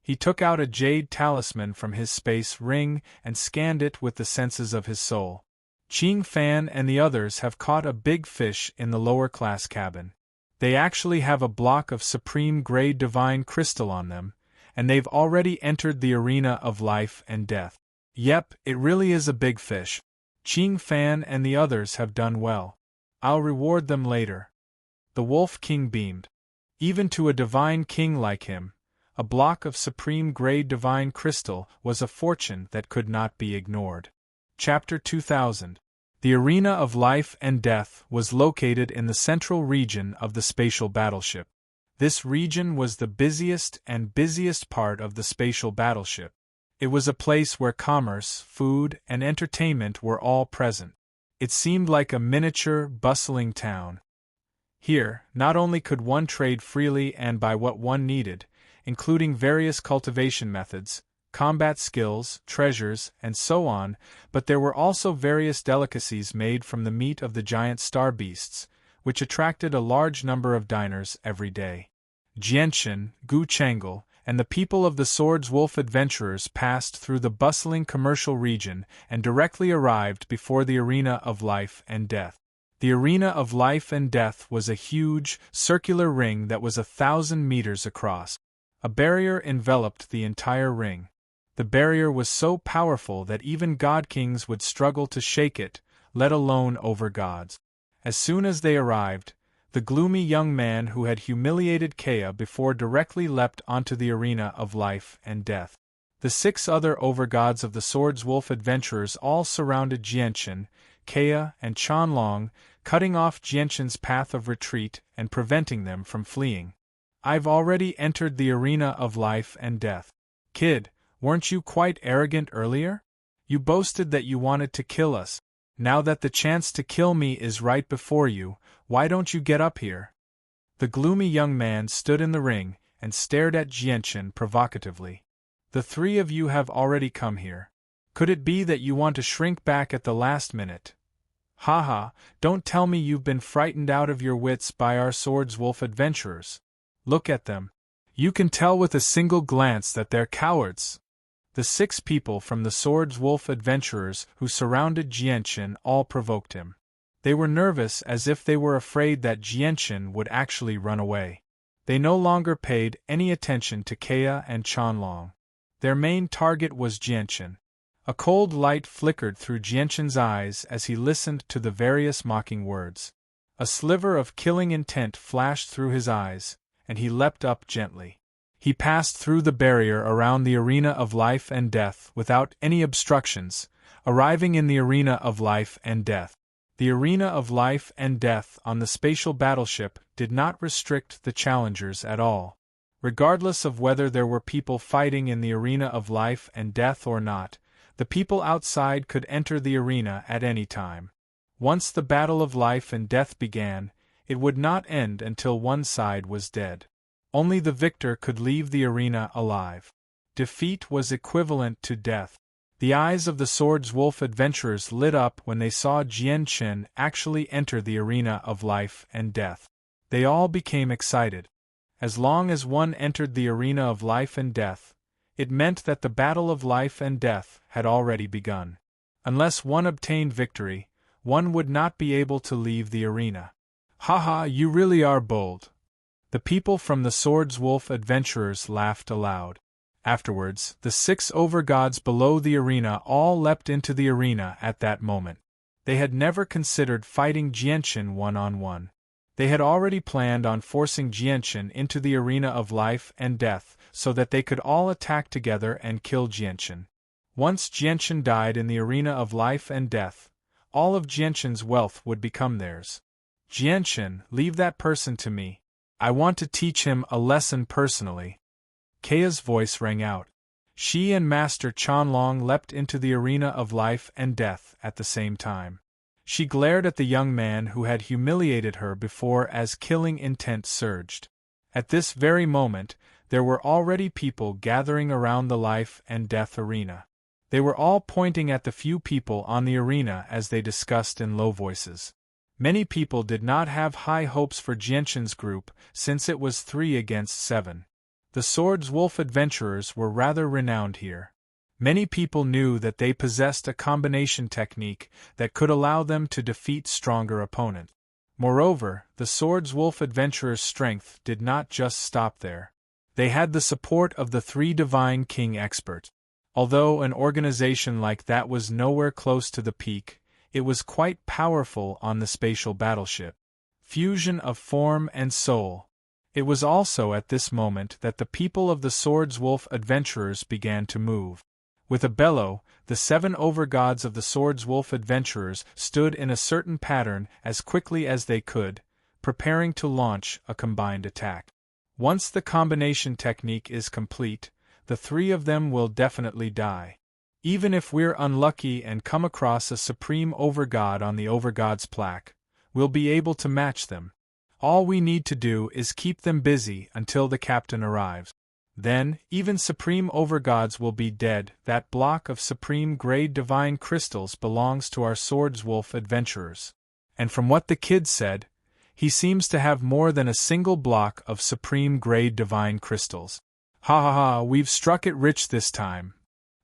He took out a jade talisman from his space ring and scanned it with the senses of his soul. Qing Fan and the others have caught a big fish in the lower-class cabin. They actually have a block of supreme grade divine crystal on them, and they've already entered the arena of life and death. Yep, it really is a big fish. Qing Fan and the others have done well. I'll reward them later. The Wolf King beamed. Even to a divine king like him, A block of supreme grey divine crystal was a fortune that could not be ignored. Chapter 2000. The Arena of Life and Death was located in the central region of the spatial battleship. This region was the busiest part of the spatial battleship. It was a place where commerce, food, and entertainment were all present. It seemed like a miniature, bustling town. Here, not only could one trade freely and buy what one needed, including various cultivation methods, combat skills, treasures, and so on, but there were also various delicacies made from the meat of the giant star beasts, which attracted a large number of diners every day. Jianshan, Gu Chang'e, and the people of the Swords Wolf adventurers passed through the bustling commercial region and directly arrived before the Arena of Life and Death. The Arena of Life and Death was a huge, circular ring that was 1,000 meters across. A barrier enveloped the entire ring. The barrier was so powerful that even god-kings would struggle to shake it, let alone over-gods. As soon as they arrived, the gloomy young man who had humiliated Kea before directly leapt onto the Arena of Life and Death. The 6 other overgods of the Swords Wolf adventurers all surrounded Jianshan, Kea, and Qianlong, cutting off Jianshan's path of retreat and preventing them from fleeing. "I've already entered the Arena of Life and Death. Kid, weren't you quite arrogant earlier? You boasted that you wanted to kill us. Now that the chance to kill me is right before you, why don't you get up here?" The gloomy young man stood in the ring and stared at Jianshan provocatively. "The 3 of you have already come here. Could it be that you want to shrink back at the last minute? Haha, don't tell me you've been frightened out of your wits by our Swords Wolf adventurers. Look at them. You can tell with a single glance that they're cowards." The 6 people from the Swords Wolf adventurers who surrounded Jianshan all provoked him. They were nervous as if they were afraid that Jianshan would actually run away. They no longer paid any attention to Kea and Qianlong. Their main target was Jianshan. A cold light flickered through Jianshan's eyes as he listened to the various mocking words. A sliver of killing intent flashed through his eyes, and he leapt up gently. He passed through the barrier around the Arena of Life and Death without any obstructions, arriving in the Arena of Life and Death. The Arena of Life and Death on the spatial battleship did not restrict the challengers at all. Regardless of whether there were people fighting in the Arena of Life and Death or not, the people outside could enter the arena at any time. Once the battle of life and death began, it would not end until one side was dead. Only the victor could leave the arena alive. Defeat was equivalent to death. The eyes of the Swords Wolf adventurers lit up when they saw Jianshan actually enter the arena of life and death. They all became excited. As long as one entered the arena of life and death, it meant that the battle of life and death had already begun. Unless one obtained victory, one would not be able to leave the arena. "Haha, you really are bold." The people from the Swords Wolf adventurers laughed aloud. Afterwards, the 6 overgods below the arena all leapt into the arena at that moment. They had never considered fighting Jianshan one-on-one. They had already planned on forcing Jianshan into the arena of life and death so that they could all attack together and kill Jianshan. Once Jianshan died in the arena of life and death, all of Jianshan's wealth would become theirs. "Jianshan, leave that person to me. I want to teach him a lesson personally." Kea's voice rang out. She and Master Qianlong leapt into the arena of life and death at the same time. She glared at the young man who had humiliated her before as killing intent surged. At this very moment, there were already people gathering around the life and death arena. They were all pointing at the few people on the arena as they discussed in low voices. Many people did not have high hopes for Jianshan's group since it was 3 against 7. The Swords Wolf adventurers were rather renowned here. Many people knew that they possessed a combination technique that could allow them to defeat stronger opponents. Moreover, the Swords Wolf adventurers' strength did not just stop there. They had the support of the 3 Divine King experts. Although an organization like that was nowhere close to the peak, it was quite powerful on the spatial battleship. Fusion of form and soul. It was also at this moment that the people of the Swords Wolf adventurers began to move. With a bellow, the 7 overgods of the Swords Wolf adventurers stood in a certain pattern as quickly as they could, preparing to launch a combined attack. Once the combination technique is complete, the 3 of them will definitely die. Even if we're unlucky and come across a Supreme Overgod on the Overgod's plaque, we'll be able to match them. All we need to do is keep them busy until the captain arrives. Then, even Supreme Overgods will be dead. That block of Supreme Grade Divine Crystals belongs to our Swords Wolf adventurers. And from what the kid said, he seems to have more than a single block of Supreme Grade Divine Crystals. Ha ha ha, we've struck it rich this time.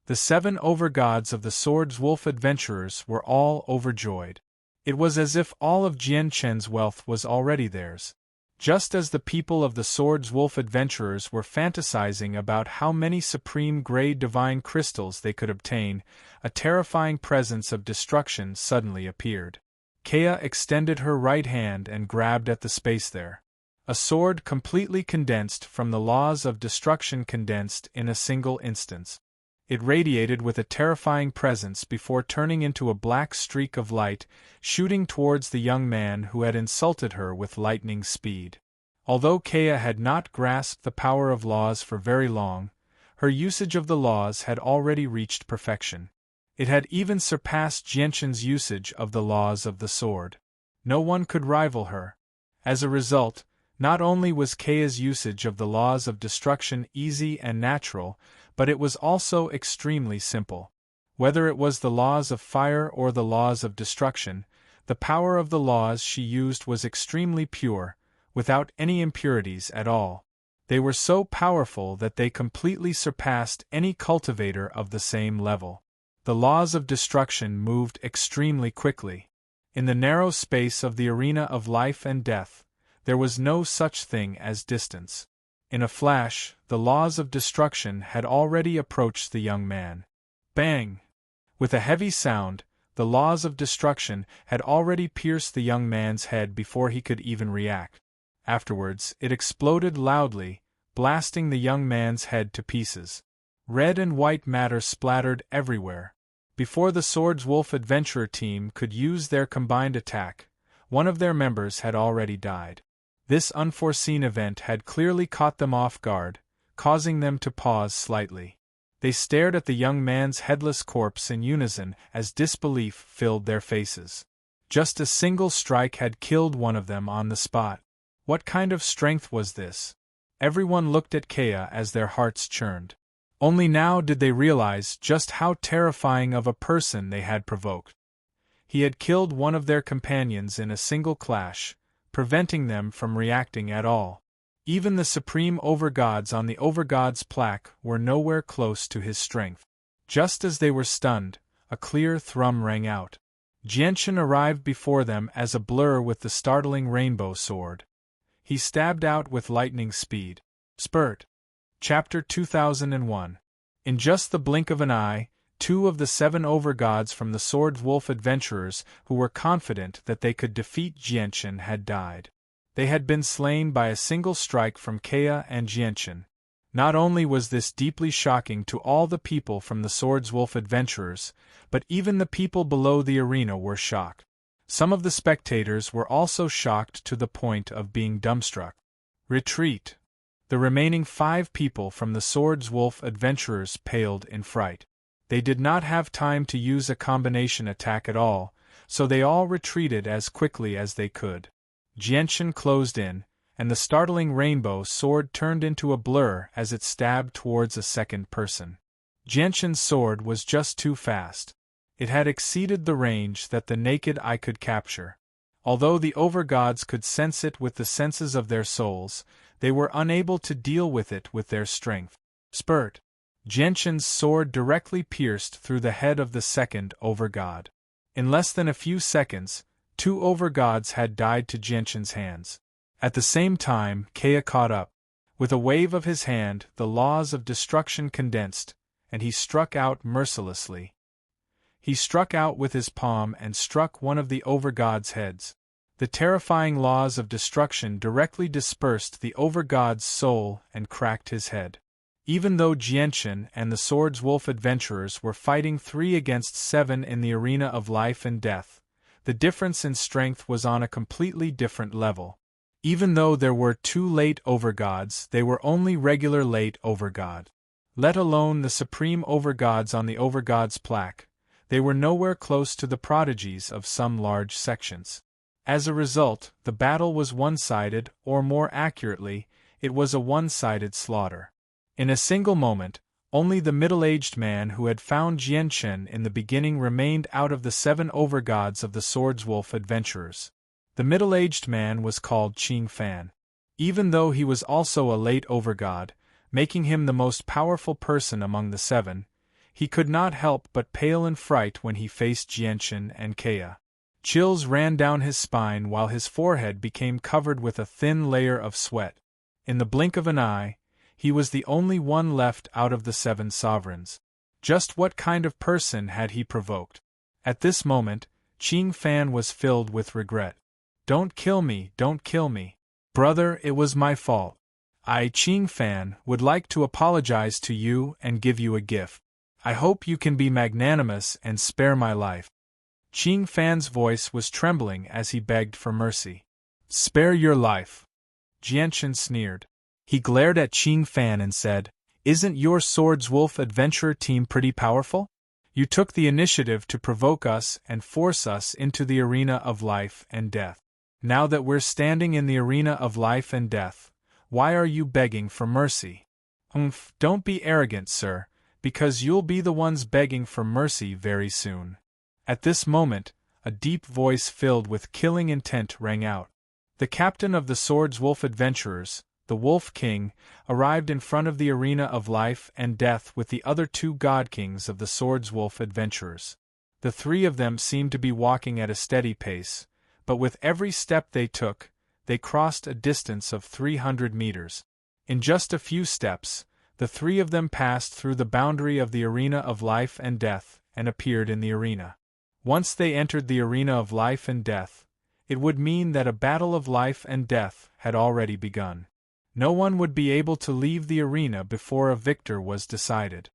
The 7 overgods of the Swords Wolf adventurers were all overjoyed. It was as if all of Jianchen's wealth was already theirs. Just as the people of the Swords Wolf adventurers were fantasizing about how many Supreme Grade Divine Crystals they could obtain, a terrifying presence of destruction suddenly appeared. Kea extended her right hand and grabbed at the space there. A sword completely condensed from the laws of destruction condensed in a single instance. It radiated with a terrifying presence before turning into a black streak of light, shooting towards the young man who had insulted her with lightning speed. Although Kea had not grasped the power of laws for very long, her usage of the laws had already reached perfection. It had even surpassed Jianchen's usage of the laws of the sword. No one could rival her. As a result, not only was Kea's usage of the laws of destruction easy and natural, but it was also extremely simple. Whether it was the laws of fire or the laws of destruction, the power of the laws she used was extremely pure, without any impurities at all. They were so powerful that they completely surpassed any cultivator of the same level. The laws of destruction moved extremely quickly. In the narrow space of the arena of life and death, there was no such thing as distance. In a flash, the laws of destruction had already approached the young man. Bang! With a heavy sound, the laws of destruction had already pierced the young man's head before he could even react. Afterwards, it exploded loudly, blasting the young man's head to pieces. Red and white matter splattered everywhere. Before the Swords Wolf adventurer team could use their combined attack, one of their members had already died. This unforeseen event had clearly caught them off guard, causing them to pause slightly. They stared at the young man's headless corpse in unison as disbelief filled their faces. Just a single strike had killed one of them on the spot. What kind of strength was this? Everyone looked at Kea as their hearts churned. Only now did they realize just how terrifying of a person they had provoked. He had killed one of their companions in a single clash, preventing them from reacting at all. Even the Supreme Overgods on the Overgod's plaque were nowhere close to his strength. Just as they were stunned, a clear thrum rang out. Jianchen arrived before them as a blur with the startling rainbow sword. He stabbed out with lightning speed. Spurt. Chapter 2001. In just the blink of an eye, 2 of the 7 overgods from the Swords Wolf adventurers who were confident that they could defeat Jianchen had died. They had been slain by a single strike from Kea and Jianchen. Not only was this deeply shocking to all the people from the Swords Wolf adventurers, but even the people below the arena were shocked. Some of the spectators were also shocked to the point of being dumbstruck. Retreat. The remaining 5 people from the Swords Wolf adventurers paled in fright. They did not have time to use a combination attack at all, so they all retreated as quickly as they could. Jianchen closed in, and the startling rainbow sword turned into a blur as it stabbed towards a second person. Jianchen's sword was just too fast. It had exceeded the range that the naked eye could capture. Although the overgods could sense it with the senses of their souls, they were unable to deal with it with their strength. Spurt. Jianchen's sword directly pierced through the head of the second overgod. In less than a few seconds, 2 overgods had died to Jianchen's hands. At the same time, Kea caught up. With a wave of his hand, the laws of destruction condensed, and he struck out mercilessly. He struck out with his palm and struck one of the overgods' heads. The terrifying laws of destruction directly dispersed the overgod's soul and cracked his head. Even though Jianchen and the Swords Wolf adventurers were fighting 3 against 7 in the arena of life and death, the difference in strength was on a completely different level. Even though there were 2 late overgods, they were only regular late overgod. Let alone the supreme overgods on the overgod's plaque, they were nowhere close to the prodigies of some large sections. As a result, the battle was one-sided, or more accurately, it was a one-sided slaughter. In a single moment, only the middle-aged man who had found Jianchen in the beginning remained out of the 7 overgods of the Swords Wolf adventurers. The middle-aged man was called Qing Fan. Even though he was also a late overgod, making him the most powerful person among the 7, he could not help but pale in fright when he faced Jianchen and Kea. Chills ran down his spine while his forehead became covered with a thin layer of sweat. In the blink of an eye, he was the only one left out of the 7 sovereigns. Just what kind of person had he provoked? At this moment, Qing Fan was filled with regret. Don't kill me, don't kill me. Brother, it was my fault. I, Qing Fan, would like to apologize to you and give you a gift. I hope you can be magnanimous and spare my life. Qing Fan's voice was trembling as he begged for mercy. Spare your life. Jianchen sneered. He glared at Qing Fan and said, Isn't your Swords Wolf adventurer team pretty powerful? You took the initiative to provoke us and force us into the arena of life and death. Now that we're standing in the arena of life and death, why are you begging for mercy? Don't be arrogant, sir, because you'll be the ones begging for mercy very soon. At this moment, a deep voice filled with killing intent rang out. The captain of the Swords Wolf adventurers, the Wolf King, arrived in front of the arena of life and death with the other 2 god kings of the Swords Wolf adventurers. The 3 of them seemed to be walking at a steady pace, but with every step they took, they crossed a distance of 300 meters. In just a few steps, the 3 of them passed through the boundary of the arena of life and death and appeared in the arena. Once they entered the arena of life and death, it would mean that a battle of life and death had already begun. No one would be able to leave the arena before a victor was decided.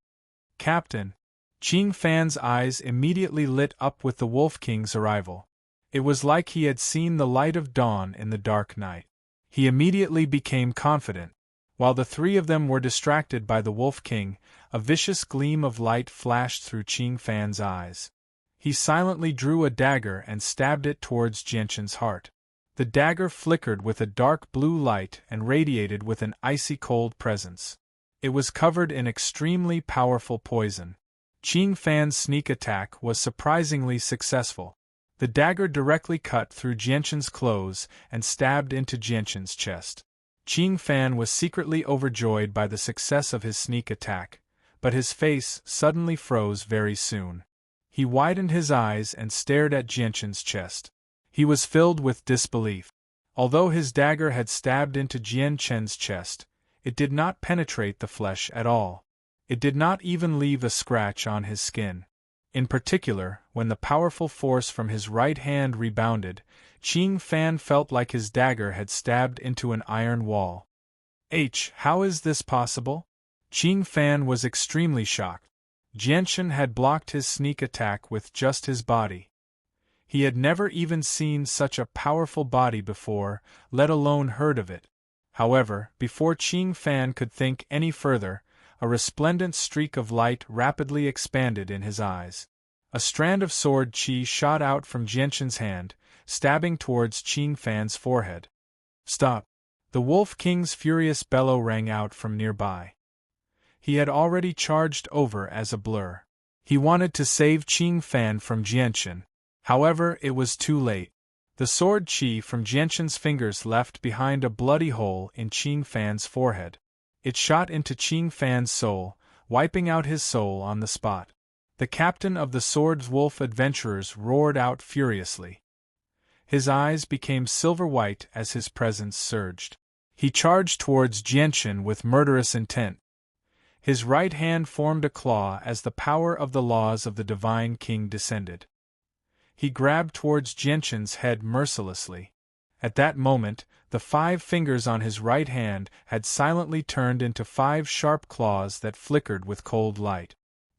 Captain, Qing Fan's eyes immediately lit up with the Wolf King's arrival. It was like he had seen the light of dawn in the dark night. He immediately became confident. While the 3 of them were distracted by the Wolf King, a vicious gleam of light flashed through Qing Fan's eyes. He silently drew a dagger and stabbed it towards Jianchen's heart. The dagger flickered with a dark blue light and radiated with an icy cold presence. It was covered in extremely powerful poison. Qing Fan's sneak attack was surprisingly successful. The dagger directly cut through Jianchen's clothes and stabbed into Jianchen's chest. Qing Fan was secretly overjoyed by the success of his sneak attack, but his face suddenly froze very soon. He widened his eyes and stared at Jianchen's chest. He was filled with disbelief. Although his dagger had stabbed into Jianchen's chest, it did not penetrate the flesh at all. It did not even leave a scratch on his skin. In particular, when the powerful force from his right hand rebounded, Qing Fan felt like his dagger had stabbed into an iron wall. How is this possible? Qing Fan was extremely shocked. Jianchen had blocked his sneak attack with just his body. He had never even seen such a powerful body before, let alone heard of it. However, before Qing Fan could think any further, a resplendent streak of light rapidly expanded in his eyes. A strand of sword qi shot out from Jianchen's hand, stabbing towards Qing Fan's forehead. Stop! The Wolf King's furious bellow rang out from nearby. He had already charged over as a blur. He wanted to save Qing Fan from Jianchen. However, it was too late. The sword qi from Jianchen's fingers left behind a bloody hole in Qing Fan's forehead. It shot into Qing Fan's soul, wiping out his soul on the spot. The captain of the Swords Wolf adventurers roared out furiously. His eyes became silver-white as his presence surged. He charged towards Jianchen with murderous intent. His right hand formed a claw as the power of the laws of the Divine King descended. He grabbed towards Jianchen's head mercilessly. At that moment, the 5 fingers on his right hand had silently turned into 5 sharp claws that flickered with cold light.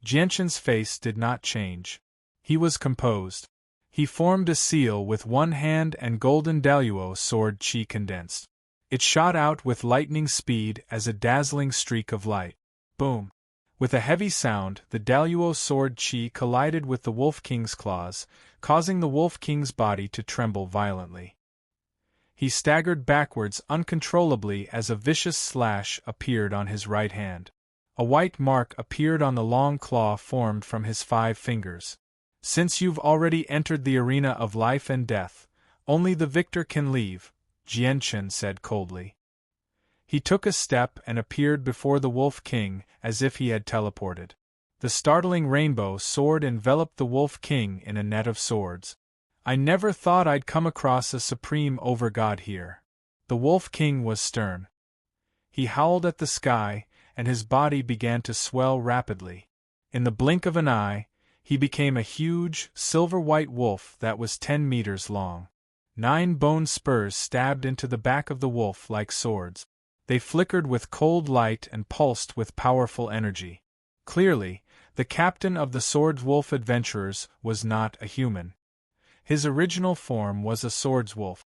Jianshan's face did not change. He was composed. He formed a seal with one hand and golden Daluo sword chi condensed. It shot out with lightning speed as a dazzling streak of light. Boom! With a heavy sound, the Daluo sword chi collided with the Wolf King's claws, causing the Wolf King's body to tremble violently. He staggered backwards uncontrollably as a vicious slash appeared on his right hand. A white mark appeared on the long claw formed from his 5 fingers. Since you've already entered the arena of life and death, only the victor can leave, Jianshan said coldly. He took a step and appeared before the Wolf King as if he had teleported. The startling rainbow sword enveloped the Wolf King in a net of swords. I never thought I'd come across a supreme overgod here. The Wolf King was stern. He howled at the sky, and his body began to swell rapidly. In the blink of an eye, he became a huge, silver-white wolf that was 10 meters long. 9 bone spurs stabbed into the back of the wolf like swords. They flickered with cold light and pulsed with powerful energy. Clearly, the captain of the Swords Wolf adventurers was not a human. His original form was a swords wolf.